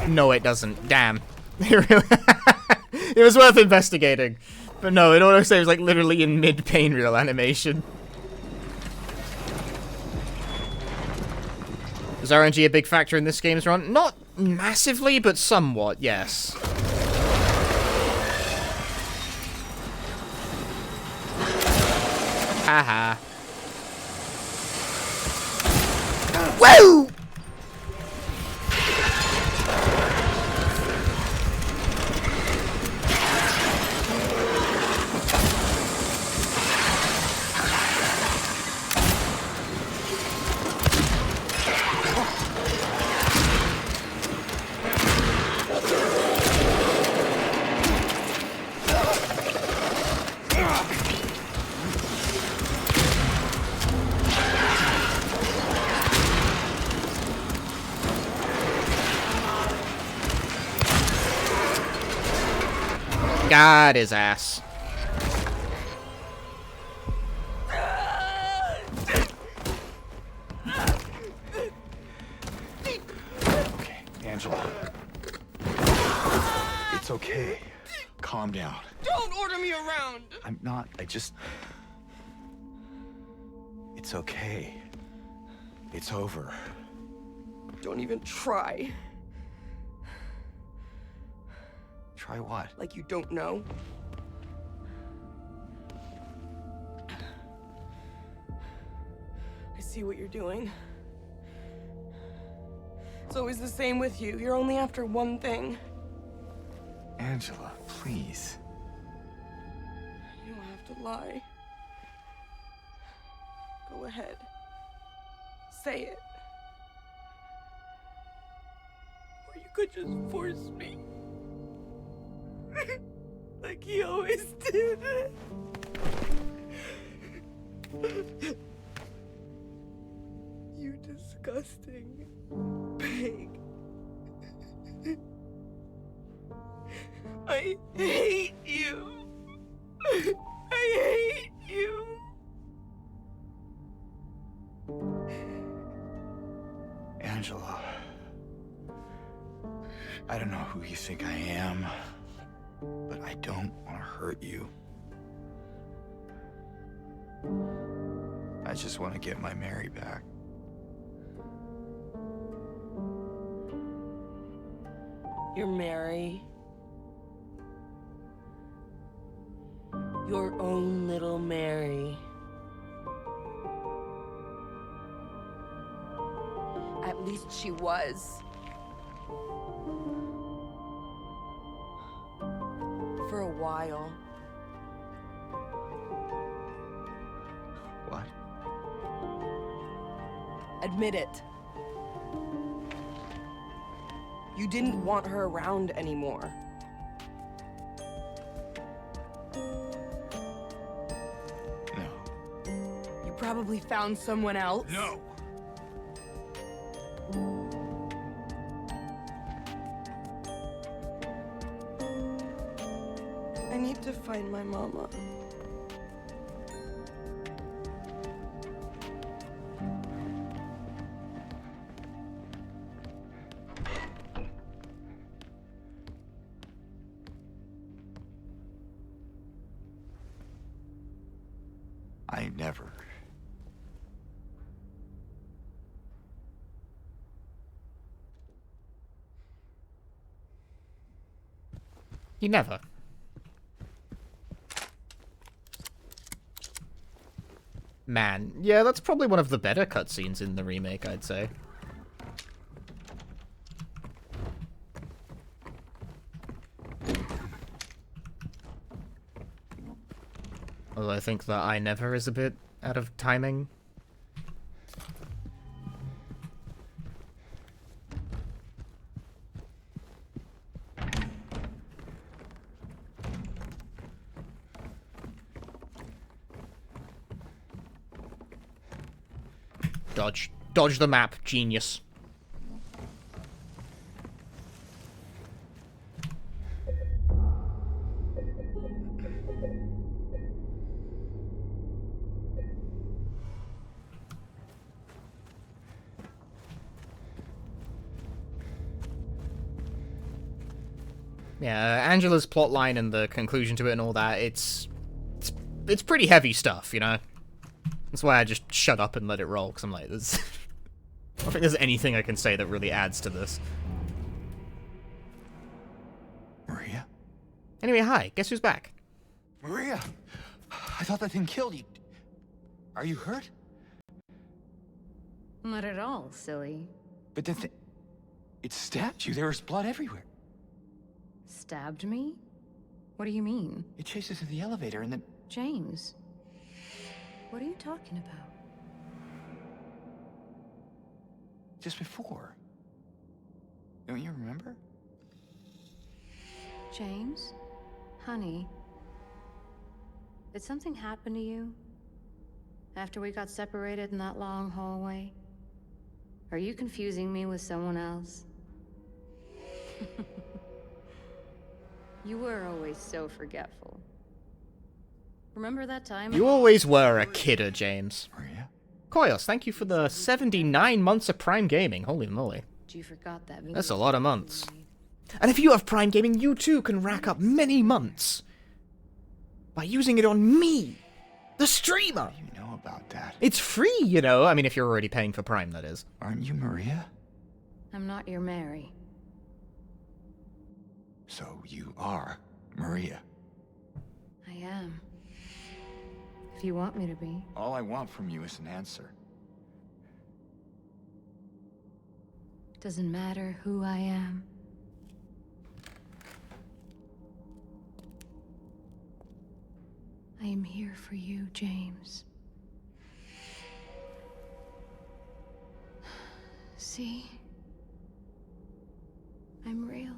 No, it doesn't. Damn. It was worth investigating. But no, it autosaves like literally in mid-pain reel animation. Is RNG a big factor in this game's run? Not massively, but somewhat, yes. Haha. Woo! God, his ass. Angela. It's okay. Calm down. Don't order me around! I'm not. It's okay. It's over. Don't even try. Try what? Like you don't know. I see what you're doing. It's always the same with you. You're only after one thing. Angela, please. You don't have to lie. Go ahead. Say it. Or you could just force me. Like he always did. You disgusting pig. I hate you. I hate you. Angela. I don't know who you think I am, but I don't want to hurt you. I just want to get my Mary back. You're Mary. Your own little Mary. At least she was. For a while. What? Admit it. You didn't want her around anymore. No. You probably found someone else. No. I need to find my mama. I never. You never. Man, yeah, that's probably one of the better cutscenes in the remake, I'd say. Although I think that I never is a bit out of timing. Dodge. Dodge the map, genius. Yeah, Angela's plotline and the conclusion to it and all that, it's pretty heavy stuff, you know? That's why I just shut up and let it roll, because I'm like, there's... I don't think there's anything I can say that really adds to this. Maria? Anyway, hi, guess who's back? Maria! I thought that thing killed you. Are you hurt? Not at all, silly. But then it stabbed you. There was blood everywhere. Stabbed me? What do you mean? It chased us to the elevator and then... James. What are you talking about? Just before. Don't you remember? James? Honey? Did something happen to you? After we got separated in that long hallway? Are you confusing me with someone else? You were always so forgetful. Remember that time? You always were a kidder, James. Maria? Koyos, thank you for the 79 months of Prime Gaming. Holy moly. you forgot that video. That's a lot of months. And if you have Prime Gaming, you too can rack up many months by using it on me, the streamer. You know about that. It's free, you know. I mean, if you're already paying for Prime, that is. Aren't you Maria? I'm not your Mary. So you are Maria. I am. If you want me to be. All I want from you is an answer. Doesn't matter who I am. I am here for you, James. See? I'm real.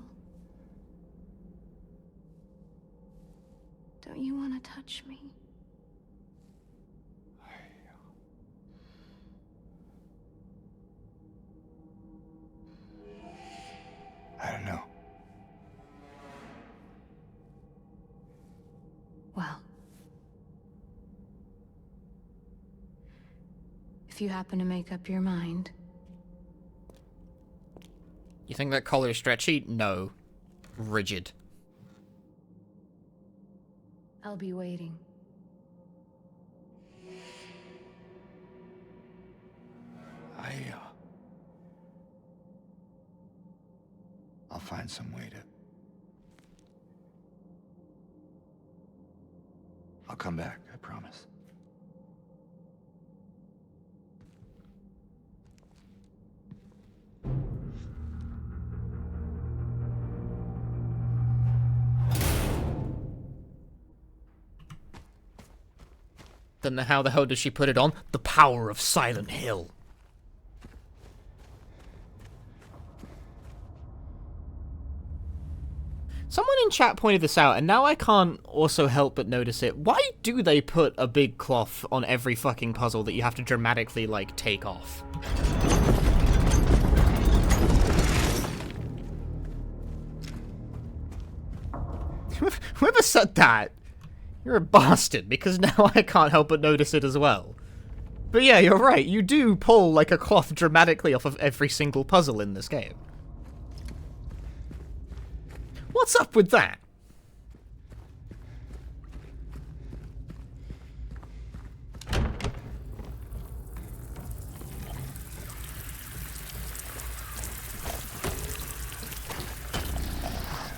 Don't you want to touch me? I don't know. Well. If you happen to make up your mind. You think that collar is stretchy? No. Rigid. I'll be waiting. I'll find some way to... I'll come back, I promise. Then how the hell does she put it on? The power of Silent Hill. Someone in chat pointed this out, and now I can't also help but notice it. Why do they put a big cloth on every fucking puzzle that you have to dramatically, like, take off? Whoever said that, you're a bastard, because now I can't help but notice it as well. But yeah, you're right, you do pull, like, a cloth dramatically off of every single puzzle in this game. What's up with that?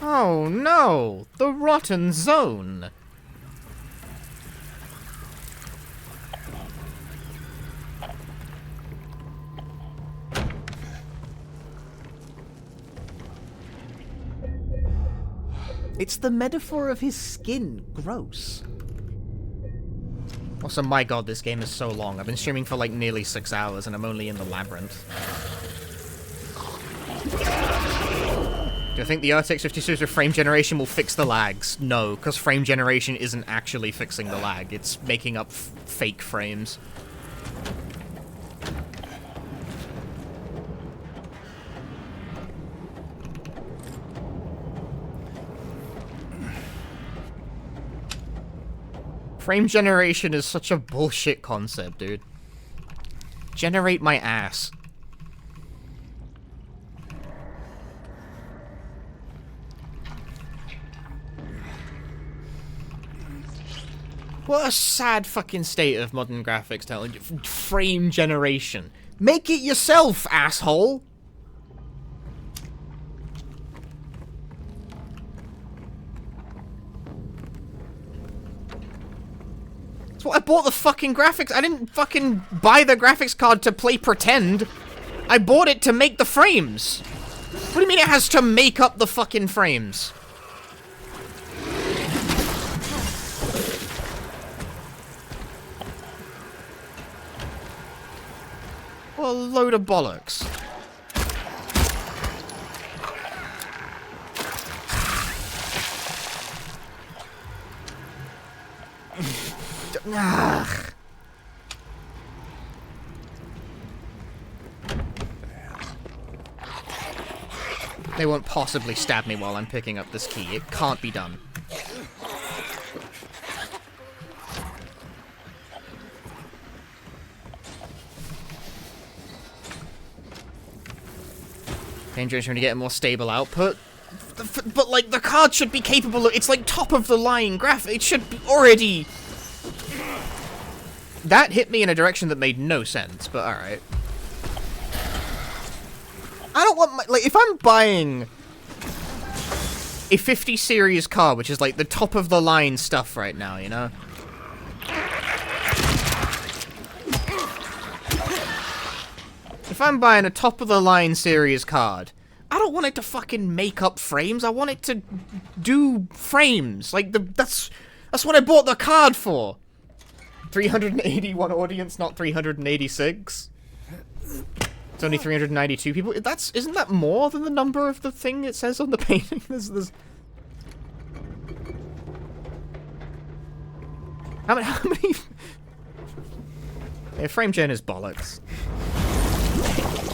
Oh no! The Rotten Zone! It's the metaphor of his skin. Gross. Also, my god, this game is so long. I've been streaming for like nearly 6 hours and I'm only in the Labyrinth. Do you think the RTX 50 with frame generation will fix the lags? No, because frame generation isn't actually fixing the lag. It's making up fake frames. Frame generation is such a bullshit concept, dude. Generate my ass. What a sad fucking state of modern graphics technology. Frame generation. Make it yourself, asshole! That's what I bought the fucking graphics. I didn't fucking buy the graphics card to play pretend. I bought it to make the frames. What do you mean it has to make up the fucking frames? What a load of bollocks. Ugh. They won't possibly stab me while I'm picking up this key. It can't be done. Frame generation to get a more stable output. But, like, the card should be capable of... It's, like, top-of-the-line graphics. It should be already... That hit me in a direction that made no sense, but alright. I don't want my... Like, if I'm buying a 50 series card, which is, like, the top-of-the-line stuff right now, you know? If I'm buying a top-of-the-line series card, I don't want it to fucking make up frames. I want it to do frames. Like, that's what I bought the card for. 381 audience, not 386. It's only 392 people. Isn't that more than the number of the thing it says on the painting? There's... How many... Yeah, frame gen is bollocks.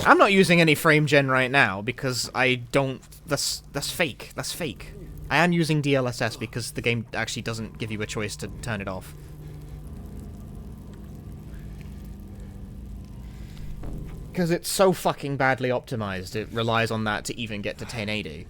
I'm not using any frame gen right now because I don't... That's fake. That's fake. I am using DLSS because the game actually doesn't give you a choice to turn it off. Because it's so fucking badly optimized, it relies on that to even get to 1080.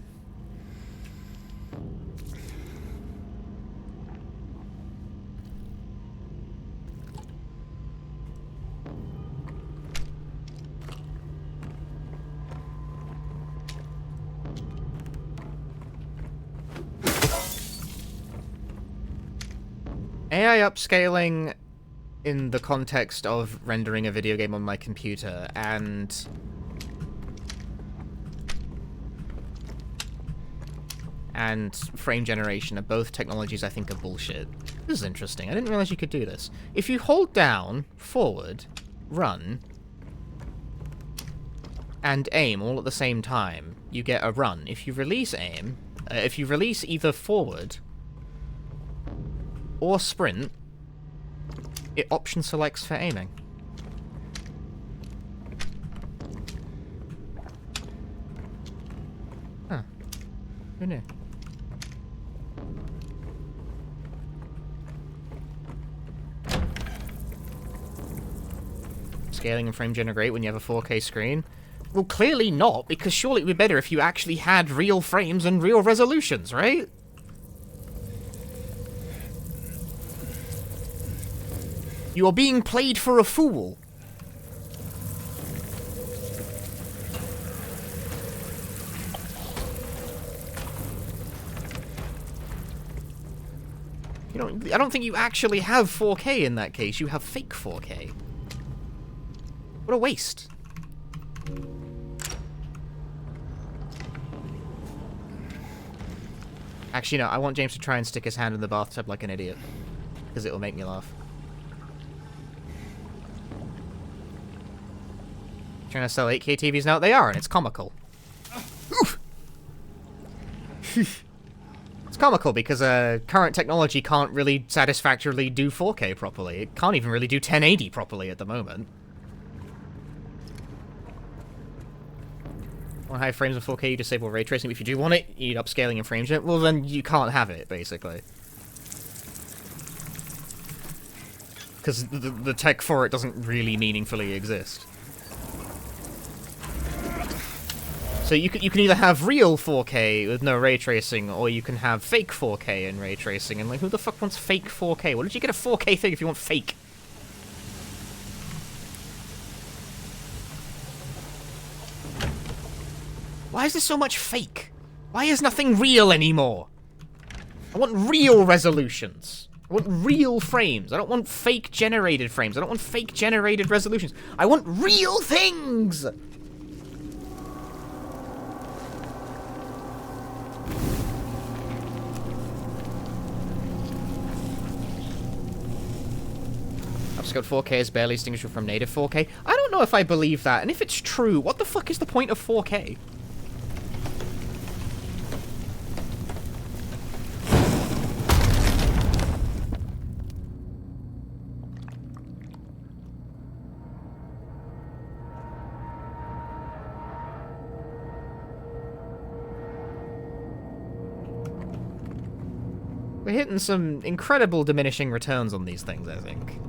AI upscaling in the context of rendering a video game on my computer and frame generation are both technologies I think are bullshit. This is interesting. I didn't realize you could do this. If you hold down, forward, run, and aim all at the same time, you get a run. If you release aim, if you release either forward or sprint, it option selects for aiming. Huh. Who knew? Scaling and frame generate when you have a 4K screen? Well, clearly not, because surely it would be better if you actually had real frames and real resolutions, right? You are being played for a fool. I don't think you actually have 4K in that case. You have fake 4K. What a waste. Actually, no, I want James to try and stick his hand in the bathtub like an idiot. Because it will make me laugh. Trying to sell 8K TVs now? They are, and it's comical. It's comical because current technology can't really satisfactorily do 4K properly. It can't even really do 1080 properly at the moment. Want high frames of 4K, you disable ray tracing. If you do want it, you need upscaling and frame gen. Well, then you can't have it, basically. Because the tech for it doesn't really meaningfully exist. So you can either have real 4K with no ray tracing, or you can have fake 4K and ray tracing. And like, who the fuck wants fake 4K? What did you get a 4K thing if you want fake? Why is there so much fake? Why is nothing real anymore? I want real resolutions. I want real frames. I don't want fake generated frames. I don't want fake generated resolutions. I want real things! Upscaled 4K is barely distinguishable from native 4K. I don't know if I believe that, and if it's true, what the fuck is the point of 4K? We're hitting some incredible diminishing returns on these things, I think.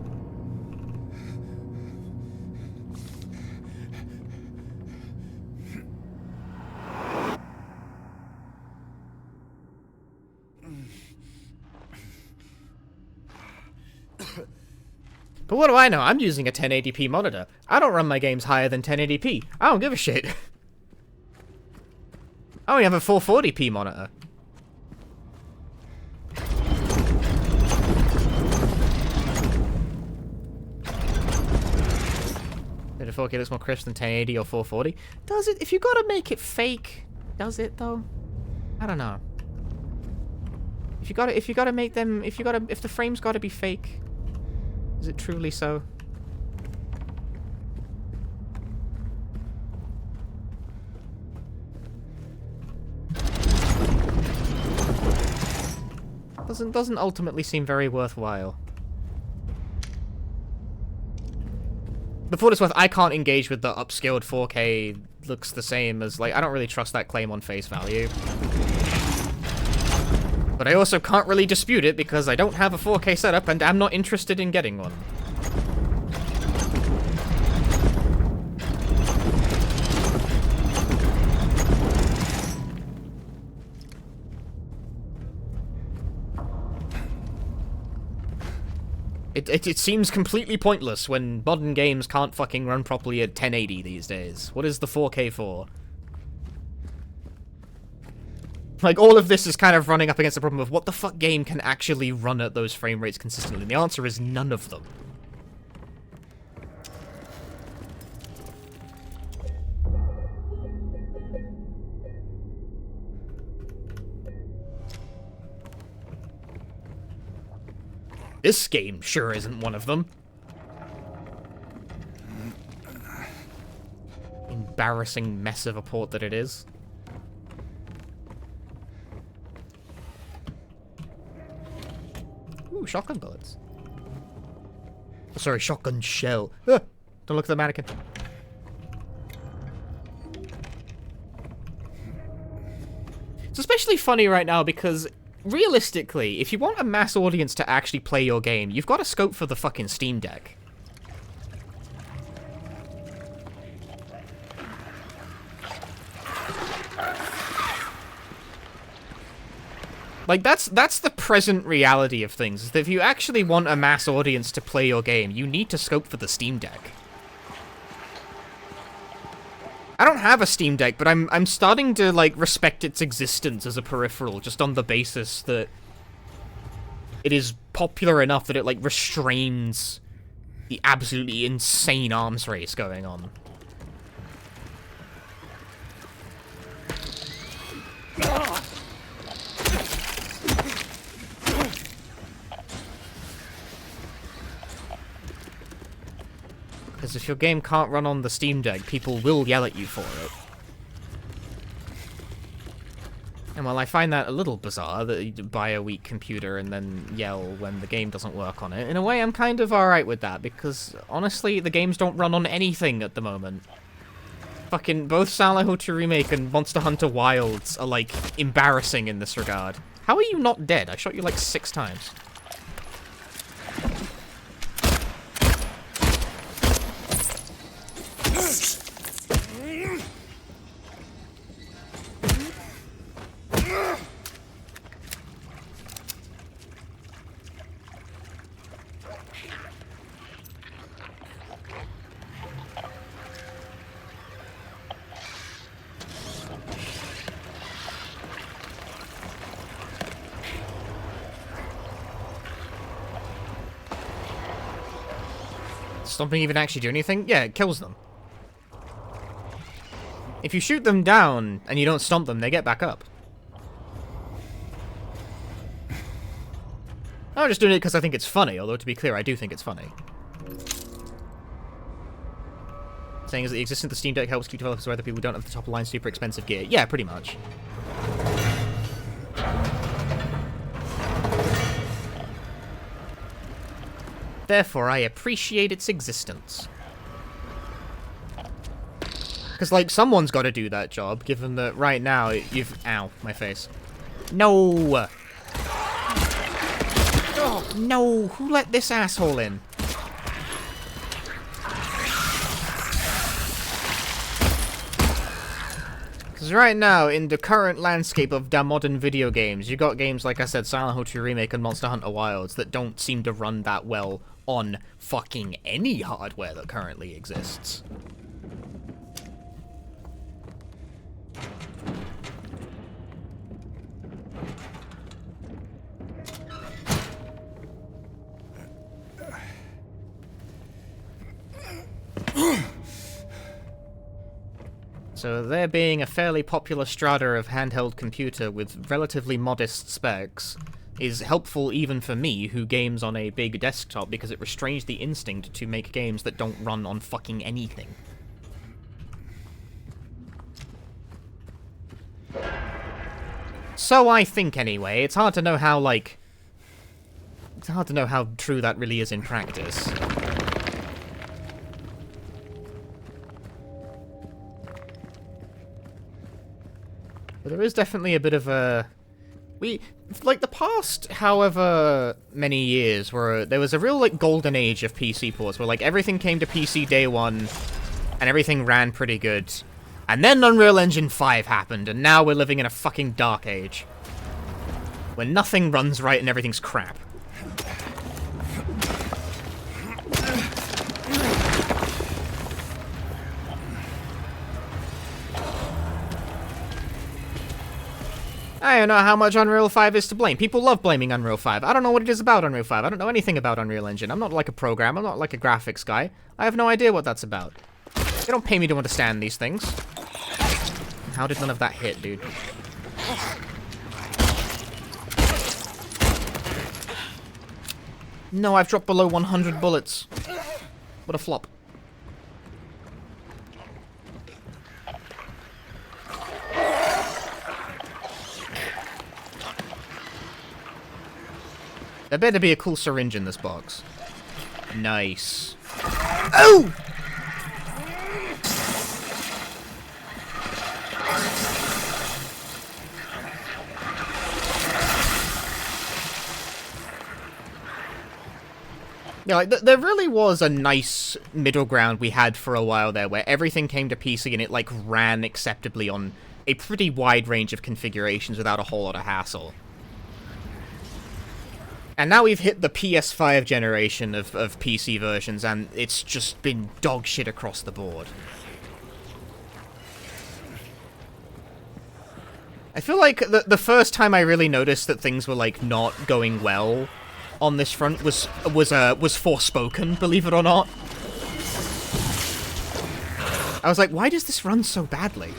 But what do I know? I'm using a 1080p monitor. I don't run my games higher than 1080p. I don't give a shit. I only have a 440p monitor. Did a 4K looks more crisp than 1080 or 440? Does it? If you gotta make it fake, does it though? I don't know. If you gotta make them, if the frame's gotta be fake, is it truly so? Doesn't ultimately seem very worthwhile. But for what it's worth, I can't engage with the upscaled 4K looks the same as, like, I don't really trust that claim on face value. But I also can't really dispute it because I don't have a 4K setup and I'm not interested in getting one. It seems completely pointless when modern games can't fucking run properly at 1080 these days. What is the 4K for? Like, all of this is kind of running up against the problem of what the fuck game can actually run at those frame rates consistently, and the answer is none of them. This game sure isn't one of them. Embarrassing mess of a port that it is. Ooh, shotgun bullets. Oh, sorry, shotgun shell. Ah, don't look at the mannequin. It's especially funny right now because realistically, if you want a mass audience to actually play your game, you've got to scope for the fucking Steam Deck. Like, that's the present reality of things, is that if you actually want a mass audience to play your game, you need to scope for the Steam Deck. I don't have a Steam Deck, but I'm starting to, like, respect its existence as a peripheral, just on the basis that it is popular enough that it, like, restrains the absolutely insane arms race going on. Because if your game can't run on the Steam Deck, people will yell at you for it. And while I find that a little bizarre, that you buy a weak computer and then yell when the game doesn't work on it, in a way I'm kind of alright with that, because honestly, the games don't run on anything at the moment. Fucking both Silent Hill 2 Remake and Monster Hunter Wilds are, like, embarrassing in this regard. How are you not dead? I shot you like 6 times. Stomping even actually do anything? Yeah, it kills them. If you shoot them down and you don't stomp them, they get back up. I'm just doing it because I think it's funny, although to be clear, I do think it's funny. Saying is that the existence of the Steam Deck helps keep developers aware that people don't have the top-of-line super expensive gear. Yeah, pretty much. Therefore, I appreciate its existence. Because, like, someone's got to do that job, given that right now you've... Ow, my face. No! Oh, no! Who let this asshole in? Because right now, in the current landscape of the modern video games, you got games, like I said, Silent Hill 2 Remake and Monster Hunter Wilds, that don't seem to run that well on fucking any hardware that currently exists. So there being a fairly popular strata of handheld computer with relatively modest specs is helpful even for me, who games on a big desktop, because it restrains the instinct to make games that don't run on fucking anything. So I think, anyway. It's hard to know how, like... It's hard to know how true that really is in practice. But there is definitely a bit of a... like, the past however many years where there was a real, like, golden age of PC ports where, like, everything came to PC day one and everything ran pretty good. And then Unreal Engine 5 happened, and now we're living in a fucking dark age. Where nothing runs right and everything's crap. I don't know how much Unreal 5 is to blame. People love blaming Unreal 5. I don't know what it is about Unreal 5. I don't know anything about Unreal Engine. I'm not like a programmer. I'm not like a graphics guy. I have no idea what that's about. They don't pay me to understand these things. How did none of that hit, dude? No, I've dropped below 100 bullets. What a flop. There better be a cool syringe in this box. Nice. Oh! Yeah, like, there really was a nice middle ground we had for a while there, where everything came to PC and it, like, ran acceptably on a pretty wide range of configurations without a whole lot of hassle. And now we've hit the PS5 generation of PC versions, and it's just been dog shit across the board. I feel like the first time I really noticed that things were, like, not going well on this front was Forspoken, believe it or not. I was like, why does this run so badly?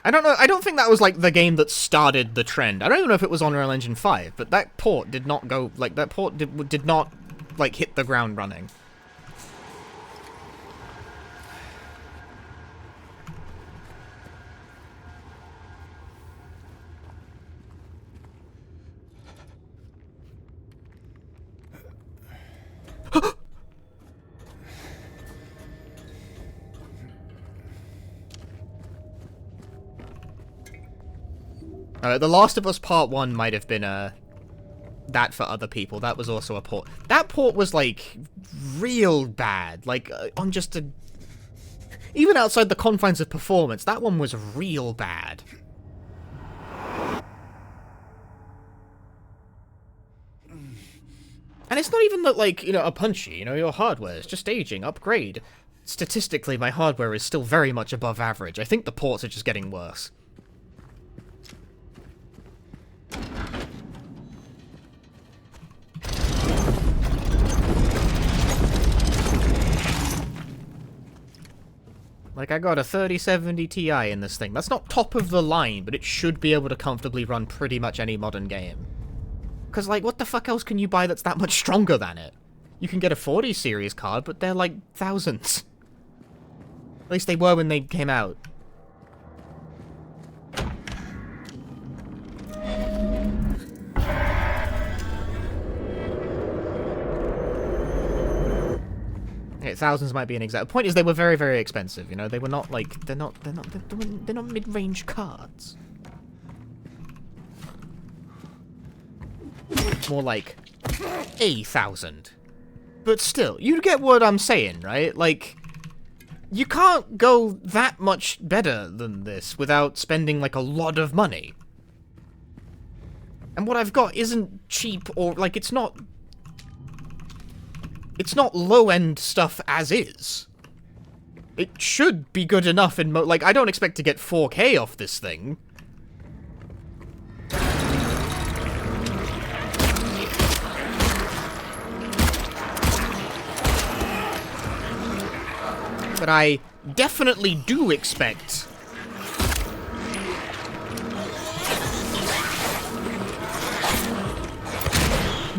I don't know, I don't think that was, like, the game that started the trend. I don't even know if it was on Unreal Engine 5, but that port did not go, like, that port did not, like, hit the ground running. The Last of Us Part 1 might have been, that for other people. That was also a port. That port was, like, real bad. Like, on just a... Even outside the confines of performance, that one was real bad. And it's not even that, like, you know, a punchy, you know, your hardware is just aging, upgrade. Statistically, my hardware is still very much above average. I think the ports are just getting worse. Like, I got a 3070 Ti in this thing. That's not top of the line, but it should be able to comfortably run pretty much any modern game. Because, like, what the fuck else can you buy that's that much stronger than it? You can get a 40 series card, but they're, like, thousands. At least they were when they came out. Okay, thousands might be an exact. The point is, they were very, very expensive. You know, they were not like they're not mid-range cards. More like 1,000. But still, you get what I'm saying, right? Like, You can't go that much better than this without spending, like, a lot of money. And what I've got isn't cheap or, like, it's not low-end stuff as is. It should be good enough in like, I don't expect to get 4K off this thing. But I definitely do expect...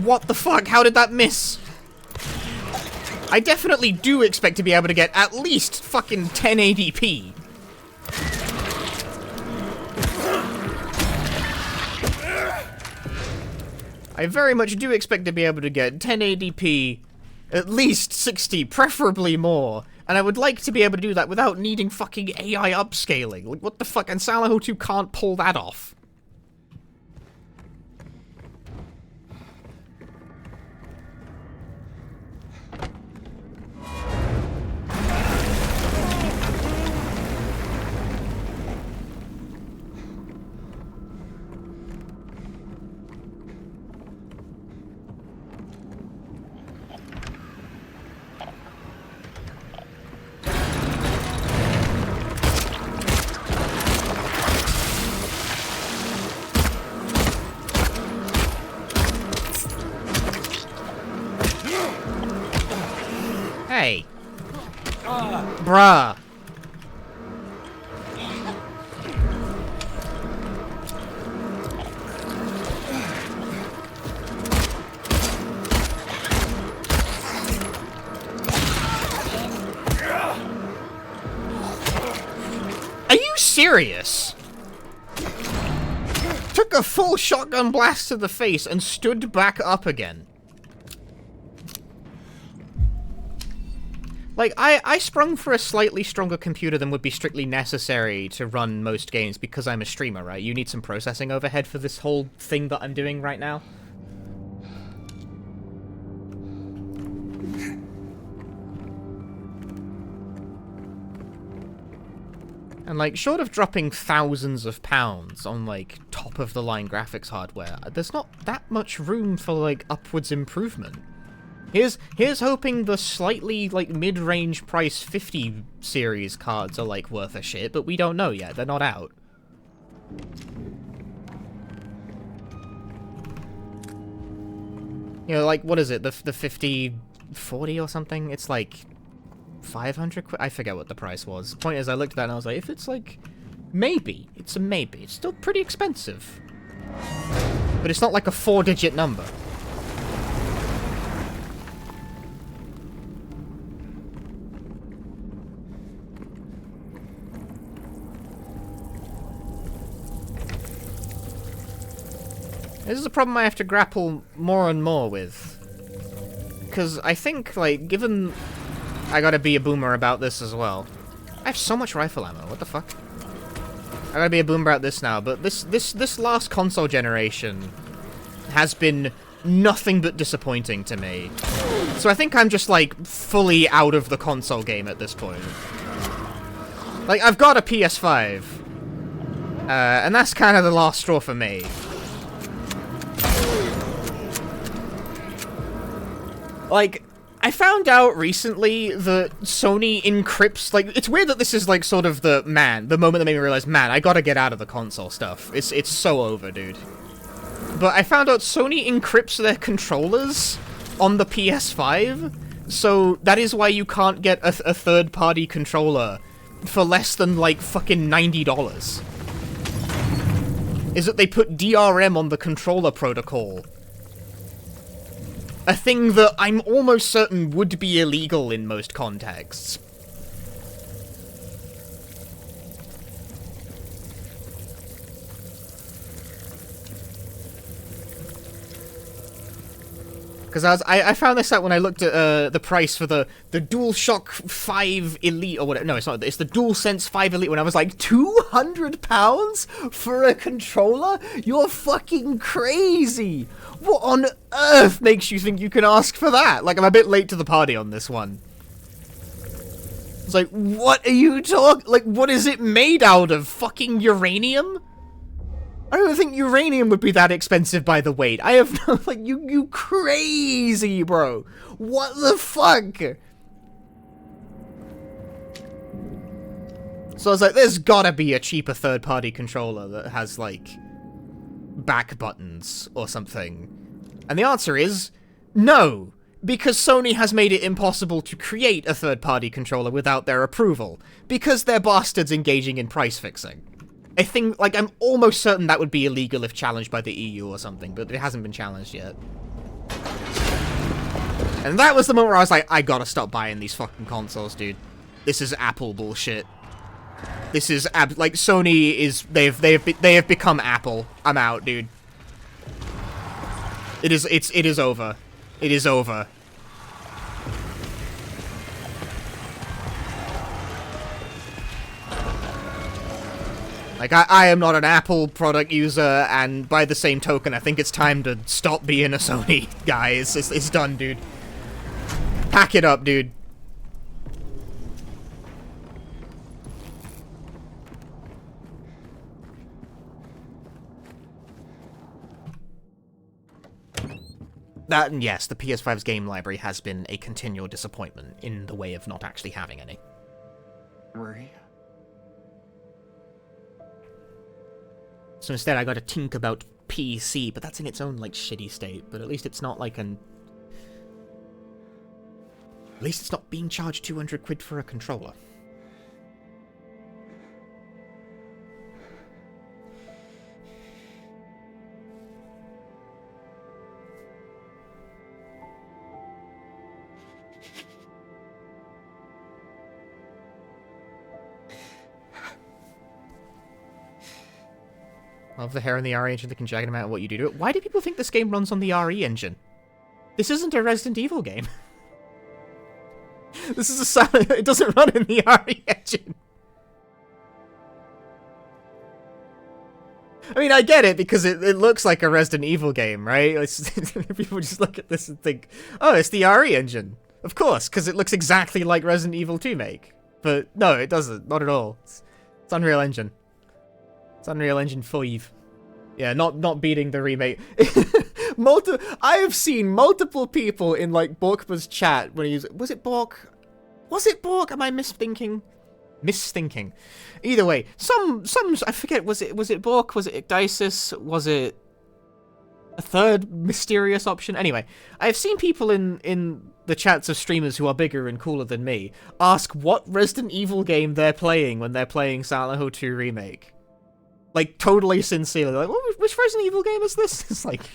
What the fuck? How did that miss? I definitely do expect to be able to get at least fucking 1080p. I very much do expect to be able to get 1080p, at least 60, preferably more. And I would like to be able to do that without needing fucking AI upscaling. Like, what the fuck? And Silent Hill 2 can't pull that off. Hey. Bruh. Are you serious? Took a full shotgun blast to the face and stood back up again. Like, I sprung for a slightly stronger computer than would be strictly necessary to run most games because I'm a streamer, right? You need some processing overhead for this whole thing that I'm doing right now. And, like, short of dropping thousands of pounds on, like, top-of-the-line graphics hardware, there's not that much room for, like, upwards improvement. Here's hoping the slightly, like, mid-range price 50 series cards are, like, worth a shit, but we don't know yet. They're not out. You know, like, what is it? The 5040 or something? It's, like, 500 quid? I forget what the price was. The point is, I looked at that and I was like, if it's, like, maybe. It's a maybe. It's still pretty expensive. But it's not, like, a 4-digit number. This is a problem I have to grapple more and more with. Because I think, like, given... I gotta be a boomer about this as well. I have so much rifle ammo, what the fuck? I gotta be a boomer about this now, but this last console generation has been nothing but disappointing to me. So I think I'm just, like, fully out of the console game at this point. Like, I've got a PS5. And that's kind of the last straw for me. Like, I found out recently that Sony encrypts, like, it's weird that this is, like, sort of the moment that made me realize, man, I gotta get out of the console stuff. It's so over, dude. But I found out Sony encrypts their controllers on the PS5, so that is why you can't get a third-party controller for less than, like, fucking $90. Is that they put DRM on the controller protocol. A thing that I'm almost certain would be illegal in most contexts. Because I found this out when I looked at the price for the DualShock 5 Elite, or whatever. No, it's not. It's the DualSense 5 Elite, when I was like, £200 for a controller? You're fucking crazy! What on earth makes you think you can ask for that? Like, I'm a bit late to the party on this one. It's like, what are you talking? Like, what is it made out of? Fucking uranium? I don't think uranium would be that expensive by the weight. I have no, like, you crazy, bro. What the fuck? So I was like, there's gotta be a cheaper third-party controller that has, like, back buttons or something. And the answer is no, because Sony has made it impossible to create a third-party controller without their approval, because they're bastards engaging in price fixing. I think, like, I'm almost certain that would be illegal if challenged by the EU or something, but it hasn't been challenged yet. And that was the moment where I was like, I gotta stop buying these fucking consoles, dude. This is Apple bullshit. This is, like, Sony is, they have become Apple. I'm out, dude. It is over. It is over. Like, I am not an Apple product user, and by the same token, I think it's time to stop being a Sony guy. It's done, dude. Pack it up, dude. That, and yes, the PS5's game library has been a continual disappointment in the way of not actually having any. Maria? So instead I got to think about PC, but that's in its own, like, shitty state. But at least it's not like an... At least it's not being charged 200 quid for a controller. Love the hair in the RE engine that can jag no matter what you do to it. Why do people think this game runs on the RE engine? This isn't a Resident Evil game. This is a silent... It doesn't run in the RE engine. I mean, I get it, because it looks like a Resident Evil game, right? People just look at this and think, oh, it's the RE engine. Of course, because it looks exactly like Resident Evil 2 make. But no, it doesn't. Not at all. It's Unreal Engine. It's Unreal Engine 5. Yeah, not beating the remake. I have seen multiple people in, like, Borkma's chat when he's... Was it Bork? Was it Bork? Am I misthinking? Misthinking. Either way, some I forget, was it Bork? Was it Icdisis? Was it a third mysterious option? Anyway, I've seen people in the chats of streamers who are bigger and cooler than me ask what Resident Evil game they're playing when they're playing Silent Hill 2 Remake. Like, totally sincerely. Like, which Resident Evil game is this? It's like...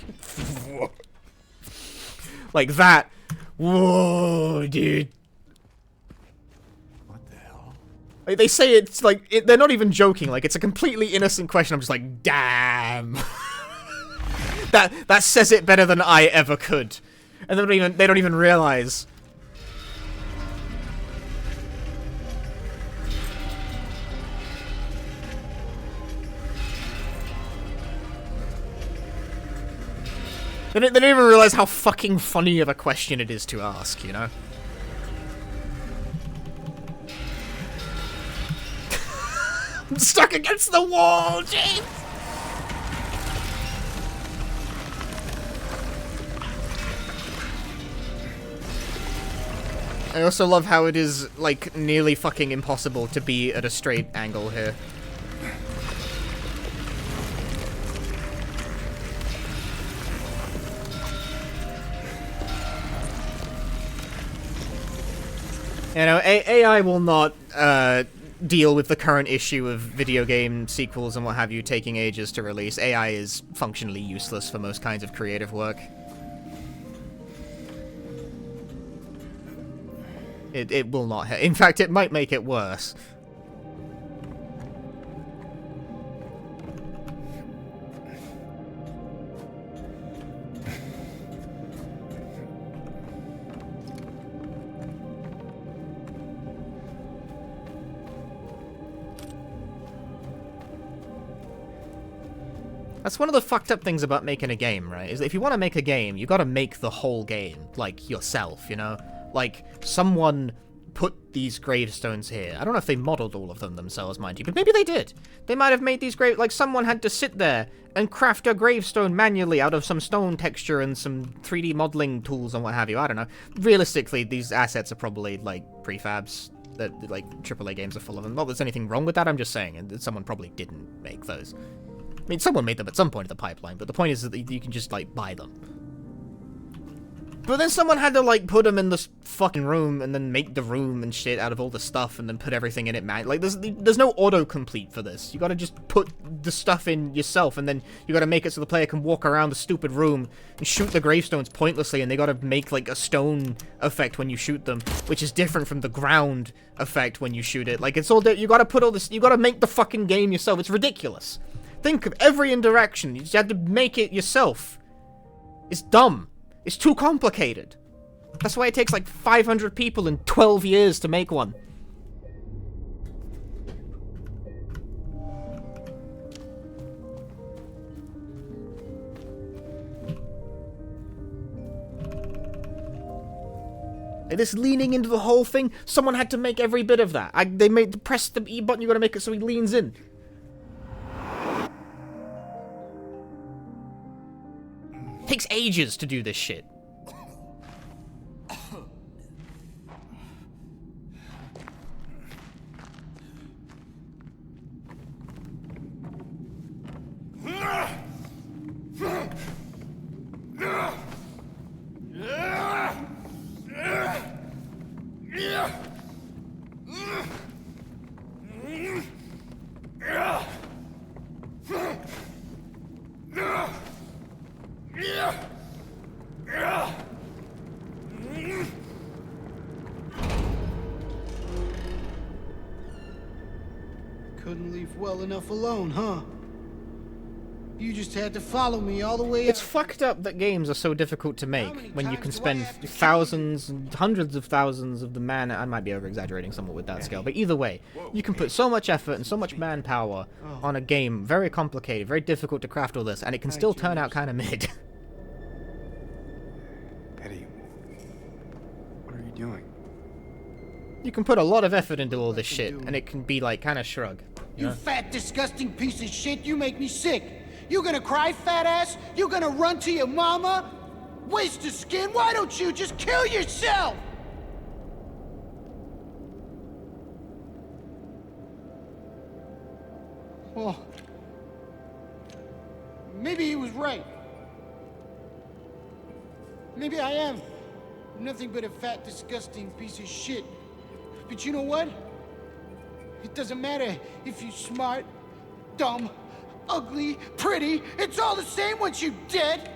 like that. Whoa, dude. What the hell? Like, they say it's like... they're not even joking. Like, it's a completely innocent question. I'm just like, damn. that says it better than I ever could. And they don't even realize... They don't even realize how fucking funny of a question it is to ask, you know? I'm stuck against the wall, James! I also love how it is, like, nearly fucking impossible to be at a straight angle here. You know, AI will not deal with the current issue of video game sequels and what have you taking ages to release. AI is functionally useless for most kinds of creative work. It will not... In fact, it might make it worse. That's one of the fucked up things about making a game, right? Is that if you want to make a game, you gotta make the whole game, like, yourself, you know? Like, someone put these gravestones here. I don't know if they modeled all of them themselves, mind you, but maybe they did. They might have made these like someone had to sit there and craft a gravestone manually out of some stone texture and some 3D modeling tools and what have you. I don't know. Realistically, these assets are probably like prefabs that like AAA games are full of them. Not that there's anything wrong with that, I'm just saying, and someone probably didn't make those. I mean, someone made them at some point in the pipeline, but the point is that you can just, like, buy them. But then someone had to, like, put them in this fucking room and then make the room and shit out of all the stuff and then put everything in it, man. Like, there's no autocomplete for this. You gotta just put the stuff in yourself and then you gotta make it so the player can walk around the stupid room and shoot the gravestones pointlessly, and they gotta make, like, a stone effect when you shoot them, which is different from the ground effect when you shoot it. Like, it's all you gotta put all this, you gotta make the fucking game yourself. It's ridiculous. Think of every interaction. You just have to make it yourself. It's dumb. It's too complicated. That's why it takes like 500 people and 12 years to make one. And this leaning into the whole thing, someone had to make every bit of that. They press the E button, you gotta make it so he leans in. Takes ages to do this shit. Couldn't leave well enough alone, huh? You just had to follow me all the way. It's fucked up that games are so difficult to make when you can spend thousands and hundreds of thousands of the man. I might be over-exaggerating somewhat with that scale, but either way, you can put so much effort and so much manpower on a game, very complicated, very difficult to craft all this, and it can still turn out kind of mid. Eddie, what are you doing? You can put a lot of effort into all this shit, and it can be like kind of shrug. You fat, disgusting piece of shit! You make me sick. You gonna cry, fat ass? You gonna run to your mama? Waste of skin? Why don't you just kill yourself? Well, maybe he was right. Maybe I am nothing but a fat, disgusting piece of shit. But you know what? It doesn't matter if you're smart, dumb, ugly, pretty. It's all the same once you're dead.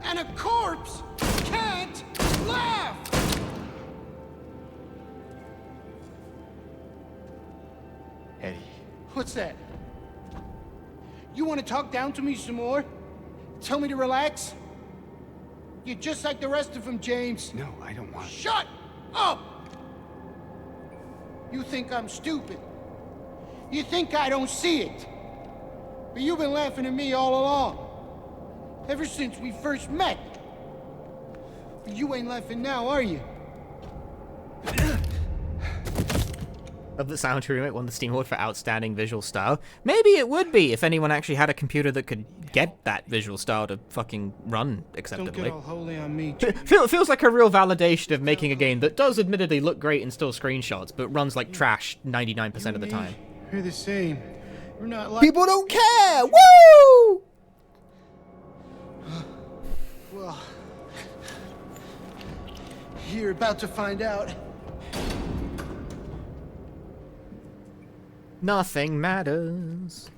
And a corpse can't laugh. Eddie. What's that? You want to talk down to me some more? Tell me to relax? You're just like the rest of them, James. No, I don't want... Shut up! You think I'm stupid. You think I don't see it. But you've been laughing at me all along. Ever since we first met. But you ain't laughing now, are you? Of the Silent Hill Remake won the Steam Award for Outstanding Visual Style. Maybe it would be if anyone actually had a computer that could get that visual style to fucking run acceptably. Don't get all holy on me. Feels like a real validation of making a game that does admittedly look great in still screenshots, but runs like trash 99% of the time. We're the same. We're not like... People don't care! Woo! Well... You're about to find out. Nothing matters.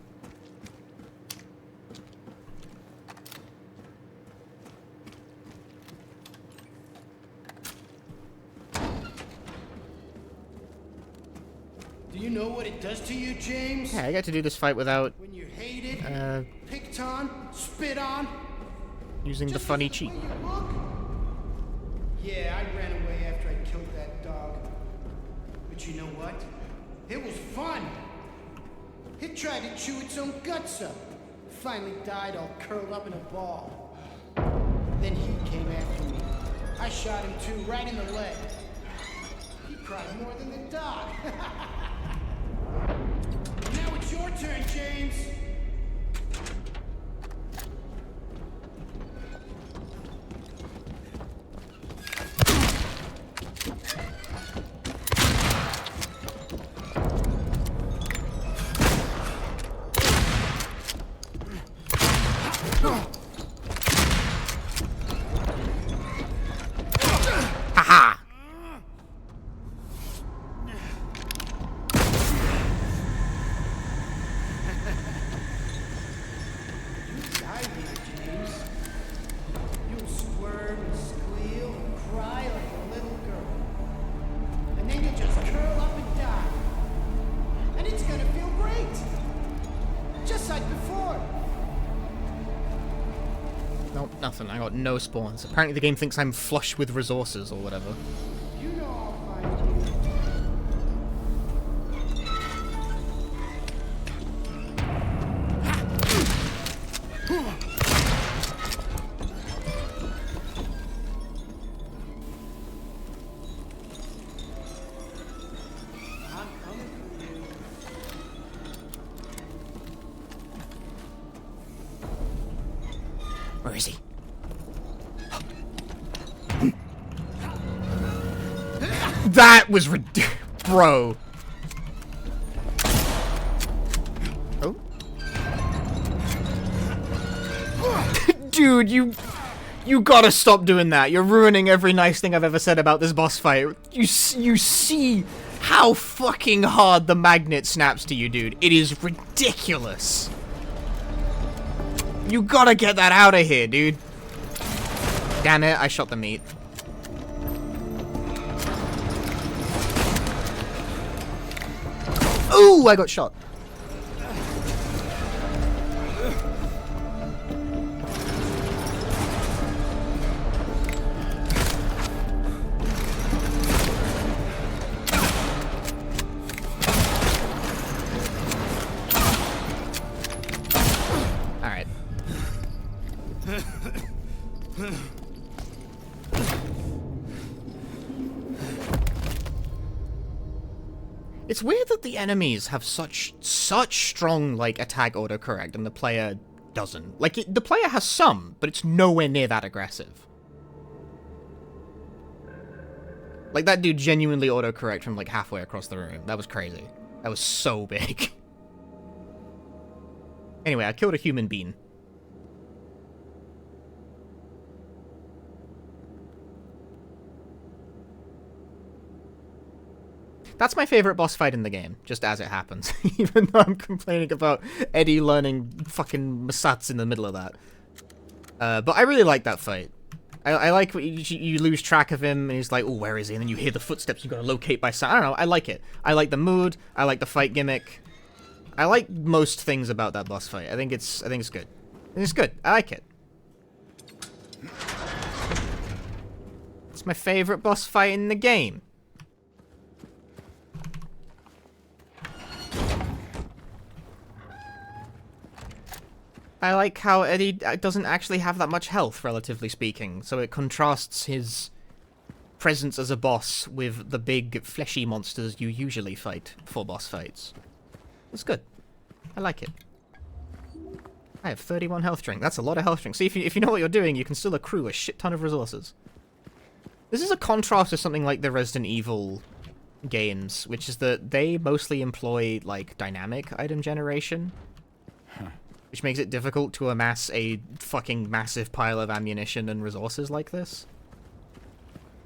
Do you know what it does to you, James? Yeah, I got to do this fight without When you're hated, picked on, spit on, using the funny cheat. Yeah, I ran away after I killed that dog. But you know what? It was fun. It tried to chew its own guts up. Finally died all curled up in a ball. Then he came after me. I shot him too, right in the leg. He cried more than the dog. Now it's your turn, James. Nope, nothing. I got no spawns. Apparently the game thinks I'm flush with resources or whatever. You know I'll find you. Where is he? That was bro. Oh. Dude, you gotta stop doing that. You're ruining every nice thing I've ever said about this boss fight. You see how fucking hard the magnet snaps to you, dude. It is ridiculous. You gotta get that out of here, dude. Damn it, I shot the meat. Ooh, I got shot. Alright. It's weird that the enemies have such strong, like, attack autocorrect and the player doesn't. Like, the player has some, but it's nowhere near that aggressive. Like, that dude genuinely autocorrect from, like, halfway across the room. That was crazy. That was so big. Anyway, I killed a human being. That's my favorite boss fight in the game, just as it happens. Even though I'm complaining about Eddie learning fucking Masats in the middle of that. But I really like that fight. I like when you lose track of him, and he's like, oh, where is he? And then you hear the footsteps, you gotta locate by sound. I don't know, I like it. I like the mood, I like the fight gimmick. I like most things about that boss fight. I think it's good. I think it's good. I like it. It's my favorite boss fight in the game. I like how Eddie doesn't actually have that much health, relatively speaking, so it contrasts his presence as a boss with the big, fleshy monsters you usually fight for boss fights. It's good. I like it. I have 31 health drink. That's a lot of health drink. See, if you know what you're doing, you can still accrue a shit ton of resources. This is a contrast to something like the Resident Evil games, which is that they mostly employ, like, dynamic item generation. Which makes it difficult to amass a fucking massive pile of ammunition and resources like this.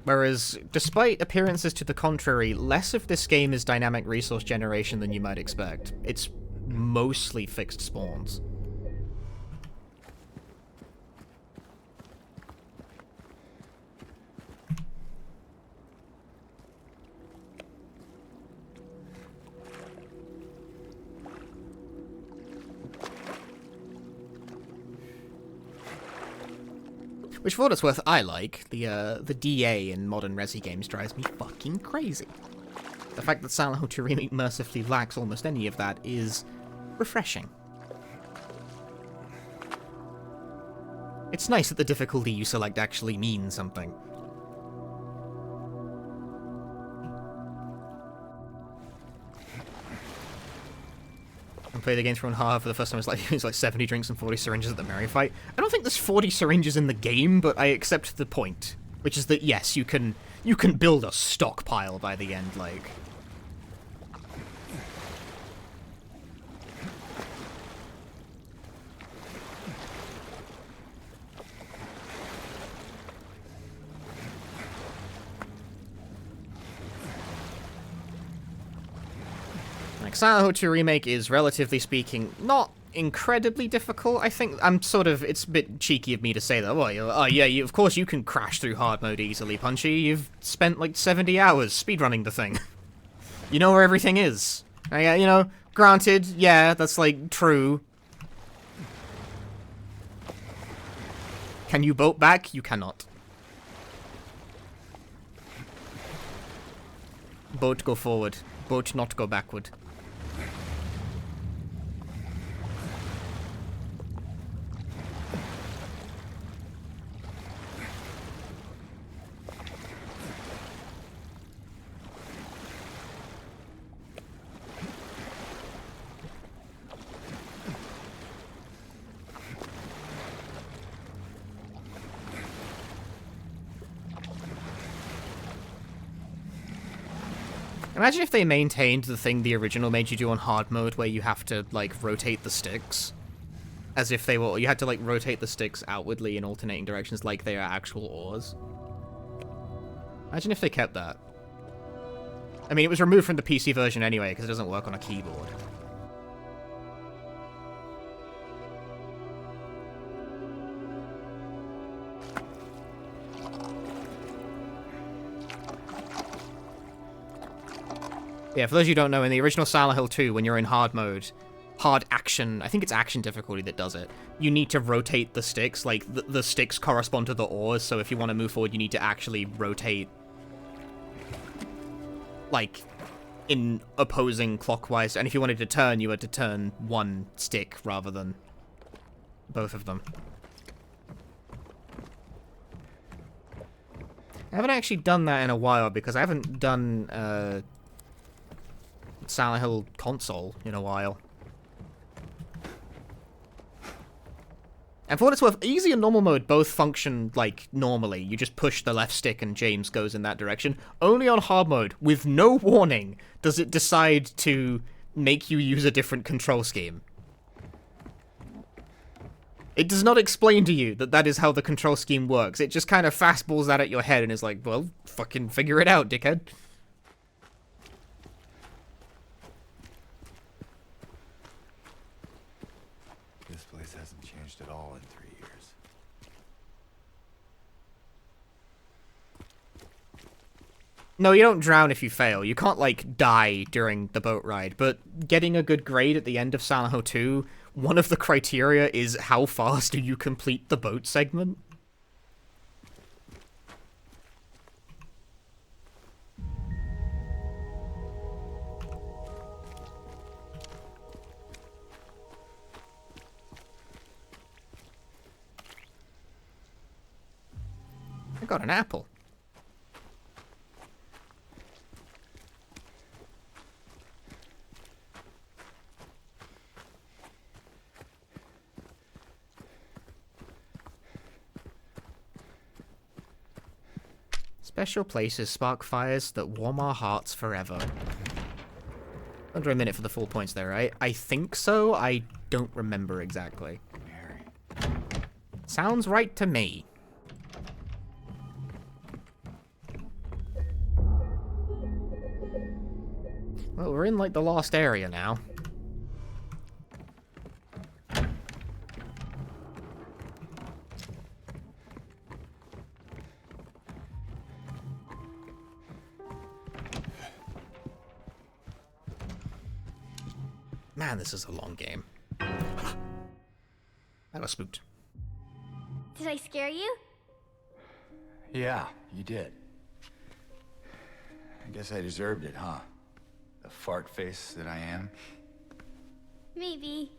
Whereas, despite appearances to the contrary, less of this game is dynamic resource generation than you might expect. It's mostly fixed spawns. Which, for what it's worth, I like. The DA in modern Resi games drives me fucking crazy. The fact that Silent Hill 2 Remake mercifully lacks almost any of that is refreshing. It's nice that the difficulty you select actually means something. And play the game through on hard for the first time. It's like 70 drinks and 40 syringes at the Merry Fight. I don't think there's 40 syringes in the game, but I accept the point, which is that yes, you can build a stockpile by the end, like. Like, Silent Hill 2 Remake is, relatively speaking, not incredibly difficult. I think it's a bit cheeky of me to say that. Well, oh yeah, of course you can crash through hard mode easily, Punchy. You've spent like 70 hours speedrunning the thing. You know where everything is. You know, granted, yeah, that's like true. Can you boat back? You cannot. Boat go forward. Boat not go backward. Imagine if they maintained the thing the original made you do on hard mode, where you have to, like, rotate the sticks. As if they were, you had to, like, rotate the sticks outwardly in alternating directions like they are actual oars. Imagine if they kept that. I mean, it was removed from the PC version anyway, because it doesn't work on a keyboard. Yeah, for those of you who don't know, in the original Silent Hill 2, when you're in hard mode, hard action, I think it's action difficulty that does it, you need to rotate the sticks, like, the sticks correspond to the oars, so if you want to move forward, you need to actually rotate, like, in opposing clockwise, and if you wanted to turn, you had to turn one stick rather than both of them. I haven't actually done that in a while, because I haven't done, Silent Hill console in a while. And for what it's worth, easy and normal mode both function, like, normally. You just push the left stick and James goes in that direction. Only on hard mode, with no warning, does it decide to make you use a different control scheme. It does not explain to you that that is how the control scheme works. It just kind of fastballs that at your head and is like, well, fucking figure it out, dickhead. At all in 3 years. No, you don't drown if you fail. You can't, like, die during the boat ride, but getting a good grade at the end of Silent Hill 2, one of the criteria is how fast do you complete the boat segment. I got an apple. Special places spark fires that warm our hearts forever. Under a minute for the full points there, right? I think so. I don't remember exactly. Sounds right to me. Well, we're in, like, the last area now. Man, this is a long game. I got spooked. Did I scare you? Yeah, you did. I guess I deserved it, huh? The fart face that I am. Maybe.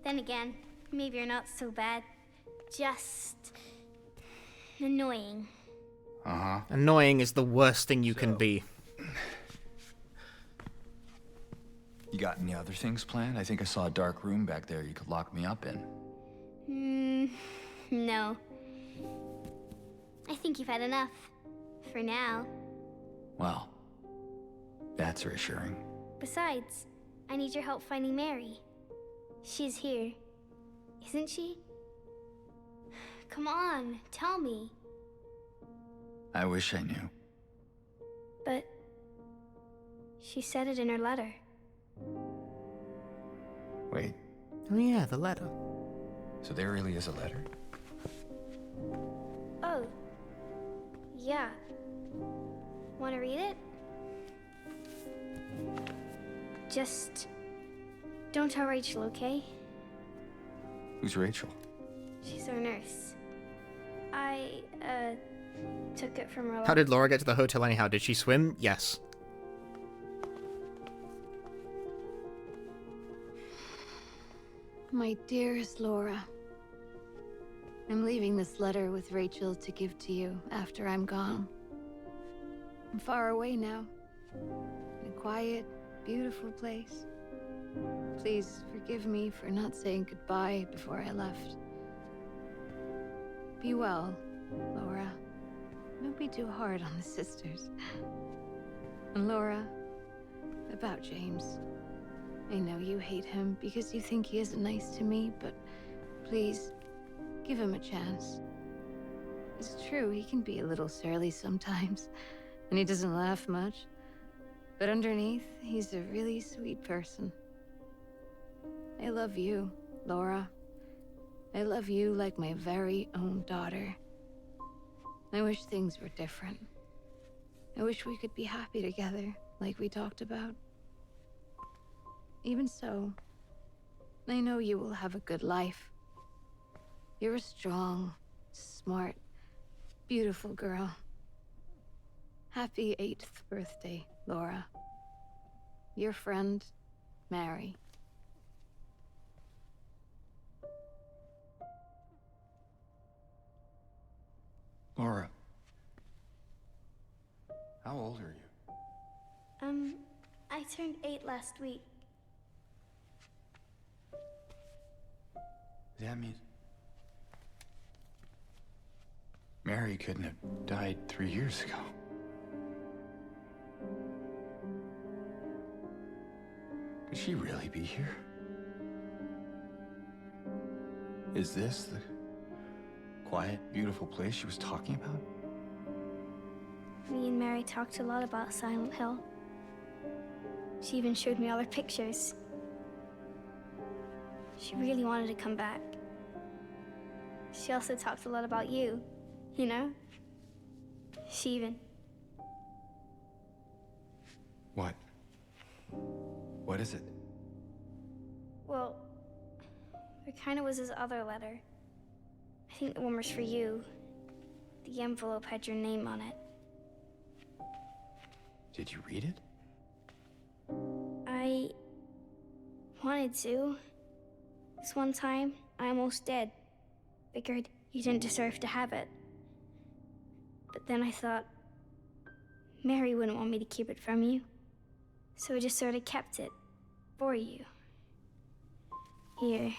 Then again, maybe you're not so bad. Just annoying. Uh-huh. Annoying is the worst thing you can be. You got any other things planned? I think I saw a dark room back there you could lock me up in. No. I think you've had enough. For now. Well, that's reassuring. Besides, I need your help finding Mary. She's here. Isn't she? Come on, tell me. I wish I knew. But she said it in her letter. Wait, Oh yeah, the letter. so there really is a letter? Oh. Yeah. Want to read it? Just don't tell Rachel, okay? Who's Rachel? She's our nurse. I took it from her. How did Laura get to the hotel anyhow? Did she swim? Yes. My dearest Laura, I'm leaving this letter with Rachel to give to you after I'm gone. I'm far away now, in a quiet, beautiful place. Please forgive me for not saying goodbye before I left. Be well, Laura. Don't be too hard on the sisters. And Laura, about James. I know you hate him because you think he isn't nice to me, but please, give him a chance. It's true, he can be a little surly sometimes, and he doesn't laugh much. But underneath, he's a really sweet person. I love you, Laura. I love you like my very own daughter. I wish things were different. I wish we could be happy together, like we talked about. Even so, I know you will have a good life. You're a strong, smart, beautiful girl. Happy 8th birthday, Laura. Your friend, Mary. Laura. How old are you? I turned 8 last week. That means Mary couldn't have died 3 years ago. Could she really be here? Is this the quiet, beautiful place she was talking about? Me and Mary talked a lot about Silent Hill. She even showed me all her pictures. She really wanted to come back. She also talked a lot about you, you know? She even... What? What is it? Well, there kind of was this other letter. I think the one was for you. The envelope had your name on it. Did you read it? I wanted to. This one time, I almost did. Figured you didn't deserve to have it. But then I thought, Mary wouldn't want me to keep it from you. So I just sort of kept it for you. Here.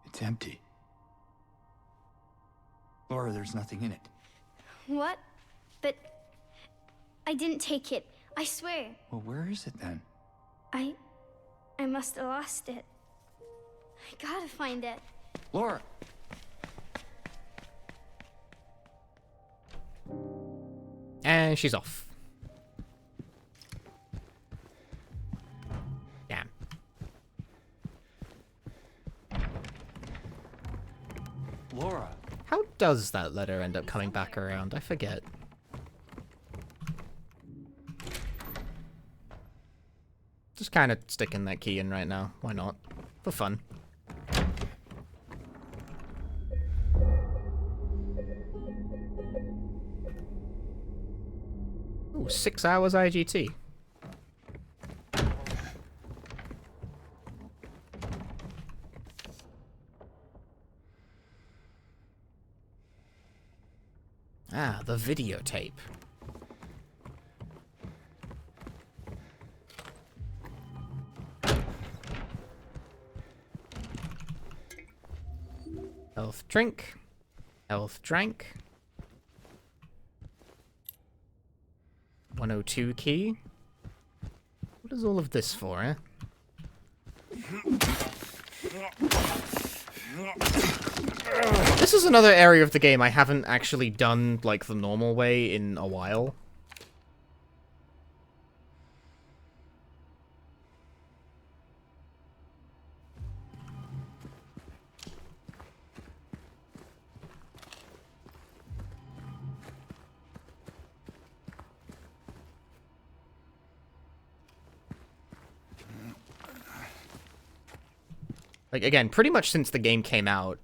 It's empty. Laura, there's nothing in it. What? But I didn't take it. I swear. Well, where is it then? I must have lost it. I gotta find it. Laura! And she's off. Damn. Laura! How does that letter end up coming back around? I forget. Just kind of sticking that key in right now. Why not? For fun. Ooh, 6 hours IGT. the videotape. Health drink. Health drank. 102 key. What is all of this for, eh? This is another area of the game I haven't actually done, like, the normal way in a while. Like, again, pretty much since the game came out,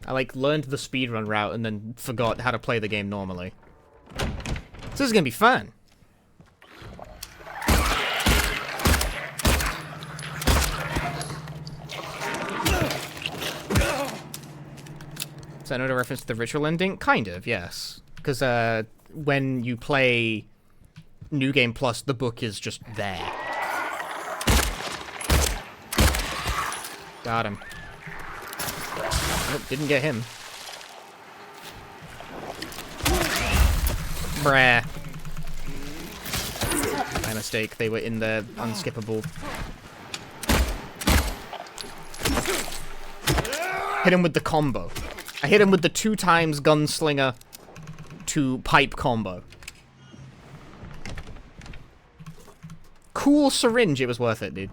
I, like, learned the speedrun route and then forgot how to play the game normally. So this is gonna be fun. Is that another reference to the ritual ending? Kind of, yes. Because, when you play New Game Plus, the book is just there. Got him. Nope, didn't get him. Bruh. My mistake, they were in the unskippable. Hit him with the combo. I hit him with the 2 times gunslinger to pipe combo. Cool syringe, it was worth it, dude.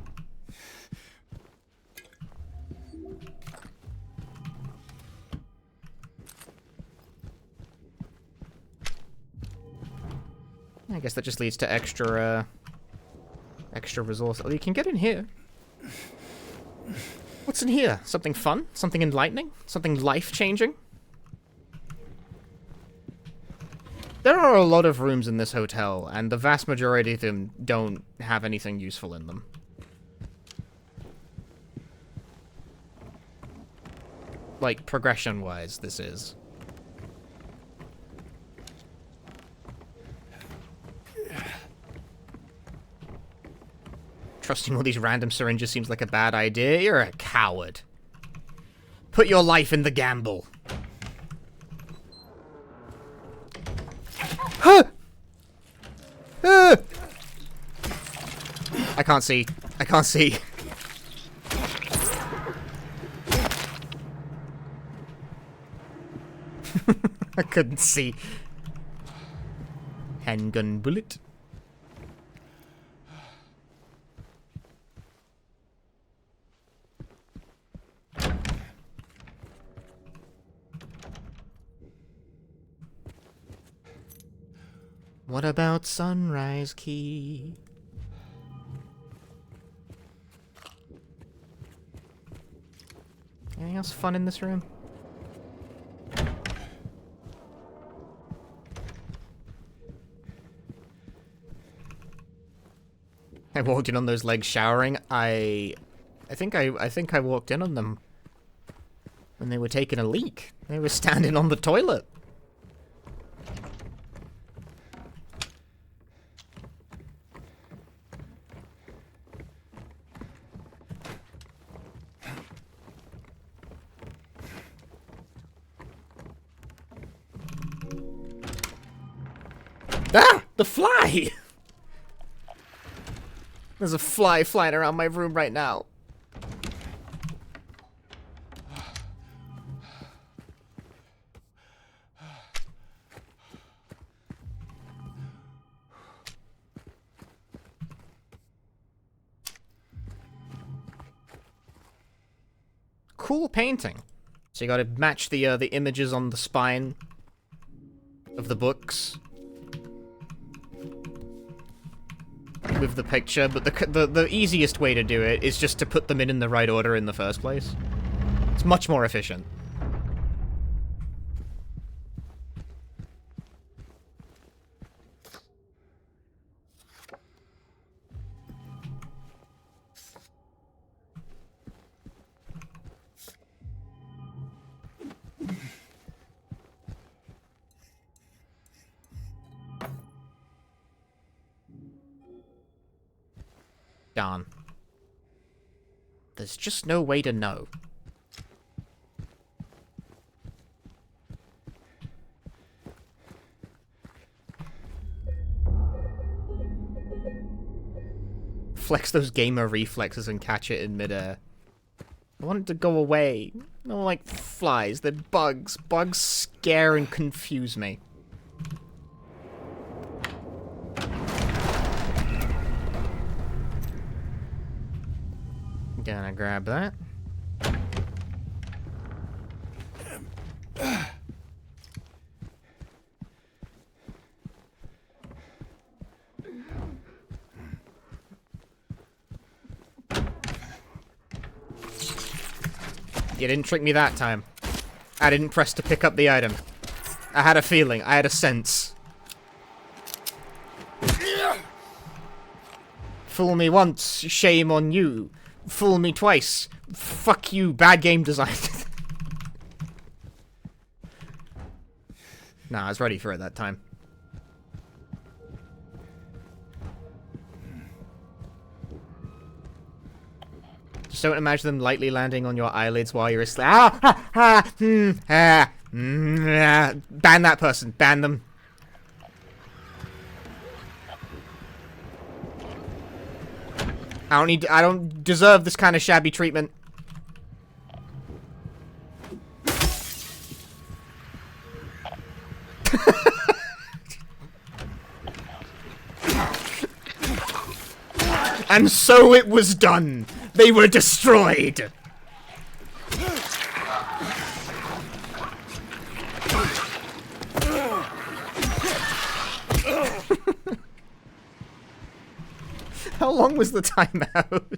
I guess that just leads to extra resource. Oh, you can get in here. What's in here? Something fun? Something enlightening? Something life-changing? There are a lot of rooms in this hotel, and the vast majority of them don't have anything useful in them. Like, progression-wise, this is. Trusting all these random syringes seems like a bad idea. You're a coward. Put your life in the gamble. Huh! I can't see. I can't see. I couldn't see. Handgun bullet. What about Sunrise Key? Anything else fun in this room? I walked in on those legs showering. I think I walked in on them when they were taking a leak. They were standing on the toilet. Ah! The fly! There's a fly flying around my room right now. Cool painting. So you gotta match the images on the spine of the books with the picture, but the easiest way to do it is just to put them in the right order in the first place. It's much more efficient. Darn. There's just no way to know. Flex those gamer reflexes and catch it in midair. I want it to go away. I don't like flies. They're bugs. Bugs scare and confuse me. Gonna grab that. You didn't trick me that time. I didn't press to pick up the item. I had a feeling. I had a sense. Fool me once, shame on you. Fool me twice. Fuck you, bad game design. Nah, I was ready for it that time. Just don't imagine them lightly landing on your eyelids while you're asleep. Ban that person. Ban them. I don't deserve this kind of shabby treatment. And so it was done. They were destroyed. How long was the timeout?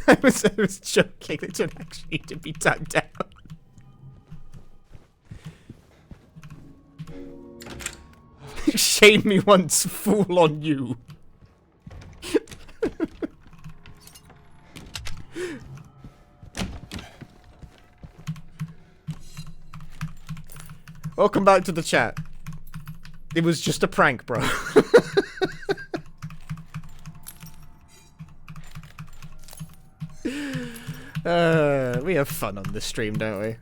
I was joking. They don't actually need to be dug down. Shame me once, fool on you. Welcome back to the chat. It was just a prank, bro. We have fun on this stream, don't we?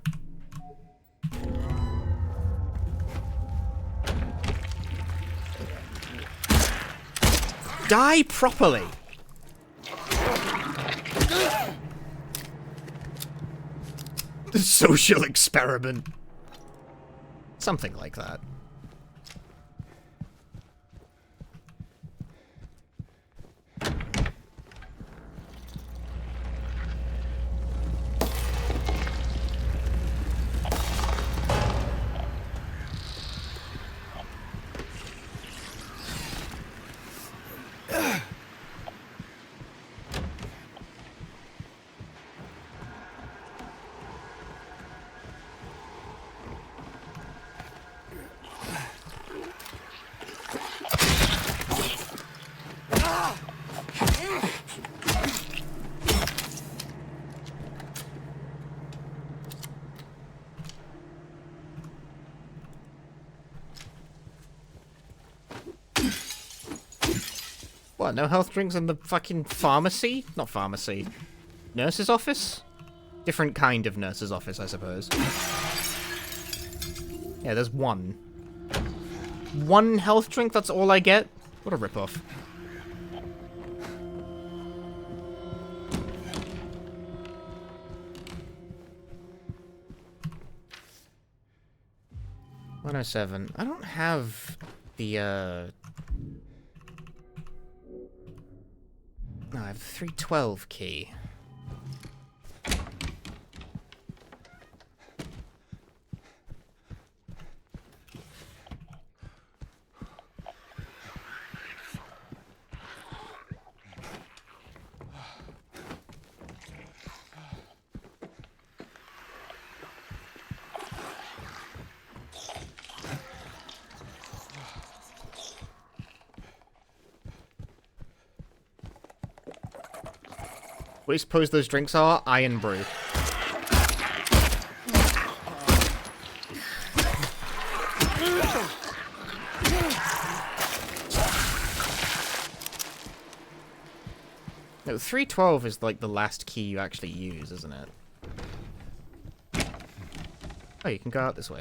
Die properly. The social experiment. Something like that. What, no health drinks in the fucking pharmacy? Not pharmacy. Nurse's office? Different kind of nurse's office, I suppose. Yeah, there's one. One health drink, that's all I get? What a ripoff. $107. I don't have the, No, I have the 312 key. What do you suppose those drinks are? Iron Brew. No, 312 is like the last key you actually use, isn't it? Oh, you can go out this way.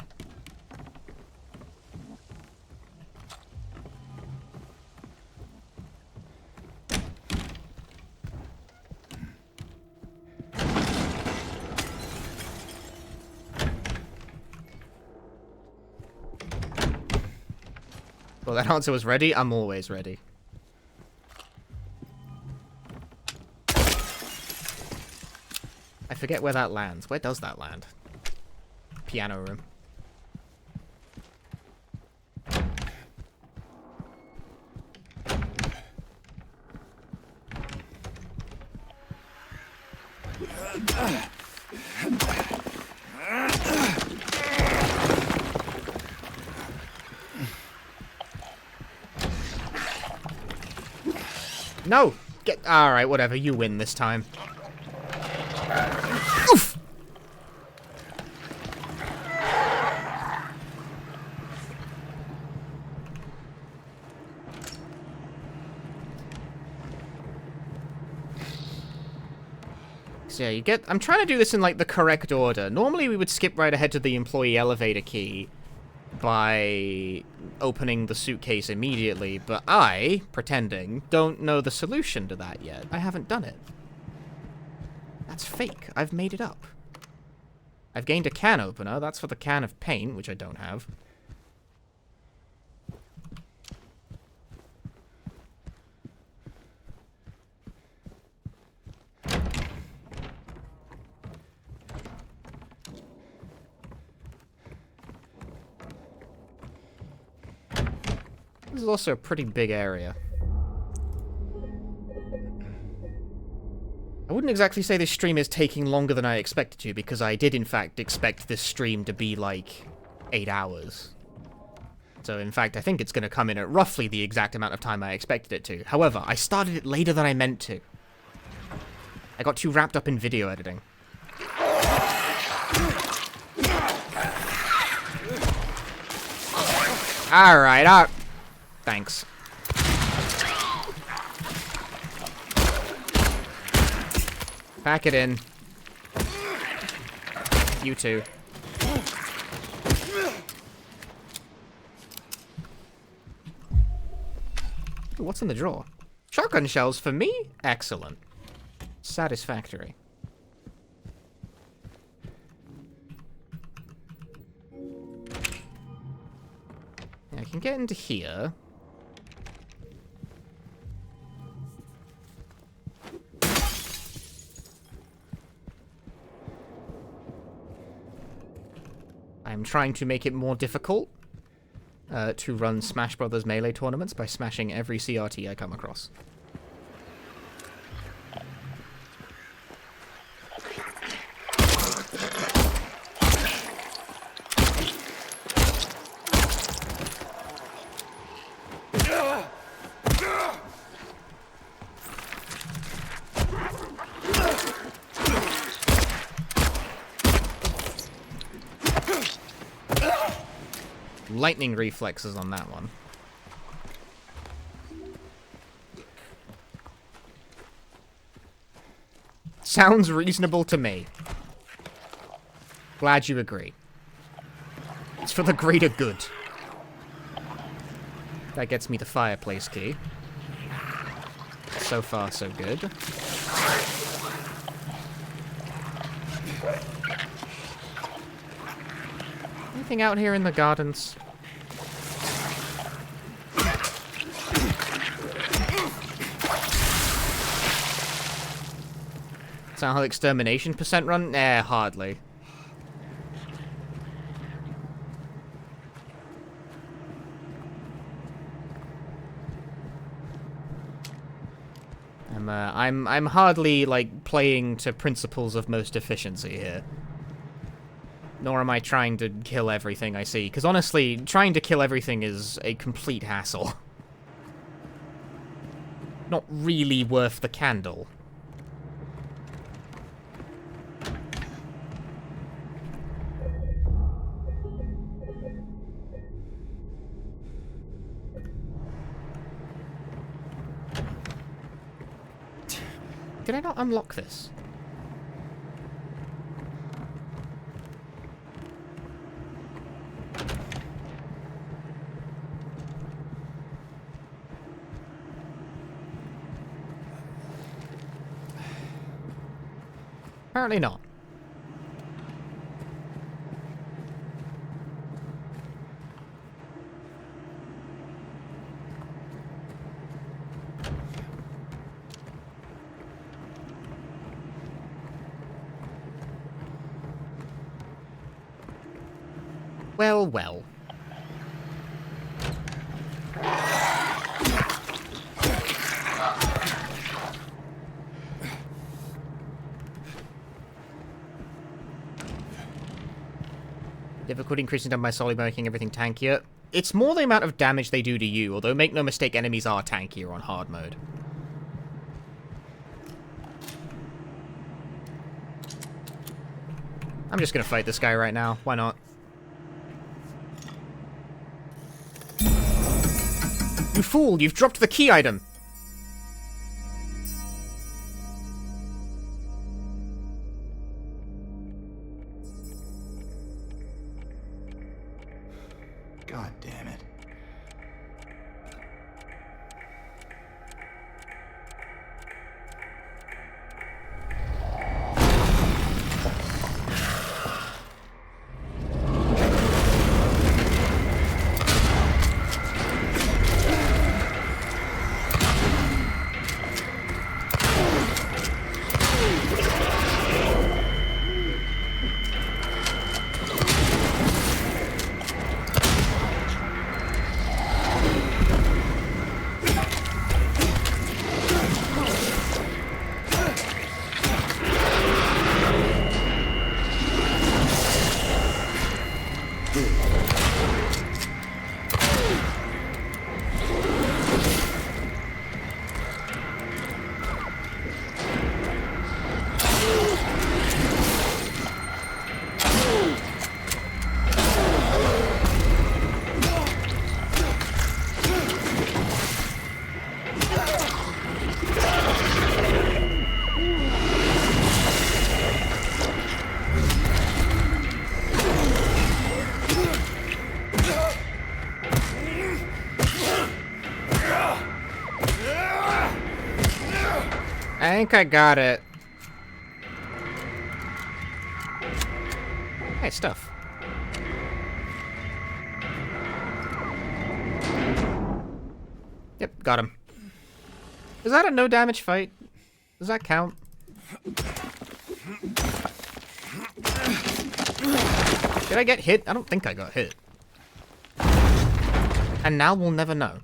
Well, that answer was ready. I'm always ready. I forget where that lands. Where does that land? Piano room. No! Get... Alright, whatever. You win this time. Oof! So yeah, you get... I'm trying to do this in, like, the correct order. Normally we would skip right ahead to the employee elevator key by opening the suitcase immediately, but I, pretending, don't know the solution to that yet. I haven't done it. That's fake. I've made it up. I've gained a can opener. That's for the can of paint, which I don't have. This is also a pretty big area. I wouldn't exactly say this stream is taking longer than I expected to, because I did in fact expect this stream to be like 8 hours. So in fact, I think it's going to come in at roughly the exact amount of time I expected it to. However, I started it later than I meant to. I got too wrapped up in video editing. Alright, thanks. Pack it in. You too. Ooh, what's in the drawer? Shotgun shells for me? Excellent. Satisfactory. I can get into here. I'm trying to make it more difficult to run Smash Brothers Melee tournaments by smashing every CRT I come across. Lightning reflexes on that one. Sounds reasonable to me. Glad you agree. It's for the greater good. That gets me the fireplace key. So far, so good. Anything out here in the gardens? Is that how extermination percent run? Eh, hardly. I'm hardly like playing to principles of most efficiency here. Nor am I trying to kill everything I see, because honestly, trying to kill everything is a complete hassle. Not really worth the candle. did I not unlock this? Apparently not. Well, well. Difficulty increasing down by slowly making everything tankier. It's more the amount of damage they do to you, although make no mistake, enemies are tankier on hard mode. I'm just gonna fight this guy right now. Why not? You fool! You've dropped the key item! God damn it. I think I got it. Hey, stuff. Yep, got him. Is that a no damage fight? Does that count? Did I get hit? I don't think I got hit. And now we'll never know.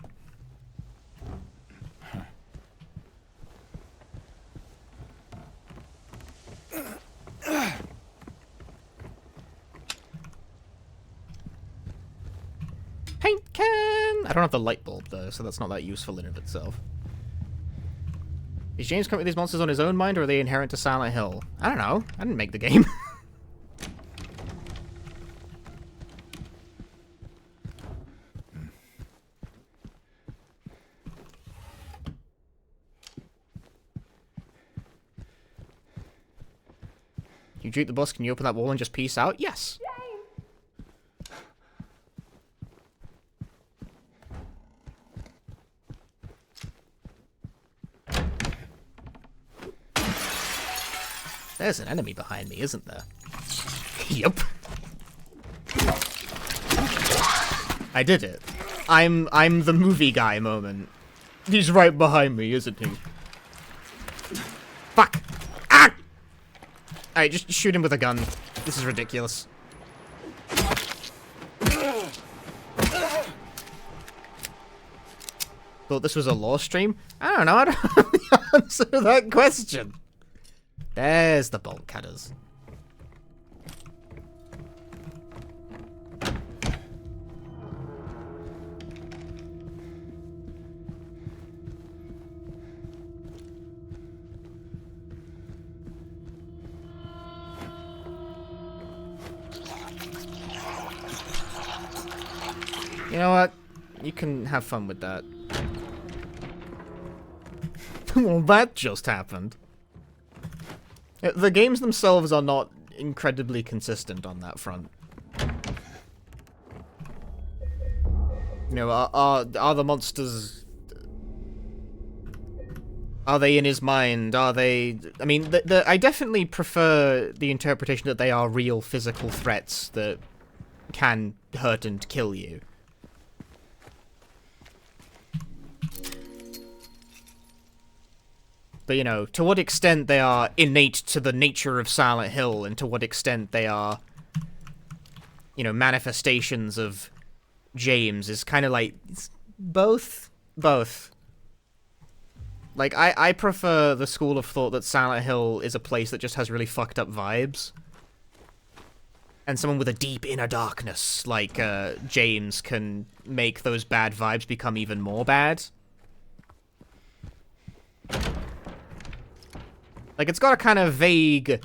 Paint can! I don't have the light bulb though, so that's not that useful in and of itself. Is James coming with these monsters on his own mind, or are they inherent to Silent Hill? I don't know. I didn't make the game. You drink the bus, can you open that wall and just peace out? Yes! There's an enemy behind me, isn't there? Yup. I did it. I'm the movie guy moment. He's right behind me, isn't he? Fuck! Ah! Alright, just shoot him with a gun. This is ridiculous. Thought this was a lore stream? I don't know, I don't know the answer to that question. There's the bolt cutters. You know what? You can have fun with that. Well, that just happened. The games themselves are not incredibly consistent on that front. You know, are the monsters... Are they in his mind? Are they... I mean, I definitely prefer the interpretation that they are real physical threats that can hurt and kill you. But, you know, to what extent they are innate to the nature of Silent Hill, and to what extent they are, you know, manifestations of James is kind of like... both. Like, I prefer the school of thought that Silent Hill is a place that just has really fucked up vibes. And someone with a deep inner darkness, like James, can make those bad vibes become even more bad. Like, it's got a kind of vague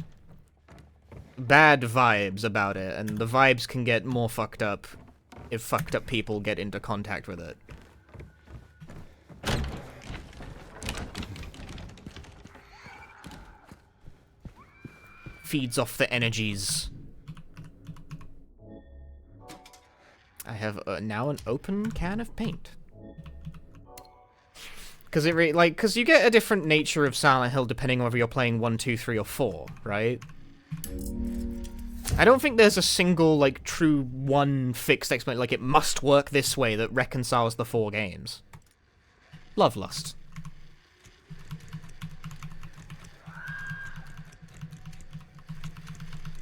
bad vibes about it, and the vibes can get more fucked up if fucked up people get into contact with it. Feeds off the energies. I have now an open can of paint. Because because you get a different nature of Silent Hill depending on whether you're playing 1, 2, 3, or 4, right? I don't think there's a single, like, true one fixed explanation, like, it must work this way that reconciles the 4 games. Love Lust.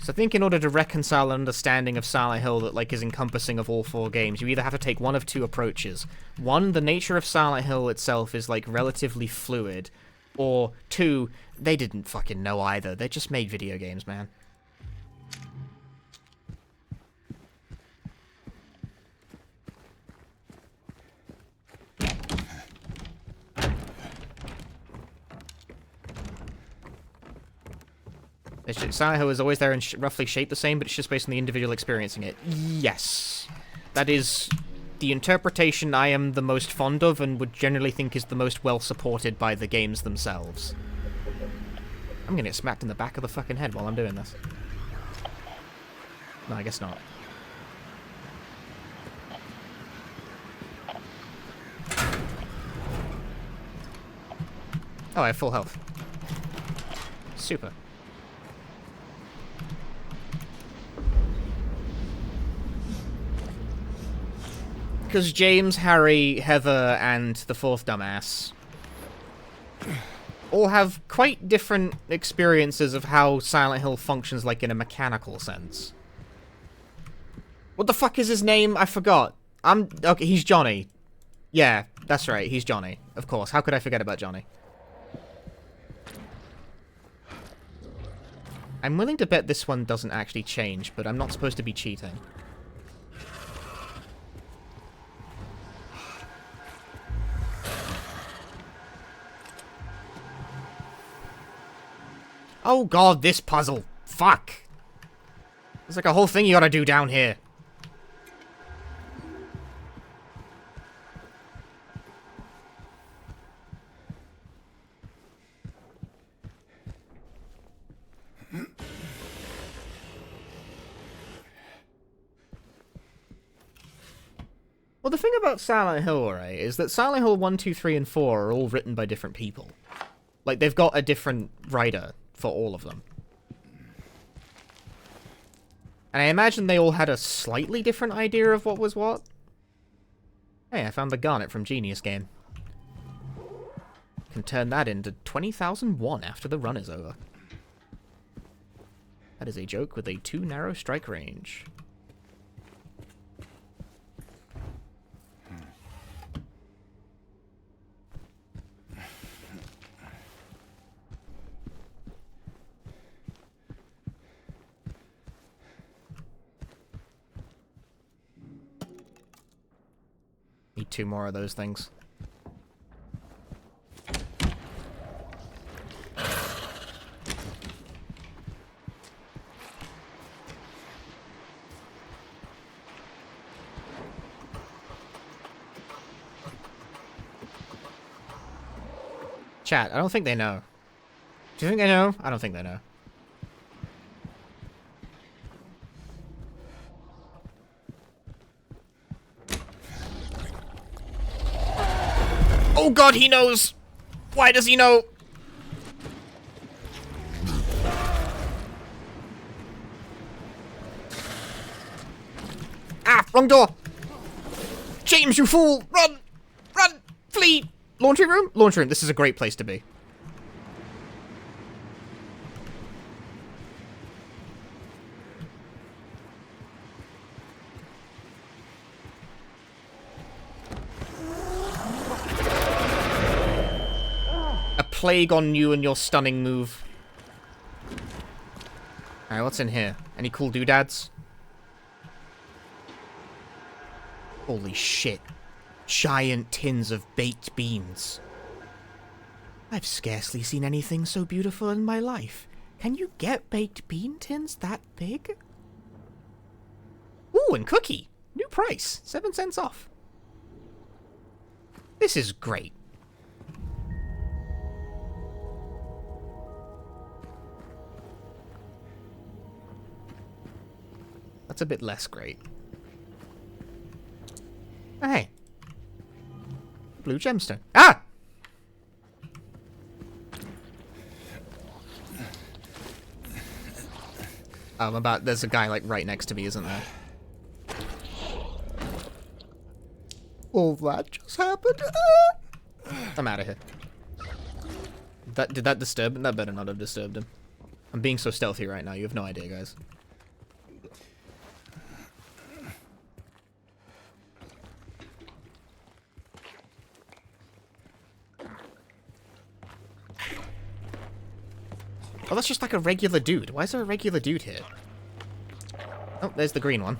So I think in order to reconcile an understanding of Silent Hill that, like, is encompassing of all 4 games, you either have to take one of 2 approaches. 1, the nature of Silent Hill itself is, like, relatively fluid. Or 2, they didn't fucking know either. They just made video games, man. Silent Hill is always there and roughly shaped the same, but it's just based on the individual experiencing it. Yes. That is the interpretation I am the most fond of and would generally think is the most well supported by the games themselves. I'm gonna get smacked in the back of the fucking head while I'm doing this. No, I guess not. Oh, I have full health. Super. Because James, Harry, Heather, and the 4th dumbass all have quite different experiences of how Silent Hill functions, like, in a mechanical sense. What the fuck is his name? I forgot. Okay, he's Johnny. Yeah, that's right, he's Johnny. Of course, how could I forget about Johnny? I'm willing to bet this one doesn't actually change, but I'm not supposed to be cheating. Oh god, this puzzle. Fuck. There's like a whole thing you gotta do down here. Well, the thing about Silent Hill, right, is that Silent Hill 1, 2, 3, and 4 are all written by different people. Like, they've got a different writer for all of them. And I imagine they all had a slightly different idea of what was what. Hey, I found the garnet from Genius Game. Can turn that into 20,001 after the run is over. That is a joke with a too narrow strike range. Need 2 more of those things. Chat, I don't think they know. Do you think they know? I don't think they know. Oh god, he knows! Why does he know? Ah, wrong door! James, you fool! Run! Run! Flee! Laundry room? Laundry room, this is a great place to be. A plague on you and your stunning move. Alright, what's in here? Any cool doodads? Holy shit. Giant tins of baked beans. I've scarcely seen anything so beautiful in my life. Can you get baked bean tins that big? Ooh, and cookie. New price. 7 cents off. This is great. That's a bit less great. Hey. Blue gemstone. Ah! There's a guy, like, right next to me, isn't there? All that just happened. I'm out of here. Did that disturb him? That better not have disturbed him. I'm being so stealthy right now, you have no idea, guys. Oh, that's just like a regular dude. Why is there a regular dude here? Oh, there's the green one.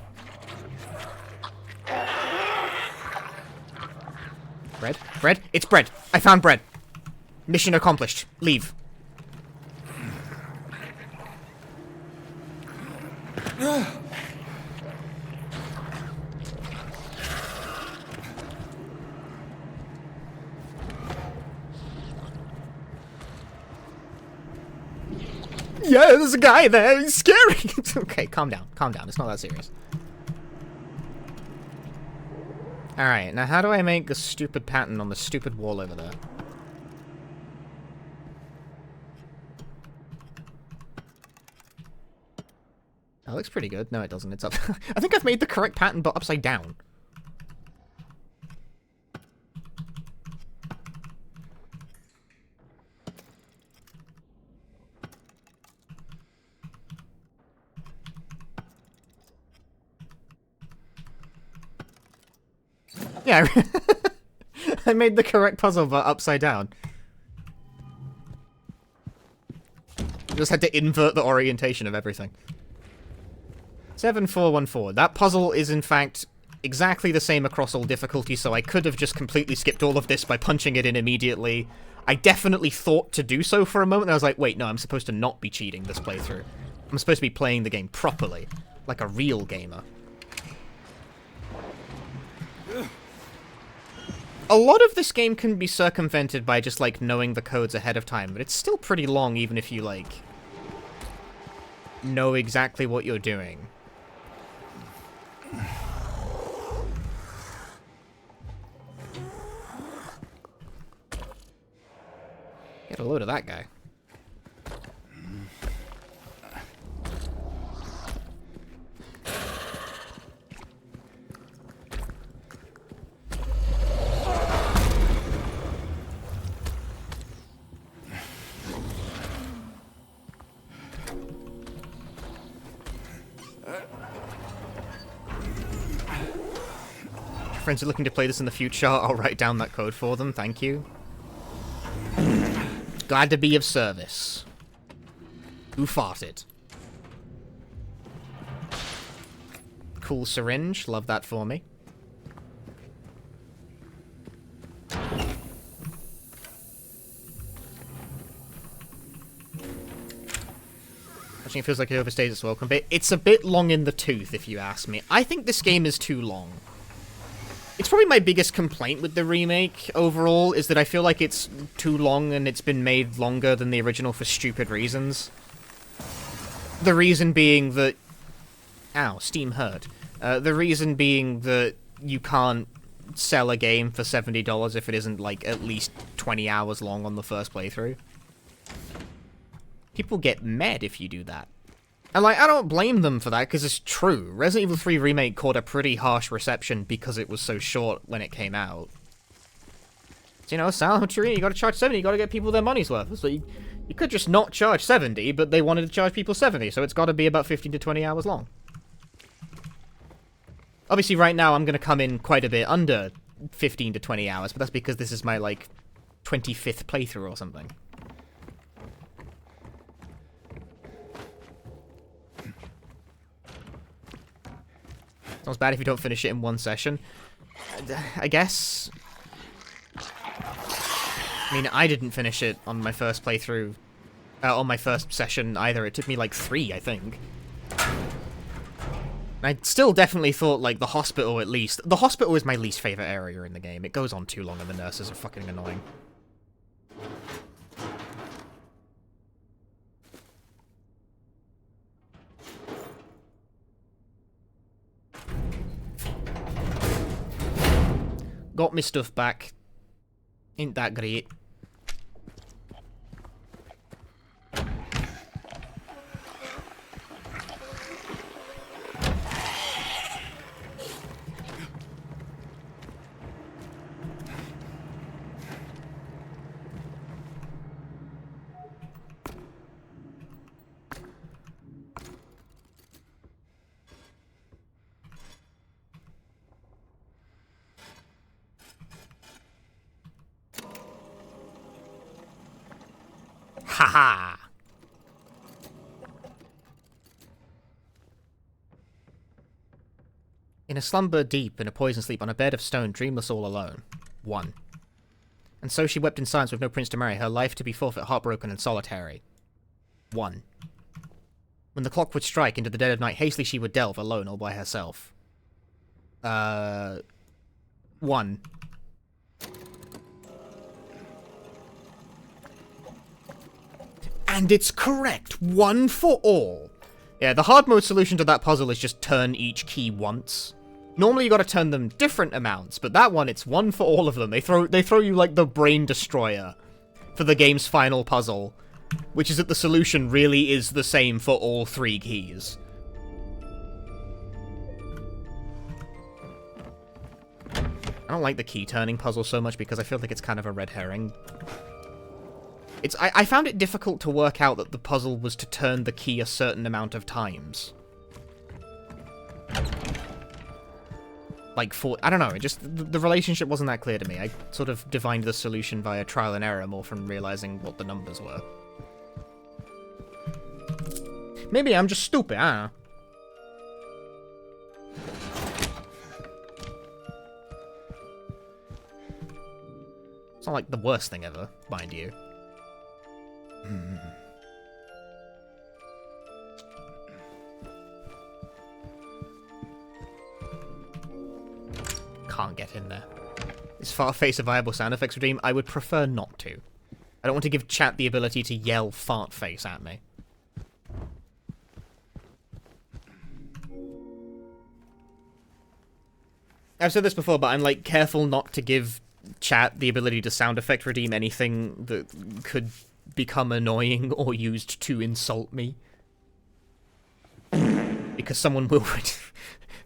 Bread? Bread? It's bread! I found bread! Mission accomplished. Leave. Yeah, there's a guy there. He's scary. Okay, calm down. Calm down. It's not that serious. Alright, now how do I make a stupid pattern on the stupid wall over there? That looks pretty good. No, it doesn't. It's up. I think I've made the correct pattern, but upside down. Yeah, I made the correct puzzle, but upside down. Just had to invert the orientation of everything. 7414. That puzzle is, in fact, exactly the same across all difficulties, so I could have just completely skipped all of this by punching it in immediately. I definitely thought to do so for a moment, and I was like, wait, no, I'm supposed to not be cheating this playthrough. I'm supposed to be playing the game properly, like a real gamer. A lot of this game can be circumvented by just, like, knowing the codes ahead of time, but it's still pretty long even if you, like, know exactly what you're doing. Get a load of that guy. Friends are looking to play this in the future, I'll write down that code for them, thank you. Glad to be of service. Who farted? Cool syringe, love that for me. Actually, it feels like it overstays its welcome bit. It's a bit long in the tooth, if you ask me. I think this game is too long. It's probably my biggest complaint with the remake overall, is that I feel like it's too long and it's been made longer than the original for stupid reasons. The reason being that... Ow, Steam hurt. The reason being that you can't sell a game for $70 if it isn't, like, at least 20 hours long on the first playthrough. People get mad if you do that. And, like, I don't blame them for that, because it's true. Resident Evil 3 Remake caught a pretty harsh reception because it was so short when it came out. So, you know, Silent Hill, you gotta charge 70, you gotta get people their money's worth. So you could just not charge 70, but they wanted to charge people 70, so it's gotta be about 15 to 20 hours long. Obviously, right now, I'm gonna come in quite a bit under 15 to 20 hours, but that's because this is my, like, 25th playthrough or something. Sounds bad if you don't finish it in one session. I guess. I mean, I didn't finish it on my first playthrough, on my first session either. It took me like 3, I think. I still definitely thought, like, the hospital at least. The hospital is my least favorite area in the game. It goes on too long and the nurses are fucking annoying. Got my stuff back. Ain't that great. Haha! In a slumber deep, in a poison sleep, on a bed of stone, dreamless all alone. 1. And so she wept in silence with no prince to marry, her life to be forfeit, heartbroken and solitary. 1. When the clock would strike into the dead of night, hastily she would delve, alone, all by herself. 1. And it's correct! 1 for all! Yeah, the hard mode solution to that puzzle is just turn each key once. Normally you gotta turn them different amounts, but that one, it's 1 for all of them. They throw you like the brain destroyer for the game's final puzzle, which is that the solution really is the same for all 3 keys. I don't like the key turning puzzle so much because I feel like it's kind of a red herring. I found it difficult to work out that the puzzle was to turn the key a certain amount of times. Like, I don't know, it just, the relationship wasn't that clear to me. I sort of divined the solution via trial and error more from realizing what the numbers were. Maybe I'm just stupid, I don't know. It's not like the worst thing ever, mind you. Can't get in there. Is fart face a viable sound effects redeem? I would prefer not to. I don't want to give chat the ability to yell fart face at me. I've said this before, but I'm like careful not to give chat the ability to sound effect redeem anything that could become annoying or used to insult me. Because someone will...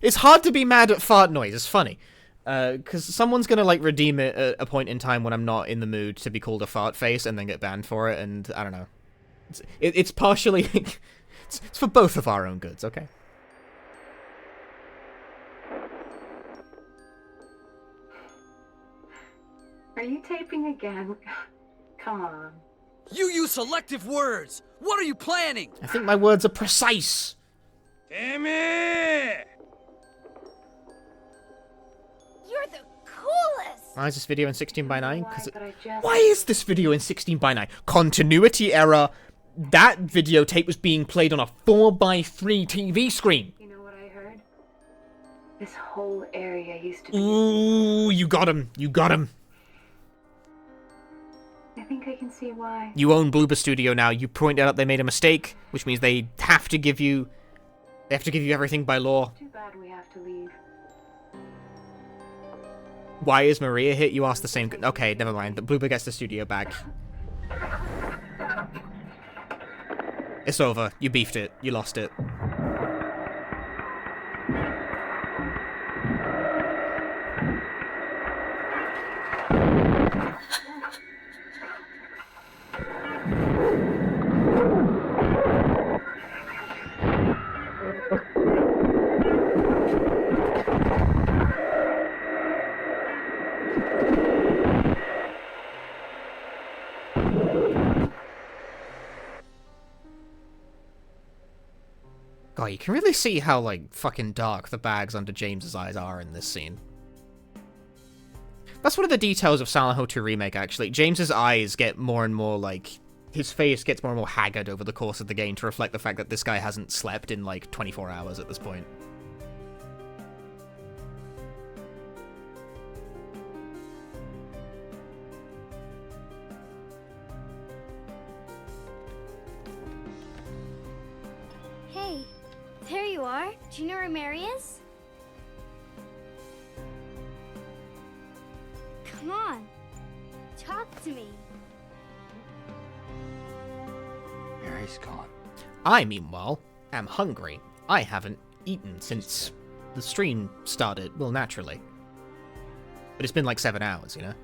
It's hard to be mad at fart noise, it's funny. Because someone's gonna, like, redeem it at a point in time when I'm not in the mood to be called a fart face and then get banned for it, and I don't know. It's partially... it's for both of our own goods, okay? Are you taping again? Come on. You use selective words! What are you planning? I think my words are precise! Damn it! You're the coolest! Why is this video in 16:9? Why is this video in 16:9? Continuity error! That videotape was being played on a 4:3 TV screen! You know what I heard? This whole area used to be... Ooh, you got him! You got him! I think I can see why. You own Bloober Studio now. You pointed out they made a mistake, which means they have to give you... They have to give you everything by law. Too bad we have to leave. Why is Maria hit? You asked the same... Okay, never mind. The Blooper gets the studio back. It's over. You beefed it. You lost it. God, you can really see how, like, fucking dark the bags under James's eyes are in this scene. That's one of the details of Silent Hill 2 Remake, actually. James's eyes get more and more, like... His face gets more and more haggard over the course of the game to reflect the fact that this guy hasn't slept in, like, 24 hours at this point. Hey, there you are. Do you know where Mary is? Come on. Talk to me. Mary's gone. I, meanwhile, am hungry. I haven't eaten since the stream started, well, naturally. But it's been like 7 hours, you know?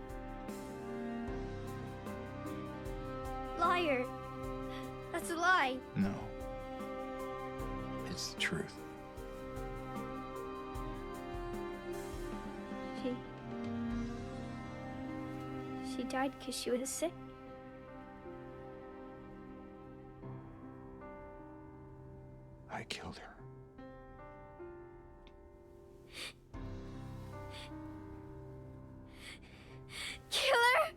Liar. That's a lie. No. It's the truth. She died because she was sick? I killed her. Killer?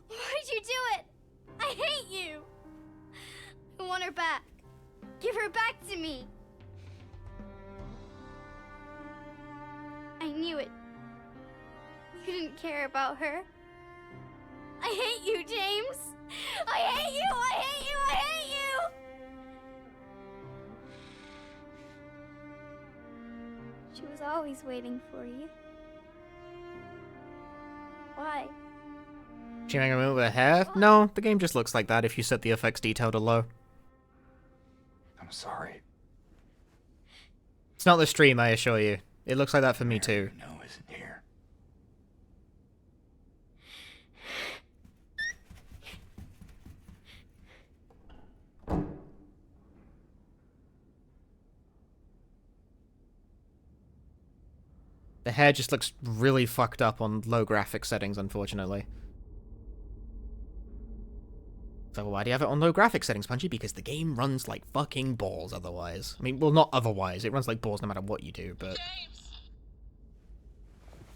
Why'd you do it? I hate you. I want her back. Give her back to me. I knew it. You didn't care about her. I hate you, James. I hate you. I hate you. I hate you. She was always waiting for you. Why? She make a move with her hair? No, the game just looks like that if you set the effects detail to low. I'm sorry. It's not the stream, I assure you. It looks like that for me too. No, isn't here. The hair just looks really fucked up on low graphic settings, unfortunately. So why do you have it on low graphic settings, Punchy? Because the game runs like fucking balls otherwise. I mean, well, not otherwise. It runs like balls no matter what you do, but...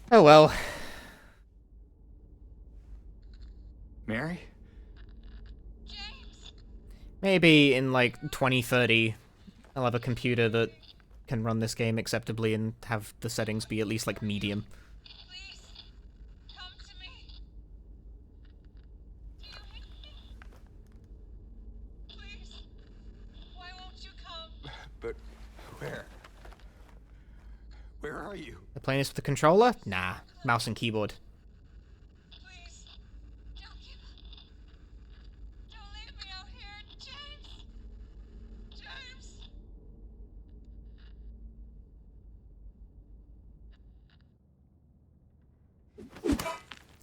Oh well. Mary? Maybe in like 2030, I'll have a computer that can run this game acceptably and have the settings be at least like medium. But where? Where are you? The playing this with the controller? Nah, mouse and keyboard.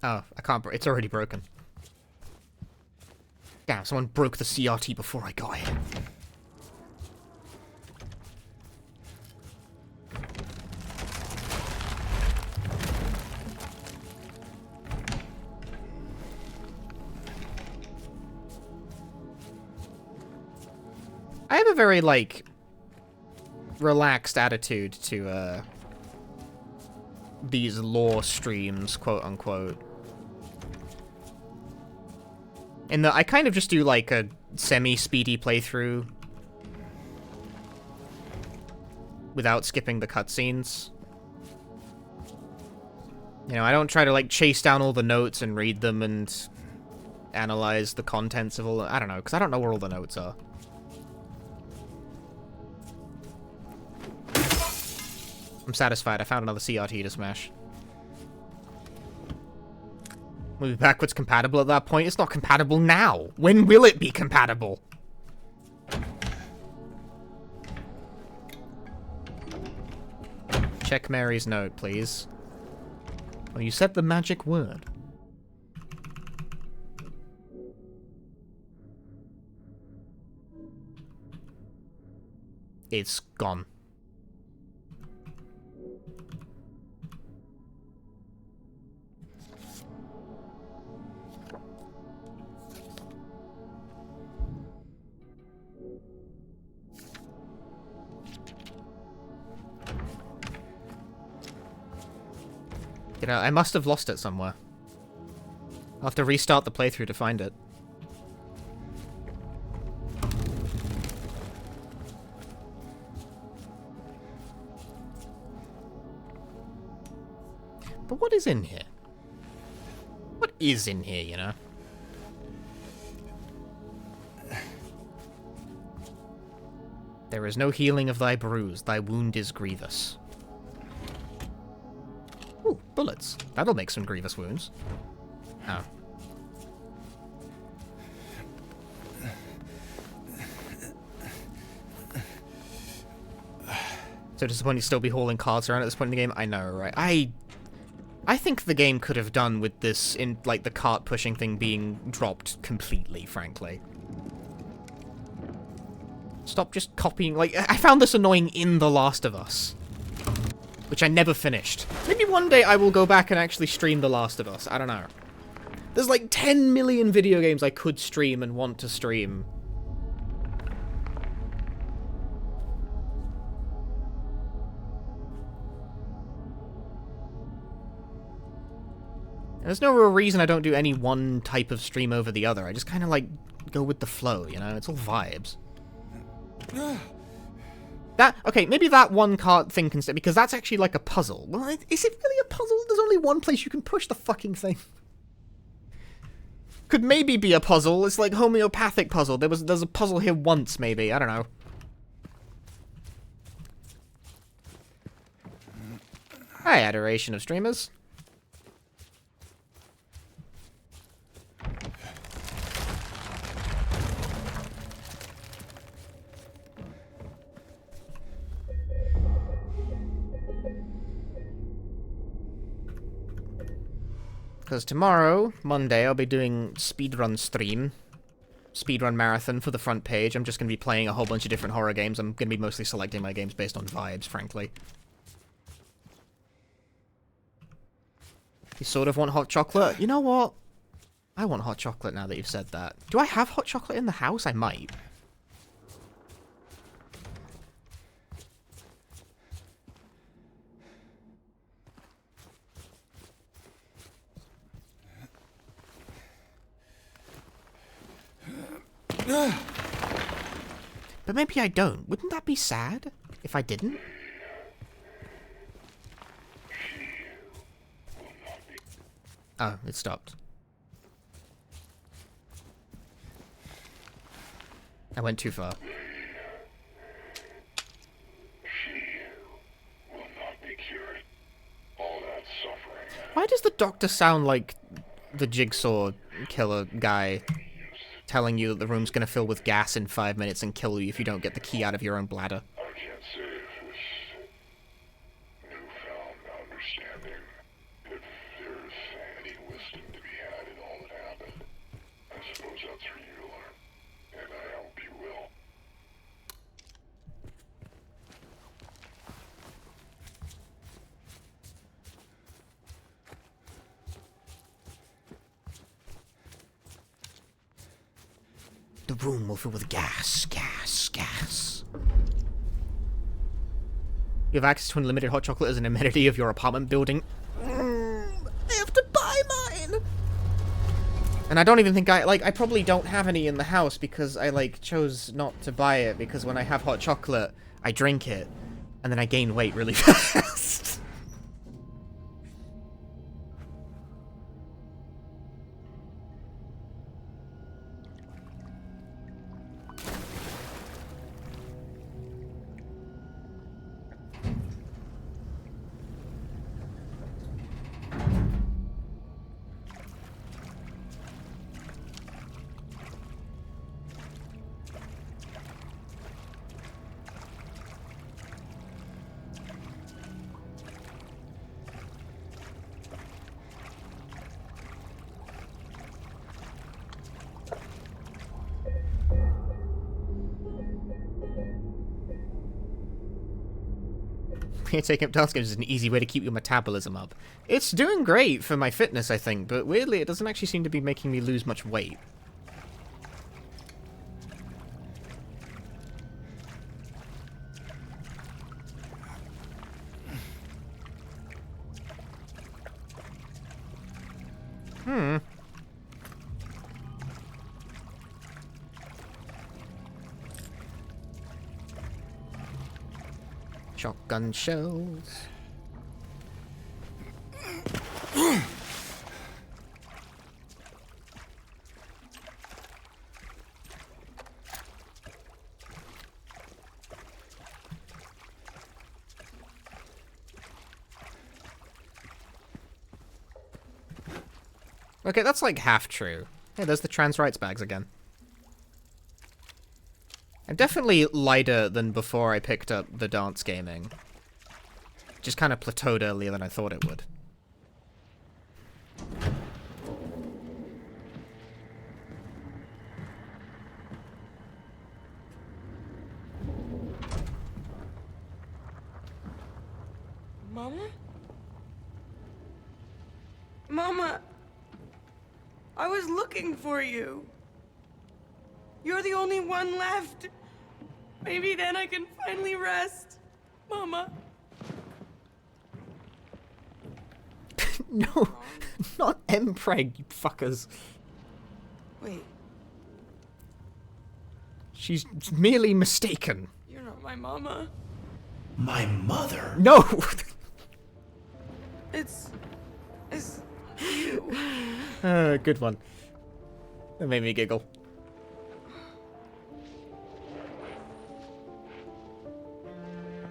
Oh, I can't. It's already broken. Damn, someone broke the CRT before I got here. I have a very, like, relaxed attitude to, these lore streams, quote-unquote. In that I kind of just do, like, a semi-speedy playthrough without skipping the cutscenes. You know, I don't try to, like, chase down all the notes and read them and analyze the contents of all... I don't know, because I don't know where all the notes are. I'm satisfied. I found another CRT to smash. Will be backwards compatible at that point? It's not compatible now. When will it be compatible? Check Mary's note, please. Oh, you said the magic word. It's gone. You know, I must have lost it somewhere. I'll have to restart the playthrough to find it. But what is in here? What is in here, you know? There is no healing of thy bruise, thy wound is grievous. Ooh, bullets. That'll make some grievous wounds. Oh. So disappointing to still be hauling cards around at this point in the game? I know, right? I think the game could have done with this, in like the cart pushing thing being dropped completely, frankly. Stop just copying, like, I found this annoying in The Last of Us. Which I never finished. Maybe one day I will go back and actually stream The Last of Us. I don't know. There's like 10 million video games I could stream and want to stream. And there's no real reason I don't do any one type of stream over the other. I just kind of like go with the flow, you know? It's all vibes. Okay, maybe that one card thing can stay, because that's actually like a puzzle. Well, is it really a puzzle? There's only one place you can push the fucking thing. Could maybe be a puzzle. It's like homeopathic puzzle. There's a puzzle here once, maybe. I don't know. Hi, adoration of streamers. Because tomorrow, Monday, I'll be doing speedrun stream. Speedrun marathon for the front page. I'm just going to be playing a whole bunch of different horror games. I'm going to be mostly selecting my games based on vibes, frankly. You sort of want hot chocolate? You know what? I want hot chocolate now that you've said that. Do I have hot chocolate in the house? I might. But maybe I don't. Wouldn't that be sad if I didn't? Oh, it stopped. I went too far. Why does the doctor sound like the Jigsaw killer guy telling you that the room's gonna fill with gas in 5 minutes and kill you if you don't get the key out of your own bladder? I can't say if this newfound understanding, if there's any wisdom to be had in all that happened. I suppose that's for you to learn, and I hope you will. The room will fill with gas, gas, gas. You have access to unlimited hot chocolate as an amenity of your apartment building. I have to buy mine! And I don't even think I probably don't have any in the house because I, chose not to buy it because when I have hot chocolate, I drink it, and then I gain weight really fast. Taking up dance games is an easy way to keep your metabolism up. It's doing great for my fitness, I think, but weirdly it doesn't actually seem to be making me lose much weight. Shotgun shells. Okay, that's like half true. Hey, there's the trans rights bags again. I'm definitely lighter than before I picked up the dance gaming. Just kind of plateaued earlier than I thought it would. Mama? Mama! I was looking for you. You're the only one left. Maybe then I can finally rest. Mama. No, not Mpreg, you fuckers. Wait. She's merely mistaken. You're not my mama. My mother? No! It's you. Good one. That made me giggle.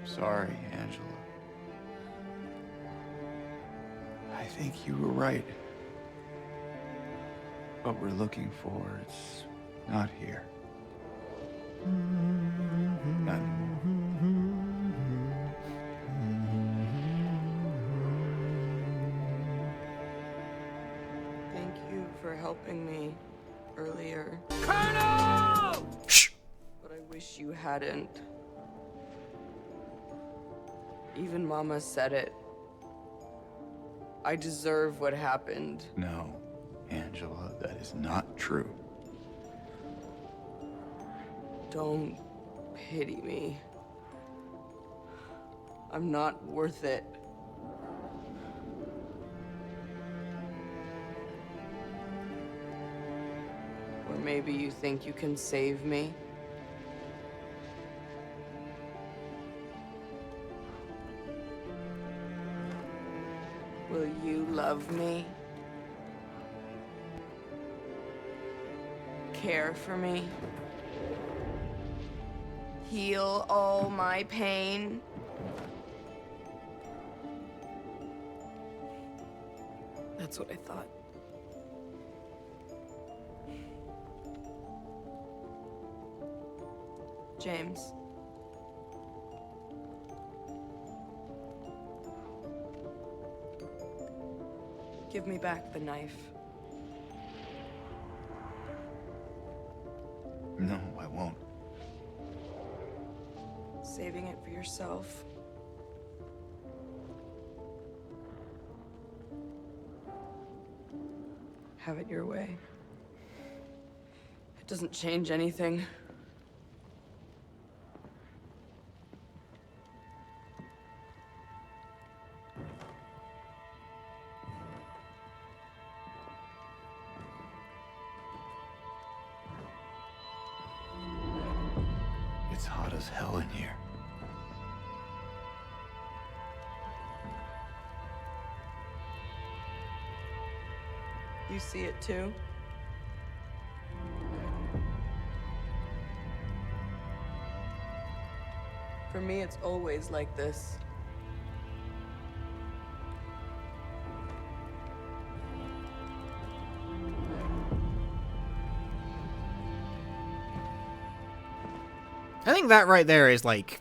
Sorry, Angela. I think you were right. What we're looking for, it's not here. Not anymore. Thank you for helping me earlier. Colonel! Shh! But I wish you hadn't. Even Mama said it. I deserve what happened. No, Angela, that is not true. Don't pity me. I'm not worth it. Or maybe you think you can save me? Will you love me? Care for me? Heal all my pain? That's what I thought. James. Give me back the knife. No, I won't. Saving it for yourself. Have it your way. It doesn't change anything. It's hot as hell in here. You see it too? For me, it's always like this. I think that right there is, like,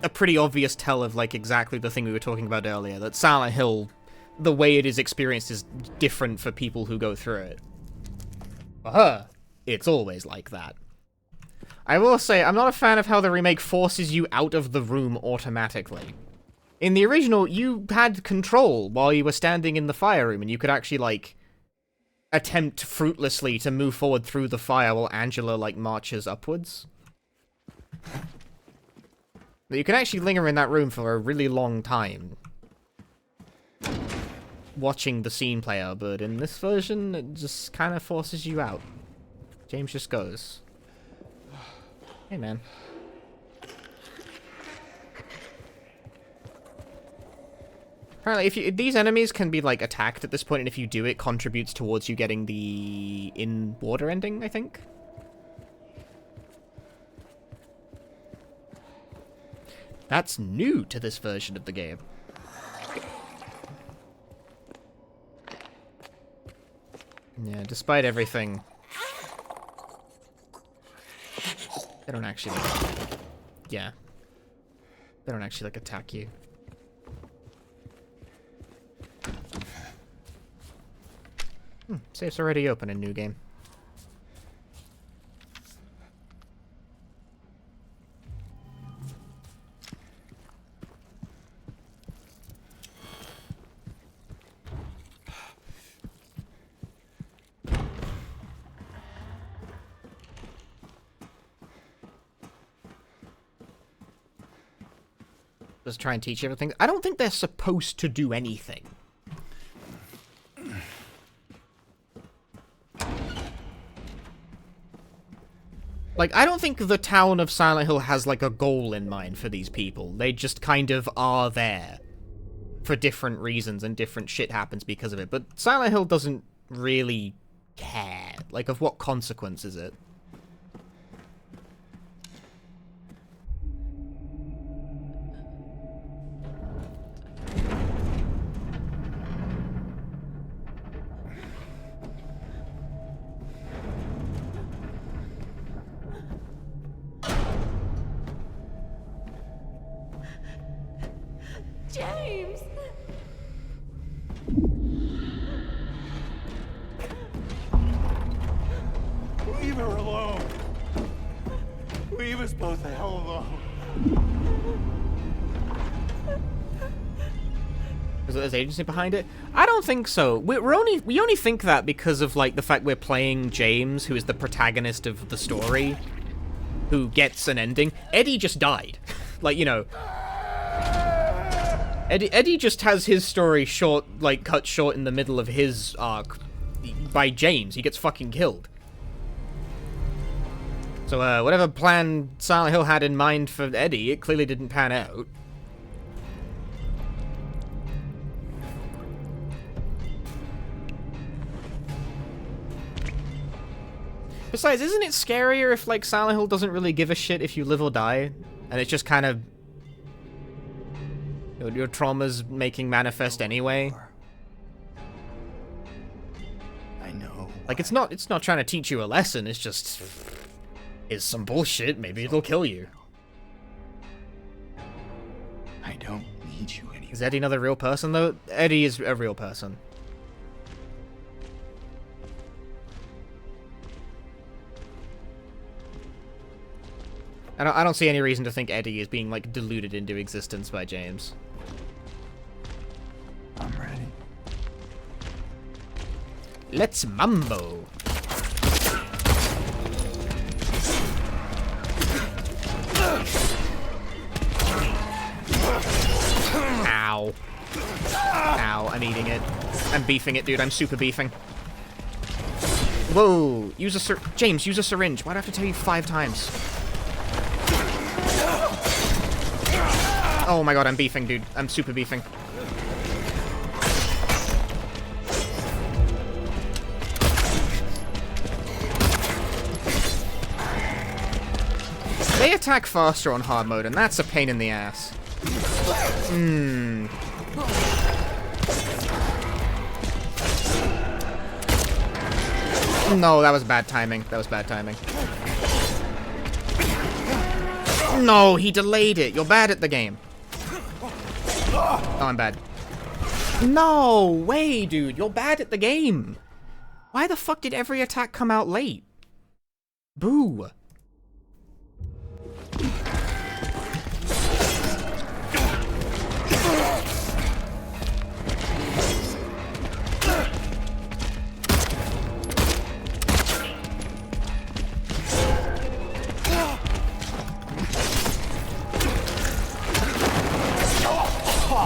a pretty obvious tell of, like, exactly the thing we were talking about earlier, that Silent Hill, the way it is experienced is different for people who go through it. For her, it's always like that. I will say, I'm not a fan of how the remake forces you out of the room automatically. In the original, you had control while you were standing in the fire room, and you could actually, like, attempt fruitlessly to move forward through the fire while Angela, like, marches upwards. But you can actually linger in that room for a really long time, watching the scene play out, but in this version, it just kind of forces you out. James just goes, hey, man. Apparently, if these enemies can be, like, attacked at this point, and if you do, it contributes towards you getting the in-water ending, I think. That's new to this version of the game. Yeah, despite everything, they don't actually, like, yeah. They don't actually, like, attack you. Safe's already open in New Game. Just try and teach everything. I don't think they're supposed to do anything. Like, I don't think the town of Silent Hill has, like, a goal in mind for these people. They just kind of are there for different reasons, and different shit happens because of it. But Silent Hill doesn't really care. Like, of what consequence is it? James! Leave her alone. Leave us both the hell alone. Is there's agency behind it? I don't think so. We only think that because of, like, the fact we're playing James, who is the protagonist of the story, who gets an ending. Eddie just died. Like, you know, Eddie just has his story cut short in the middle of his arc by James. He gets fucking killed. So, whatever plan Silent Hill had in mind for Eddie, it clearly didn't pan out. Besides, isn't it scarier if, like, Silent Hill doesn't really give a shit if you live or die? And it's just kind of your trauma's making manifest anyway. I know. Like, it's not trying to teach you a lesson, it's just, is some bullshit, maybe it'll kill you. I don't need you anymore. Is Eddie another real person, though? Eddie is a real person. I don't see any reason to think Eddie is being, like, deluded into existence by James. I'm ready. Let's mambo. Ow. Ow, I'm eating it. I'm beefing it, dude. I'm super beefing. Whoa. James, use a syringe. Why'd I have to tell you 5 times? Oh my god, I'm beefing, dude. I'm super beefing. They attack faster on hard mode, and that's a pain in the ass. No, that was bad timing. That was bad timing. No, he delayed it. You're bad at the game. Oh, I'm bad. No way, dude. You're bad at the game. Why the fuck did every attack come out late? Boo.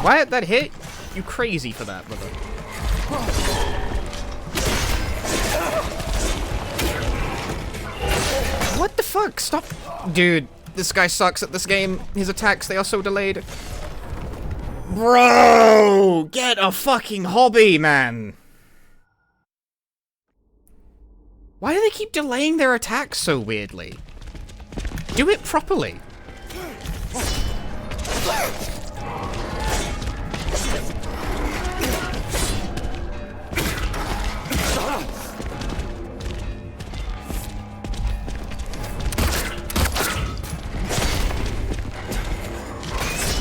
Quiet that hit? You crazy for that, brother. What the fuck? Stop. Dude, this guy sucks at this game. His attacks, they are so delayed. Bro! Get a fucking hobby, man! Why do they keep delaying their attacks so weirdly? Do it properly.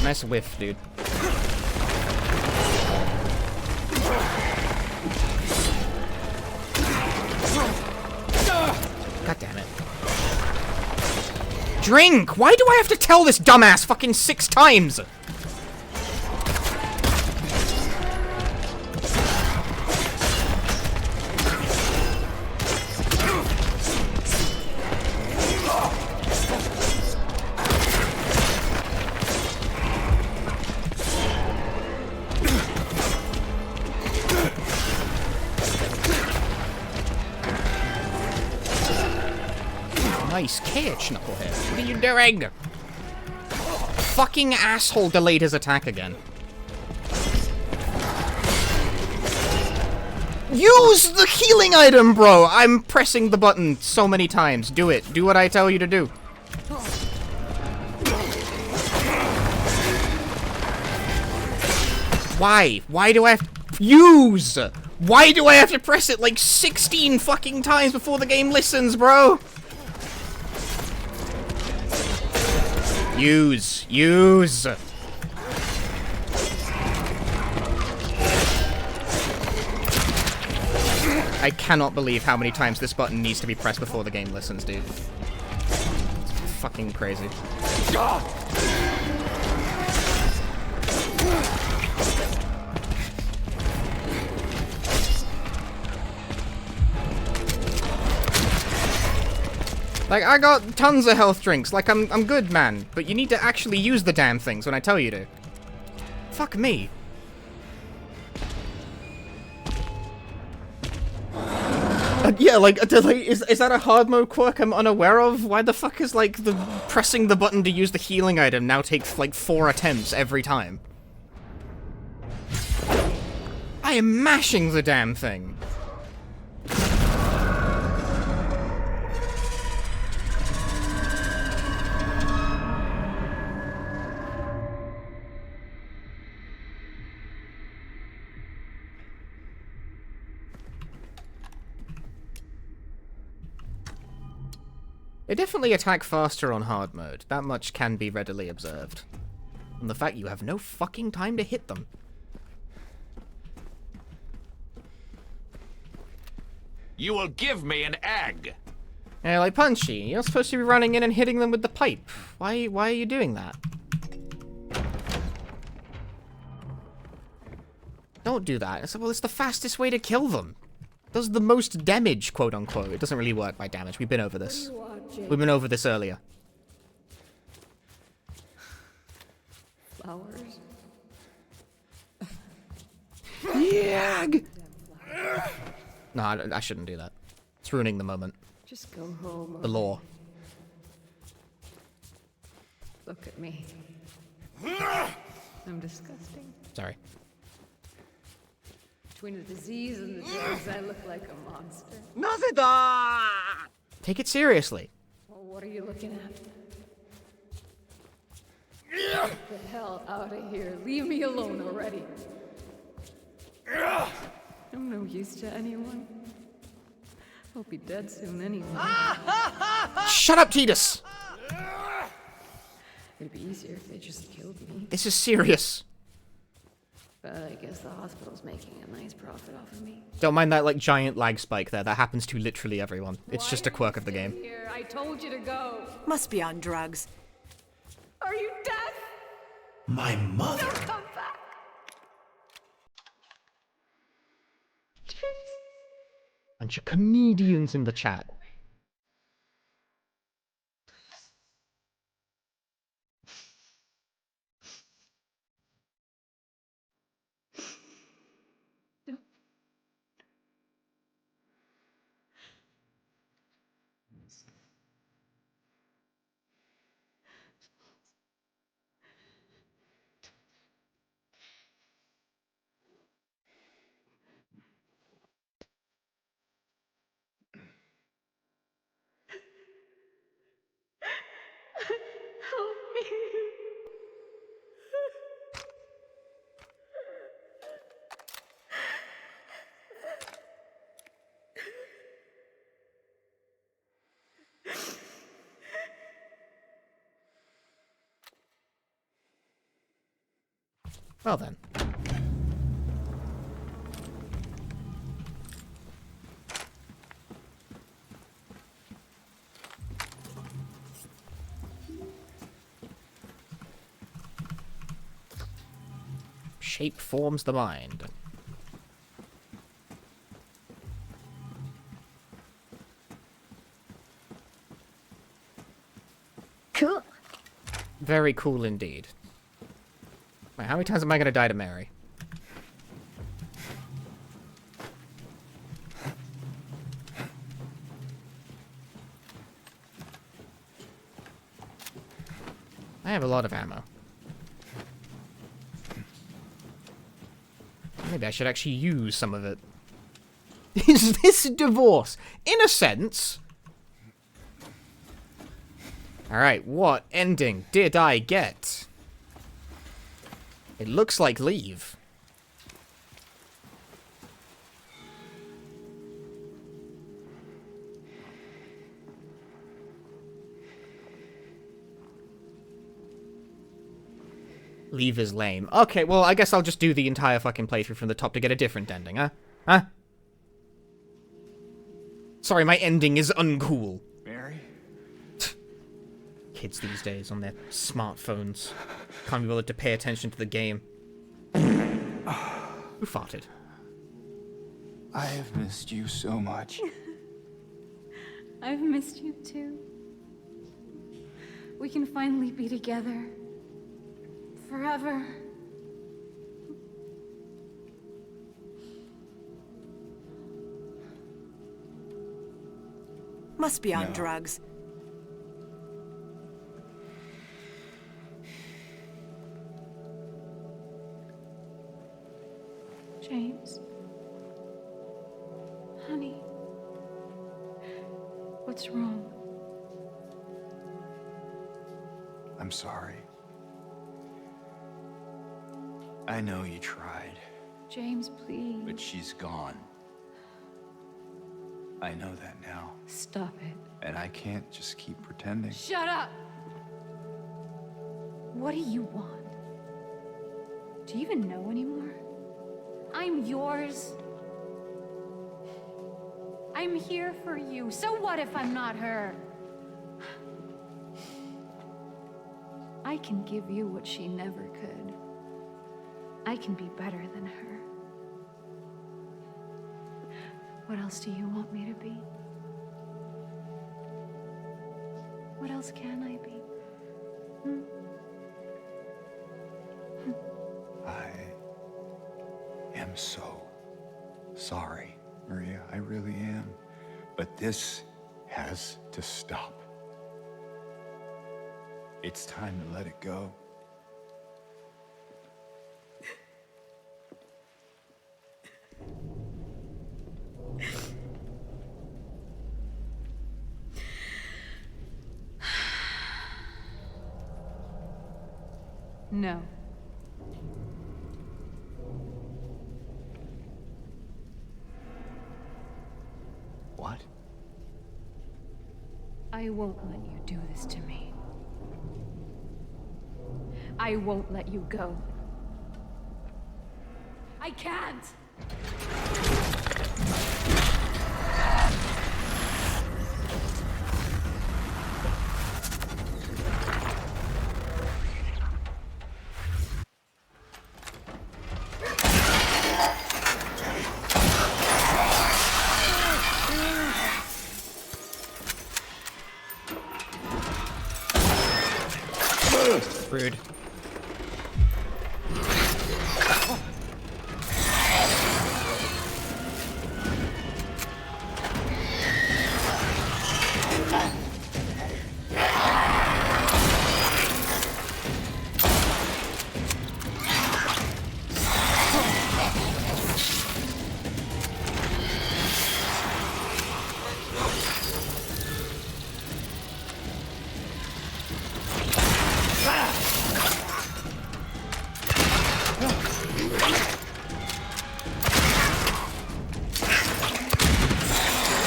Nice whiff, dude. God damn it. Drink! Why do I have to tell this dumbass fucking 6 times? Nice catch, Knucklehead. What are you doing? Fucking asshole delayed his attack again. Use the healing item, bro! I'm pressing the button so many times. Do it. Do what I tell you to do. Why? Why do I have to use? Why do I have to press it like 16 fucking times before the game listens, bro? Use. I cannot believe how many times this button needs to be pressed before the game listens, dude. It's fucking crazy. Like, I got tons of health drinks. Like, I'm good, man. But you need to actually use the damn things when I tell you to. Fuck me. Yeah, like, is that a hard mode quirk I'm unaware of? Why the fuck is, like, the pressing the button to use the healing item now takes, like, 4 attempts every time? I am mashing the damn thing. They definitely attack faster on hard mode. That much can be readily observed. And the fact you have no fucking time to hit them. You will give me an egg. Yeah, like Punchy, you're supposed to be running in and hitting them with the pipe. Why are you doing that? Don't do that. It's, well, it's the fastest way to kill them. Does the most damage, quote unquote. It doesn't really work by damage. We've been over this. We've been over this earlier. Flowers. Yag! No, I shouldn't do that. It's ruining the moment. Just go home. The lore. Look at me. I'm disgusting. Sorry. Between the disease and the drugs, I look like a monster. Take it seriously. Well, what are you looking at? Get the hell out of here. Leave me alone already. I'm no use to anyone. I'll be dead soon anyway. Shut up, Titus! It'd be easier if they just killed me. This is serious. But I guess the hospital's making a nice profit off of me. Don't mind that, like, giant lag spike there. That happens to literally everyone. It's just a quirk of the game. Here, I told you to go. Must be on drugs. Are you deaf? My mother. Don't come back. Bunch of comedians in the chat. Help me. Well then. Shape forms the mind. Cool. Very cool indeed. Wait, how many times am I gonna die to Mary? I have a lot of ammo. Maybe I should actually use some of it. Is this divorce? In a sense. Alright, what ending did I get? It looks like leave. Leave is lame. Okay, well, I guess I'll just do the entire fucking playthrough from the top to get a different ending, huh? Huh? Sorry, my ending is uncool. Mary? Kids these days on their smartphones. Can't be bothered to pay attention to the game. Who farted? I have missed you so much. I've missed you too. We can finally be together. Forever. Must be on drugs. James. Honey. What's wrong? I'm sorry. I know you tried, James, please. but she's gone. I know that now. Stop it. And I can't just keep pretending. Shut up! What do you want? Do you even know anymore? I'm yours. I'm here for you. So what if I'm not her? I can give you what she never could. I can be better than her. What else do you want me to be? What else can I be? I am so sorry, Maria. I really am. But this has to stop. It's time to let it go. No. What? I won't let you do this to me. I won't let you go. I can't! Rude.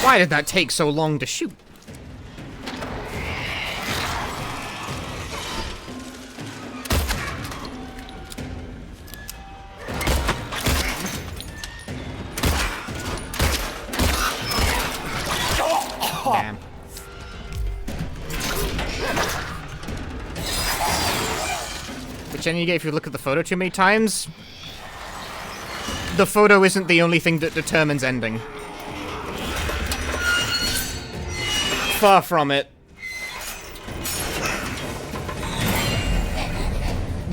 Why did that take so long to shoot? Damn. Which if you look at the photo too many times, the photo isn't the only thing that determines ending. Far from it.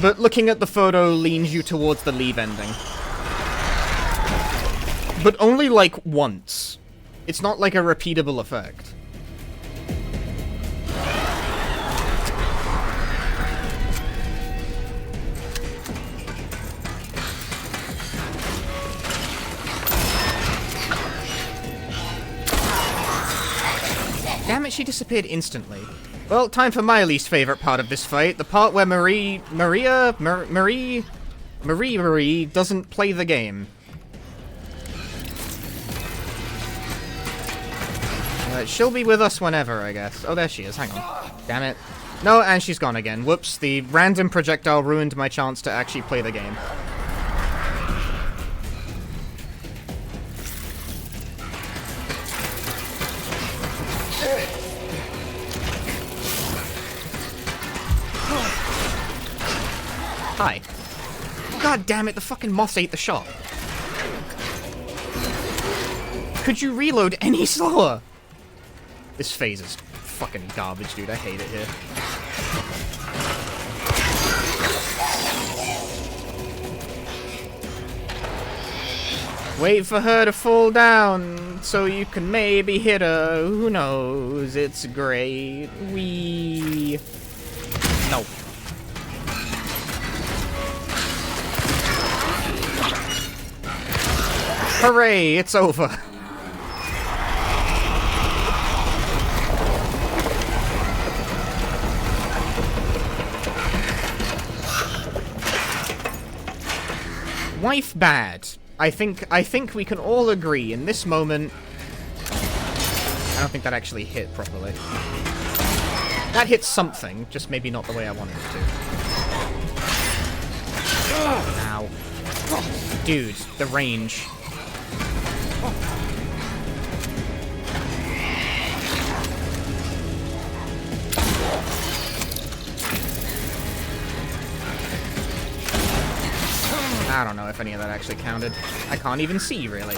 But looking at the photo leans you towards the leave ending. But only, like, once. It's not like a repeatable effect. Damn it, she disappeared instantly. Well, time for my least favorite part of this fight. The part where Marie doesn't play the game. She'll be with us whenever, I guess. Oh, there she is. Hang on. Damn it. No, and she's gone again. Whoops, the random projectile ruined my chance to actually play the game. Hi. God damn it, the fucking moss ate the shot. Could you reload any slower? This phase is fucking garbage, dude. I hate it here. Wait for her to fall down so you can maybe hit her. Who knows? It's great. No. Hooray, it's over. Wife bad. I think we can all agree in this moment. I don't think that actually hit properly. That hit something, just maybe not the way I wanted it to. Ow. Dude, the range. I don't know if any of that actually counted. I can't even see, really.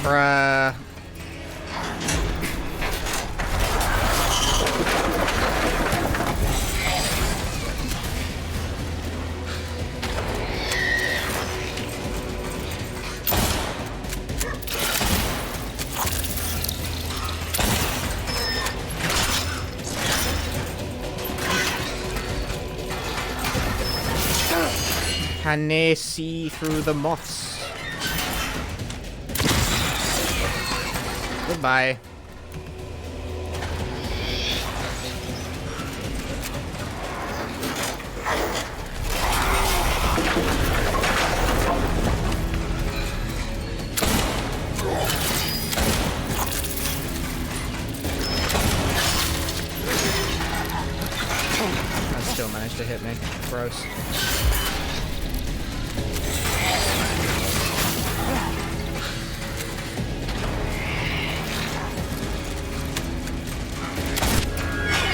Bruh. Can they see through the moths? Goodbye. That still managed to hit me. Gross.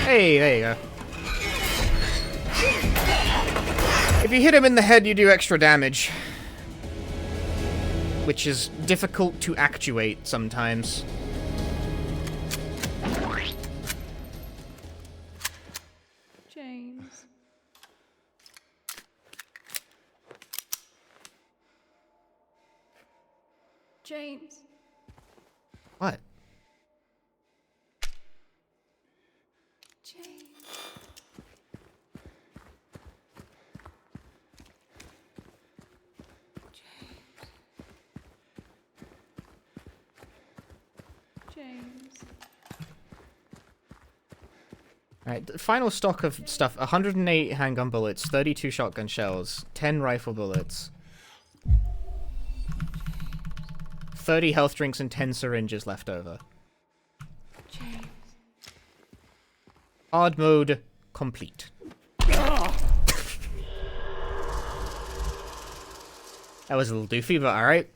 Hey, there you go. If you hit him in the head, you do extra damage. Which is difficult to actuate sometimes. James. James. What? Alright, final stock of stuff. 108 handgun bullets, 32 shotgun shells, 10 rifle bullets. 30 health drinks and 10 syringes left over. James. Hard mode complete. That was a little doofy, but alright.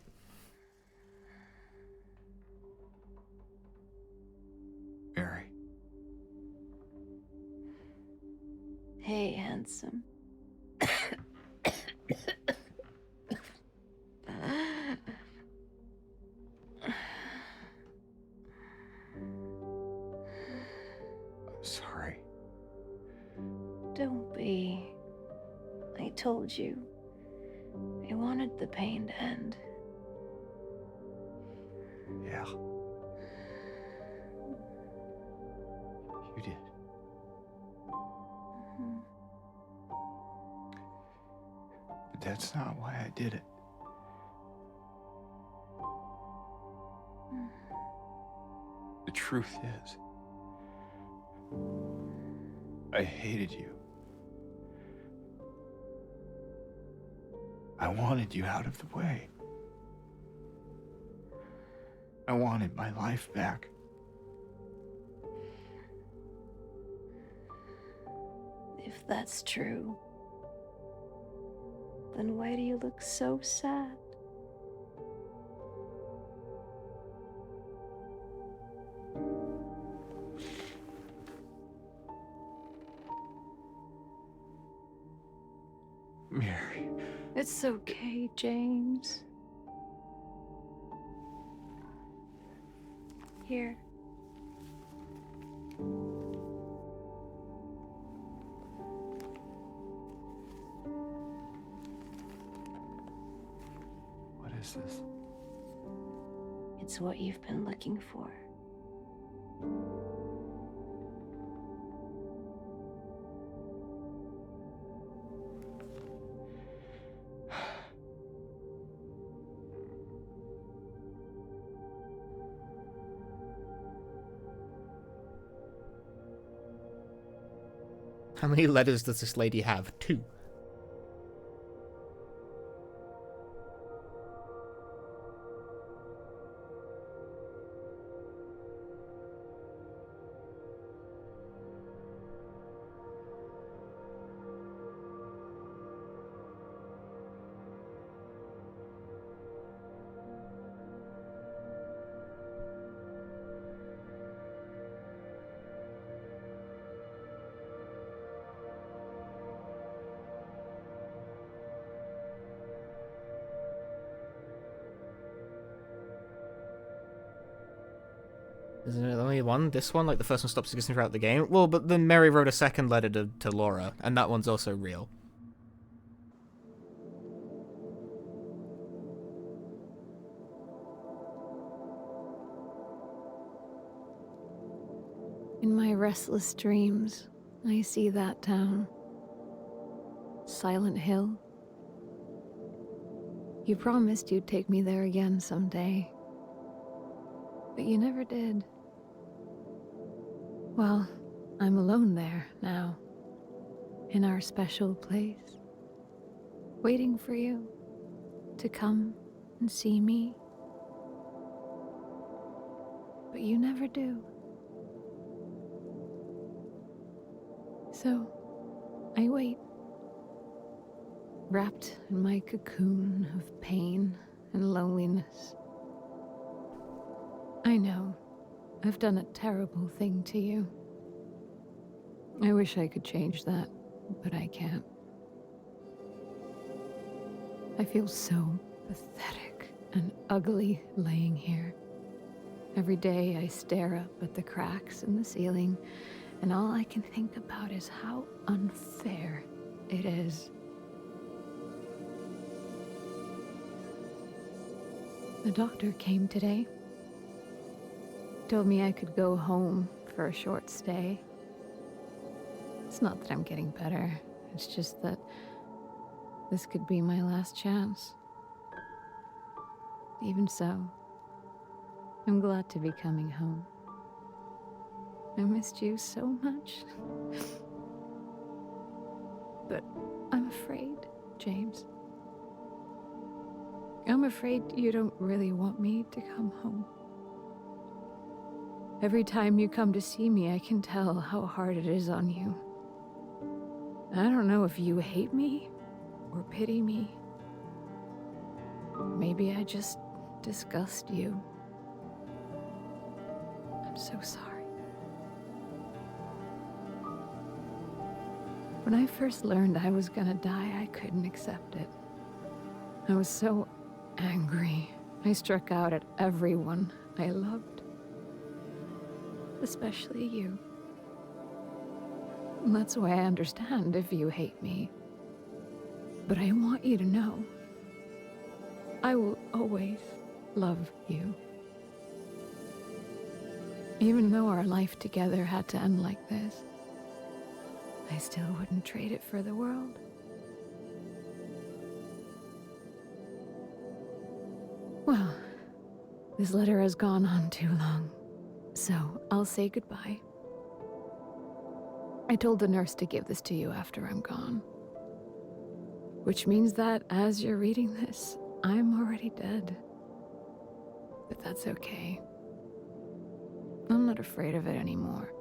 Mary. Hey, handsome. Sorry. Don't be. I told you. I wanted the pain to end. Yeah. You did. But that's not why I did it. The truth is, I hated you. I wanted you out of the way. I wanted my life back. If that's true, then why do you look so sad? Mary. It's okay, James. Here. What is this? It's what you've been looking for. How many letters does this lady have? 2. Isn't it only one? This one? Like, the first one stops existing throughout the game? Well, but then Mary wrote a second letter to Laura, and that one's also real. In my restless dreams, I see that town. Silent Hill. You promised you'd take me there again someday. But you never did. Well, I'm alone there now. In our special place. Waiting for you to come and see me. But you never do. So, I wait. Wrapped in my cocoon of pain and loneliness. I know, I've done a terrible thing to you. I wish I could change that, but I can't. I feel so pathetic and ugly laying here. Every day I stare up at the cracks in the ceiling, and all I can think about is how unfair it is. The doctor came today. Told me I could go home for a short stay. It's not that I'm getting better. It's just that this could be my last chance. Even so, I'm glad to be coming home. I missed you so much. But I'm afraid, James. I'm afraid you don't really want me to come home. Every time you come to see me, I can tell how hard it is on you. I don't know if you hate me or pity me. Maybe I just disgust you. I'm so sorry. When I first learned I was gonna die, I couldn't accept it. I was so angry. I struck out at everyone I loved. Especially you. And that's why I understand if you hate me. But I want you to know, I will always love you. Even though our life together had to end like this, I still wouldn't trade it for the world. Well, this letter has gone on too long, so I'll say goodbye. I told the nurse to give this to you after I'm gone. Which means that as you're reading this, I'm already dead. But that's okay. I'm not afraid of it anymore.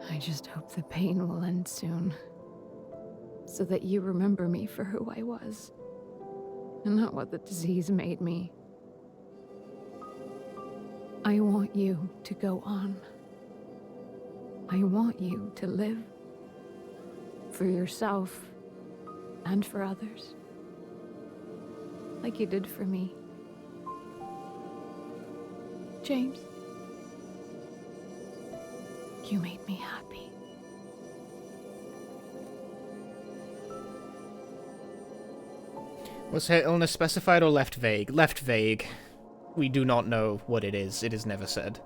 I just hope the pain will end soon. So that you remember me for who I was. And not what the disease made me. I want you to go on. I want you to live. For yourself. And for others. Like you did for me. James. You made me happy. Was her illness specified or left vague? Left vague. We do not know what it is. It is never said.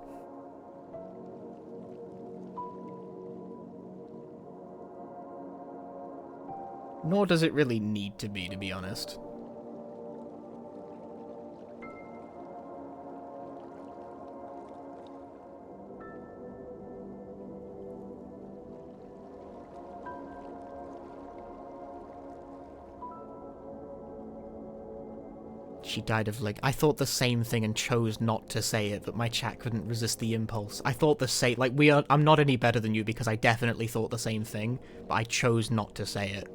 Nor does it really need to be honest. She died of I thought the same thing and chose not to say it, but my chat couldn't resist the impulse. I thought the same, I'm not any better than you because I definitely thought the same thing, but I chose not to say it.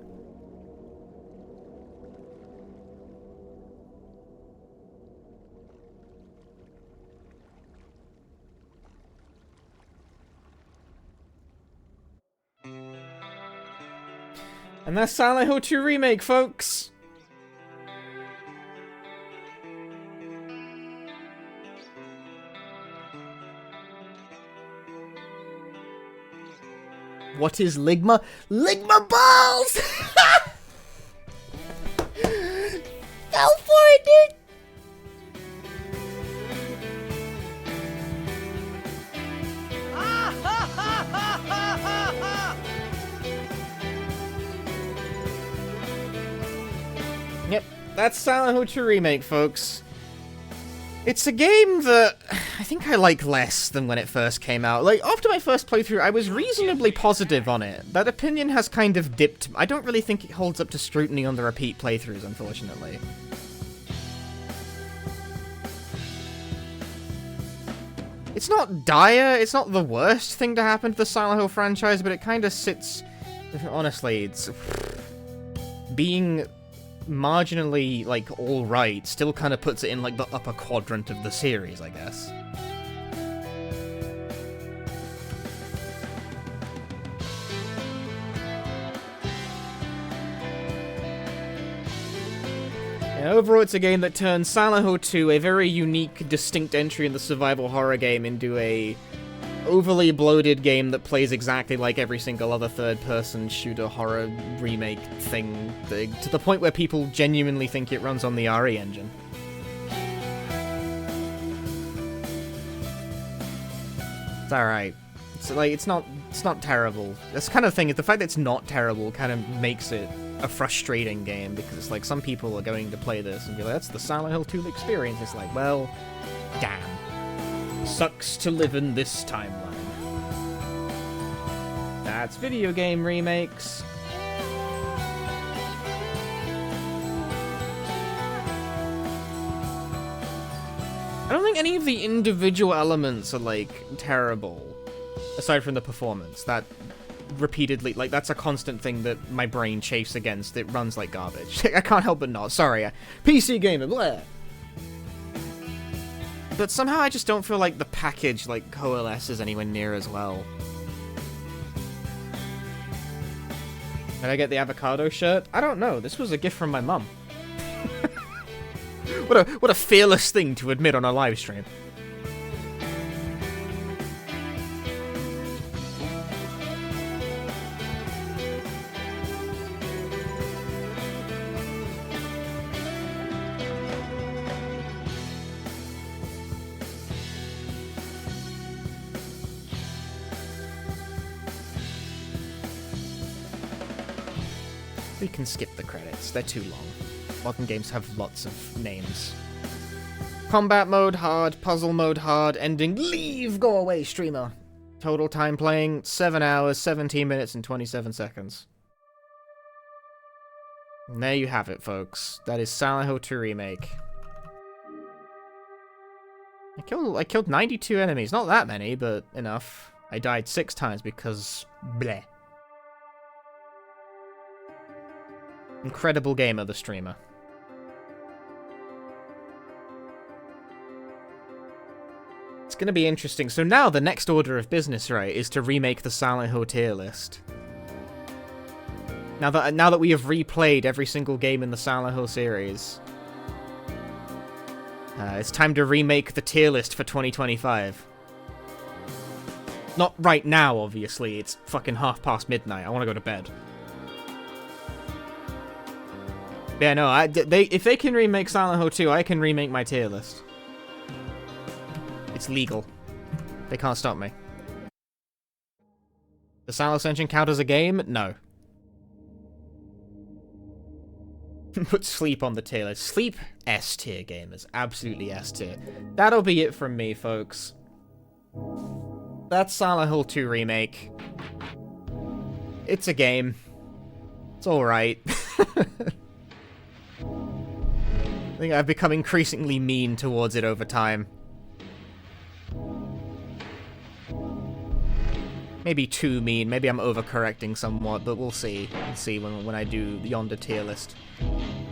And that's Silent Hill 2 Remake, folks! What is Ligma? Ligma balls! Fell for it, dude! Yep, that's Silent Hill 2 Remake, folks. It's a game that I think I like less than when it first came out. After my first playthrough, I was reasonably positive on it. That opinion has kind of dipped. I don't really think it holds up to scrutiny on the repeat playthroughs, unfortunately. It's not dire, it's not the worst thing to happen to the Silent Hill franchise, but it kind of sits... Honestly, it's... being marginally, alright, still kind of puts it in, the upper quadrant of the series, I guess. Yeah, overall, it's a game that turns Silent Hill 2, a very unique, distinct entry in the survival horror game, into a overly bloated game that plays exactly like every single other third-person shooter horror remake thing, to the point where people genuinely think it runs on the RE engine. It's alright. It's not terrible. That's the kind of thing, the fact that it's not terrible kind of makes it a frustrating game, because it's some people are going to play this and be like, that's the Silent Hill 2 experience. It's like, well, damn. Sucks to live in this timeline. That's video game remakes. I don't think any of the individual elements are, like, terrible. Aside from the performance. That repeatedly, like, that's a constant thing that my brain chafes against. It runs like garbage. I can't help but not. Sorry. PC gamer, bleh. But somehow I just don't feel like the package, like, coalesces anywhere near as well. Did I get the avocado shirt? I don't know. This was a gift from my mum. What a fearless thing to admit on a live stream. We can skip the credits, they're too long. Modern games have lots of names. Combat mode hard, puzzle mode hard, ending leave, go away streamer. Total time playing 7 hours, 17 minutes and 27 seconds. And there you have it, folks. That is Silent Hill 2 Remake. I killed 92 enemies, not that many, but enough. I died 6 times because bleh. Incredible gamer, the streamer. It's gonna be interesting. So now the next order of business, right, is to remake the Silent Hill tier list. Now that we have replayed every single game in the Silent Hill series, it's time to remake the tier list for 2025. Not right now, obviously. It's fucking midnight. I want to go to bed. Yeah, no, if they can remake Silent Hill 2, I can remake my tier list. It's legal. They can't stop me. Does Silent Ascension count as a game? No. Put Sleep on the tier list. Sleep, S tier gamers. Absolutely S tier. That'll be it from me, folks. That's Silent Hill 2 Remake. It's a game. It's alright. I think I've become increasingly mean towards it over time. Maybe too mean, maybe I'm overcorrecting somewhat, but we'll see. We'll see when I do the Yonder tier list.